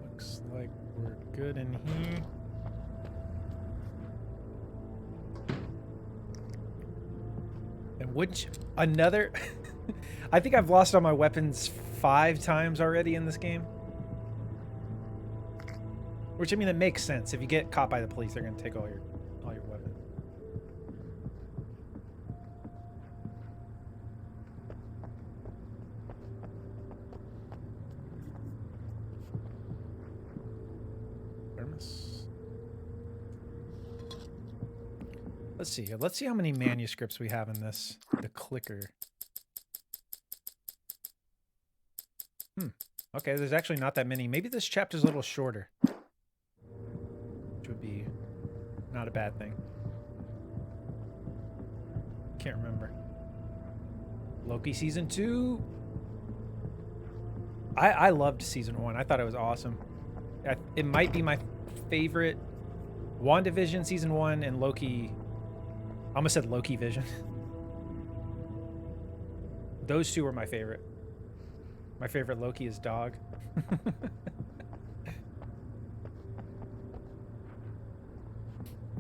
Looks like we're good in here. And which another I think I've lost all my weapons 5 times already in this game. Which, I mean, it makes sense. If you get caught by the police, they're gonna take all your weapons. Let's see here. Let's see how many manuscripts we have in this. The clicker. Okay, there's actually not that many. Maybe this chapter's a little shorter. bad thing? Can't remember. Loki season 2. I loved season 1. I thought it was awesome. It might be my favorite. WandaVision season 1 and Loki. I almost said Loki Vision. Those two were my favorite. My favorite Loki is dog.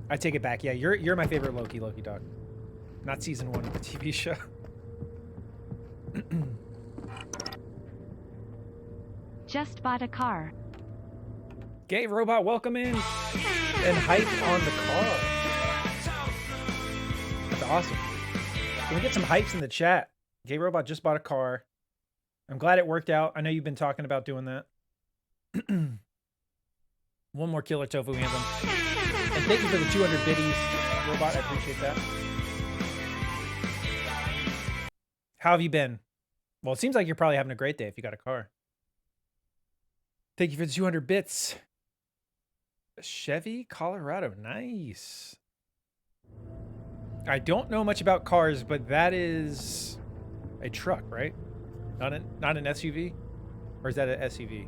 I take it back. Yeah, you're my favorite Loki dog. Not season 1 of the TV show. Just bought a car. Gay Robot, welcome in. And hype on the car. That's awesome. Can we get some hypes in the chat? Gay Robot just bought a car. I'm glad it worked out. I know you've been talking about doing that. One more Killer Tofu anthem. And thank you for the 200 biddies, Robot. I appreciate that. How have you been? Well, it seems like you're probably having a great day if you got a car. Thank you for the 200 bits. Chevy, Colorado. Nice. I don't know much about cars, but that is a truck, right? Not an SUV? Or is that an SUV?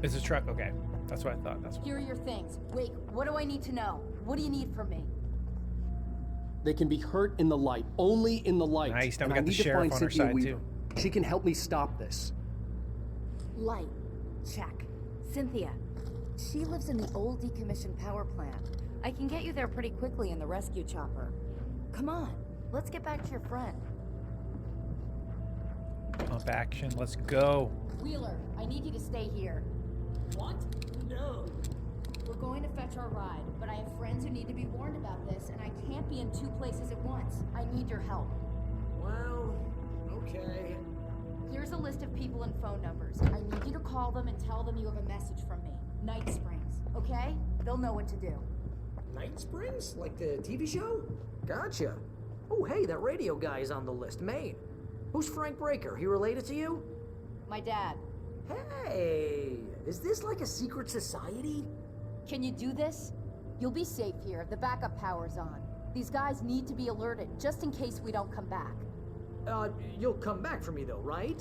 It's a truck. Okay. That's what I thought. That's what... Here are your things. Wait, what do I need to know? What do you need from me? They can be hurt in the light, only in the light. Nice. Now we And I got the need to sheriff find on our Cynthia side, Weaver. too. She can help me stop this. Light. Check. Cynthia. She lives in the old decommissioned power plant. I can get you there pretty quickly in the rescue chopper. Come on, let's get back to your friend. Pump action. Let's go. Wheeler, I need you to stay here. What? No. We're going to fetch our ride, but I have friends who need to be warned about this, and I can't be in 2 places at once. I need your help. Well, okay. Here's a list of people and phone numbers. I need you to call them and tell them you have a message from me. Night Springs, okay? They'll know what to do. Night Springs? Like the TV show? Gotcha. Oh, hey, that radio guy is on the list. Maine. Who's Frank Breaker? He related to you? My dad. Hey, is this like a secret society? Can you do this? You'll be safe here. The backup power's on. These guys need to be alerted, just in case we don't come back. You'll come back for me though, right?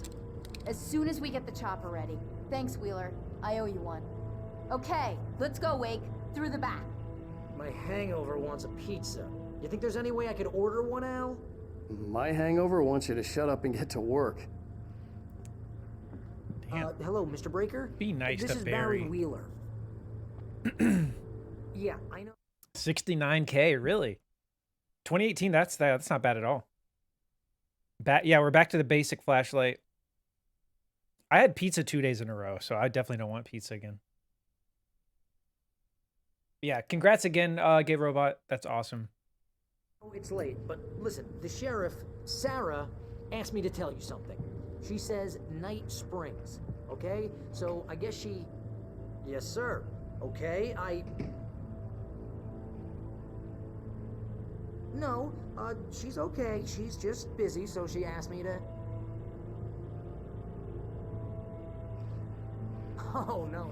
As soon as we get the chopper ready. Thanks, Wheeler. I owe you one. Okay, let's go, Wake. Through the back. My hangover wants a pizza. You think there's any way I could order one, Al? My hangover wants you to shut up and get to work. Hello, Mr. Breaker? Be nice this to is Barry. Wheeler. Yeah, I know. 69K, really? 2018, that's not bad at all. Yeah, we're back to the basic flashlight. I had pizza 2 days in a row, so I definitely don't want pizza again. Yeah, congrats again, Gay Robot. That's awesome. Oh, it's late, but listen, the sheriff, Sarah, asked me to tell you something. She says Night Springs, okay? So I guess she... Yes, sir. Okay, No, she's okay. She's just busy, so she asked me to... Oh, no.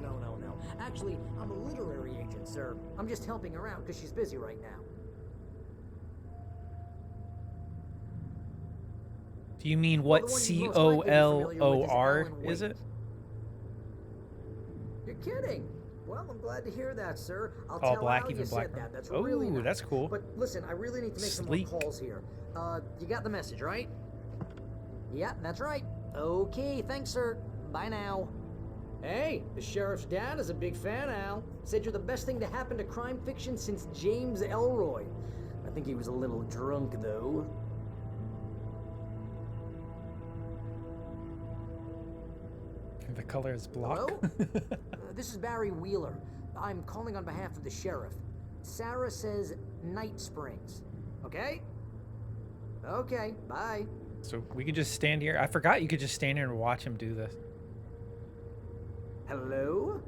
Actually, I'm a literary agent, sir. I'm just helping her out because she's busy right now. Do you mean what COLOR is it? You're kidding. Well, I'm glad to hear that, sir. I'll All tell black, Al even you black. said that. That's Oh, really nice. that's cool. But listen, I really need to make some more calls here. You got the message, right? Yeah, that's right. Okay, thanks, sir. Bye now. Hey, the sheriff's dad is a big fan, Al. Said you're the best thing to happen to crime fiction since James Elroy. I think he was a little drunk, though. The color is block. Hello? This is Barry Wheeler. I'm calling on behalf of the sheriff. Sarah says Night Springs. Okay? Okay, bye. So we could just stand here. I forgot you could just stand here and watch him do this. Hello?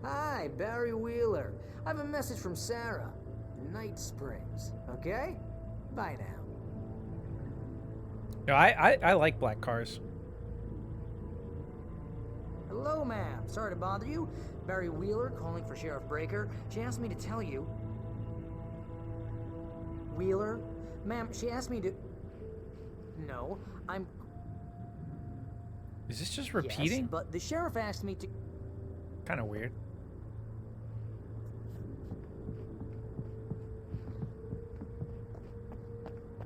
Hi, Barry Wheeler. I have a message from Sarah. Night Springs. Okay? Bye now. No, I like black cars. Hello, ma'am. Sorry to bother you. Barry Wheeler calling for Sheriff Breaker. She asked me to tell you. Wheeler? Ma'am, she asked me to... No, I'm... Is this just repeating? Yes, but the sheriff asked me to... Kind of weird.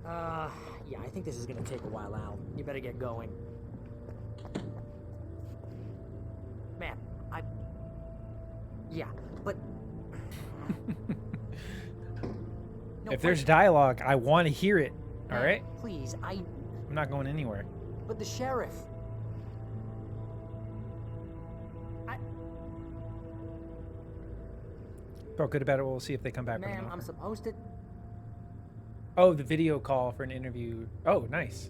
Yeah, I think this is gonna take a while, Al. You better get going. Ma'am, Yeah, but... No, If there's dialogue, I want to hear it. All Ma'am, right? Please, I'm not going anywhere. But the sheriff... Felt good about it. We'll see if they come back with an Ma'am, offer. I'm supposed to... Oh, the video call for an interview. Oh, nice.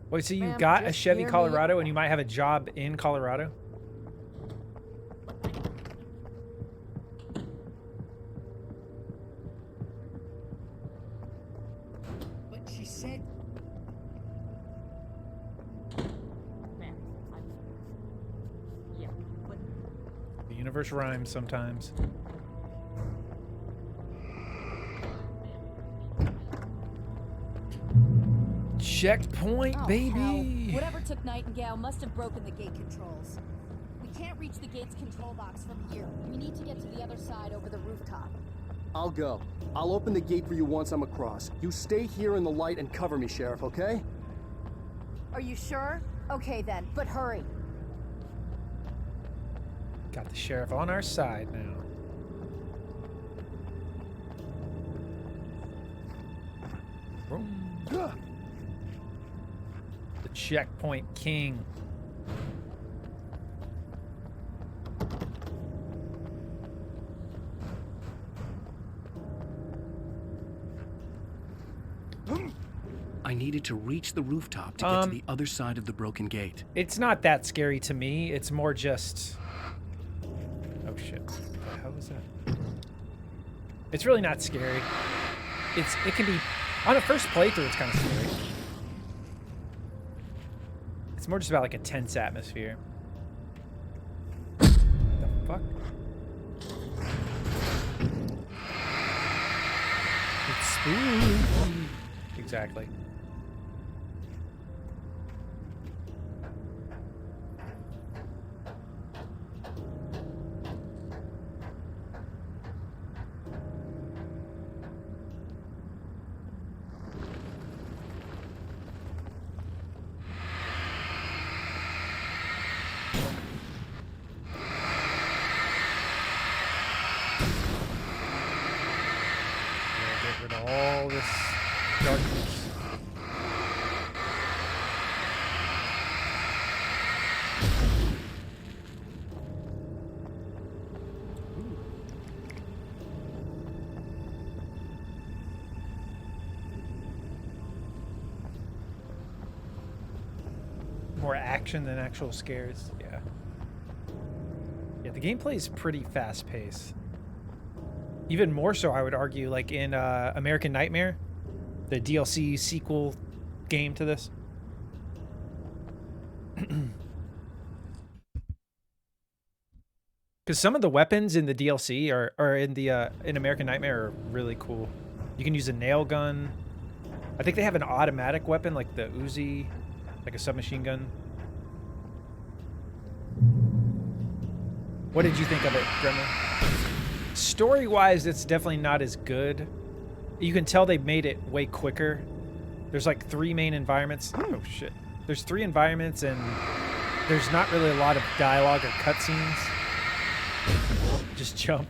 Wait, so you Ma'am, got a just Chevy hear me Colorado and you might have a job in Colorado? But she said... Ma'am, Yeah, but... The universe rhymes sometimes. Checkpoint, Oh, baby! hell. Whatever took Nightingale must have broken the gate controls. We can't reach the gate's control box from here. We need to get to the other side over the rooftop. I'll go. I'll open the gate for you once I'm across. You stay here in the light and cover me, Sheriff, okay? Are you sure? Okay then, but hurry. Got the sheriff on our side now. Boom. The checkpoint king. I needed to reach the rooftop to get to the other side of the broken gate. It's not that scary to me. It's more just... Oh shit. What the hell was that? It's really not scary. It can be... On a first playthrough, it's kind of scary. It's more just about like a tense atmosphere. The fuck? It's spooky. Exactly. Get rid of all this darkness. More action than actual scares. Yeah. Yeah, the gameplay is pretty fast-paced. Even more so, I would argue, like in American Nightmare, the DLC sequel game to this. Because some of the weapons in the DLC or in the in American Nightmare are really cool. You can use a nail gun. I think they have an automatic weapon like the Uzi, like a submachine gun. What did you think of it, Gremlin? Story-wise, it's definitely not as good. You can tell they made it way quicker. There's like 3 main environments. Oh shit. There's 3 environments and there's not really a lot of dialogue or cutscenes. Just jump.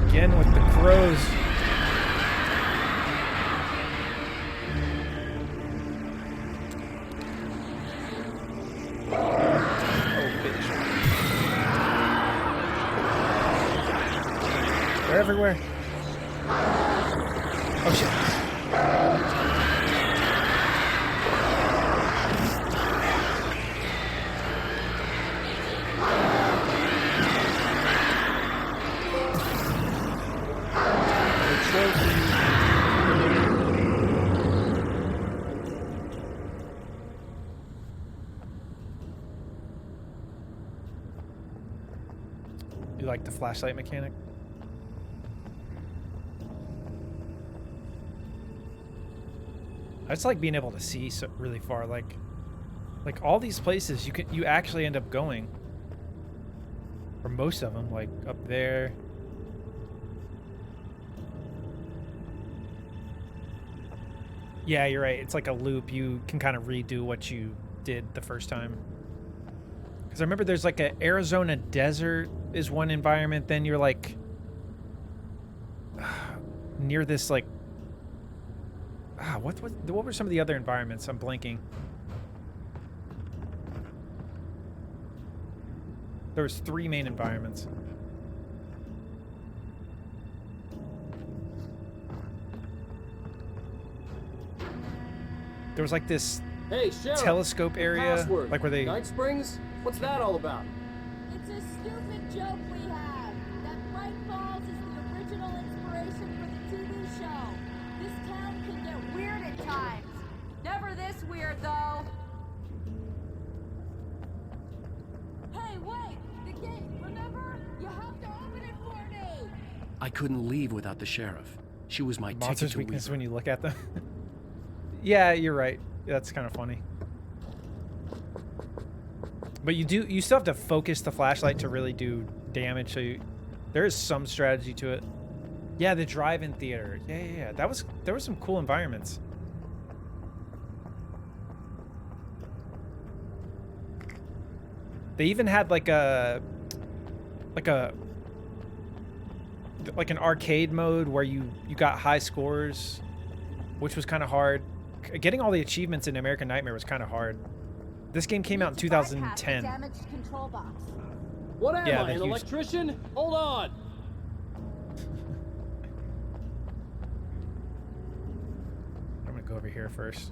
Again with the crows. They're everywhere. Oh shit. You like the flashlight mechanic? I just like being able to see so really far. Like all these places you actually end up going. For most of them, like up there. Yeah, you're right. It's like a loop. You can kind of redo what you did the first time. Because I remember there's like an Arizona desert is one environment. Then you're like near this like what were some of the other environments? I'm blanking. There was 3 main environments. There was like this telescope area, password. like where they. Night Springs? What's that all about? It's a stupid joke we have. That Bright Falls is the original inspiration for the TV show. This town can get weird at times. Never this weird, though. Hey, wait! The gate, remember? You have to open it for me! I couldn't leave without the sheriff. She was my ticket Monsters' to weakness Weaver. when you look at them. Yeah, you're right. That's kind of funny. But you still have to focus the flashlight to really do damage. So there is some strategy to it. Yeah, the drive-in theater. Yeah. There were some cool environments. They even had like an arcade mode where you got high scores, which was kind of hard. Getting all the achievements in American Nightmare was kind of hard. This game came out in 2010. Damaged control box. What am Yeah, I, an electrician? Hold on. I'm gonna go over here first.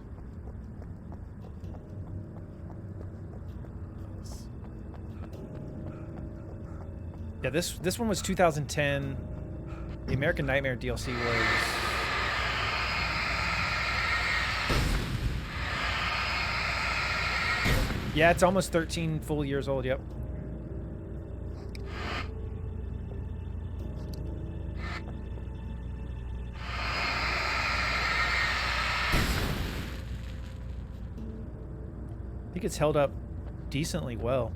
Yeah, this one was 2010. The American Nightmare DLC was. Yeah, it's almost 13 full years old, yep. I think it's held up decently well.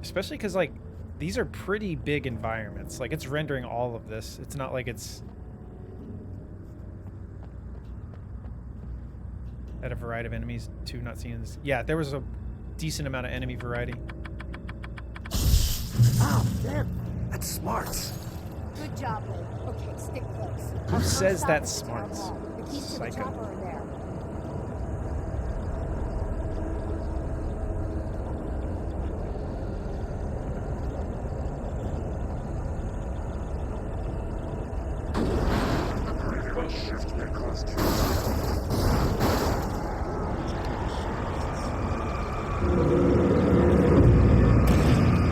Especially because, like, these are pretty big environments. Like, it's rendering all of this. It's not like it's... At a variety of enemies, too, not seeing this. Yeah, there was a decent amount of enemy variety. Oh, damn. That's smarts. Good job, Lee. Okay, stick close. Who says that's Stop at the town smarts? hall. The keys to the Psycho. chopper are there.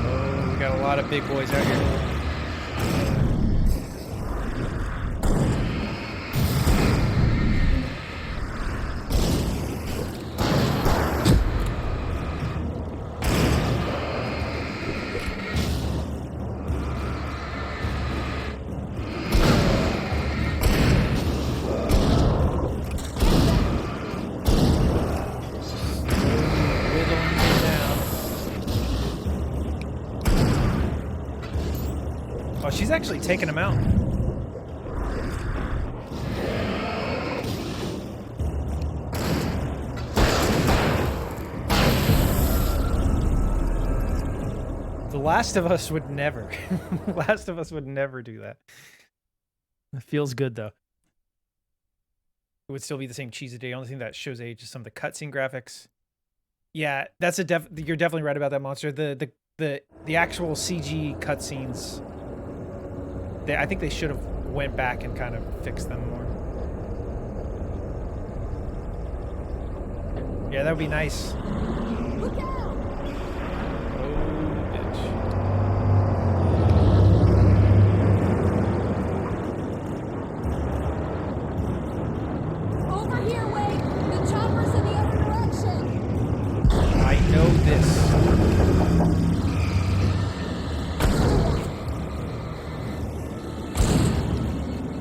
Oh, we got a lot of big boys out here. Oh, she's actually taking him out. The Last of Us would never. The Last of Us would never do that. It feels good, though. It would still be the same cheesy day. The only thing that shows age is some of the cutscene graphics. Yeah, that's a you're definitely right about that, Monster. The actual CG cutscenes, I think they should have went back and kind of fixed them more. Yeah, that would be nice. Look out! Oh, bitch.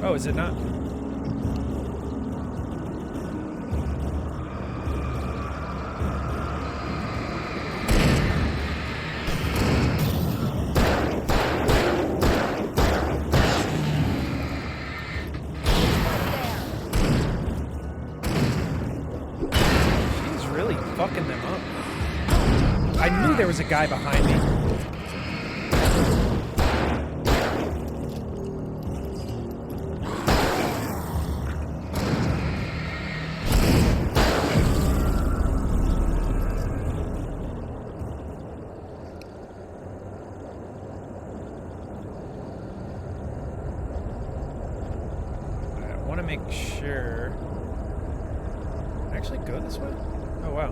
Oh, is it not? She's really fucking them up. I knew there was a guy behind me. Go this way? Oh, wow.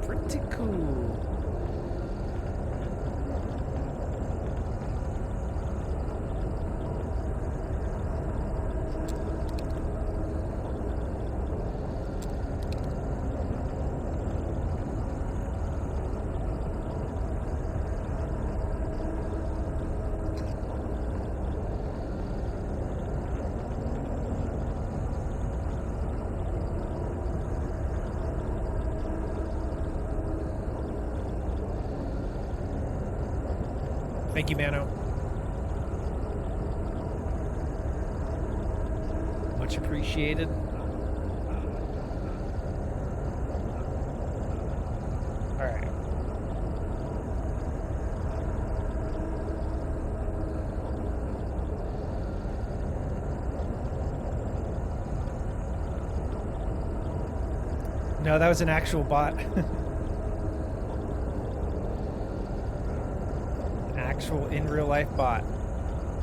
Pretty cool. Thank you, Mano. Much appreciated. All right. No, that was an actual bot. Actual in real life bot.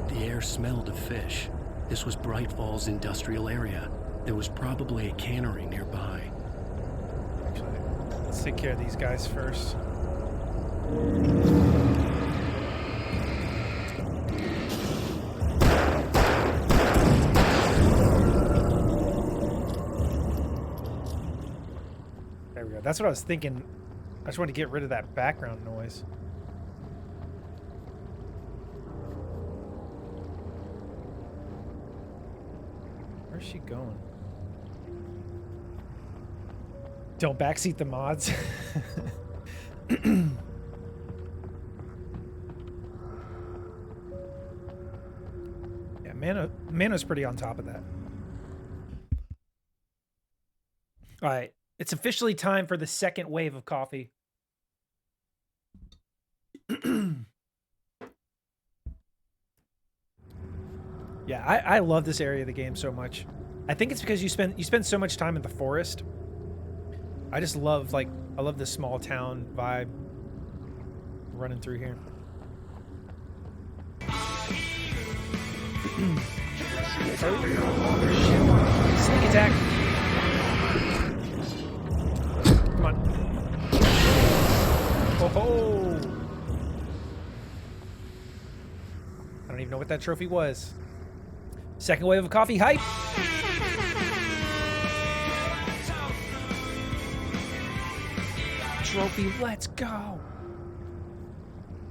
The air smelled of fish. This was Bright Falls industrial area. There was probably a cannery nearby. Actually, let's take care of these guys first. There we go. That's what I was thinking. I just wanted to get rid of that background noise. Where's she going? Don't backseat the mods. Yeah, Mano's pretty on top of that. All right, it's officially time for the second wave of coffee. Yeah, I love this area of the game so much. I think it's because you spend so much time in the forest. I just love, like, I love the small town vibe running through here. Sneak attack. Come on. Oh ho! I don't even know what that trophy was. Second wave of coffee hype. Trophy, let's go.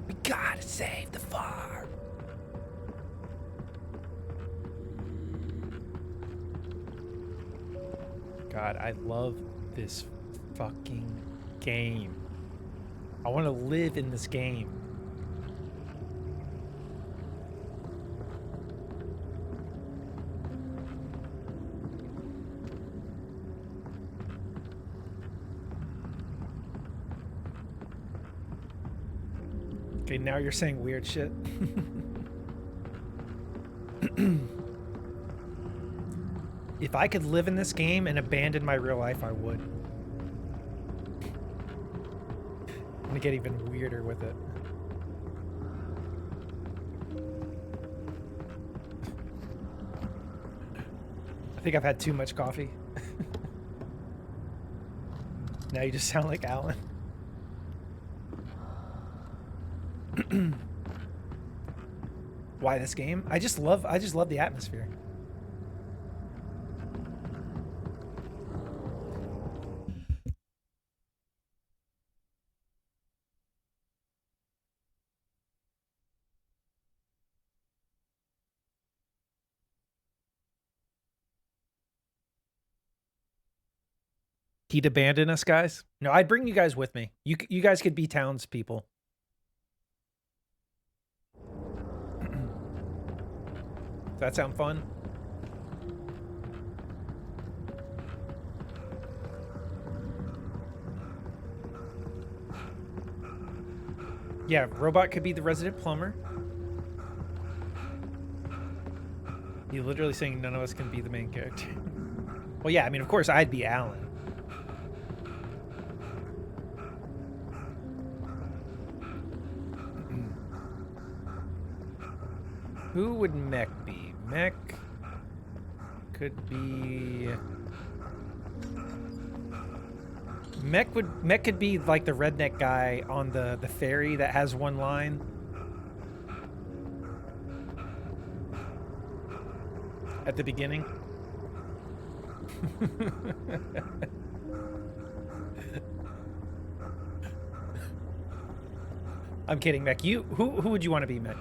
We gotta save the farm. God, I love this fucking game. I want to live in this game. Okay, now you're saying weird shit. If I could live in this game and abandon my real life, I would. I'm gonna get even weirder with it. I think I've had too much coffee. Now you just sound like Alan. Why this game? I just love the atmosphere. He'd abandon us, guys. No, I'd bring you guys with me. You guys could be townspeople. Does that sound fun? Yeah, robot could be the resident plumber. You're literally saying none of us can be the main character. Well, yeah, I mean, of course, I'd be Alan. Who would Mech be? Mech could be... Mech could be like the redneck guy on the ferry that has one line. At the beginning. I'm kidding, Mech. Who would you want to be, Mech?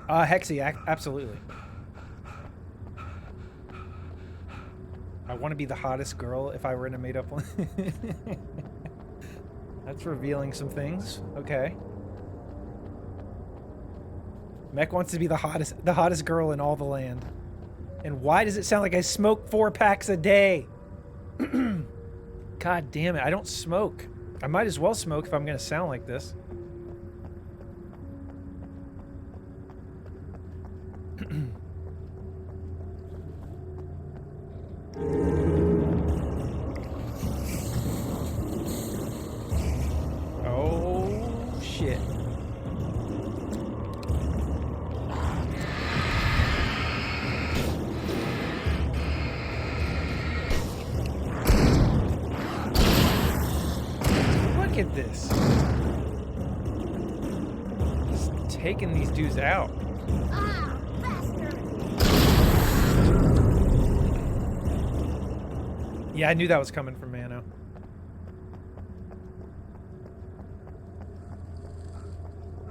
Hexy, absolutely. I want to be the hottest girl if I were in a made-up one. That's revealing some things. Okay. Mech wants to be the hottest girl in all the land. And why does it sound like I smoke 4 packs a day? God damn it, I don't smoke. I might as well smoke if I'm gonna sound like this. Oh, shit. Look at this. Just taking these dudes out. Yeah, I knew that was coming from Mano.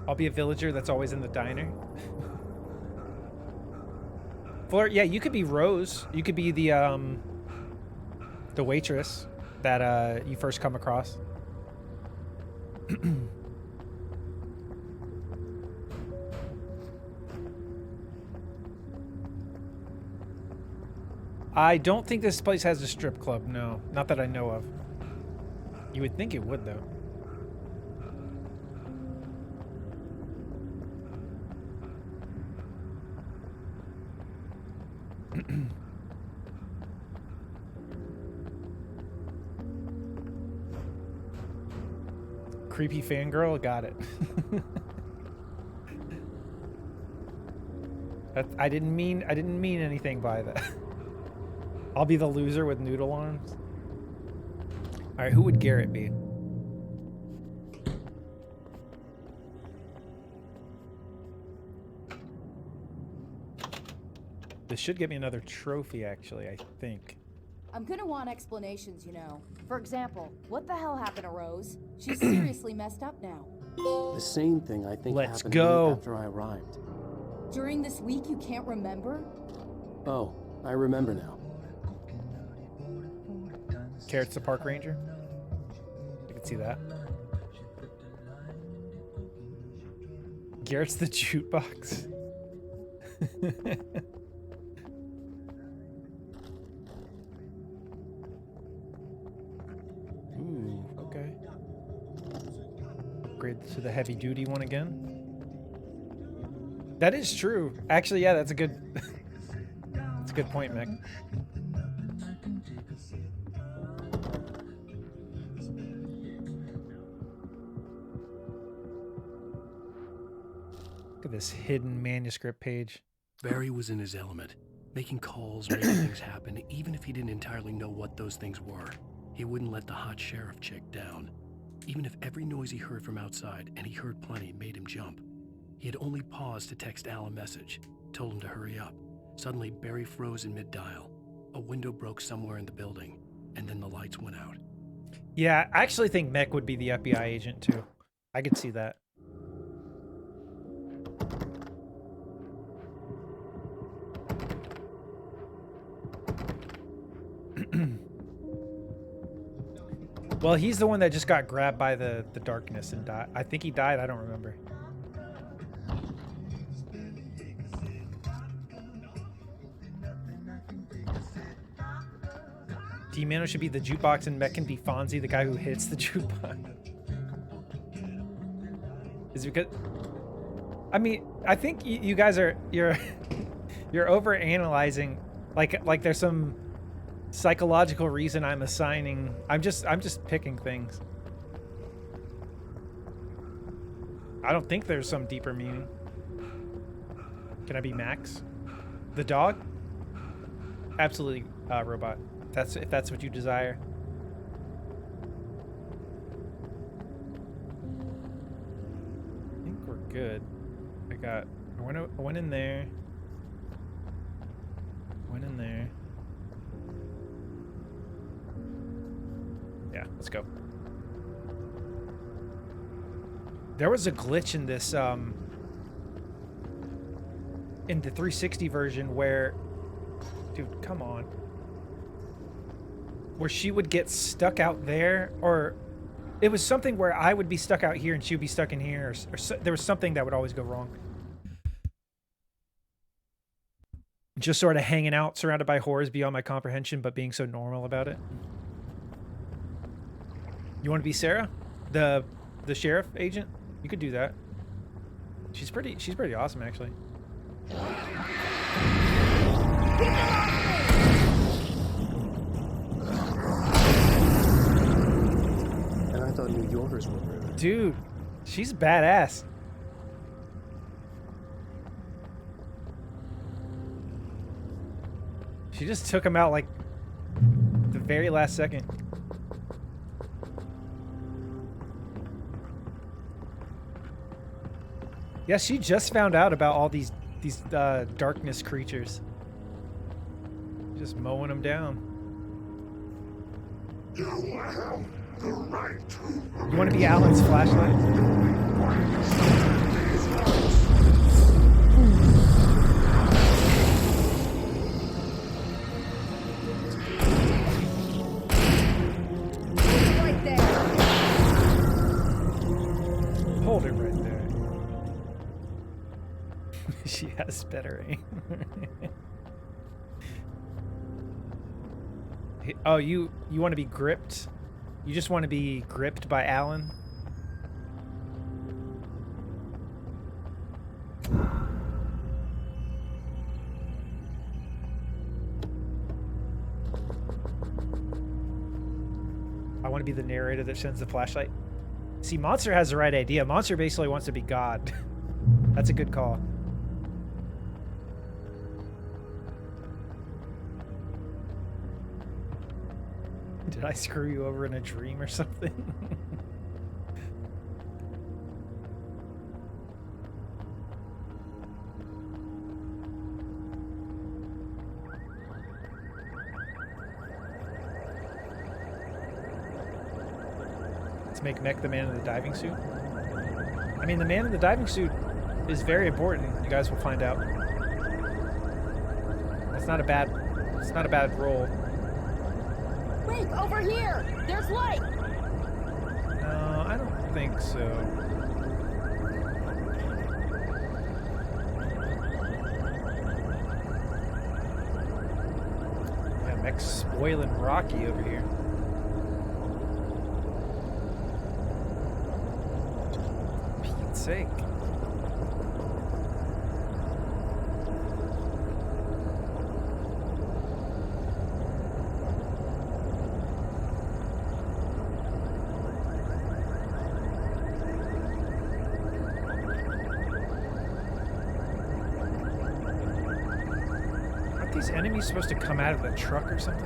I'll be a villager that's always in the diner. Fleur, yeah, you could be Rose. You could be the waitress that you first come across. I don't think this place has a strip club, no. Not that I know of. You would think it would, though. Creepy fangirl, got it. I didn't mean anything by that. I'll be the loser with noodle arms. All right, who would Garrett be? This should get me another trophy, actually, I think. I'm gonna want explanations, you know. For example, what the hell happened to Rose? She's seriously messed up now. The same thing I think Let's happened go. to me after I arrived. During this week, you can't remember? Oh, I remember now. Carrot's the park ranger. I can see that. Garrett's the jukebox. Ooh, okay. Upgrade to the heavy duty one again. That is true. Actually, yeah, that's a good that's a good point, Mick. Look at this hidden manuscript page. Barry was in his element, making calls, making things happen, even if he didn't entirely know what those things were. He wouldn't let the hot sheriff chick down. Even if every noise he heard from outside, and he heard plenty, made him jump. He had only paused to text Al a message, told him to hurry up. Suddenly, Barry froze in mid-dial. A window broke somewhere in the building, and then the lights went out. Yeah, I actually think Mech would be the FBI agent, too. I could see that. Well, he's the one that just got grabbed by the darkness and died. I think he died. I don't remember. D-Mano should be the jukebox and Mech can be Fonzie, the guy who hits the jukebox. Is it because... I mean, I think you guys are... You're over analyzing. Like there's some psychological reason I'm assigning. I'm just picking things. I don't think there's some deeper meaning. Can I be Max? The dog? Absolutely, robot. If that's what you desire. I think we're good. I went in there. Went in there. Yeah, let's go. There was a glitch in this in the 360 version where, dude, come on. Where she would get stuck out there, or it was something where I would be stuck out here and she would be stuck in here, or there was something that would always go wrong. Just sort of hanging out, surrounded by horrors beyond my comprehension, but being so normal about it. You want to be Sarah, the sheriff agent? You could do that. She's pretty awesome, actually. And I thought New Yorkers were rude. Dude, she's badass. She just took him out like the very last second. Yeah, she just found out about all these darkness creatures. Just mowing them down. You have the right to... You want to be Alan's flashlight? Right there. Hold it right there. She has better aim. Oh, you want to be gripped? You just want to be gripped by Alan? I want to be the narrator that sends the flashlight. See, Monster has the right idea. Monster basically wants to be God. That's a good call. Did I screw you over in a dream or something? Let's make Mech the man in the diving suit. I mean, the man in the diving suit is very important. You guys will find out. It's not a bad role. Wait, over here! There's light! No, I don't think so. Yeah, Mech's spoiling Rocky over here. For Pete's sake. These enemies supposed to come out of the truck or something?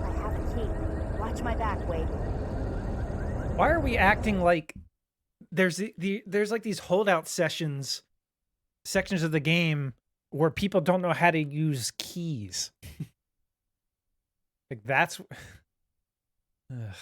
I have a key. Watch my back, Wade. Why are we acting like there's like these holdout sections of the game where people don't know how to use keys? Like that's... Ugh.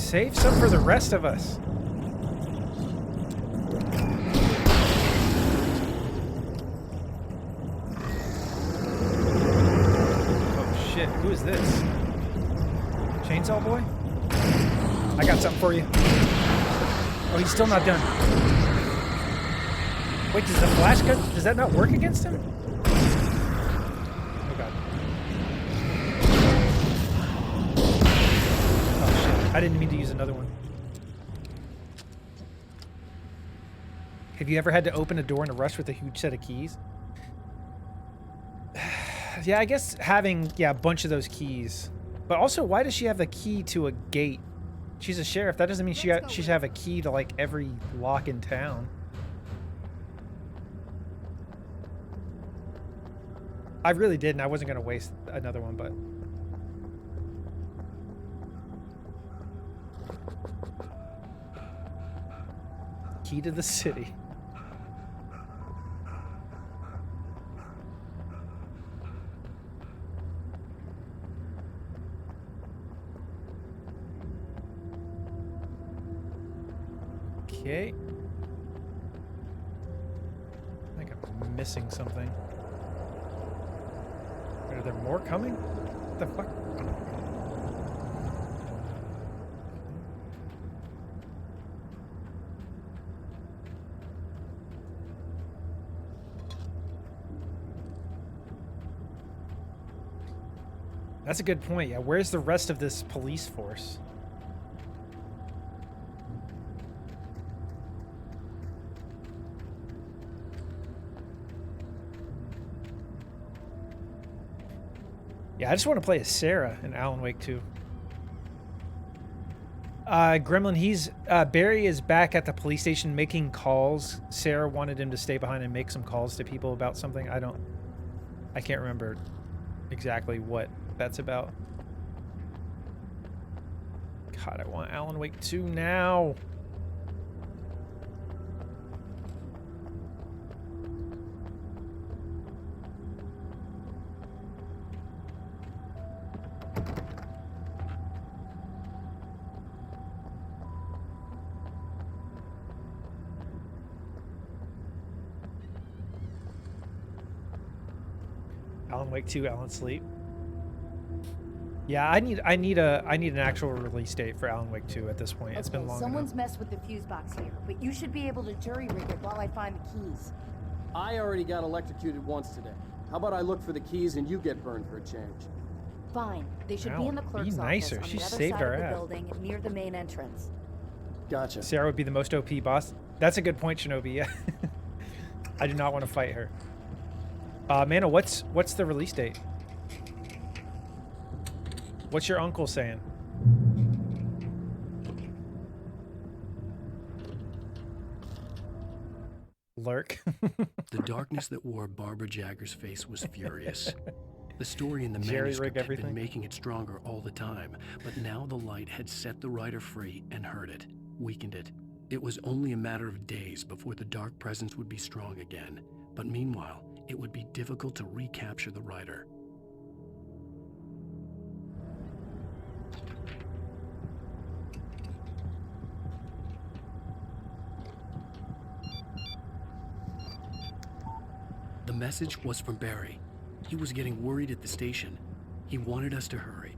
Save some for the rest of us. Oh shit, who is this? Chainsaw Boy? I got something for you. Oh, he's still not done. Wait, does the flash gun, does that not work against him? Oh god. Oh shit, I didn't mean to use another one. Have you ever had to open a door in a rush with a huge set of keys? Yeah, I guess having, a bunch of those keys. But also, why does she have the key to a gate? She's a sheriff. That doesn't mean she should have a key to, like, every lock in town. I really did, and I wasn't going to waste another one, but... Key to the city. Okay. I think I'm missing something. Are there more coming? What the fuck? That's a good point. Yeah, where's the rest of this police force? Yeah, I just want to play as Sarah in Alan Wake 2. Gremlin, Barry is back at the police station making calls. Sarah wanted him to stay behind and make some calls to people about something. I can't remember exactly what that's about. God, I want Alan Wake 2 now. Alan Wake 2, Alan Sleep. Yeah, I need an actual release date for Alan Wake 2 at this point. It's been long someone's enough. messed with the fuse box here, but you should be able to jury rig it while I find the keys. I already got electrocuted once today. How about I look for the keys and you get burned for a change? Fine. They should Wow, be in the be clerk's nicer. office She on the other saved side our of the ass. building near the main entrance. Gotcha. Sarah would be the most OP boss. That's a good point, Shinobi. Yeah. I do not want to fight her. Mana, what's the release date? What's your uncle saying? Lurk. The darkness that wore Barbara Jagger's face was furious. The story in the Jerry manuscript rig had everything? been making it stronger all the time, but now the light had set the writer free and hurt it, weakened it. It was only a matter of days before the dark presence would be strong again, but meanwhile, it would be difficult to recapture the writer. The message was from Barry. He was getting worried at the station. He wanted us to hurry.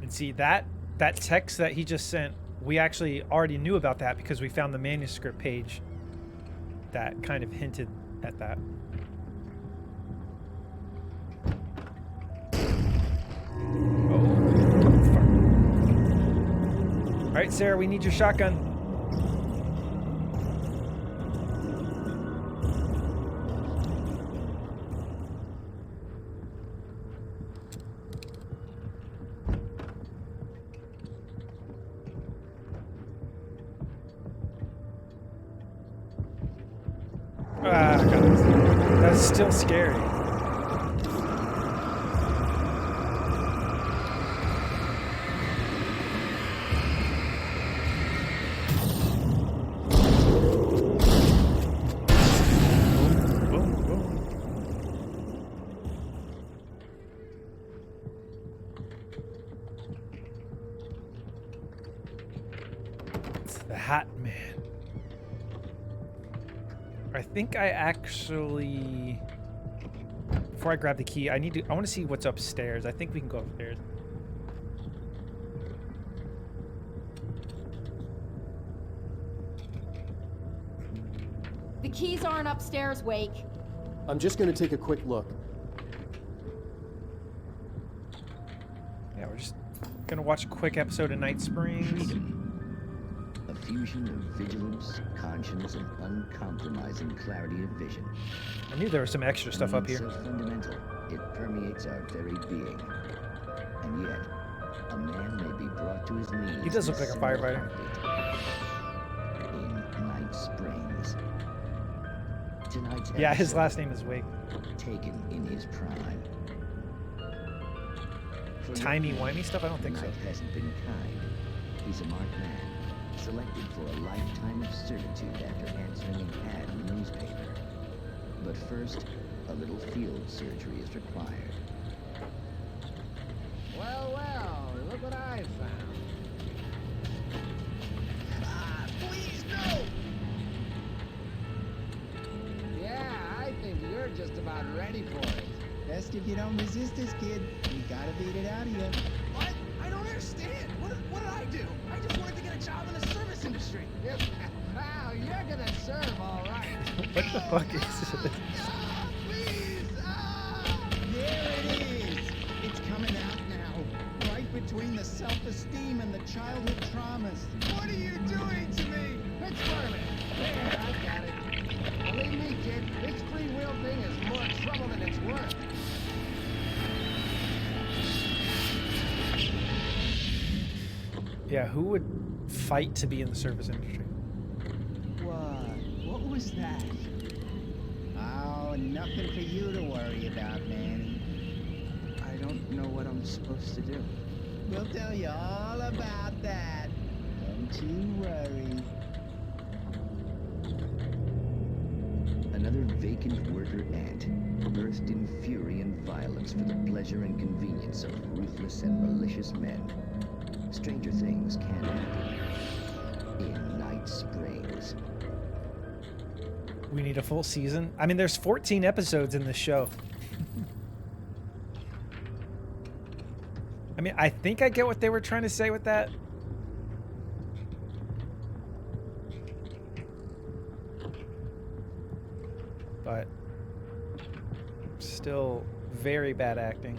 And see, that text that he just sent, we actually already knew about that because we found the manuscript page that kind of hinted at that. All right, Sarah, we need your shotgun. Ah, God. That's still scary. Batman. I think I actually, before I grab the key, I want to see what's upstairs. I think we can go upstairs. The keys aren't upstairs, Wake. I'm just gonna take a quick look. Yeah, we're just gonna watch a quick episode of Night Springs. A fusion of vigilance, conscience, and uncompromising clarity of vision. I knew there was some extra stuff up here. So fundamental, it permeates our very being. And yet, a man may be brought to his knees. He does look like a firefighter. In Night Springs. Tonight's Yeah, his episode, last name is Wake. taken in his prime. For Timey-wimey stuff? I don't think so. Night hasn't been kind. He's a marked man, selected for a lifetime of servitude after answering an ad in the newspaper. But first, a little field surgery is required. Well, well, look what I found. Ah, please, no! Yeah, I think you're just about ready for it. Best if you don't resist this, kid. We gotta beat it out of you. What? I don't understand. What did I do? I just wanted to get a job in the service industry. Wow, you're gonna serve all right. What the fuck is this? There it is. It's coming out now. Right between the self-esteem and the childhood traumas. What are you doing to me? It's Furman. There, I got it. Believe me, kid, this free will thing is more trouble than it's worth. Yeah, who would fight to be in the service industry? What was that? Oh, nothing for you to worry about, Manny. I don't know what I'm supposed to do. We'll tell you all about that. Don't you worry. Another vacant worker ant, birthed in fury and violence for the pleasure and convenience of ruthless and malicious men. Stranger things can happen in Night Springs. We need a full season. I mean, there's 14 episodes in this show. I mean, I think I get what they were trying to say with that. But still very bad acting.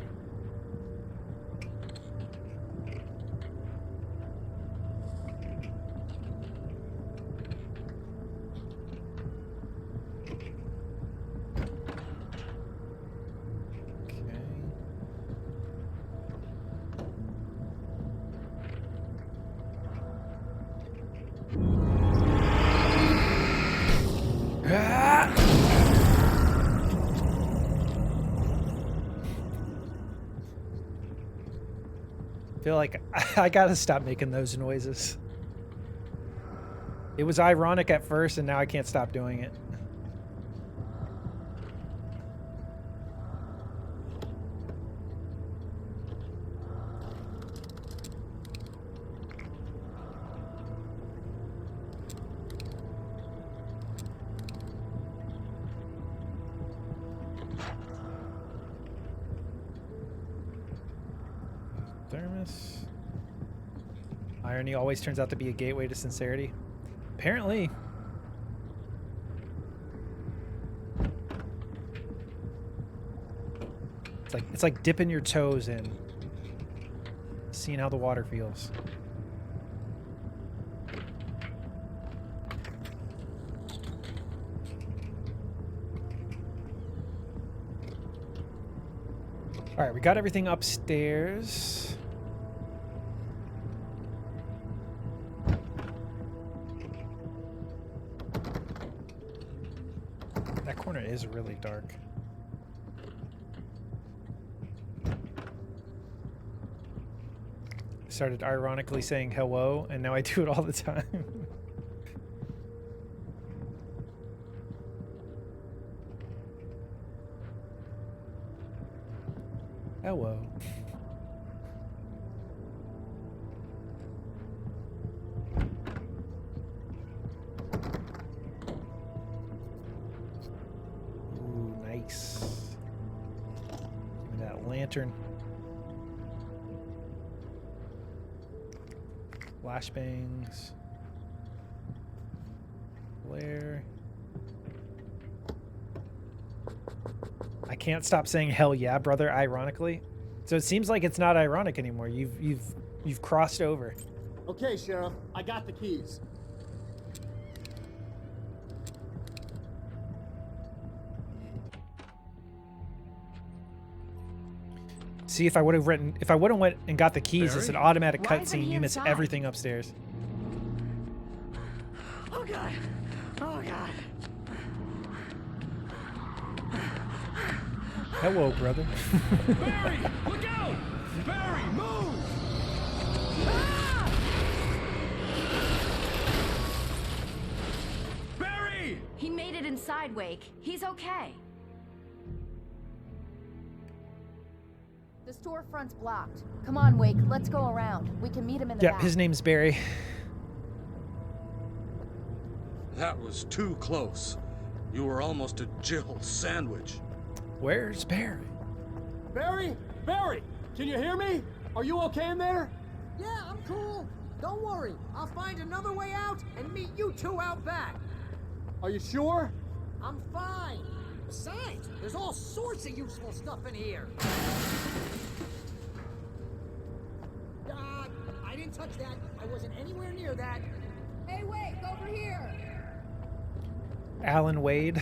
I feel like I gotta stop making those noises. It was ironic at first, and now I can't stop doing it. Thermos. Irony always turns out to be a gateway to sincerity. Apparently. It's like dipping your toes in, seeing how the water feels. All right, we got everything upstairs. That corner is really dark. I started ironically saying hello, and now I do it all the time. Hello. lantern. Flashbangs. Flare. I can't stop saying hell yeah, brother, ironically. So it seems like it's not ironic anymore. You've crossed over. Okay, Sheriff, I got the keys. See, if I would have went and got the keys, it's an automatic Why isn't cutscene. he You miss inside? everything upstairs. Oh god. Oh god. Hello, brother. Barry, look out! Barry, move! Barry! He made it inside, Wake. He's okay. The storefront's blocked. Come on, Wake. Let's go around. We can meet him in the Yep, back. his name's Barry. That was too close. You were almost a Jill sandwich. Where's Barry? Barry? Barry! Can you hear me? Are you okay in there? Yeah, I'm cool. Don't worry. I'll find another way out and meet you two out back. Are you sure? I'm fine. Besides, there's all sorts of useful stuff in here. I didn't touch that. I wasn't anywhere near that. Hey, Wake, over here. Alan Wade.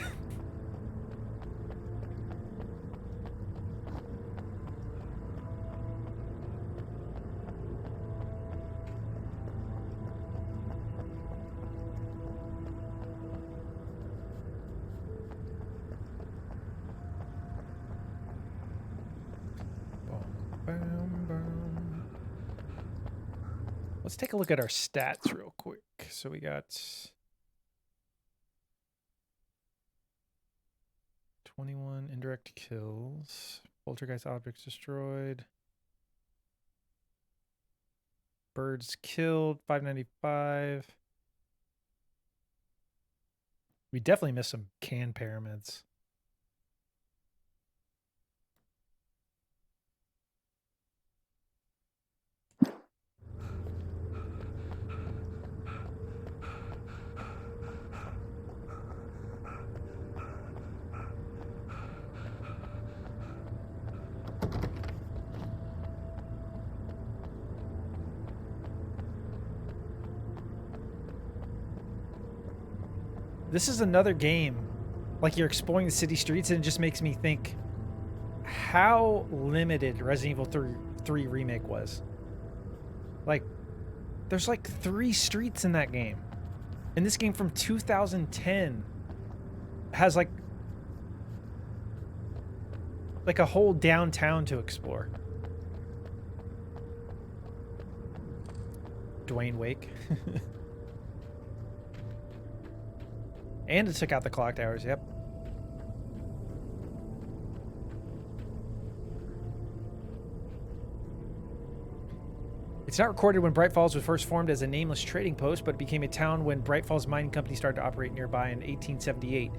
Let's take a look at our stats real quick. So we got 21 indirect kills, poltergeist objects destroyed, birds killed, 595. We definitely missed some can pyramids. This is another game, like you're exploring the city streets, and it just makes me think how limited Resident Evil 3 Remake was. Like, there's like 3 streets in that game. And this game from 2010 has like a whole downtown to explore. Dwayne Wake. And it took out the clock towers, yep. It's not recorded when Bright Falls was first formed as a nameless trading post, but it became a town when Bright Falls Mining Company started to operate nearby in 1878.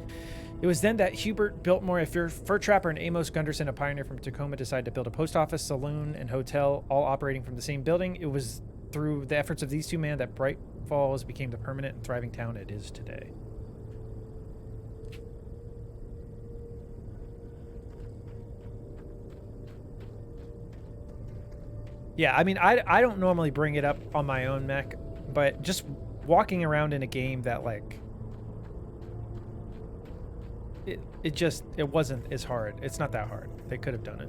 It was then that Hubert Biltmore, a fur trapper, and Amos Gunderson, a pioneer from Tacoma, decided to build a post office, saloon, and hotel, all operating from the same building. It was through the efforts of these two men that Bright Falls became the permanent and thriving town it is today. Yeah, I mean, I don't normally bring it up on my own mech, but just walking around in a game that, like, it wasn't as hard. It's not that hard. They could have done it.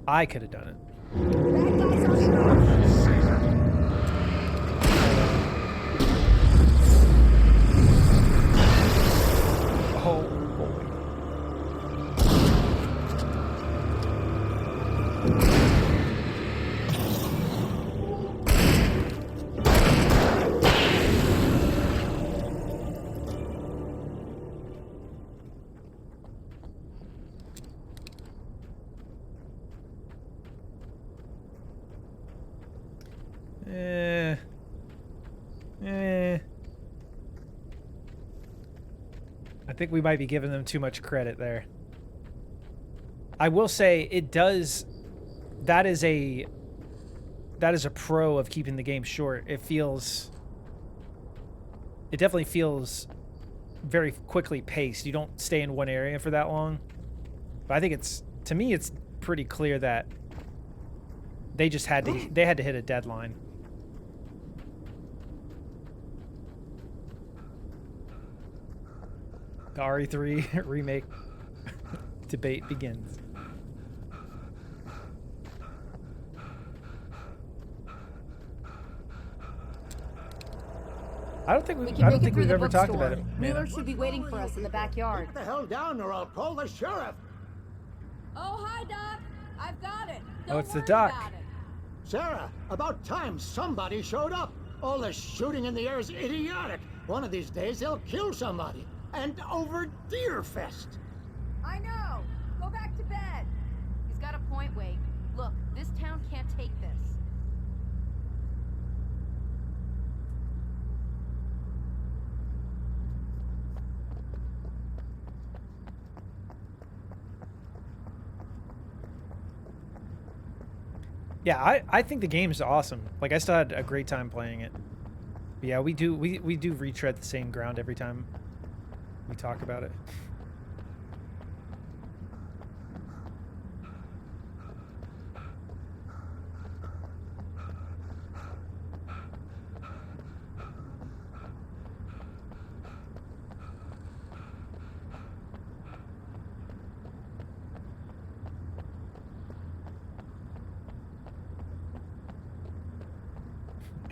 I could have done it. Oh boy. I think we might be giving them too much credit there. I will say it does. That is a pro of keeping the game short. It definitely feels very quickly paced. You don't stay in one area for that long. But I think to me it's pretty clear that they just had to hit a deadline. The RE3 remake debate begins. I don't think we've ever talked about it. Wheeler should be waiting for us in the backyard. Get the hell down or I'll call the sheriff. Oh, hi, Doc. I've got it. Oh, it's the doc. Sarah, about time somebody showed up. All this shooting in the air is idiotic. One of these days they'll kill somebody. And over Deerfest. I know. Go back to bed. He's got a point, Wake. Look, this town can't take this. Yeah, I think the game is awesome. Like, I still had a great time playing it. But yeah, we do retread the same ground every time we talk about it.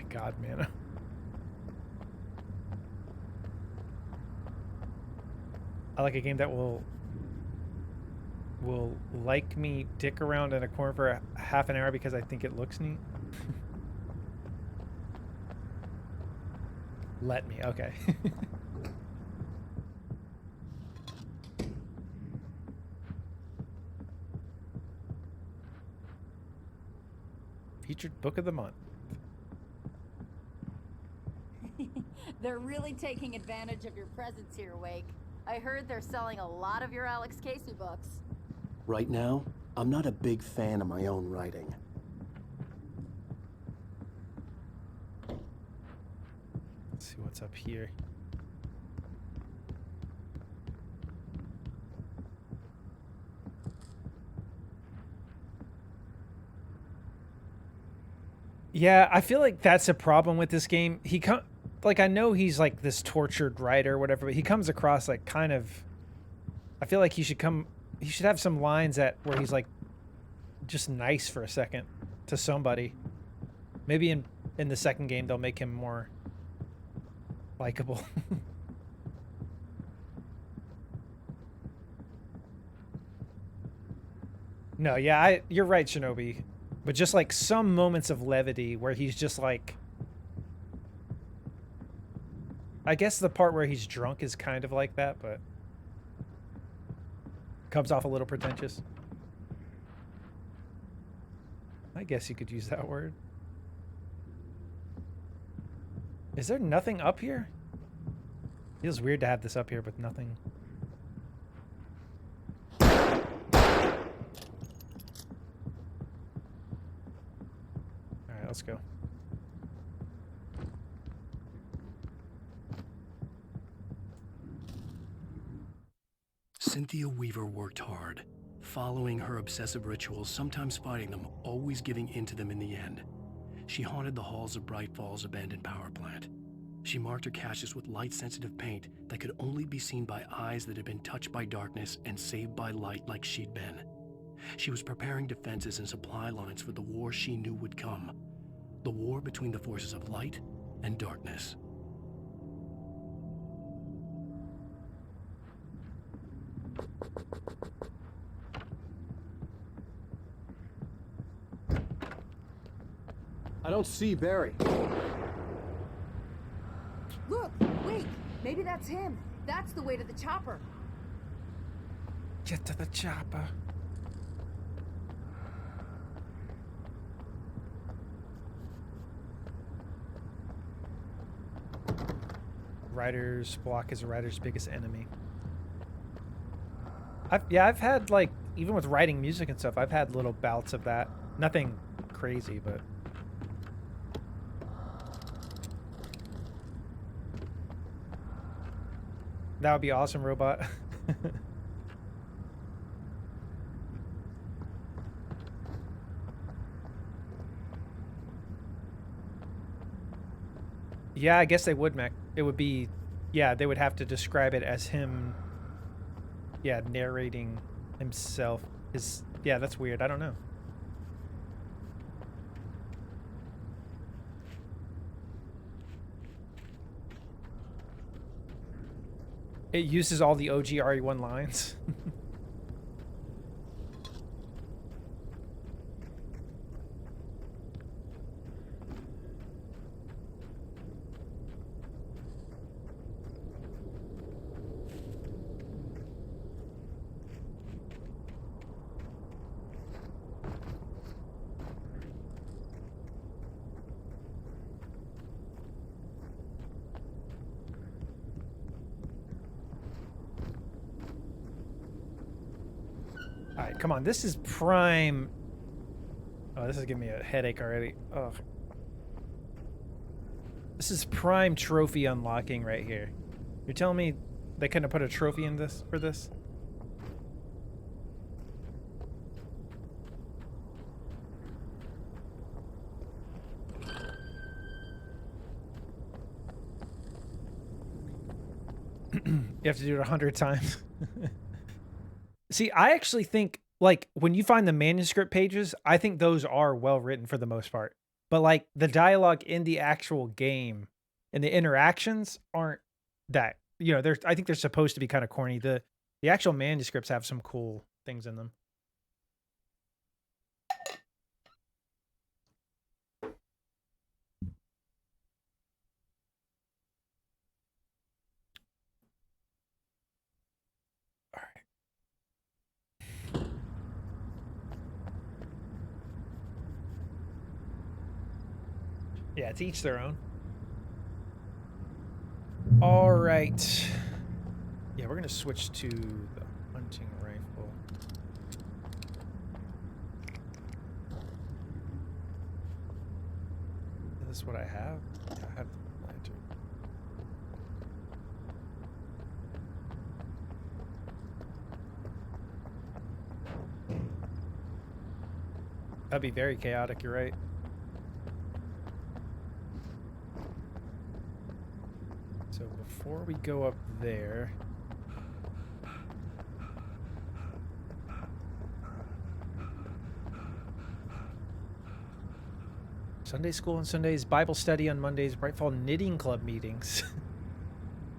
God, man. I like a game that will like me dick around in a corner for a half an hour because I think it looks neat. Let me, okay. Featured book of the month. They're really taking advantage of your presence here, Wake. I heard they're selling a lot of your Alex Casey books. Right now, I'm not a big fan of my own writing. Let's see what's up here. Yeah, I feel like that's a problem with this game. Like, I know he's like this tortured writer or whatever, but he comes across like kind of, I feel like he should have some lines where he's like just nice for a second to somebody. Maybe in the second game they'll make him more likable. No, yeah, you're right, Shinobi. But just like some moments of levity where he's just like, I guess the part where he's drunk is kind of like that, but comes off a little pretentious. I guess you could use that word. Is there nothing up here? Feels weird to have this up here, but nothing. Alright, let's go. Cynthia Weaver worked hard, following her obsessive rituals, sometimes fighting them, always giving in to them in the end. She haunted the halls of Bright Falls' abandoned power plant. She marked her caches with light-sensitive paint that could only be seen by eyes that had been touched by darkness and saved by light like she'd been. She was preparing defenses and supply lines for the war she knew would come. The war between the forces of light and darkness. I don't see Barry. Look, wait, maybe that's him. That's the way to the chopper. Get to the chopper. Writer's block is a writer's biggest enemy. I've had, like, even with writing music and stuff, I've had little bouts of that. Nothing crazy, but... That would be awesome, robot. Yeah, I guess they would, Mac. It would be... Yeah, they would have to describe it as him... Yeah, narrating himself. Yeah, that's weird. I don't know. It uses all the OG RE1 lines. Alright, come on. This is prime... Oh, this is giving me a headache already. Ugh. This is prime trophy unlocking right here. You're telling me they couldn't have put a trophy in this for this? You have to do it 100 times. See, I actually think, like, when you find the manuscript pages, I think those are well written for the most part. But, like, the dialogue in the actual game and the interactions aren't that. You know, I think they're supposed to be kind of corny. The actual manuscripts have some cool things in them. Yeah, to each their own. All right. Yeah, we're going to switch to the hunting rifle. Is this what I have? Yeah, I have the lantern. That'd be very chaotic, you're right. So before we go up there... Sunday school on Sundays, Bible study on Mondays, Brightfall Knitting Club meetings.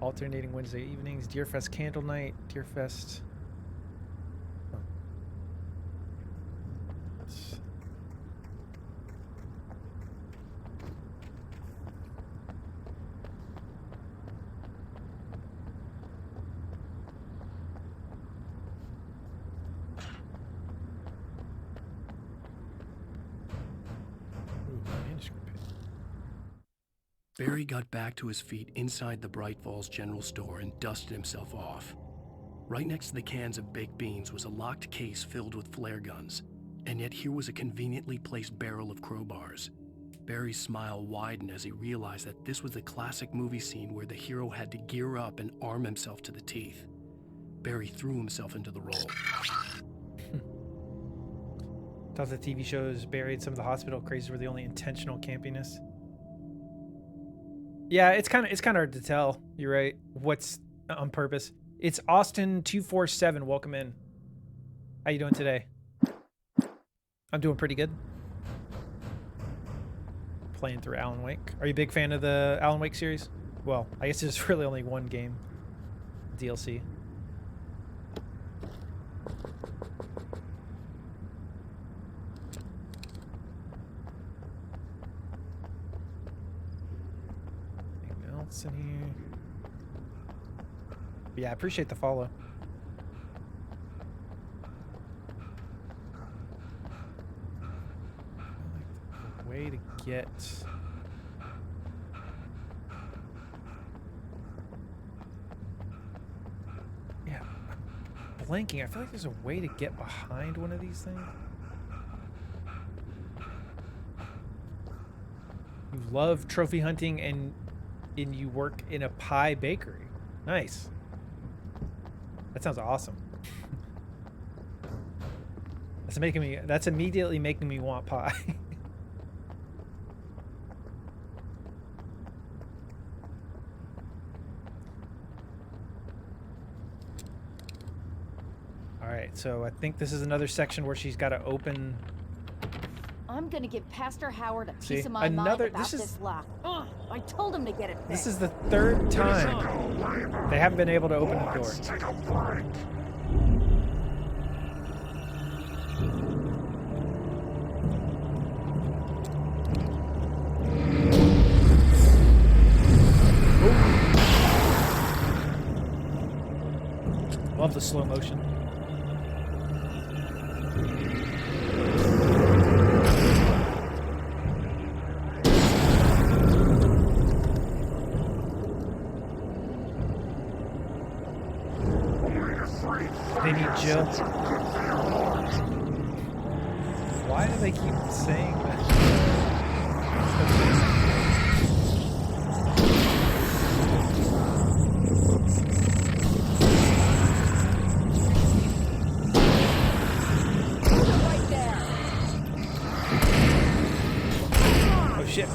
Alternating Wednesday evenings, Deerfest Candle Night, Deerfest... Oh. Barry got back to his feet inside the Bright Falls General Store and dusted himself off. Right next to the cans of baked beans was a locked case filled with flare guns, and yet here was a conveniently placed barrel of crowbars. Barry's smile widened as he realized that this was the classic movie scene where the hero had to gear up and arm himself to the teeth. Barry threw himself into the role. Thought the TV shows buried some of the hospital crazes were the only intentional campiness. Yeah, it's kind of hard to tell. You're right. What's on purpose? It's Austin247. Welcome in. How you doing today? I'm doing pretty good. Playing through Alan Wake. Are you a big fan of the Alan Wake series? Well, I guess there's really only one game. DLC. In here. Yeah, I appreciate the follow. A way to get blanking. I feel like there's a way to get behind one of these things. You love trophy hunting and you work in a pie bakery. Nice. That sounds awesome. That's immediately making me want pie. All right, so I think this is another section where she's got to open. I'm gonna give Pastor Howard a See, piece of my mind about this is- this lock. Ugh, I told him to get it fixed. This is the third time they haven't been able to open the door. Love the slow motion. They need Jill. Why do they keep saying that? Right there. Oh shit.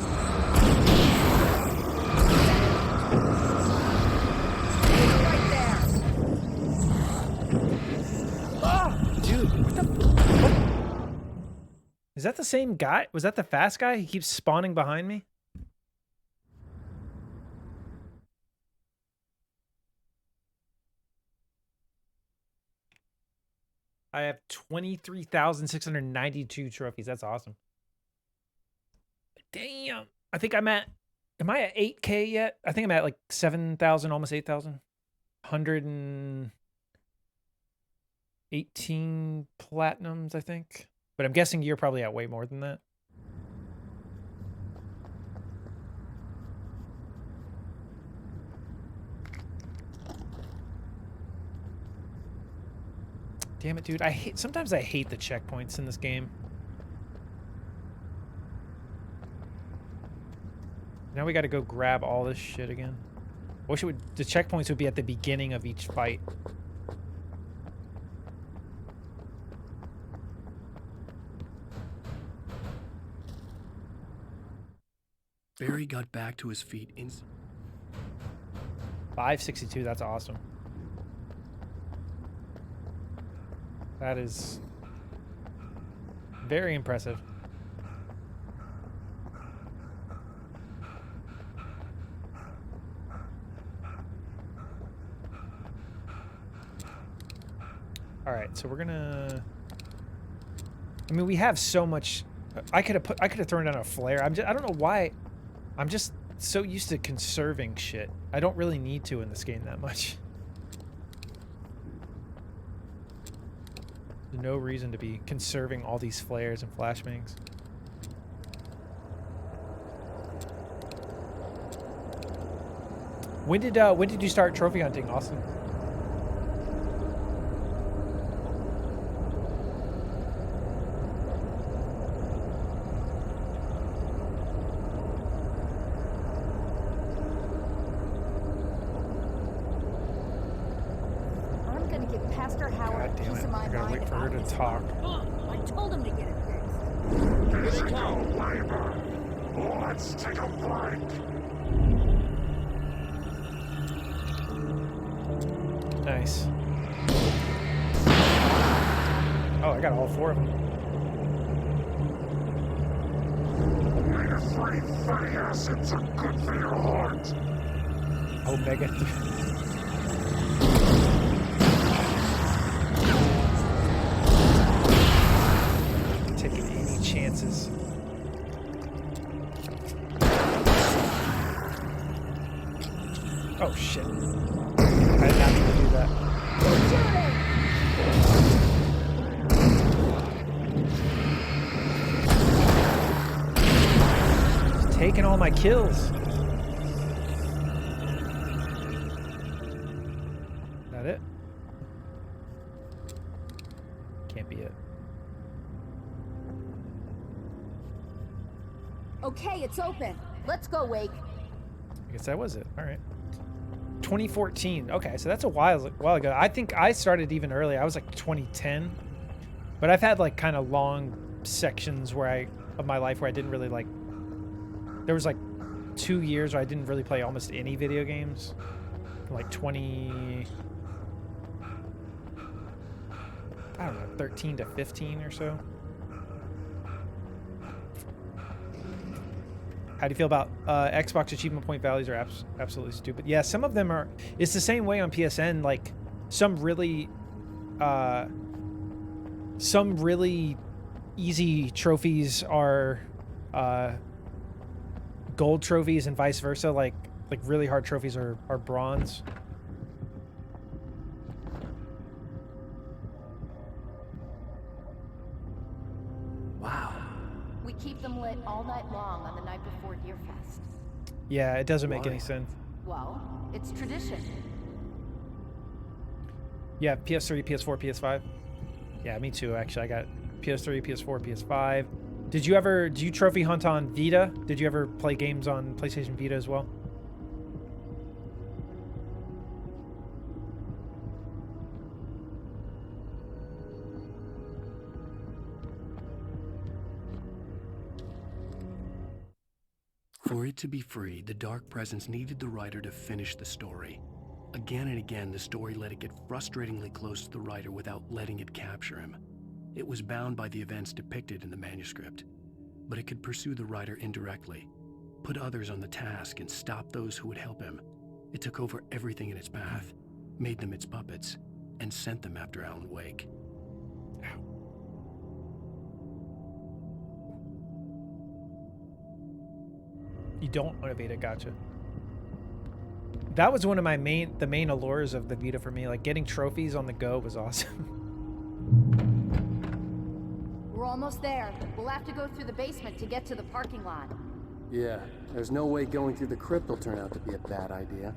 Right there. Dude, what the? What? Is that the same guy? Was that the fast guy? He keeps spawning behind me. I have 23,692 trophies. That's awesome. Damn. I think I'm at. Am I at 8K yet? I think I'm at like 7,000, almost 8,000. 118 platinums, I think. But I'm guessing you're probably at way more than that. Damn it, dude. Sometimes I hate the checkpoints in this game. Now we got to go grab all this shit again. Wish the checkpoints would be at the beginning of each fight. Barry got back to his feet in 562, that's awesome. That is very impressive. All right, so we're gonna. I mean, we have so much. I could have thrown down a flare. I don't know why. I'm just so used to conserving shit. I don't really need to in this game that much. There's no reason to be conserving all these flares and flashbangs. When did you start trophy hunting, Austin? Talk. I told him to get it fixed. Let's take a labor. Let's take a break. Nice. Oh, I got all 4 of them. Omega-3 fatty acids are good for your heart. Omega. Taking any chances. Oh shit. I did not mean to do that. He's taking all my kills. That it? be it. Okay, it's open. Let's go, Wake. I guess that was it. All right. 2014. Okay, so that's a while ago. I think I started even earlier. I was like 2010. But I've had like kind of long sections of my life where I didn't really like. There was like 2 years where I didn't really play almost any video games. Like 13 to 15 or so. How do you feel about Xbox achievement point values are absolutely stupid. Yeah, some of them are. It's the same way on PSN. Like some really easy trophies are gold trophies and vice versa. Like really hard trophies are bronze. Wow. We keep them lit all night long on the night before Deerfest. Yeah, it doesn't make any sense. Well, it's tradition. Yeah, PS3, PS4, PS5. Yeah, me too, actually. I got PS3, PS4, PS5. Did you trophy hunt on Vita? Did you ever play games on PlayStation Vita as well? For it to be free, the Dark Presence needed the writer to finish the story. Again and again, the story let it get frustratingly close to the writer without letting it capture him. It was bound by the events depicted in the manuscript, but it could pursue the writer indirectly, put others on the task, and stop those who would help him. It took over everything in its path, made them its puppets, and sent them after Alan Wake. You don't want a Vita, gotcha. That was one of the main allures of the Vita for me. Like getting trophies on the go was awesome. We're almost there. We'll have to go through the basement to get to the parking lot. Yeah, there's no way going through the crypt will turn out to be a bad idea.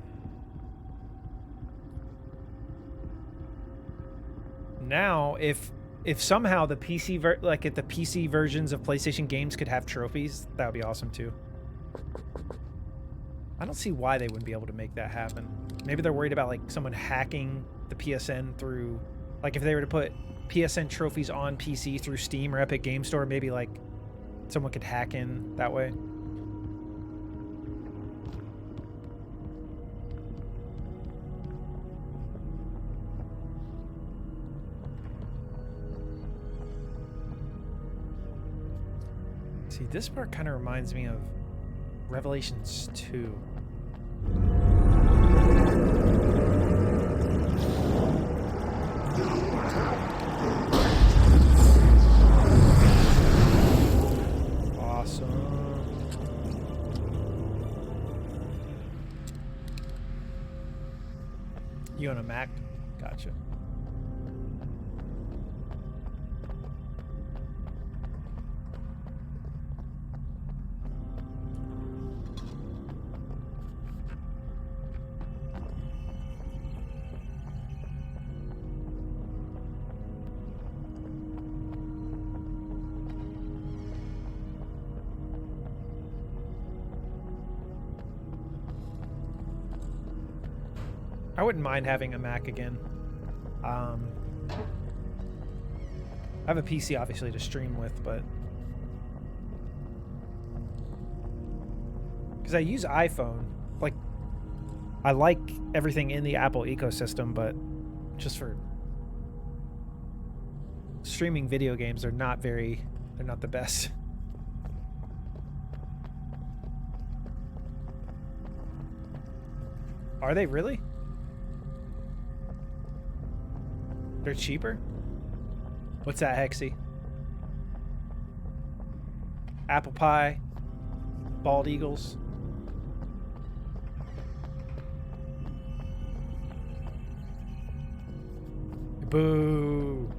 Now, if somehow the PC if the PC versions of PlayStation games could have trophies, that would be awesome too. I don't see why they wouldn't be able to make that happen. Maybe they're worried about like someone hacking the PSN through, like if they were to put PSN trophies on PC through Steam or Epic Game Store, maybe like someone could hack in that way. See, this part kind of reminds me of Revelations 2. Awesome. You on a Mac? Gotcha. I wouldn't mind having a Mac again. I have a PC obviously to stream with, but because I use iPhone, like I like everything in the Apple ecosystem, but just for streaming video games, they're not the best. Are they really? They're cheaper? What's that, Hexy? Apple pie? Bald eagles? Boo!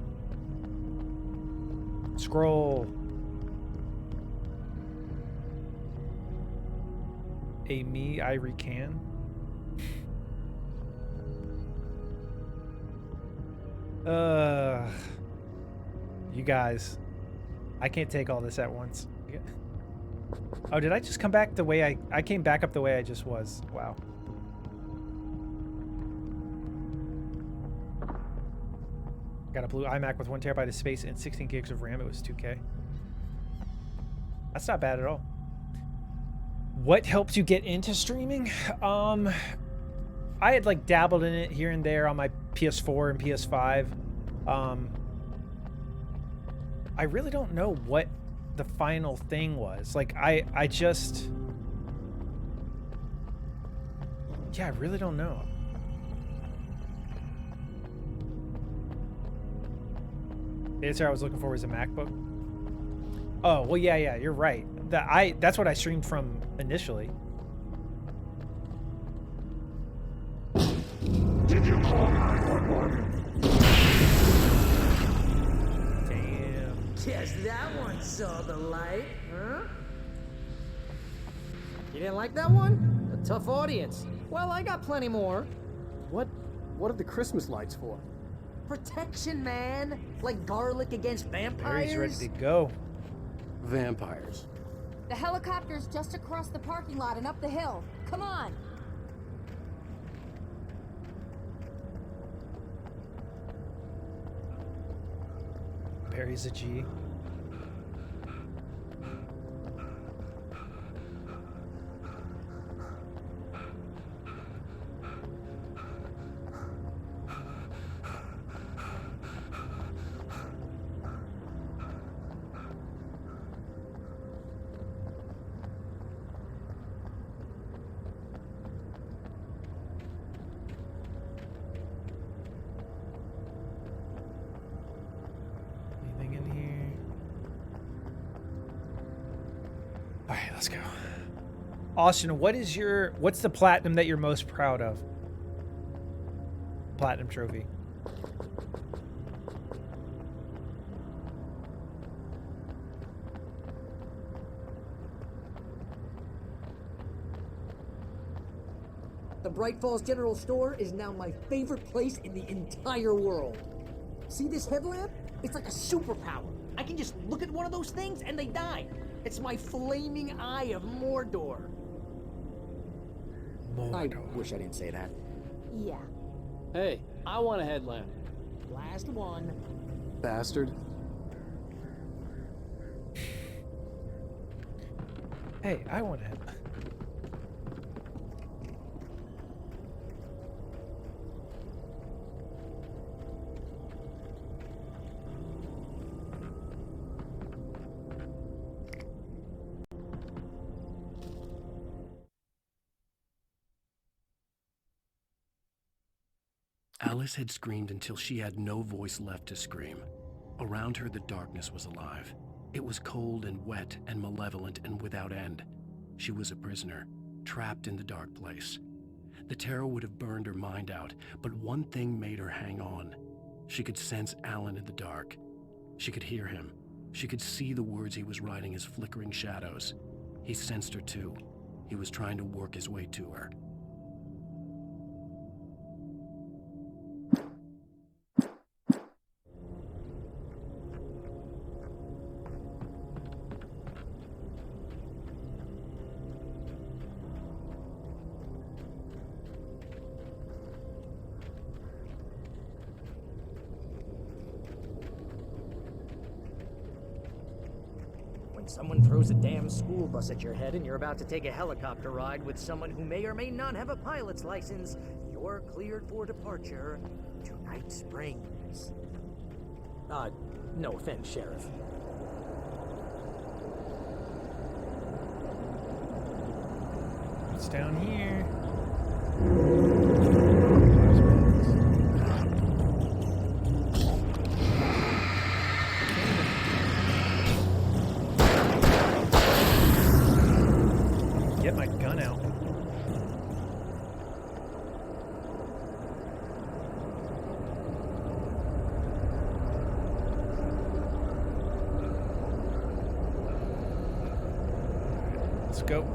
Scroll. A me I recan? You guys, I can't take all this at once. Oh, did I just come back the way I came back up the way I just was? Wow. Got a blue iMac with 1 terabyte of space and 16 gigs of RAM. It was 2K. That's not bad at all. What helped you get into streaming? I had like dabbled in it here and there on my PS4 and PS5. I really don't know what the final thing was. Like I just, yeah, I really don't know. The answer I was looking for was a MacBook. Oh, well, yeah, you're right. That's what I streamed from initially. Did you call 911? Damn. Guess that one saw the light, huh? You didn't like that one? A tough audience. Well, I got plenty more. What are the Christmas lights for? Protection, man. Like garlic against vampires. Barry's ready to go. Vampires. The helicopter's just across the parking lot and up the hill. Come on. Barry's a G. Let's go. Austin, what's the platinum that you're most proud of? Platinum trophy. The Bright Falls General Store is now my favorite place in the entire world. See this headlamp? It's like a superpower. I can just look at one of those things and they die. It's my flaming eye of Mordor. I wish I didn't say that. Yeah. Hey, I want a headlamp. Last one. Bastard. Hey, I want to. Alice had screamed until she had no voice left to scream. Around her, the darkness was alive. It was cold and wet and malevolent and without end. She was a prisoner, trapped in the dark place. The terror would have burned her mind out, but one thing made her hang on. She could sense Alan in the dark. She could hear him. She could see the words he was writing as flickering shadows. He sensed her too. He was trying to work his way to her. Someone throws a damn school bus at your head and you're about to take a helicopter ride with someone who may or may not have a pilot's license, you're cleared for departure to Night Springs. No offense, Sheriff. It's down here. Get my gun out. Let's go.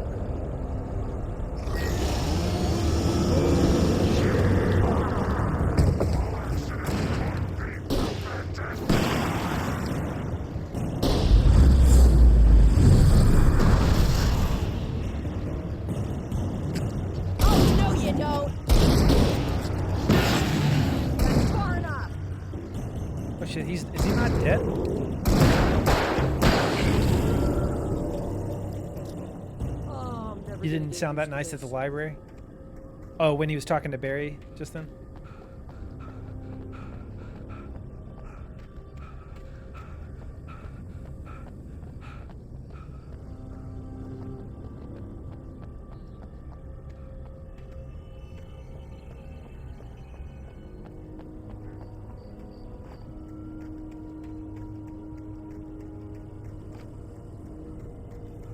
Don't. That's far enough. Oh shit, is he not dead? He didn't sound that nice at the library? Oh, when he was talking to Barry just then?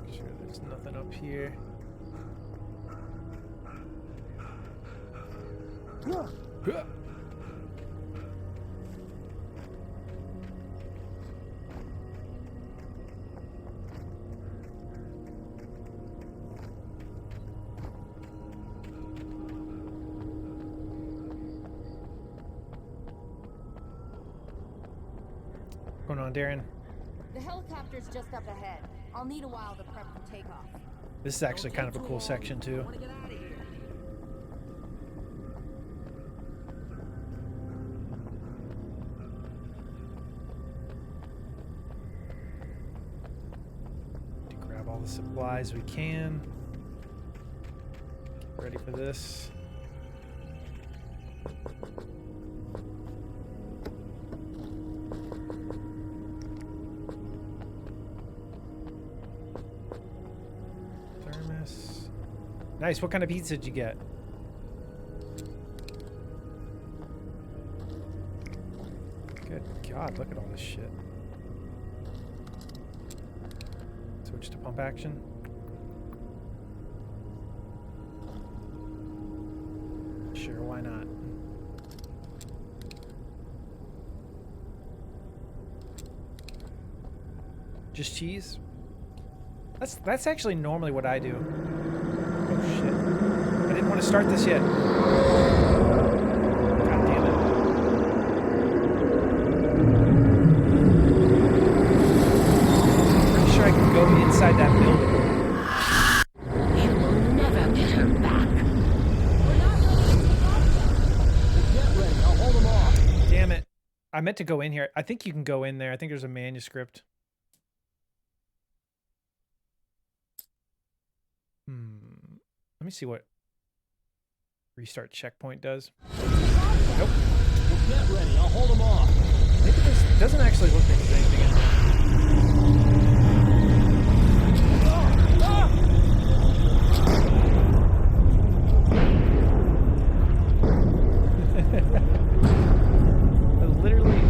Sure, there's nothing up here. What's going on, Darren? The helicopter's just up ahead. I'll need a while to prep for takeoff. This is actually kind of a cool section too. To grab all the supplies we can. Get ready for this. Thermos. Nice. What kind of pizza did you get? Good God, look at all this shit. Switch to pump action. Sure, why not? Just cheese? That's actually normally what I do. Oh shit. I didn't want to start this yet. God damn it. Pretty sure I can go inside that building. You will never get her back. Get ready, I'll hold them off. Damn it. I meant to go in here. I think you can go in there. I think there's a manuscript. Let me see what restart checkpoint does. Nope. Get ready, I'll hold them off. Maybe this doesn't actually look like there's anything in there. Literally.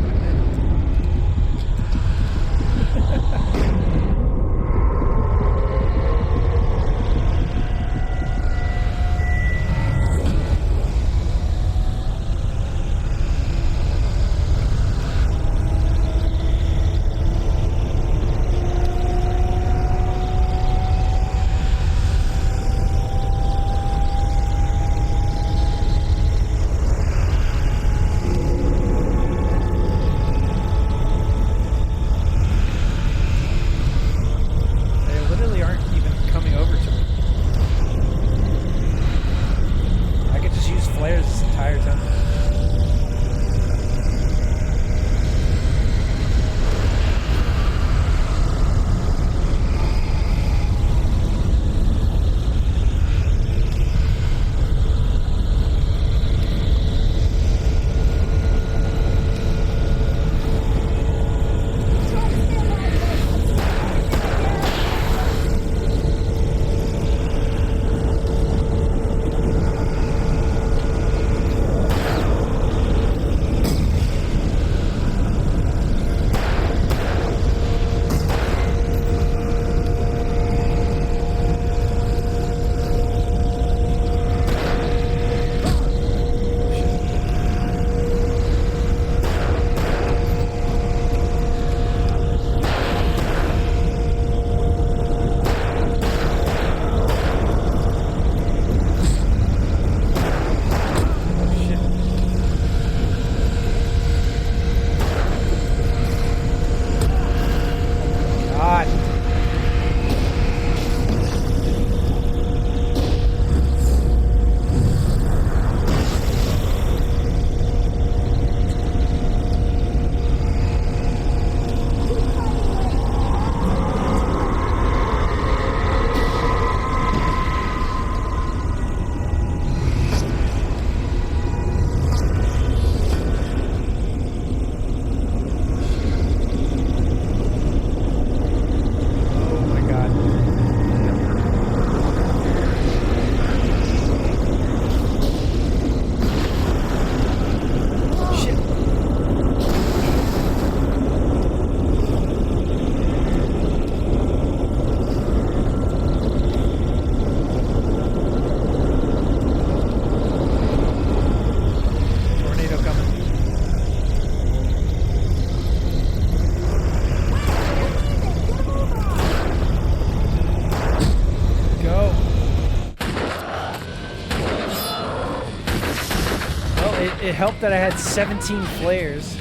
It helped that I had 17 flares.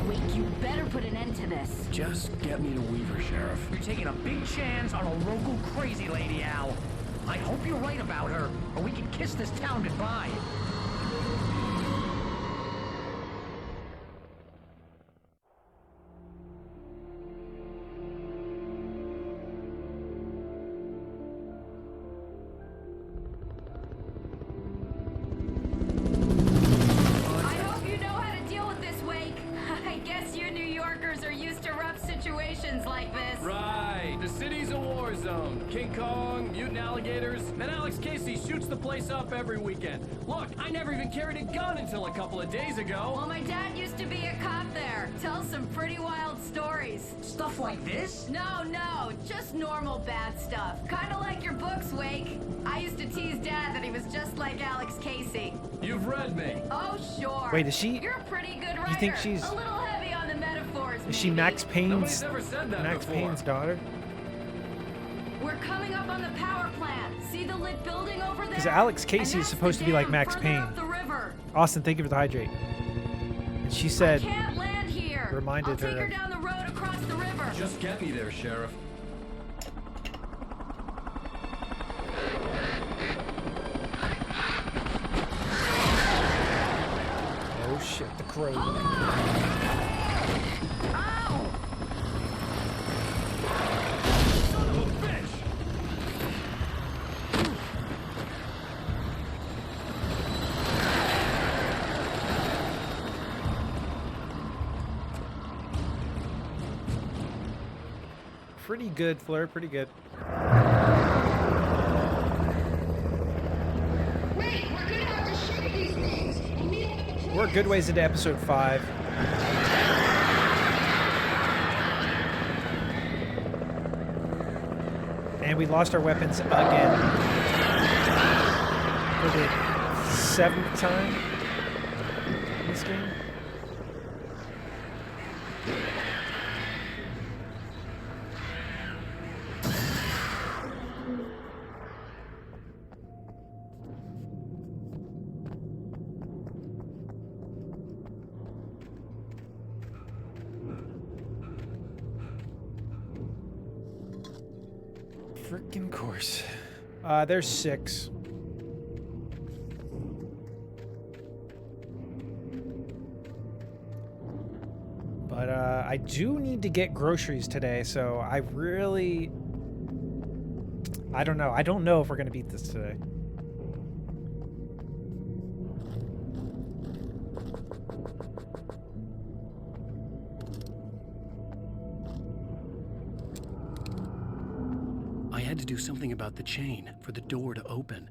Wait, you better put an end to this. Just get me to Weaver, Sheriff. You're taking a big chance on a local crazy lady, Al. I hope you're right about her, or we can kiss this town goodbye. I hope you know how to deal with this, Wake. I guess you New Yorkers are used to rough situations like this. Right. The city's a war zone. King Kong, mutant alligators, and Alex Casey shoots the place up every weekend. Look, I never even carried a gun until a couple of days ago. Well, my dad used to be a cop there. Tells some pretty wild stories. Stuff like this? No, just normal bad stuff. Kinda like your books, Wake. I used to tease Dad that he was just like Alex Casey. You've read me. Oh, sure. Wait, is she- You're a pretty good writer. You think she's- a little heavy on the metaphors, Is she maybe. Max Payne's Nobody's ever said that Max before. Payne's daughter? We're coming up on the power plant. See the lit building over there? Because Alex And Casey is that's supposed the to be like dam Max further Payne. up the river. Austin, thank you for the hydrate. And she said, Can't land here. reminded I'll take her her of- down the road across the river. Just get me there, Sheriff. oh shit, the crow. Pretty good, Fleur, pretty good. Wait, we're gonna have to shoot these things. We'll meet up at the We're a good ways into episode 5. And we lost our weapons again. For the 7th time in this game. Freaking course. There's 6. But I do need to get groceries today, so I really... I don't know. I don't know if we're going to beat this today. I had to do something about the chain for the door to open.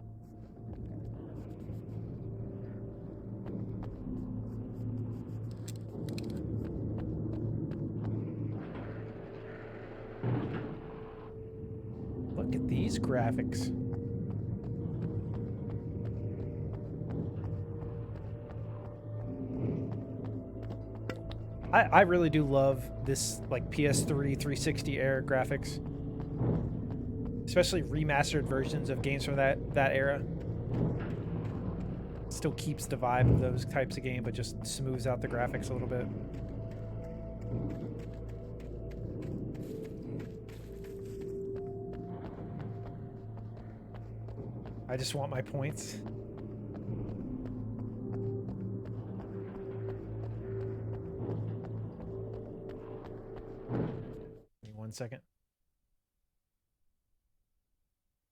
Look at these graphics. I really do love this like PS3 360 era graphics. Especially remastered versions of games from that era. Still keeps the vibe of those types of game, but just smooths out the graphics a little bit. I just want my points. Give me 1 second.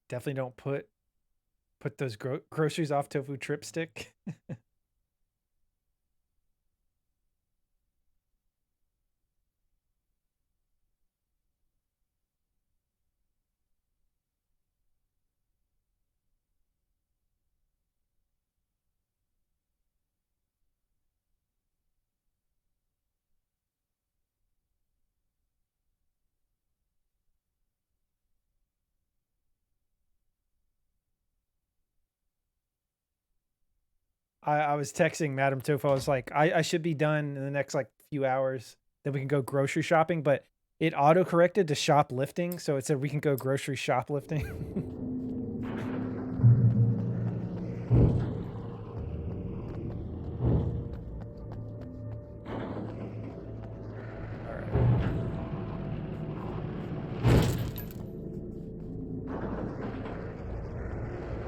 Definitely don't put those groceries off tofu trip stick. I was texting Madam Tofu. I was like, I should be done in the next like few hours. Then we can go grocery shopping. But it auto corrected to shoplifting, so it said we can go grocery shoplifting.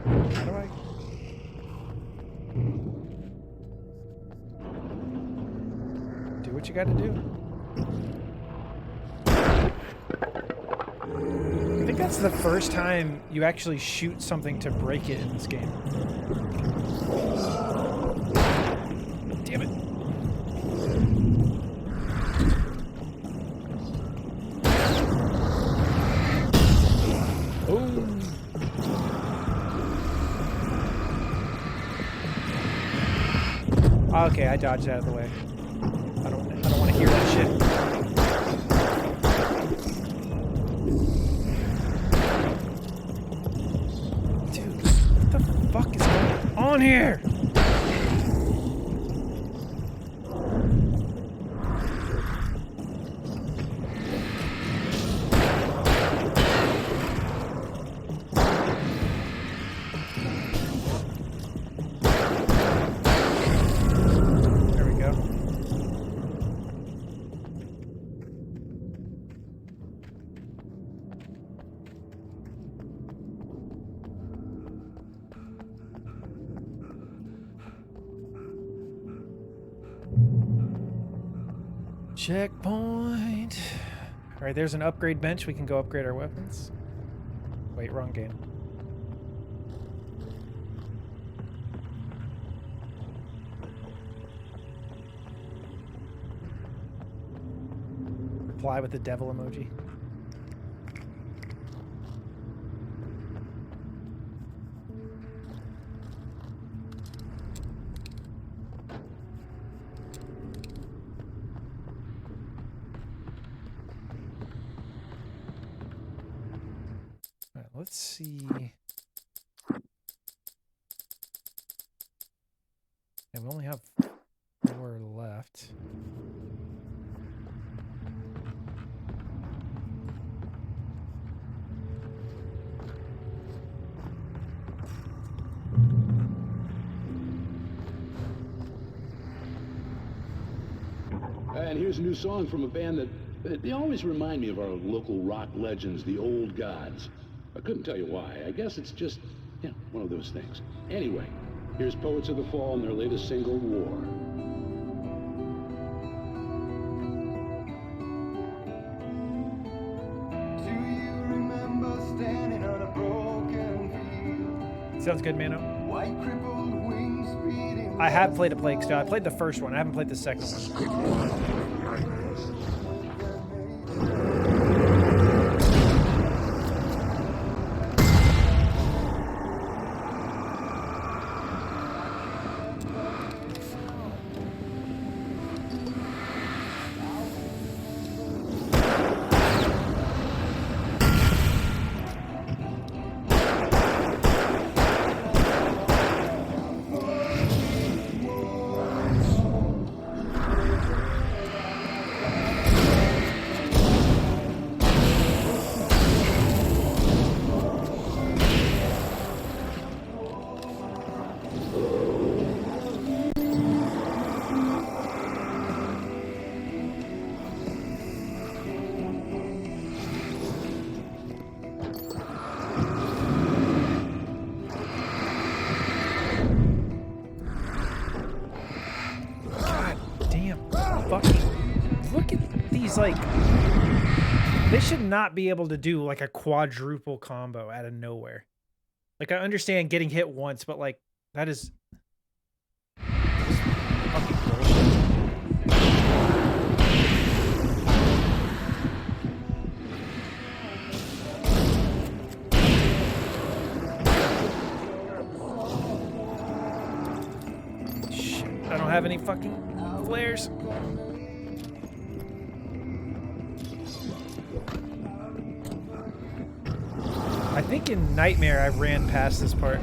How do I? Do what you gotta do. I think that's the first time you actually shoot something to break it in this game. Damn it. Oh. Okay, I dodged out of the way. I don't want to hear that shit. What the fuck is going on here? There we go. Checkpoint. All right, there's an upgrade bench. We can go upgrade our weapons. Wait, wrong game. Reply with the devil emoji. All right, let's see. And we only have 4 left. And here's a new song from a band that they always remind me of our local rock legends, the Old Gods. I couldn't tell you why. I guess it's just, yeah, one of those things. Anyway, here's Poets of the Fall and their latest single, War. Do you remember standing on a broken field? Sounds good, Mano. White crippled wings beating. I have played a Plague still. I played the first one. I haven't played the second one. Like, they should not be able to do like a quadruple combo out of nowhere. Like, I understand getting hit once, but like, that is fucking bullshit. Shit, I don't have any fucking flares. I think in Nightmare I ran past this part.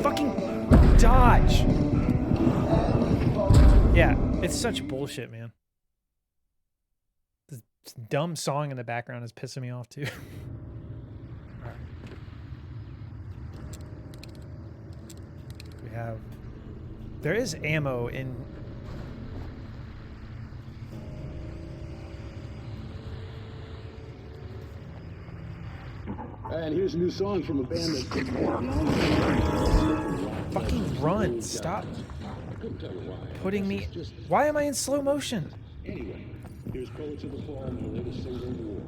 Fucking dodge! Yeah, it's such bullshit, man. This dumb song in the background is pissing me off too. We have... There is ammo in And here's a new song from a band that... Fucking run. Stop I couldn't tell you why. putting me... Why am I in slow motion? Anyway, here's Poets of the Fall and their latest single, War.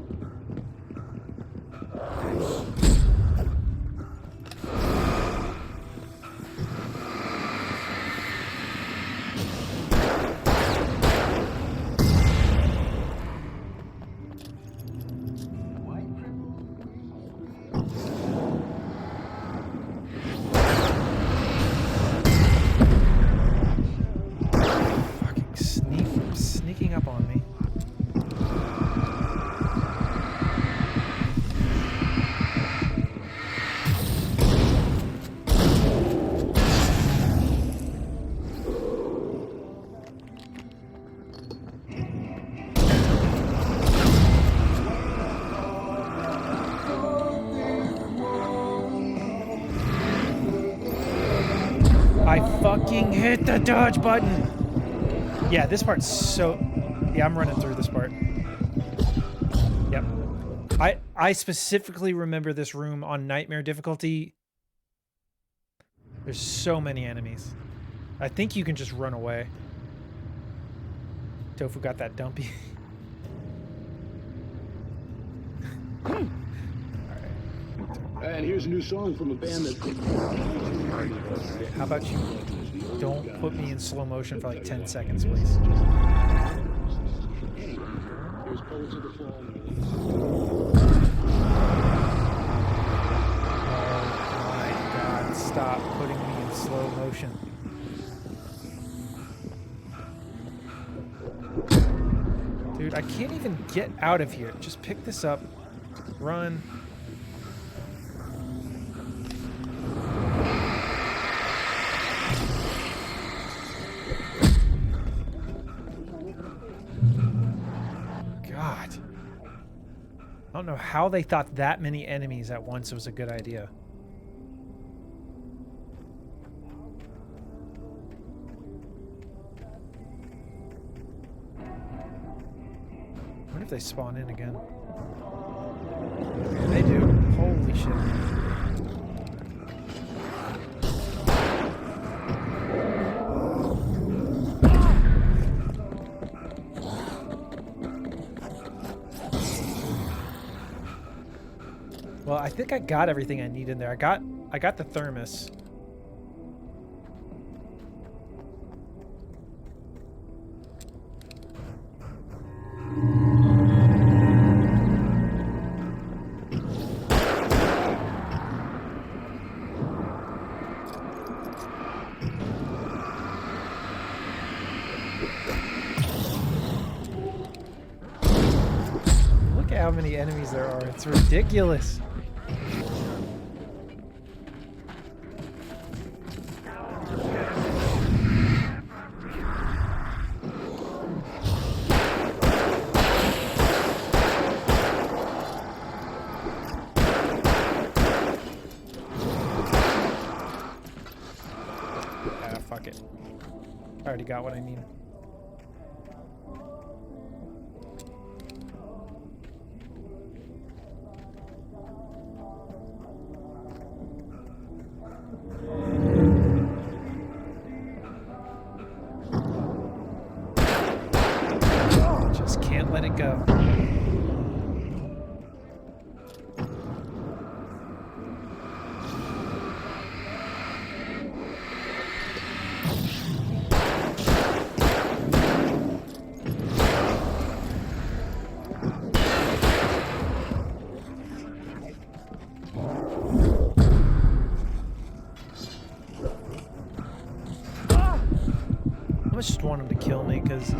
Sneaking up on me. I fucking hit the dodge button. Yeah, this part's so... Yeah, I'm running through this part. Yep. I specifically remember this room on Nightmare difficulty. There's so many enemies. I think you can just run away. Tofu got that dumpy. And here's a new song from a band that... Right, how about you don't put me in slow motion for like 10 seconds, please. Here's Poets of the Fall. Oh my god, stop putting me in slow motion. Dude, I can't even get out of here. Just pick this up, run. God. I don't know how they thought that many enemies at once was a good idea. I wonder if they spawn in again. They do. Holy shit. Well, I think I got everything I need in there. I got the thermos. Look at how many enemies there are. It's ridiculous. Fuck it. I already got what I need. Just can't let it go. I just want him to kill me because,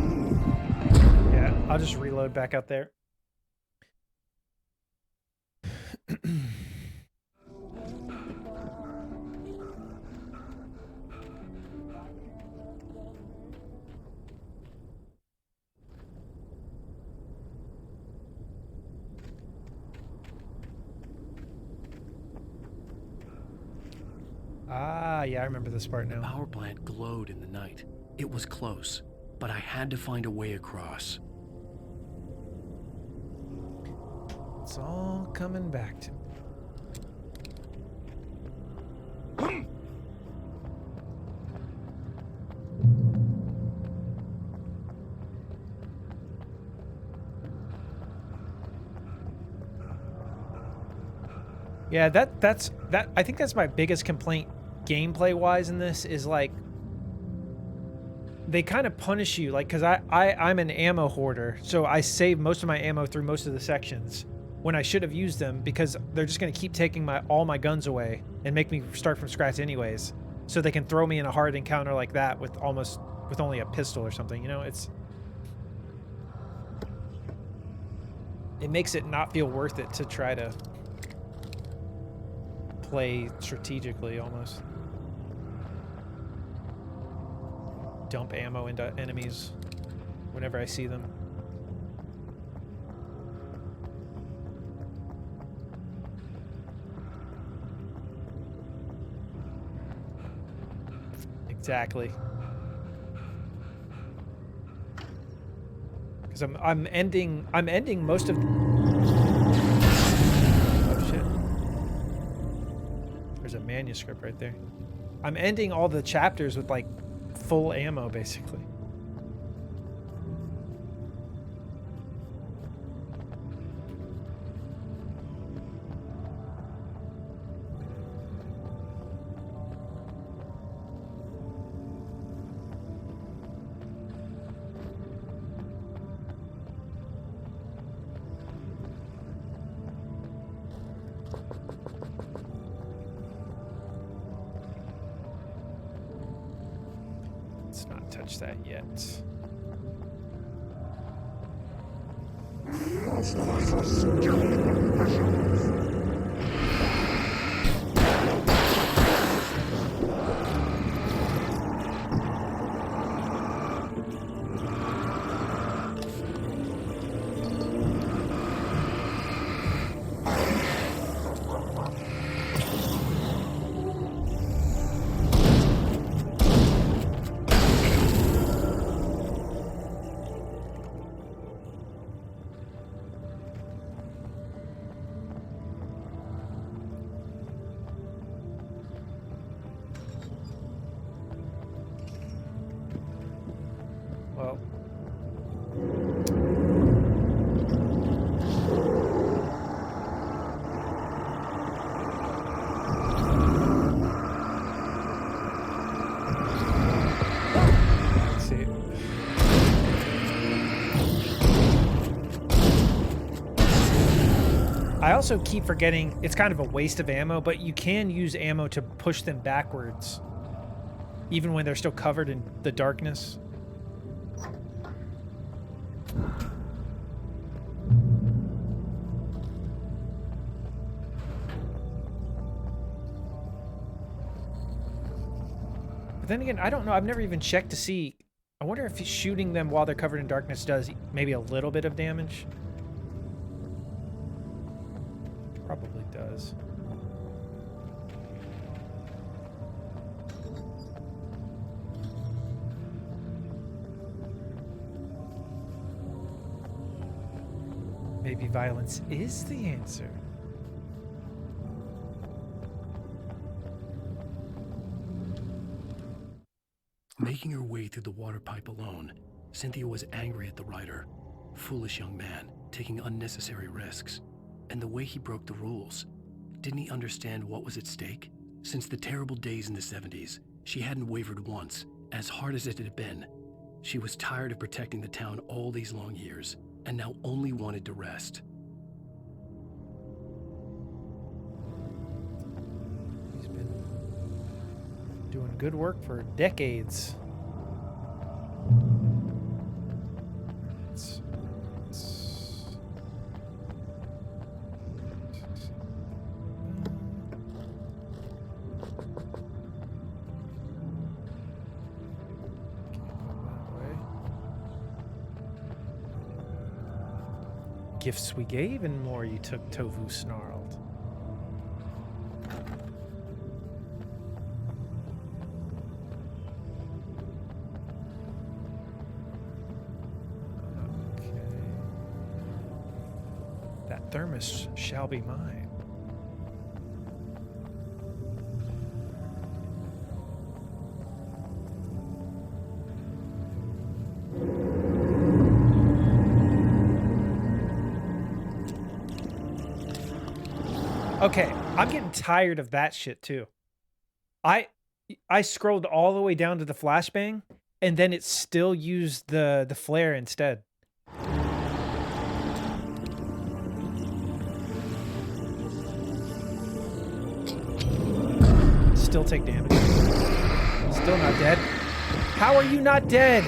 yeah, I'll just reload back out there. Ah, yeah, I remember this part now. The power plant glowed in the night. It was close, but I had to find a way across. It's all coming back to me. Yeah, that's I think that's my biggest complaint gameplay wise in this is like they kind of punish you, like, because I'm an ammo hoarder, so I save most of my ammo through most of the sections when I should have used them, because they're just going to keep taking all my guns away and make me start from scratch anyways, so they can throw me in a hard encounter like that with only a pistol or something, you know? It makes it not feel worth it to try to play strategically almost. Dump ammo into enemies whenever I see them. Exactly. Because I'm ending most of. Oh shit! There's a manuscript right there. I'm ending all the chapters with like full ammo, basically. Let's not touch that yet. Well, let's see. I also keep forgetting it's kind of a waste of ammo, but you can use ammo to push them backwards, even when they're still covered in the darkness. But then again, I don't know. I've never even checked to see. I wonder if shooting them while they're covered in darkness does maybe a little bit of damage. Probably does. Maybe violence is the answer. Making her way through the water pipe alone, Cynthia was angry at the writer. Foolish young man, taking unnecessary risks. And the way he broke the rules. Didn't he understand what was at stake? Since the terrible days in the 70s, she hadn't wavered once, as hard as it had been. She was tired of protecting the town all these long years, and now only wanted to rest. He's been doing good work for decades. Gifts we gave and more you took, Tovu snarled. Okay. That thermos shall be mine. Okay, I'm getting tired of that shit too. I scrolled all the way down to the flashbang, and then it still used the flare instead. Still take damage. Still not dead. How are you not dead?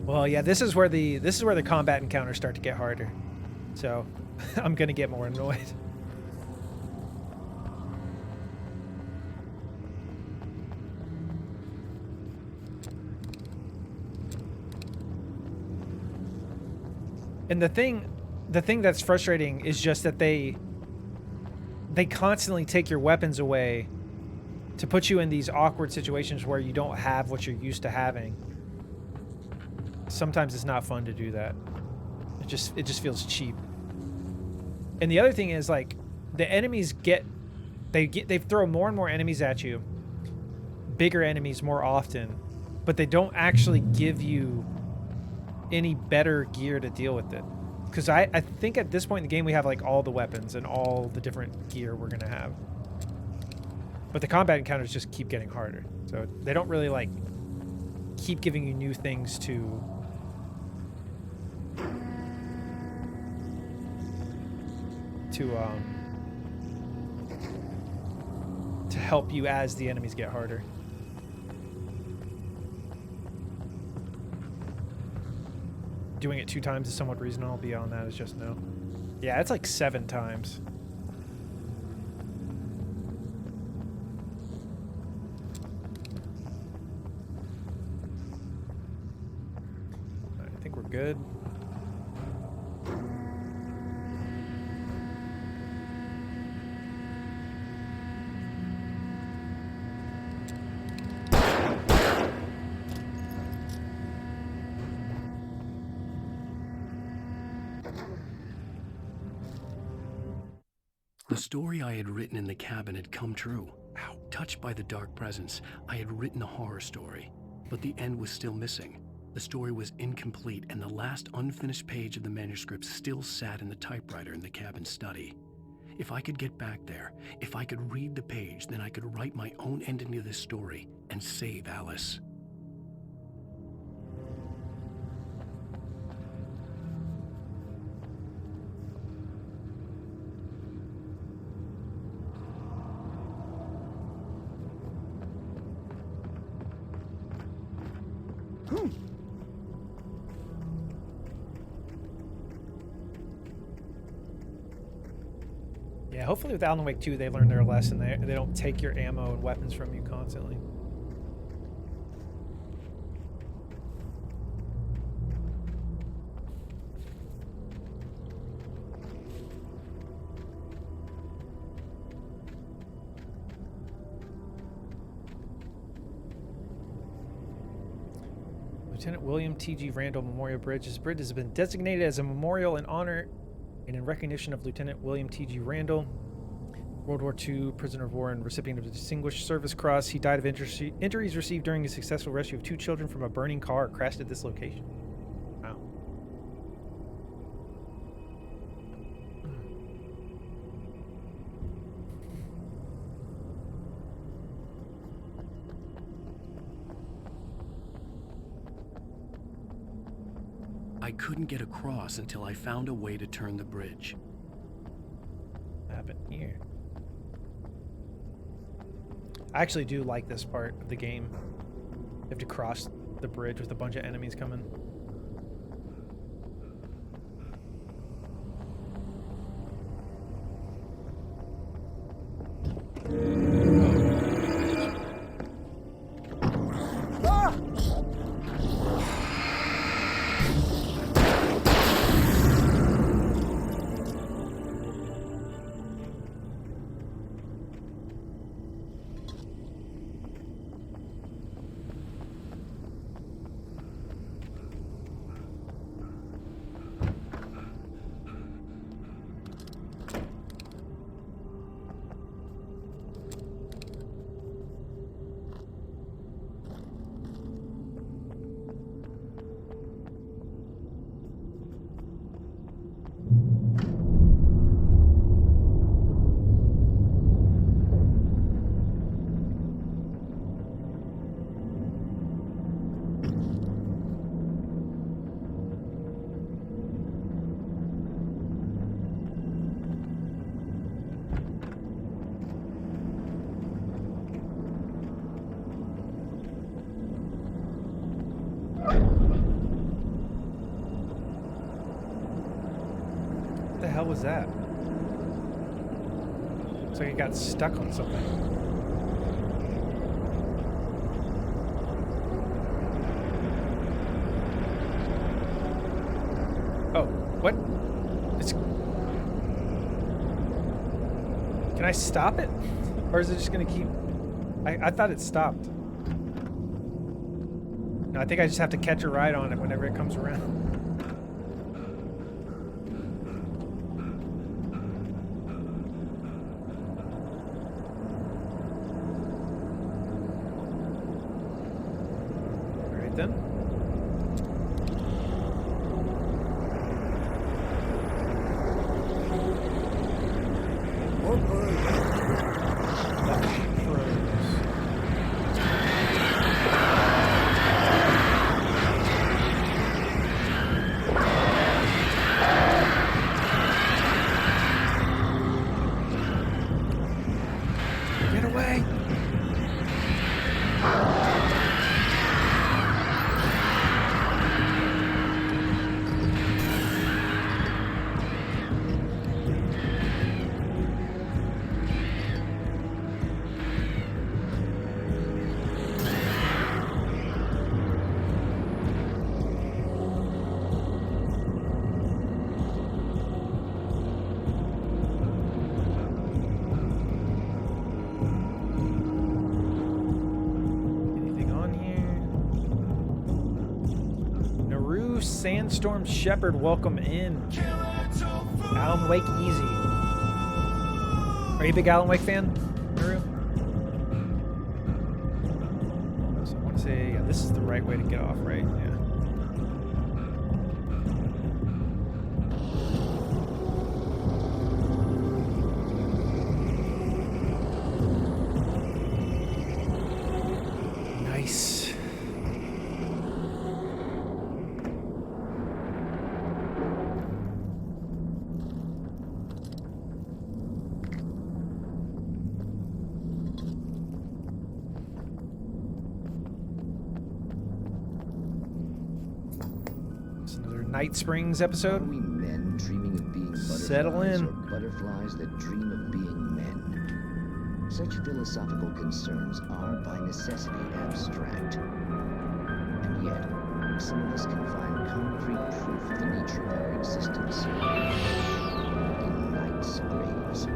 Well, yeah, this is where the combat encounters start to get harder. So, I'm gonna get more annoyed. And the thing that's frustrating is just that they constantly take your weapons away to put you in these awkward situations where you don't have what you're used to having. Sometimes it's not fun to do that. It just feels cheap. And the other thing is, like, the enemies they throw more and more enemies at you, bigger enemies more often, but they don't actually give you any better gear to deal with it. Because I think at this point in the game we have like all the weapons and all the different gear we're gonna have. But the combat encounters just keep getting harder. So they don't really like keep giving you new things to help you as the enemies get harder. Doing it 2 times is somewhat reasonable. Beyond that is just no. Yeah, it's like 7 times. All right, I think we're good. The story I had written in the cabin had come true. Touched by the dark presence, I had written a horror story, but the end was still missing. The story was incomplete, and the last unfinished page of the manuscript still sat in the typewriter in the cabin study. If I could get back there, if I could read the page, then I could write my own ending to this story and save Alice. Yeah, hopefully with Alan Wake 2 they learned their lesson. They don't take your ammo and weapons from you constantly. Lieutenant William T.G. Randall Memorial Bridge. This bridge has been designated as a memorial in honor and in recognition of Lieutenant William T.G. Randall, World War II prisoner of war and recipient of the Distinguished Service Cross. He died of injuries received during his successful rescue of 2 children from a burning car crashed at this location. Wow. I couldn't get across until I found a way to turn the bridge. What happened here? I actually do like this part of the game. You have to cross the bridge with a bunch of enemies coming. the hell was that? Looks like it got stuck on something. Oh, what? It's... Can I stop it? Or is it just gonna keep... I thought it stopped. No, I think I just have to catch a ride on it whenever it comes around. Alright then. Get away! Sandstorm Shepherd, welcome in. Alan Wake easy. Are you a big Alan Wake fan, Naru? So I want to say, yeah, this is the right way to get off, right? Yeah. Nice. Night Springs episode. Are we men dreaming of being butterflies? Settle in. Or butterflies that dream of being men? Such philosophical concerns are by necessity abstract. And yet, some of us can find concrete proof of the nature of our existence in Night Springs.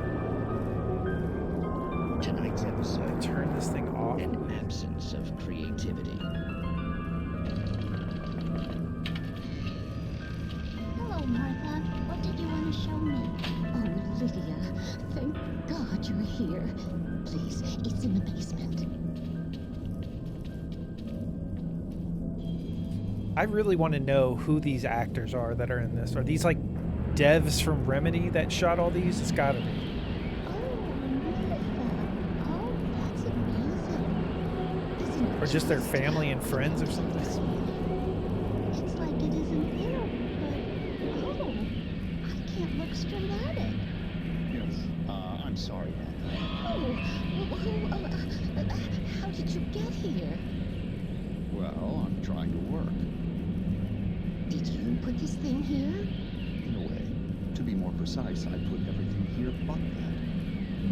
Tonight's episode. Turn this thing off. An absence of creativity. Martha, what did you want to show me? Oh, Lydia, thank God you're here. Please, it's in the basement. I really want to know who these actors are that are in this. Are these like devs from Remedy that shot all these? It's gotta be. Oh, that's amazing. Isn't Or just their family and friends or something. It's like it isn't there. Look straight at it. Yes. I'm sorry about that. How did you get here? Well, I'm trying to work. Did you put this thing here? In a way. To be more precise, I put everything here but that.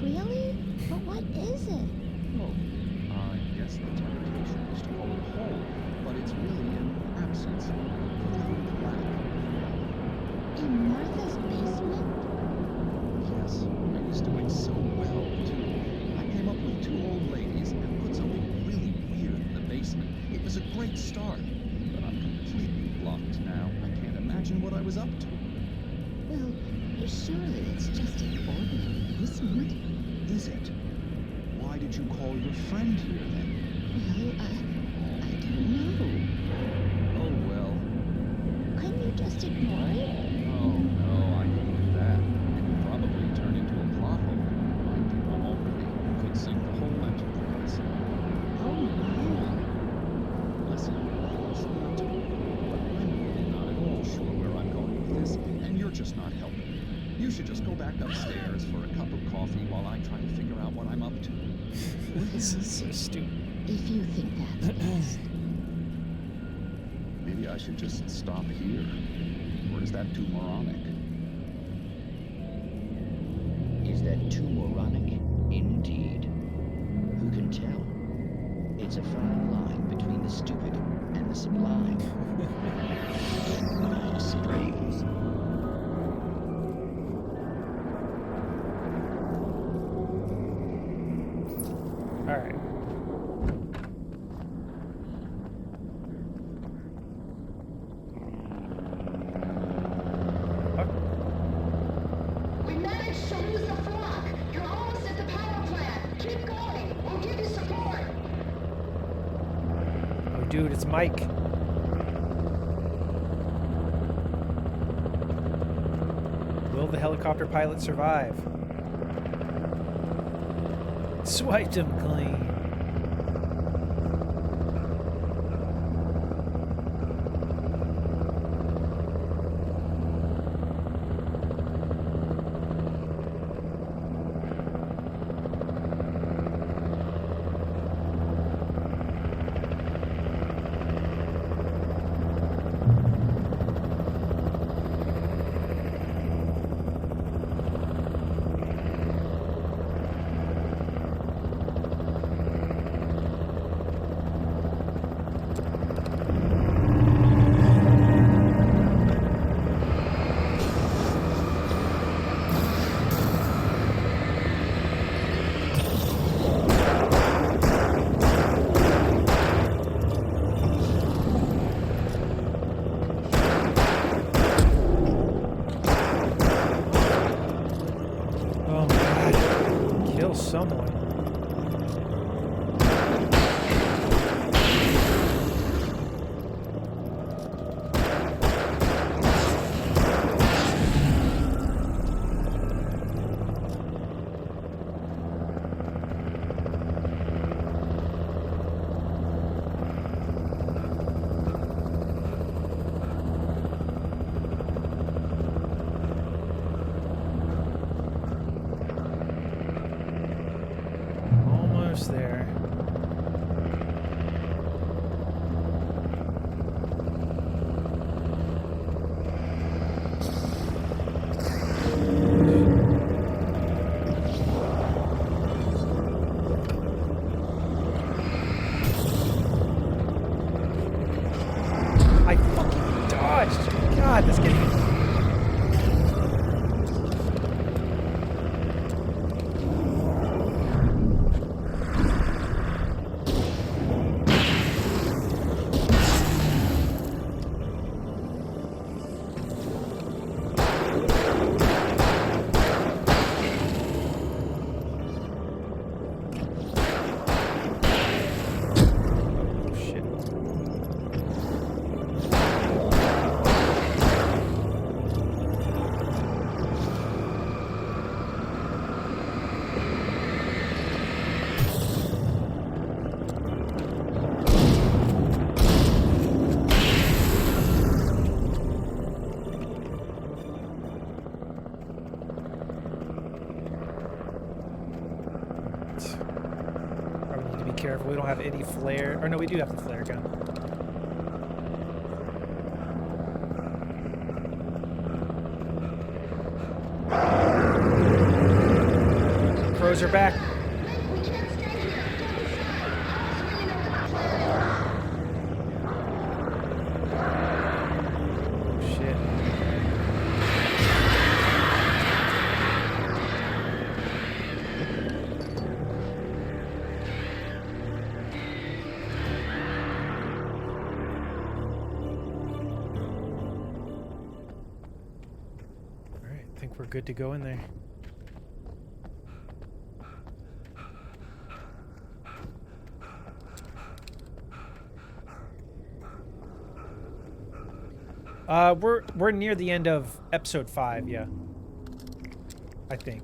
Really? But what is it? Oh, I guess the temptation is to call it whole, but it's really an absence. Profound lack. In Martha's basement? Yes, I was doing so well, too. I came up with two old ladies and put something really weird in the basement. It was a great start, but I'm completely blocked now. I can't imagine what I was up to. Well, surely it's just an ordinary basement. Is it? Why did you call your friend here, then? Well, I don't know. Oh, well. Couldn't you just ignore it? Oh, no, I couldn't do that. It would probably turn into a plot hole. Might be one already. Could sink the whole enterprise. Oh, my. Listen, not to be rude, but I'm really not at all sure where I'm going with this, and you're just not helping. You should just go back upstairs for a cup of coffee while I try to figure out what I'm up to. This is so stupid. If you think that's best. Maybe I should just stop here. Or is that too moronic? Too moronic indeed. Who can tell? It's a fine line between the stupid and the sublime. Mind springs. All right. We managed to lose the flock. You're almost at the power plant. Keep going. We'll give you support. Oh, dude, it's Mike. Will the helicopter pilot survive? Swiped him clean. Someone. There. I fucking dodged. God, this game. Careful, we don't have any flare. Or no, we do have the flare gun. Crows are back. Shit. I think we're good to go in there. We're near the end of episode 5, yeah. I think.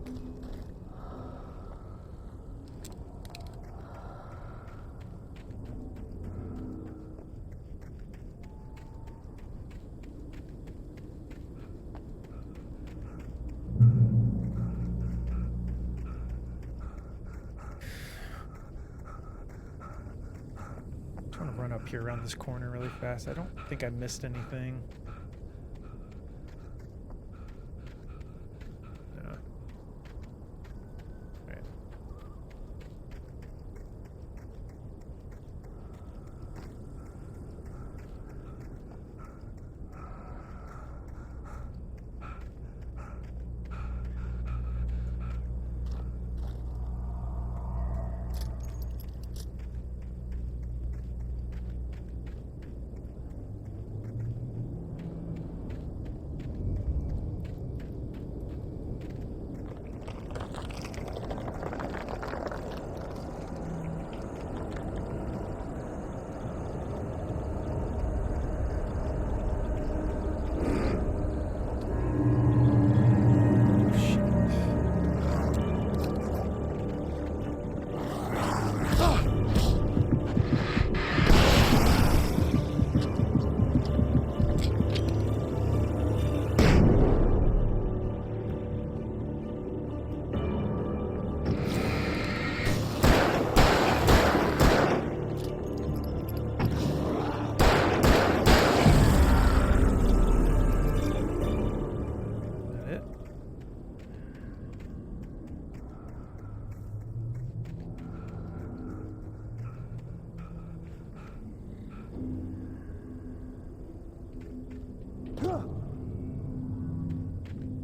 Run up here around this corner really fast. I don't think I missed anything. No.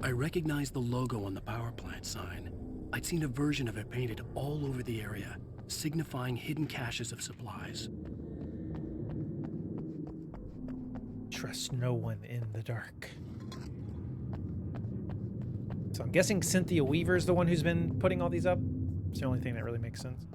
I recognized the logo on the power plant sign. I'd seen a version of it painted all over the area, signifying hidden caches of supplies. Trust no one in the dark. So I'm guessing Cynthia Weaver's the one who's been putting all these up. It's the only thing that really makes sense.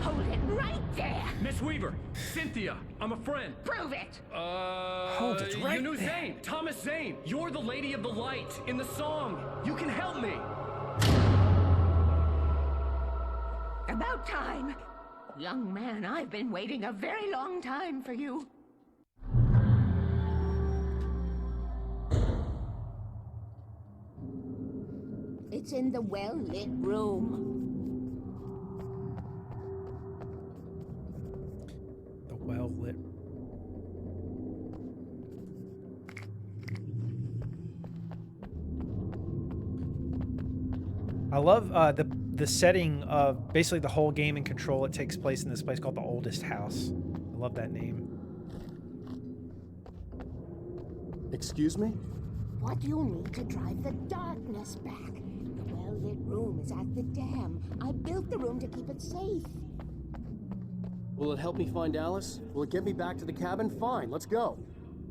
Hold it right there! Miss Weaver, Cynthia, I'm a friend. Prove it! Hold it right You knew there. Zane, Thomas Zane. You're the Lady of the Light in the song. You can help me. About time. Young man, I've been waiting a very long time for you. It's in the well-lit room. The well-lit. I love the setting of basically the whole game and Control. It takes place in this place called the Oldest House. I love that name. Excuse me? What do you need to drive the darkness back? The well-lit room is at the dam. I built the room to keep it safe. Will it help me find Alice? Will it get me back to the cabin? Fine, let's go.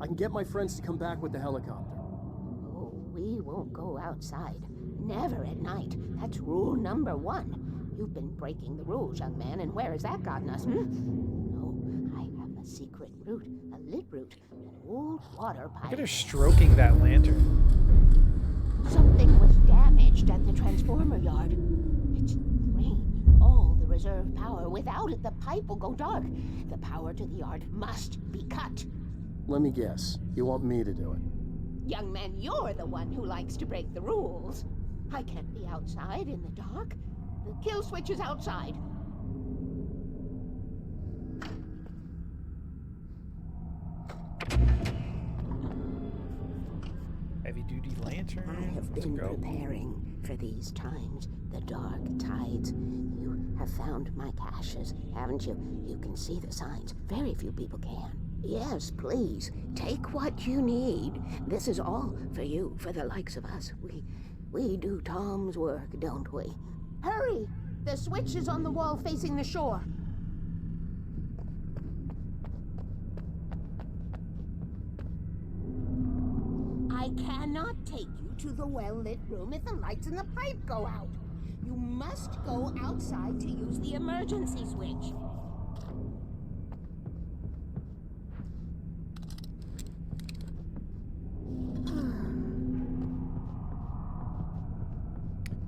I can get my friends to come back with the helicopter. Oh, we won't go outside. Never at night. That's rule number 1. You've been breaking the rules, young man, and where has that gotten us, No, I have a secret route, a lit route, an old water pipe. Look at her stroking that lantern. Something was damaged at the transformer yard. It's draining all the reserve power. Without it, the pipe will go dark. The power to the yard must be cut. Let me guess. You want me to do it? Young man, you're the one who likes to break the rules. I can't be outside in the dark. The kill switch is outside. Heavy-duty lantern. I have been preparing for these times. The dark tides. You have found my caches, haven't you? You can see the signs. Very few people can. Yes, please. Take what you need. This is all for you, for the likes of us. We do Tom's work, don't we? Hurry! The switch is on the wall facing the shore. I cannot take you to the well-lit room if the lights in the pipe go out. You must go outside to use the emergency switch.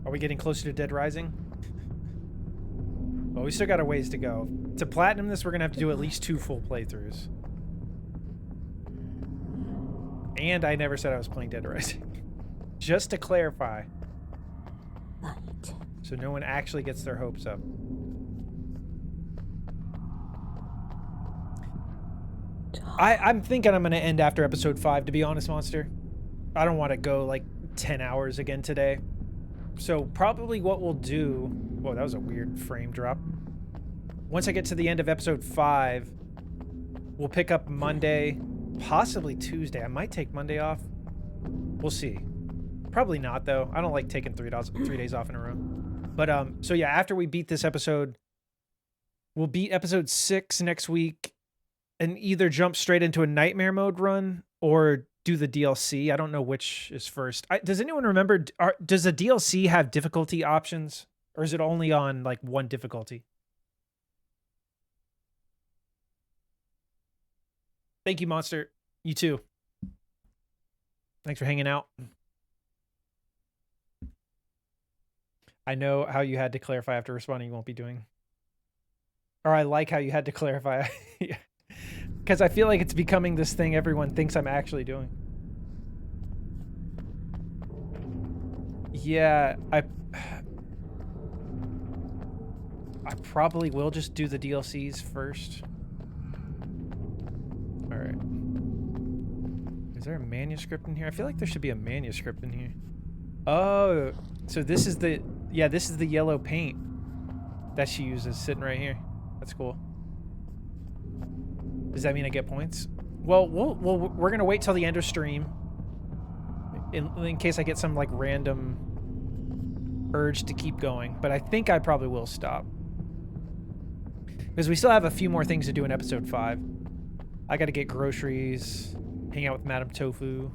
Are we getting closer to Dead Rising? Well, we still got a ways to go. To platinum this, we're going to have to do at least 2 full playthroughs. And I never said I was playing Dead Rising. Just to clarify. Right. So no one actually gets their hopes up. I'm thinking I'm going to end after episode 5, to be honest, Monster. I don't want to go like 10 hours again today. So probably what we'll do... Whoa, that was a weird frame drop. Once I get to the end of episode 5, we'll pick up Monday, possibly Tuesday. I might take Monday off. We'll see. Probably not, though. I don't like taking 3 days off in a row. But, so yeah, after we beat this episode, we'll beat episode 6 next week and either jump straight into a nightmare mode run or do the DLC. I don't know which is first. Does anyone remember, does the DLC have difficulty options, or is it only on like one difficulty? Thank you, Monster. You too. Thanks for hanging out. I know how you had to clarify after responding you won't be doing. Or I like how you had to clarify. Because I feel like it's becoming this thing everyone thinks I'm actually doing. Yeah, I probably will just do the DLCs first. there a manuscript in here? I feel like there should be a manuscript in here. Oh, so this is the... Yeah, this is the yellow paint that she uses sitting right here. That's cool. Does that mean I get points? Well, we're going to wait till the end of stream. In case I get some, like, random urge to keep going. But I think I probably will stop. Because we still have a few more things to do in episode 5. I got to get groceries, hang out with Madame Tofu.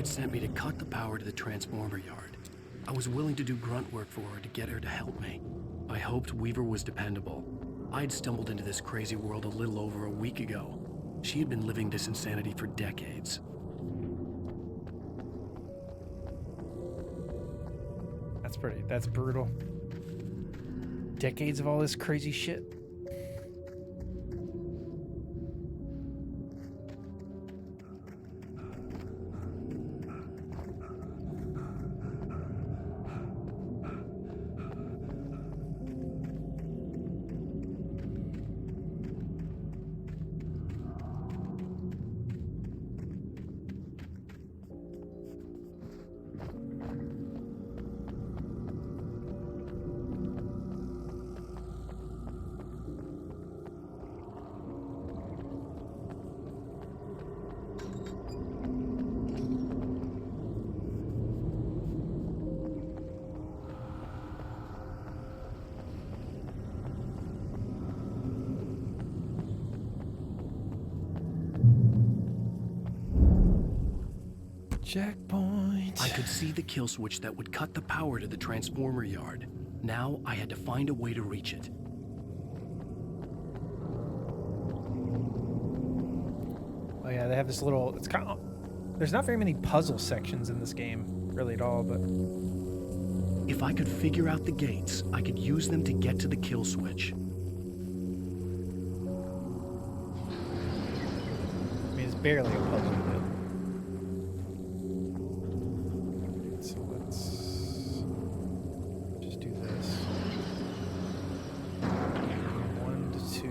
Sent me to cut the power to the transformer yard. I was willing to do grunt work for her to get her to help me. I hoped Weaver was dependable. I'd stumbled into this crazy world a little over a week ago. She had been living this insanity for decades. That's brutal. Decades of all this crazy shit. Checkpoint. I could see the kill switch that would cut the power to the transformer yard. Now I had to find a way to reach it. Oh yeah, they have this little... It's kind of... There's not very many puzzle sections in this game, really at all, but... If I could figure out the gates, I could use them to get to the kill switch. I mean, it's barely a puzzle, but... So let's... just do this. 1 to 2.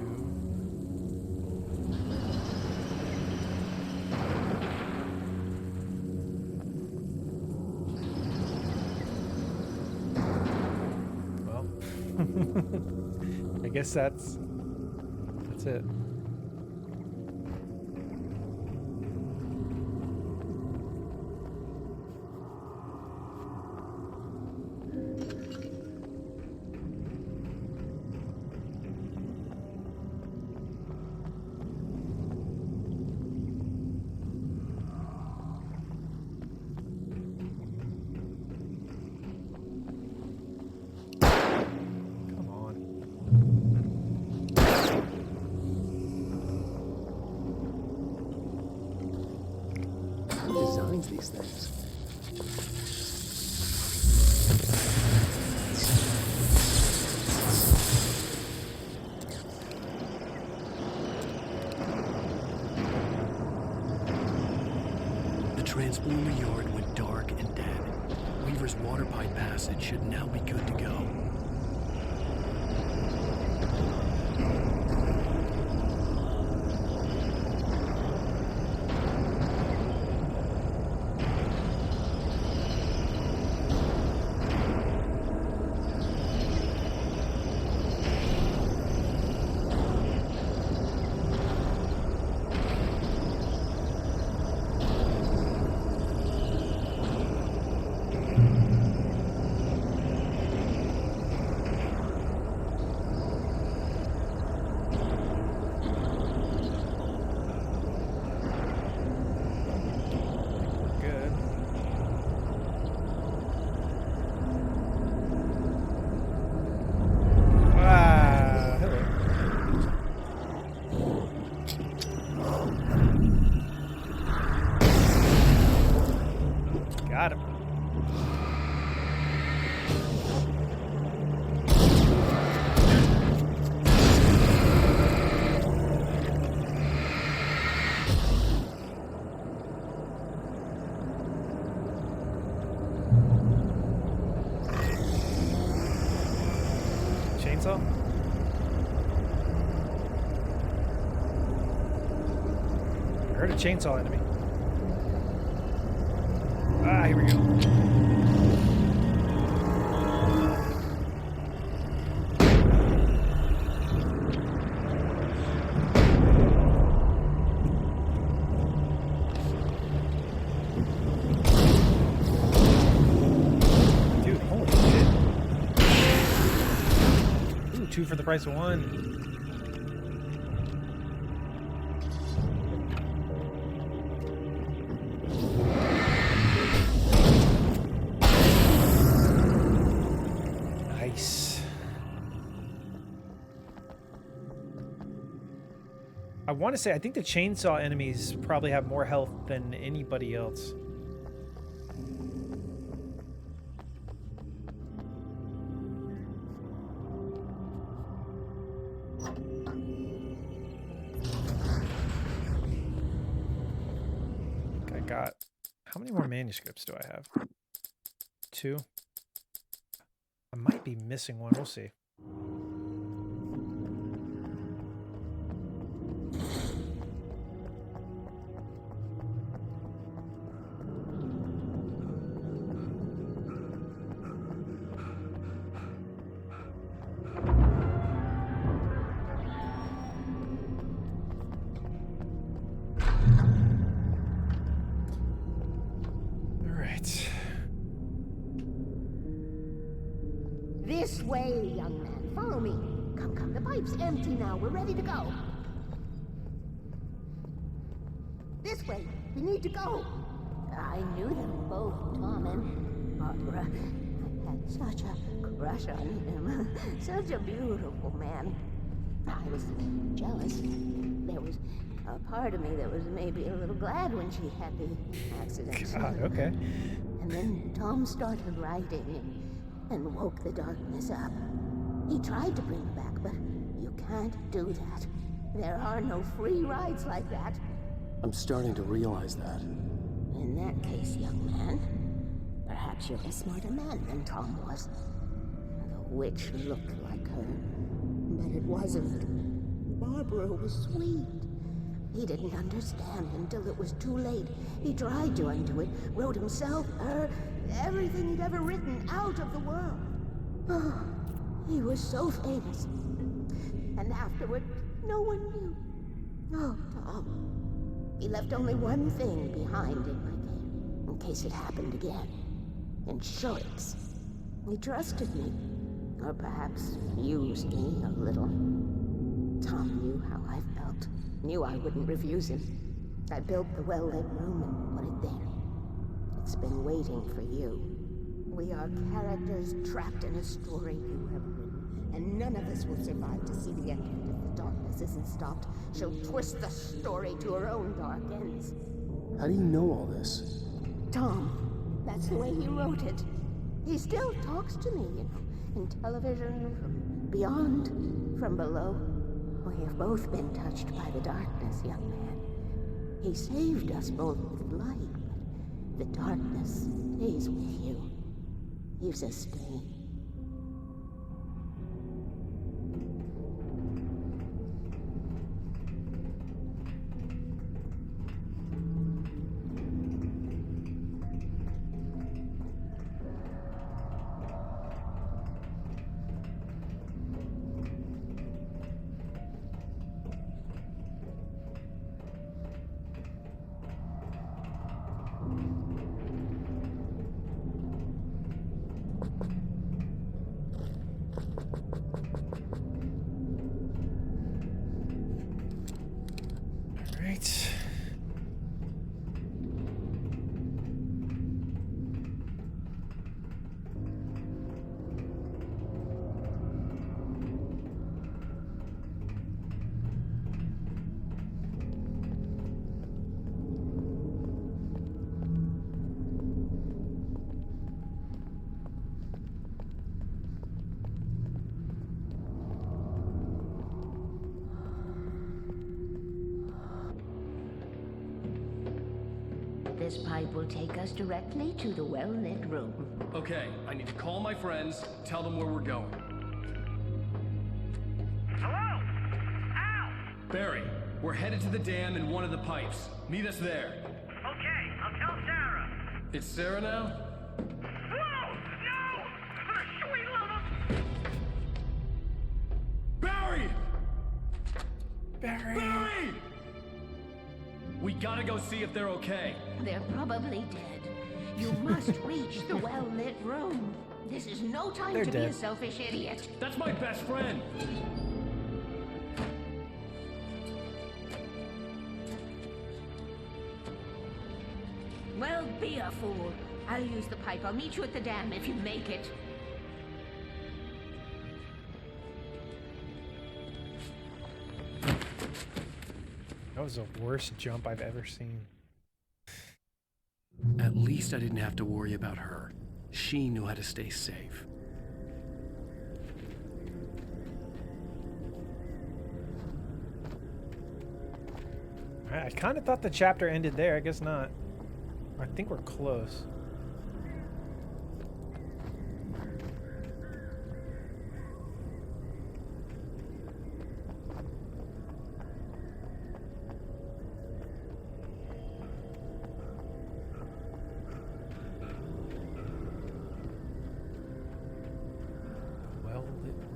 Well, I guess that's it. Designs these things. The transformer yard went dark and dead. Weaver's water pipe passage should now be good to go. Chainsaw? I heard a chainsaw enemy. Ah, here we go. Dude, holy shit. Ooh, 2 for the price of 1. Nice. I want to say, I think the chainsaw enemies probably have more health than anybody else. I got... How many more manuscripts do I have? 2? I might be missing one. We'll see. This way, young man. Follow me. Come, come. The pipe's empty now. We're ready to go. This way. We need to go. I knew them both, Tom and Barbara. I had such a crush on him. Such a beautiful man. I was jealous. There was a part of me that was maybe a little glad when she had the accident. God, okay. And then Tom started writing and woke the darkness up. He tried to bring her back, but you can't do that. There are no free rides like that. I'm starting to realize that. In that case, young man, perhaps you're a smarter man than Tom was. The witch looked like her, but it wasn't. Barbara was sweet. He didn't understand until it was too late. He tried to undo it, wrote himself, her, everything he'd ever written out of the world. Oh, he was so famous. And afterward, no one knew. Oh, Tom. He left only one thing behind in my care, in case it happened again. Insurance. He trusted me. Or perhaps used me a little. Tom knew how I felt. Knew I wouldn't refuse him. I built the well-lit room and put it there. It's been waiting for you. We are characters trapped in a story you have written, and none of us will survive to see the end of it if the darkness isn't stopped. She'll twist the story to her own dark ends. How do you know all this? Tom, that's the way he wrote it. He still talks to me, you know, in television, from beyond, from below. We have both been touched by the darkness, young man. He saved us both with light, but the darkness stays with you. Leaves a stain. Right. that this pipe will take us directly to the well-lit room. Okay, I need to call my friends, tell them where we're going. Hello? Al! Barry, we're headed to the dam in one of the pipes. Meet us there. Okay, I'll tell Sarah. It's Sarah now? Whoa! No! For the sweet love of... Barry! Barry! Barry! We gotta go see if they're okay. They're probably dead. You must reach the well-lit room. This is no time They're to be dead. a selfish idiot. That's my best friend! Well, be a fool. I'll use the pipe. I'll meet you at the dam if you make it. That was the worst jump I've ever seen. At least I didn't have to worry about her. She knew how to stay safe. I kind of thought the chapter ended there. I guess not. I think we're close. Well-lit room.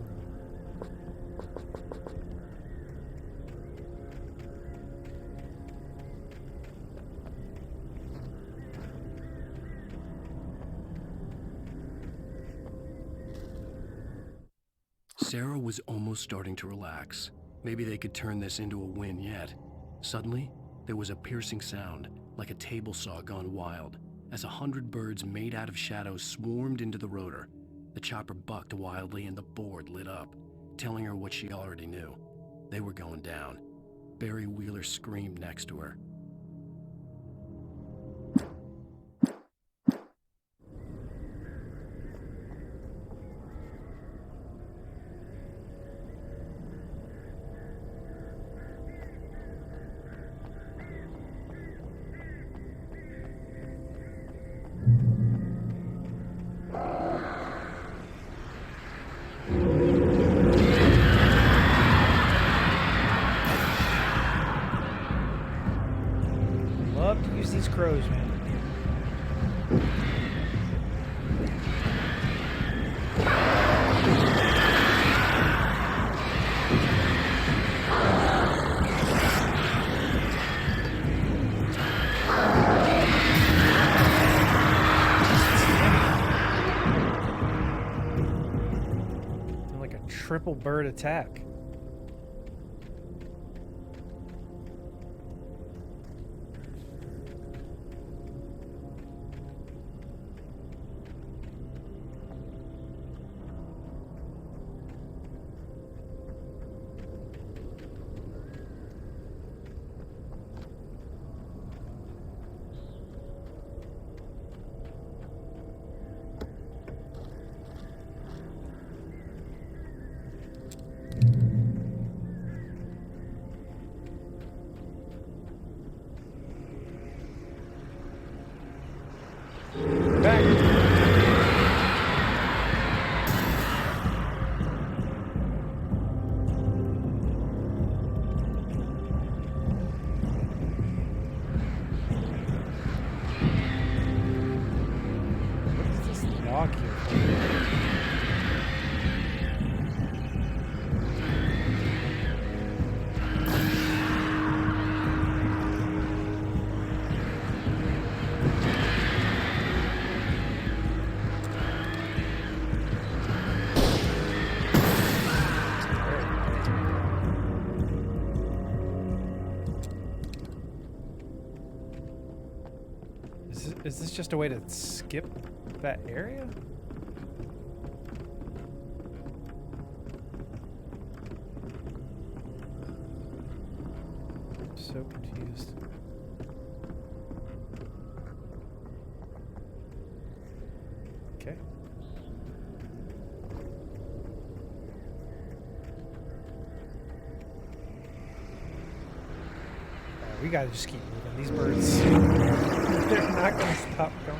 Sarah was almost starting to relax. Maybe they could turn this into a win yet. Suddenly, there was a piercing sound, like a table saw gone wild, as 100 birds made out of shadows swarmed into the rotor. The chopper bucked wildly and the board lit up, telling her what she already knew. They were going down. Barry Wheeler screamed next to her. Love to use these crows, man. Like a triple bird attack. Lock here. Is this just a way to skip that area? I'm so confused. Okay. We gotta just keep moving. These birds. They're not gonna stop going.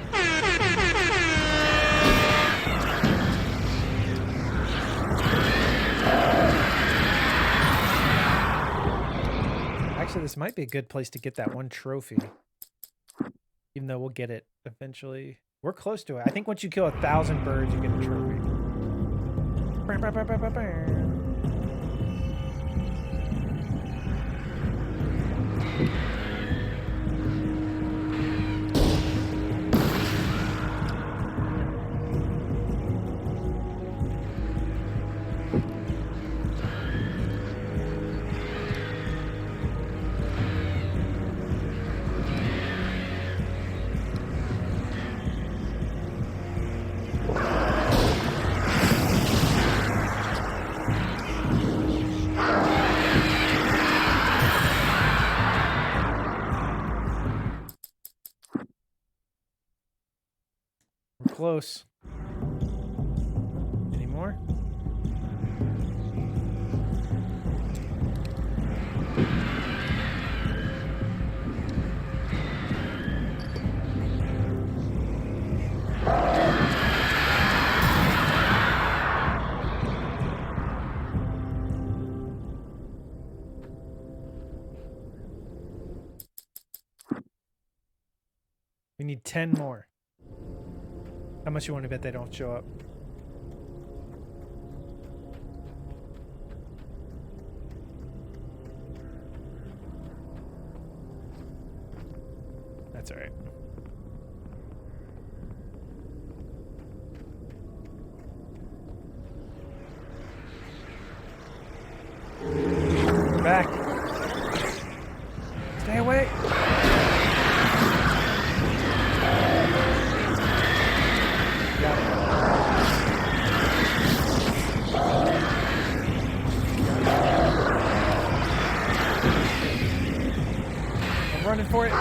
Actually, this might be a good place to get that one trophy. Even though we'll get it eventually. We're close to it. I think once you kill 1,000 birds, you get a trophy. We're close. Any more? We need 10 more. How much you want to bet they don't show up? That's all right. We're back. Stay away. Running for it.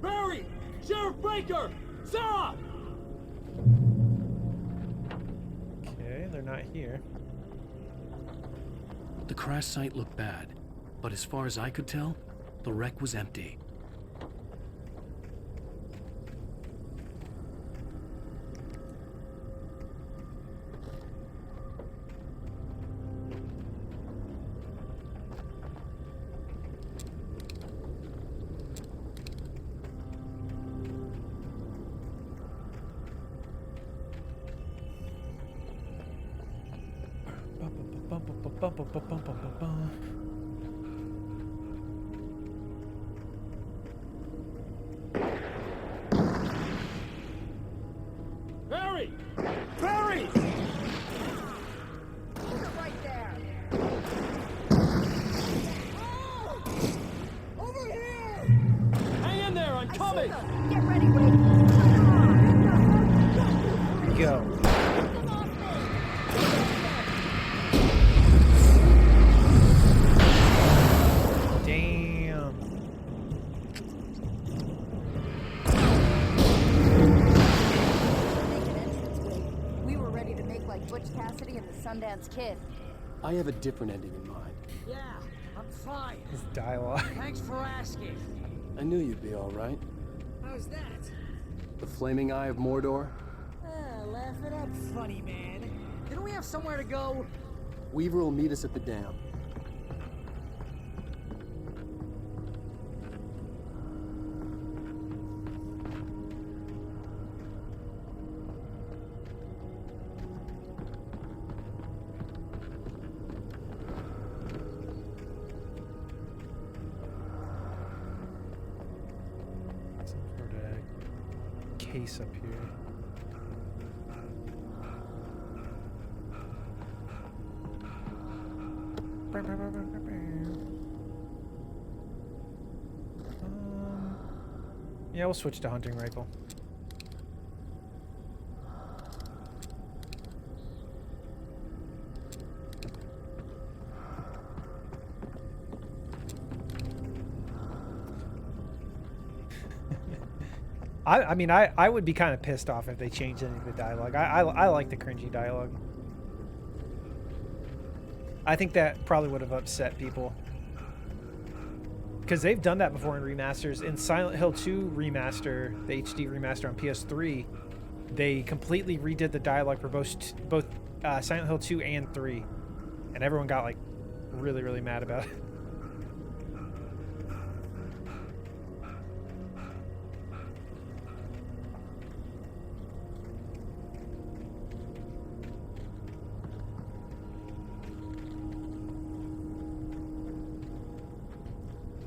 Barry! Sheriff Baker! Sarah! Okay, they're not here. The crash site looked bad, but as far as I could tell, the wreck was empty. Barry! Barry! Right there. Over here! Hang in there, I'm coming! Get ready, Wade. Go. Damn. We were ready to make like Butch Cassidy and the Sundance Kid. I have a different ending in mind. Yeah, I'm fine. His dialogue. Thanks for asking. I knew you'd be all right. How's that? The flaming eye of Mordor? Laugh it up, funny man. Didn't we have somewhere to go? Weaver will meet us at the dam. Some sort of case up here. Yeah, we'll switch to hunting rifle. I mean, I would be kind of pissed off if they changed any of the dialogue. I like the cringy dialogue. I think that probably would have upset people. Because they've done that before in remasters. In Silent Hill 2 remaster, the HD remaster on PS3, they completely redid the dialogue for both Silent Hill 2 and 3. And everyone got, like, really, really mad about it.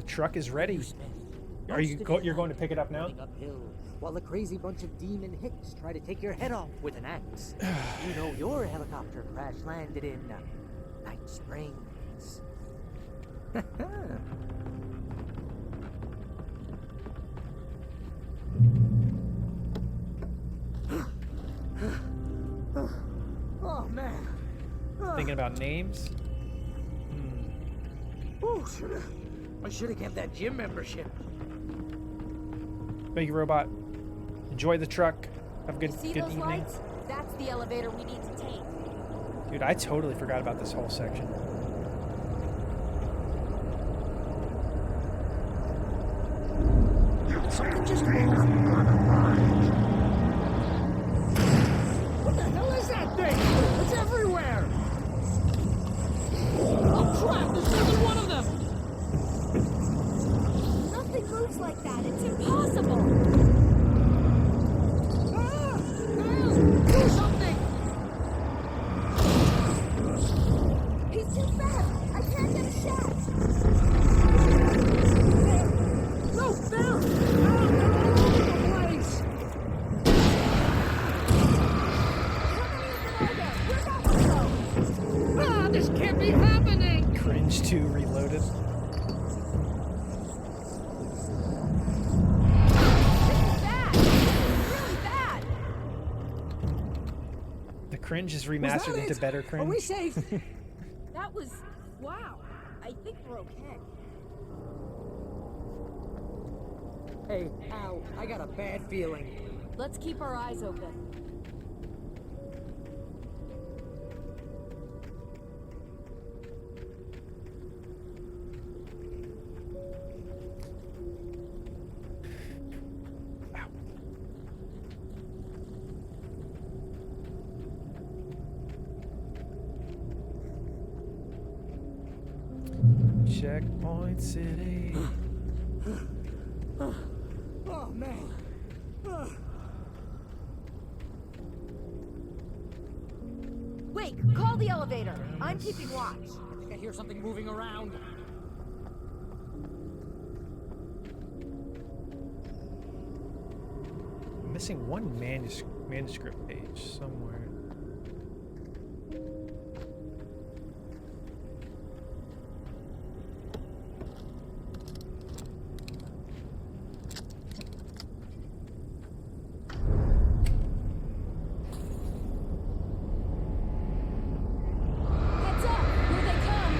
Truck is ready. Are you you're going to pick it up now? Uphill, while a crazy bunch of demon hicks try to take your head off with an axe. You know your helicopter crash landed in Night Springs. Oh man. Thinking about names? Oh, I should have kept that gym membership. Thank you, robot. Enjoy the truck. Have a good See good those evening. lights? That's the elevator we need to take. Dude, I totally forgot about this whole section. Something just moved. What the hell is that thing? It's everywhere! Oh crap, there's more than one of them! Nothing moves like that. It's impossible. Do something! He's too fast. I can't get a shot. No, there! They're all over the place! This can't be happening! Cringe 2 Reloaded. The cringe is remastered into better cringe. Are we safe? That was... wow. I think we're okay. Hey, Al, I got a bad feeling. Let's keep our eyes open. Checkpoint City. Oh, man. Wait, call the elevator. I'm keeping watch. I think I hear something moving around. I'm missing one manuscript page somewhere. Heads up! Here they come!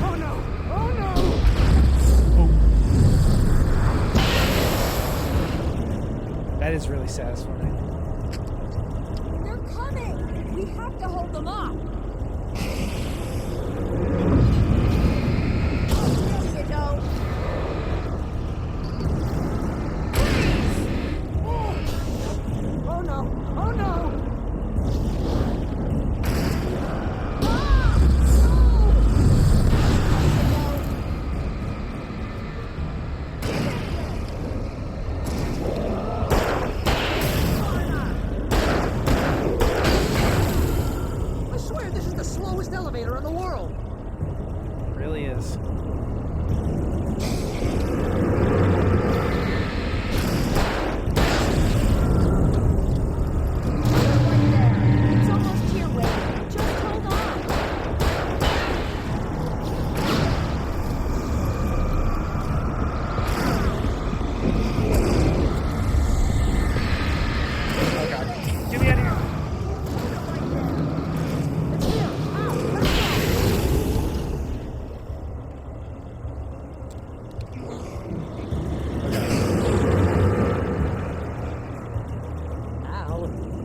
Oh no! Oh no! That is really satisfying. They're coming! We have to hold them off! There you go! Oh no! Oh no!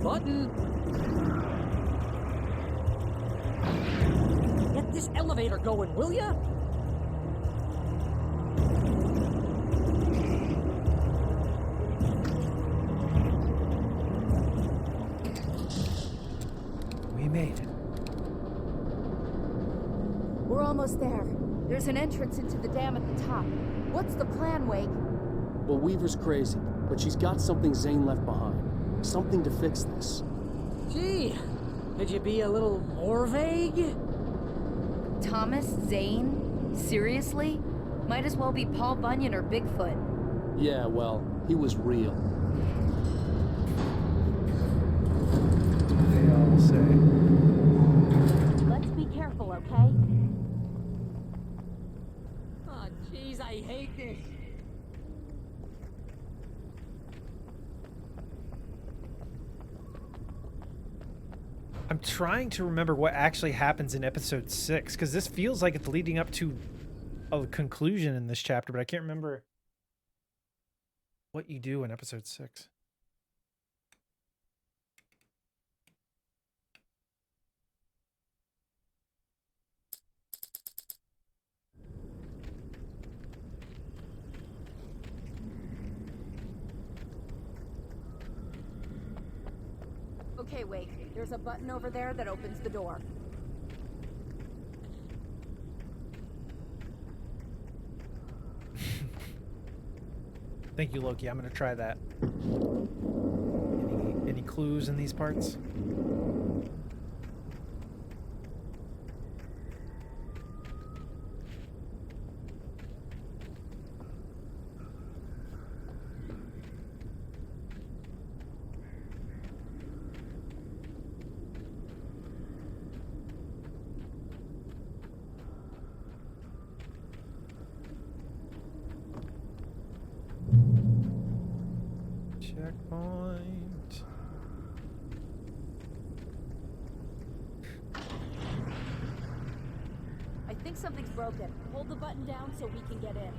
button. Get this elevator going, will ya? We made it. We're almost there. There's an entrance into the dam at the top. What's the plan, Wake? Well, Weaver's crazy, but she's got something Zane left behind. Something to fix this. Gee, could you be a little more vague? Thomas Zane? Seriously? Might as well be Paul Bunyan or Bigfoot. Yeah, well, he was real. They all say. Let's be careful, okay? Oh, jeez, I hate this. I'm trying to remember what actually happens in episode 6, because this feels like it's leading up to a conclusion in this chapter, but I can't remember what you do in episode 6. Okay, Wake. There's a button over there that opens the door. Thank you, Loki. I'm going to try that. Any clues in these parts? Checkpoint. I think something's broken. Hold the button down so we can get in.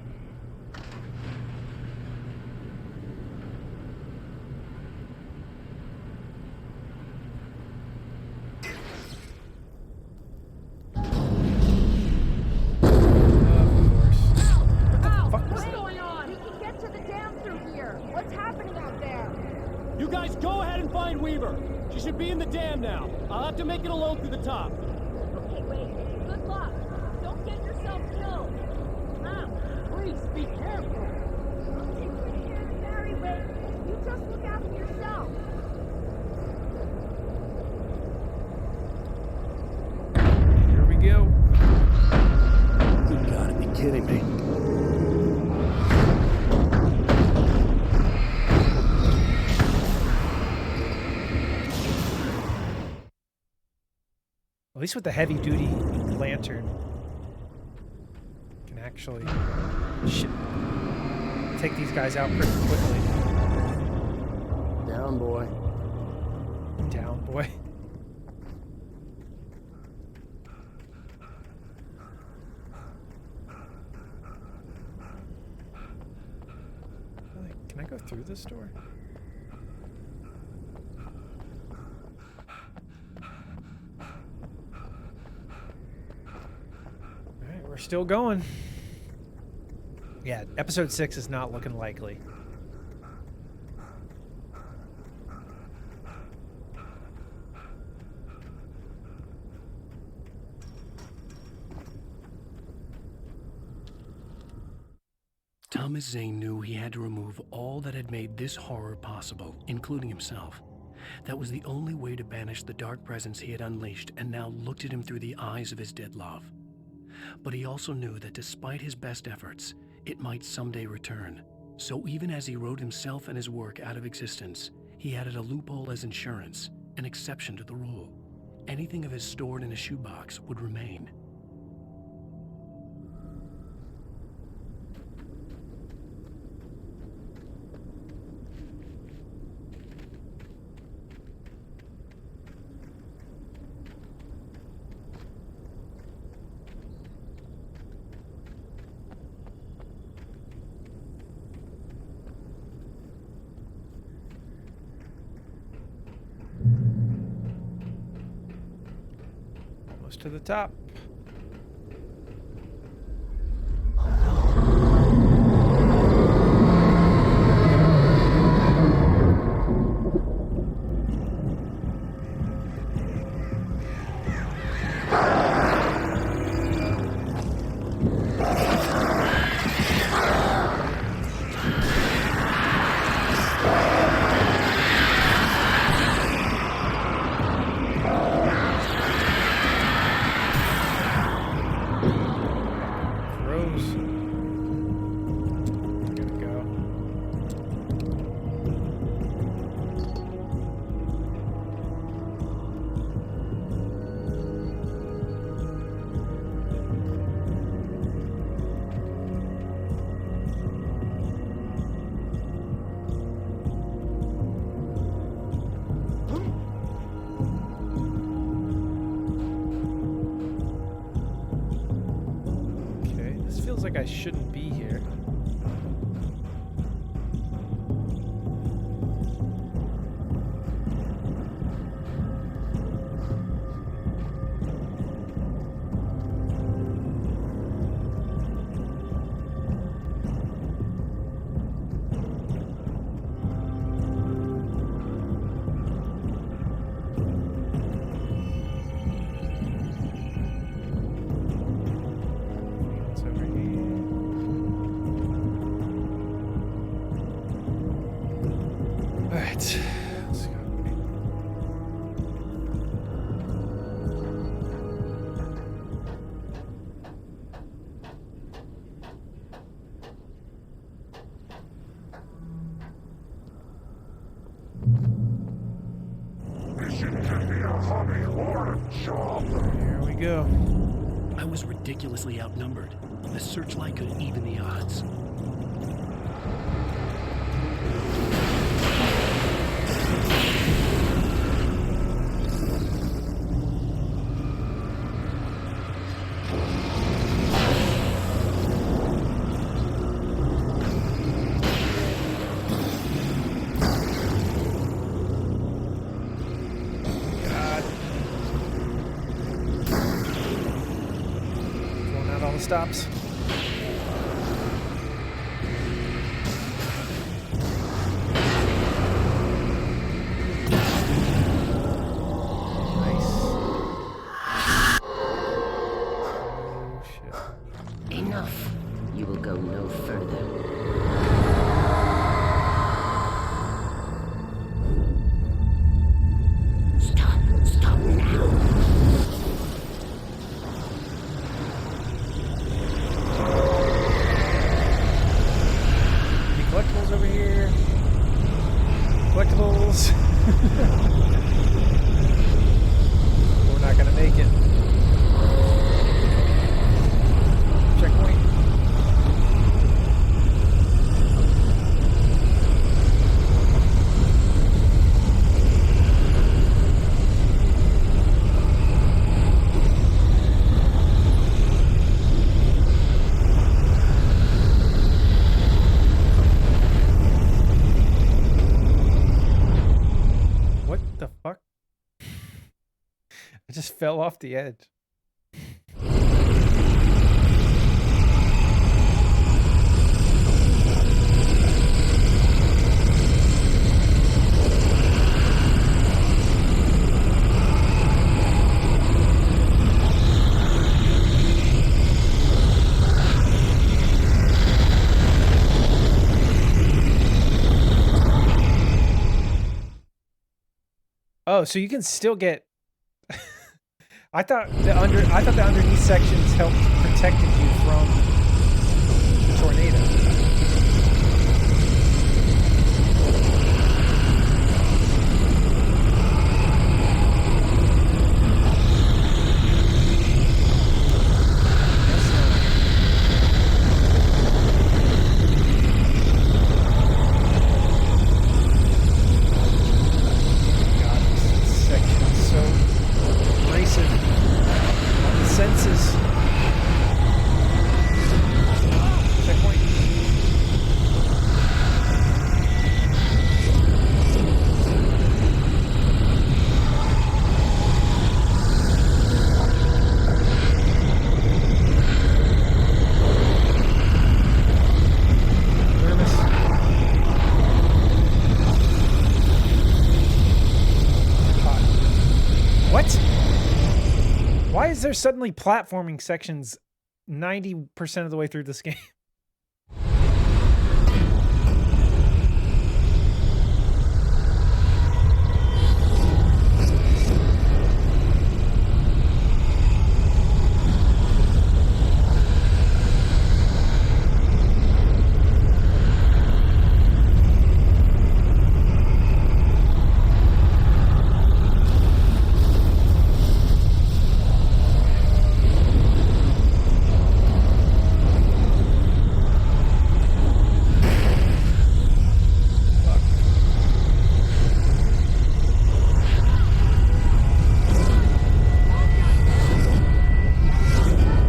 What's going on? We can get to the dam through here. What's happening out there? You guys go ahead and find Weaver. She should be in the dam now. I'll have to make it alone through the top. Okay, wait. Good luck. Don't get yourself killed. Please be careful. I'll take good care of Barry, wait. You just look after yourself. Here we go. You gotta be kidding me. At least with the heavy-duty lantern, can actually take these guys out pretty quickly. Down, boy. Down, boy. Can I go through this door? Alright, we're still going. Yeah, episode 6 is not looking likely. Thomas Zane knew he had to remove all that had made this horror possible, including himself. That was the only way to banish the dark presence he had unleashed and now looked at him through the eyes of his dead love. But he also knew that despite his best efforts, it might someday return. So even as he wrote himself and his work out of existence, he added a loophole as insurance, an exception to the rule. Anything of his stored in a shoebox would remain. Goes to the top. Feels like I shouldn't be here. Here we go. I was ridiculously outnumbered. The searchlight could even the odds. Stops. Nice. Oh shit. Enough. You will go no further. Stop now. Collectibles over here. Collectibles. We're not gonna make it. Checkpoint. I just fell off the edge. Oh, so you can still get I thought the underneath sections helped protected you from the tornado. Senses. Checkpoint. is there suddenly platforming sections 90% of the way through this game?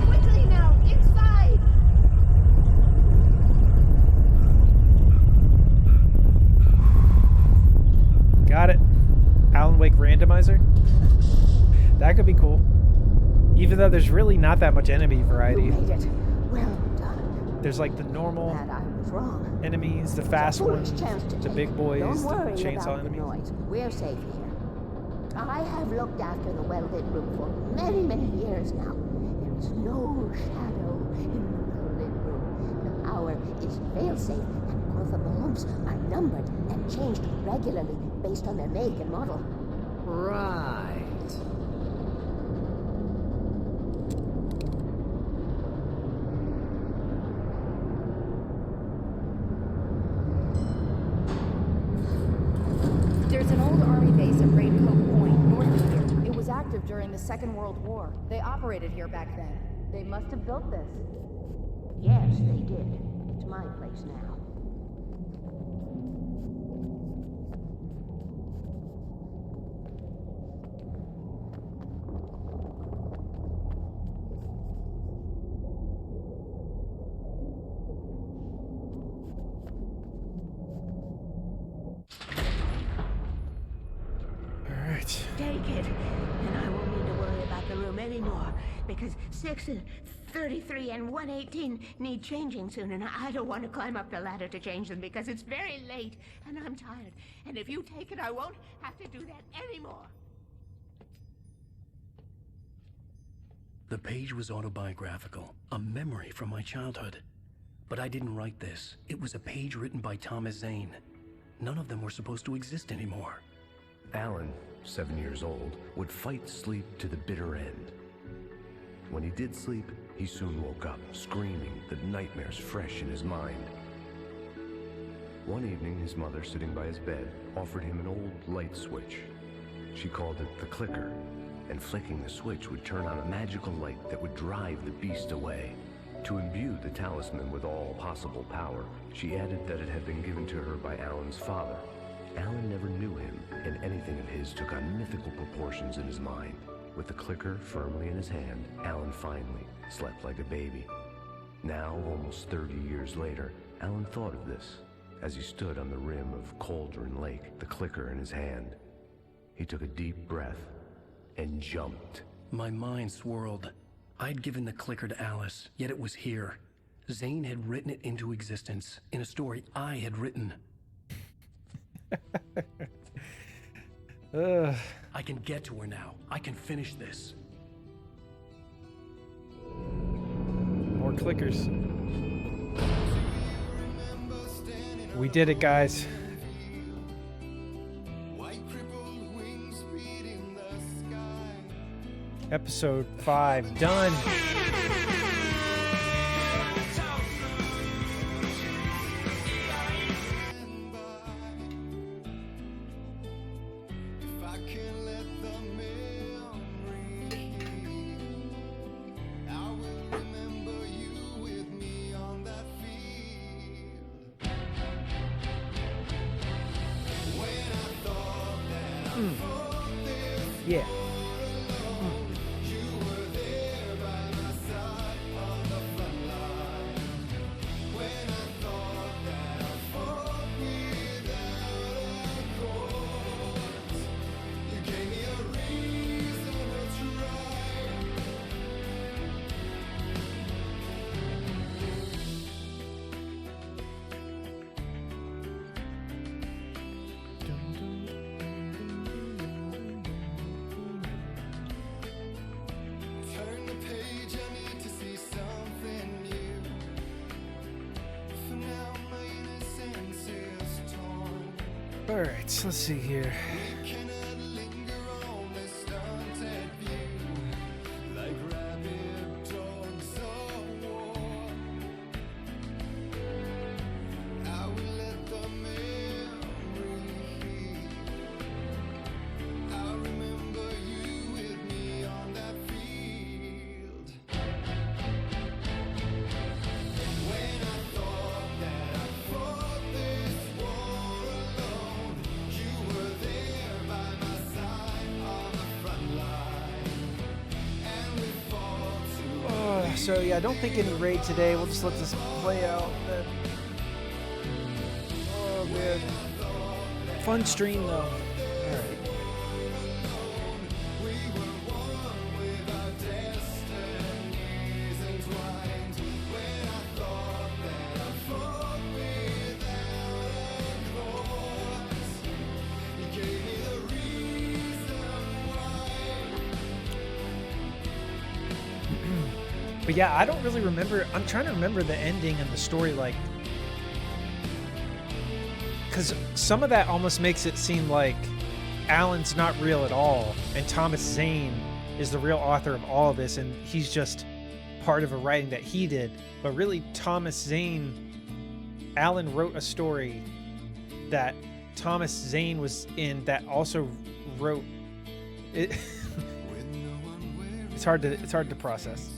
Quickly now, inside! Got it. Alan Wake randomizer? That could be cool. Even though there's really not that much enemy variety. You made it. Well done. There's like the normal Glad I was wrong. enemies, the fast Foolish ones, chance to the take. big boys, Don't the worry chainsaw about enemies. the noise. We're safe here. I have looked after the well-lit room for many, many years now. There is no shadow in the well-lit room. The power is fail-safe, and all the bulbs are numbered and changed regularly based on their make and model. Right. There's an old army base at Raincoat Point, north of here. It was active during the Second World War. They operated here back then. They must have built this. Yes, they did. It's my place now. All right. Take it, and I won't need to worry about the room anymore, because 6 and 33 and 118 need changing soon, and I don't want to climb up the ladder to change them because it's very late, and I'm tired. And if you take it, I won't have to do that anymore. The page was autobiographical, a memory from my childhood. But I didn't write this. It was a page written by Thomas Zane. None of them were supposed to exist anymore. Alan, 7 years old, would fight sleep to the bitter end. When he did sleep, he soon woke up, screaming, the nightmares fresh in his mind. One evening, his mother, sitting by his bed, offered him an old light switch. She called it the clicker, and flicking the switch would turn on a magical light that would drive the beast away. To imbue the talisman with all possible power, she added that it had been given to her by Alan's father. Alan never knew him, and anything of his took on mythical proportions in his mind. With the clicker firmly in his hand, Alan finally slept like a baby. Now, almost 30 years later, Alan thought of this as he stood on the rim of Cauldron Lake, the clicker in his hand. He took a deep breath and jumped. My mind swirled. I'd given the clicker to Alice, yet it was here. Zane had written it into existence in a story I had written. I can get to her now. I can finish this. More clickers. We did it, guys. Episode 5 done. Yeah. All right, let's see here. So yeah, I don't think any raid today. We'll just let this play out. Oh man, fun stream though. All right. But yeah, I don't really remember. I'm trying to remember the ending and the story, like, because some of that almost makes it seem like Alan's not real at all, and Thomas Zane is the real author of all of this, and he's just part of a writing that he did. But really, Thomas Zane, Alan wrote a story that Thomas Zane was in that also wrote it. It's hard to process.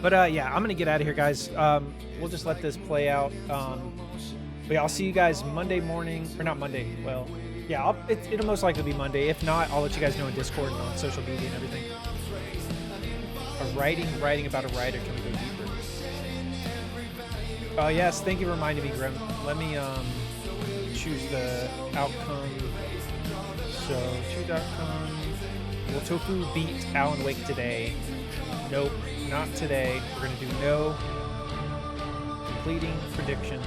But yeah, I'm gonna get out of here, guys. We'll just let this play out. But yeah, I'll see you guys Monday morning, or not Monday. Well, yeah, it'll most likely be Monday. If not, I'll let you guys know in Discord and on social media and everything. Writing about a writer. Can we go deeper? Yes, thank you for reminding me, Grim. Let me choose the outcome. So choose outcome. Will Tofu beat Alan Wake today? Nope, not today. We're gonna do no. Completing prediction.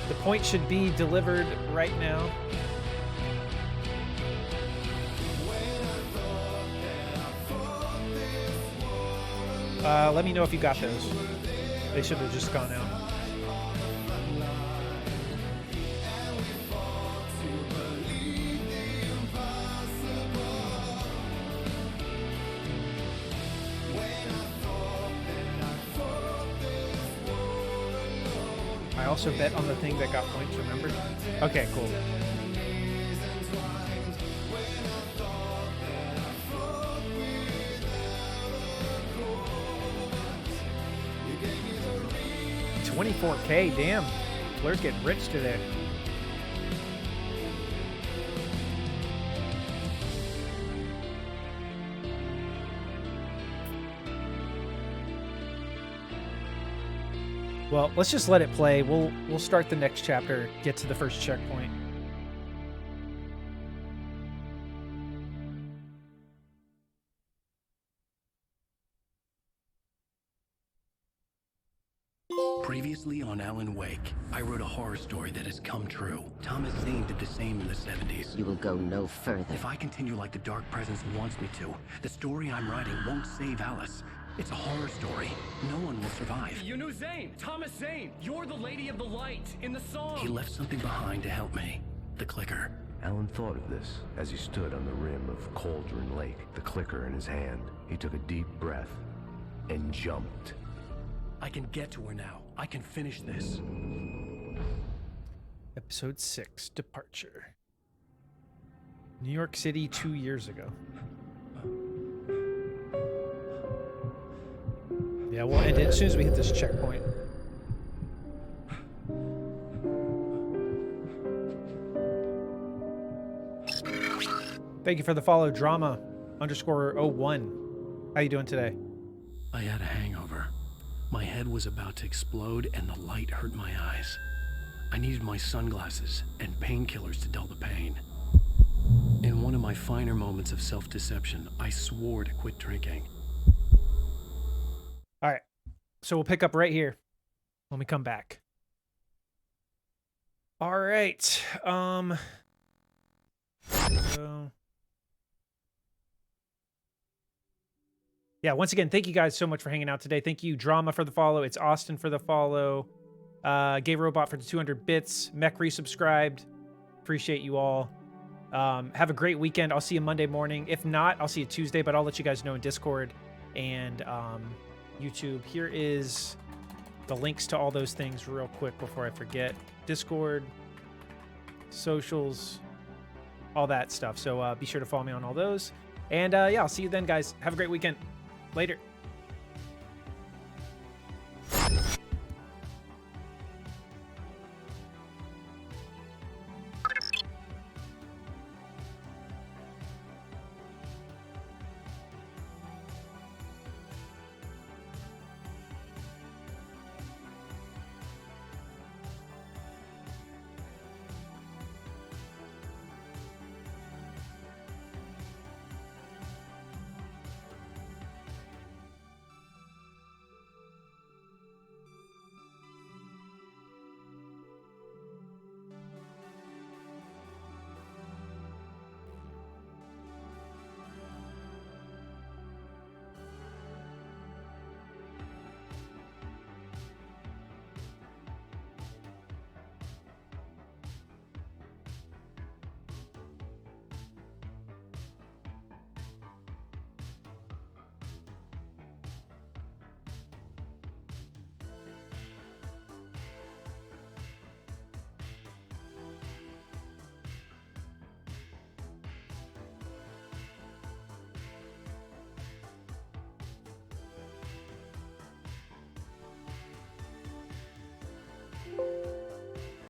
The point should be delivered right now. Let me know if you got those. They should have just gone out. I also bet on the thing that got points, remember? Okay, cool. $24K, damn. Flirt getting rich today. Well, let's just let it play. We'll start the next chapter, get to the first checkpoint. Previously on Alan Wake, I wrote a horror story that has come true. Thomas Zane did the same in the 70s. You will go no further. If I continue like the Dark Presence wants me to, the story I'm writing won't save Alice. It's a horror story. No one will survive. You knew Zane! Thomas Zane! You're the Lady of the Light in the song! He left something behind to help me. The clicker. Alan thought of this as he stood on the rim of Cauldron Lake, the clicker in his hand. He took a deep breath and jumped. I can get to her now. I can finish this. Episode 6, Departure. New York City 2 years ago. Yeah, we'll end it as soon as we hit this checkpoint. Thank you for the follow, drama_01. How you doing today? I had a hangover. My head was about to explode and the light hurt my eyes. I needed my sunglasses and painkillers to dull the pain. In one of my finer moments of self-deception, I swore to quit drinking. All right, so we'll pick up right here when we come back. All right, so Yeah, once again, thank you guys so much for hanging out today. Thank you, Drama, for the follow. It's Austin for the follow. Gay Robot for the 200 bits. Mech resubscribed. Appreciate you all. Have a great weekend. I'll see you Monday morning. If not, I'll see you Tuesday, but I'll let you guys know in Discord and YouTube. Here is the links to all those things real quick before I forget. Discord, socials, all that stuff. So be sure to follow me on all those. And yeah, I'll see you then, guys. Have a great weekend. Later.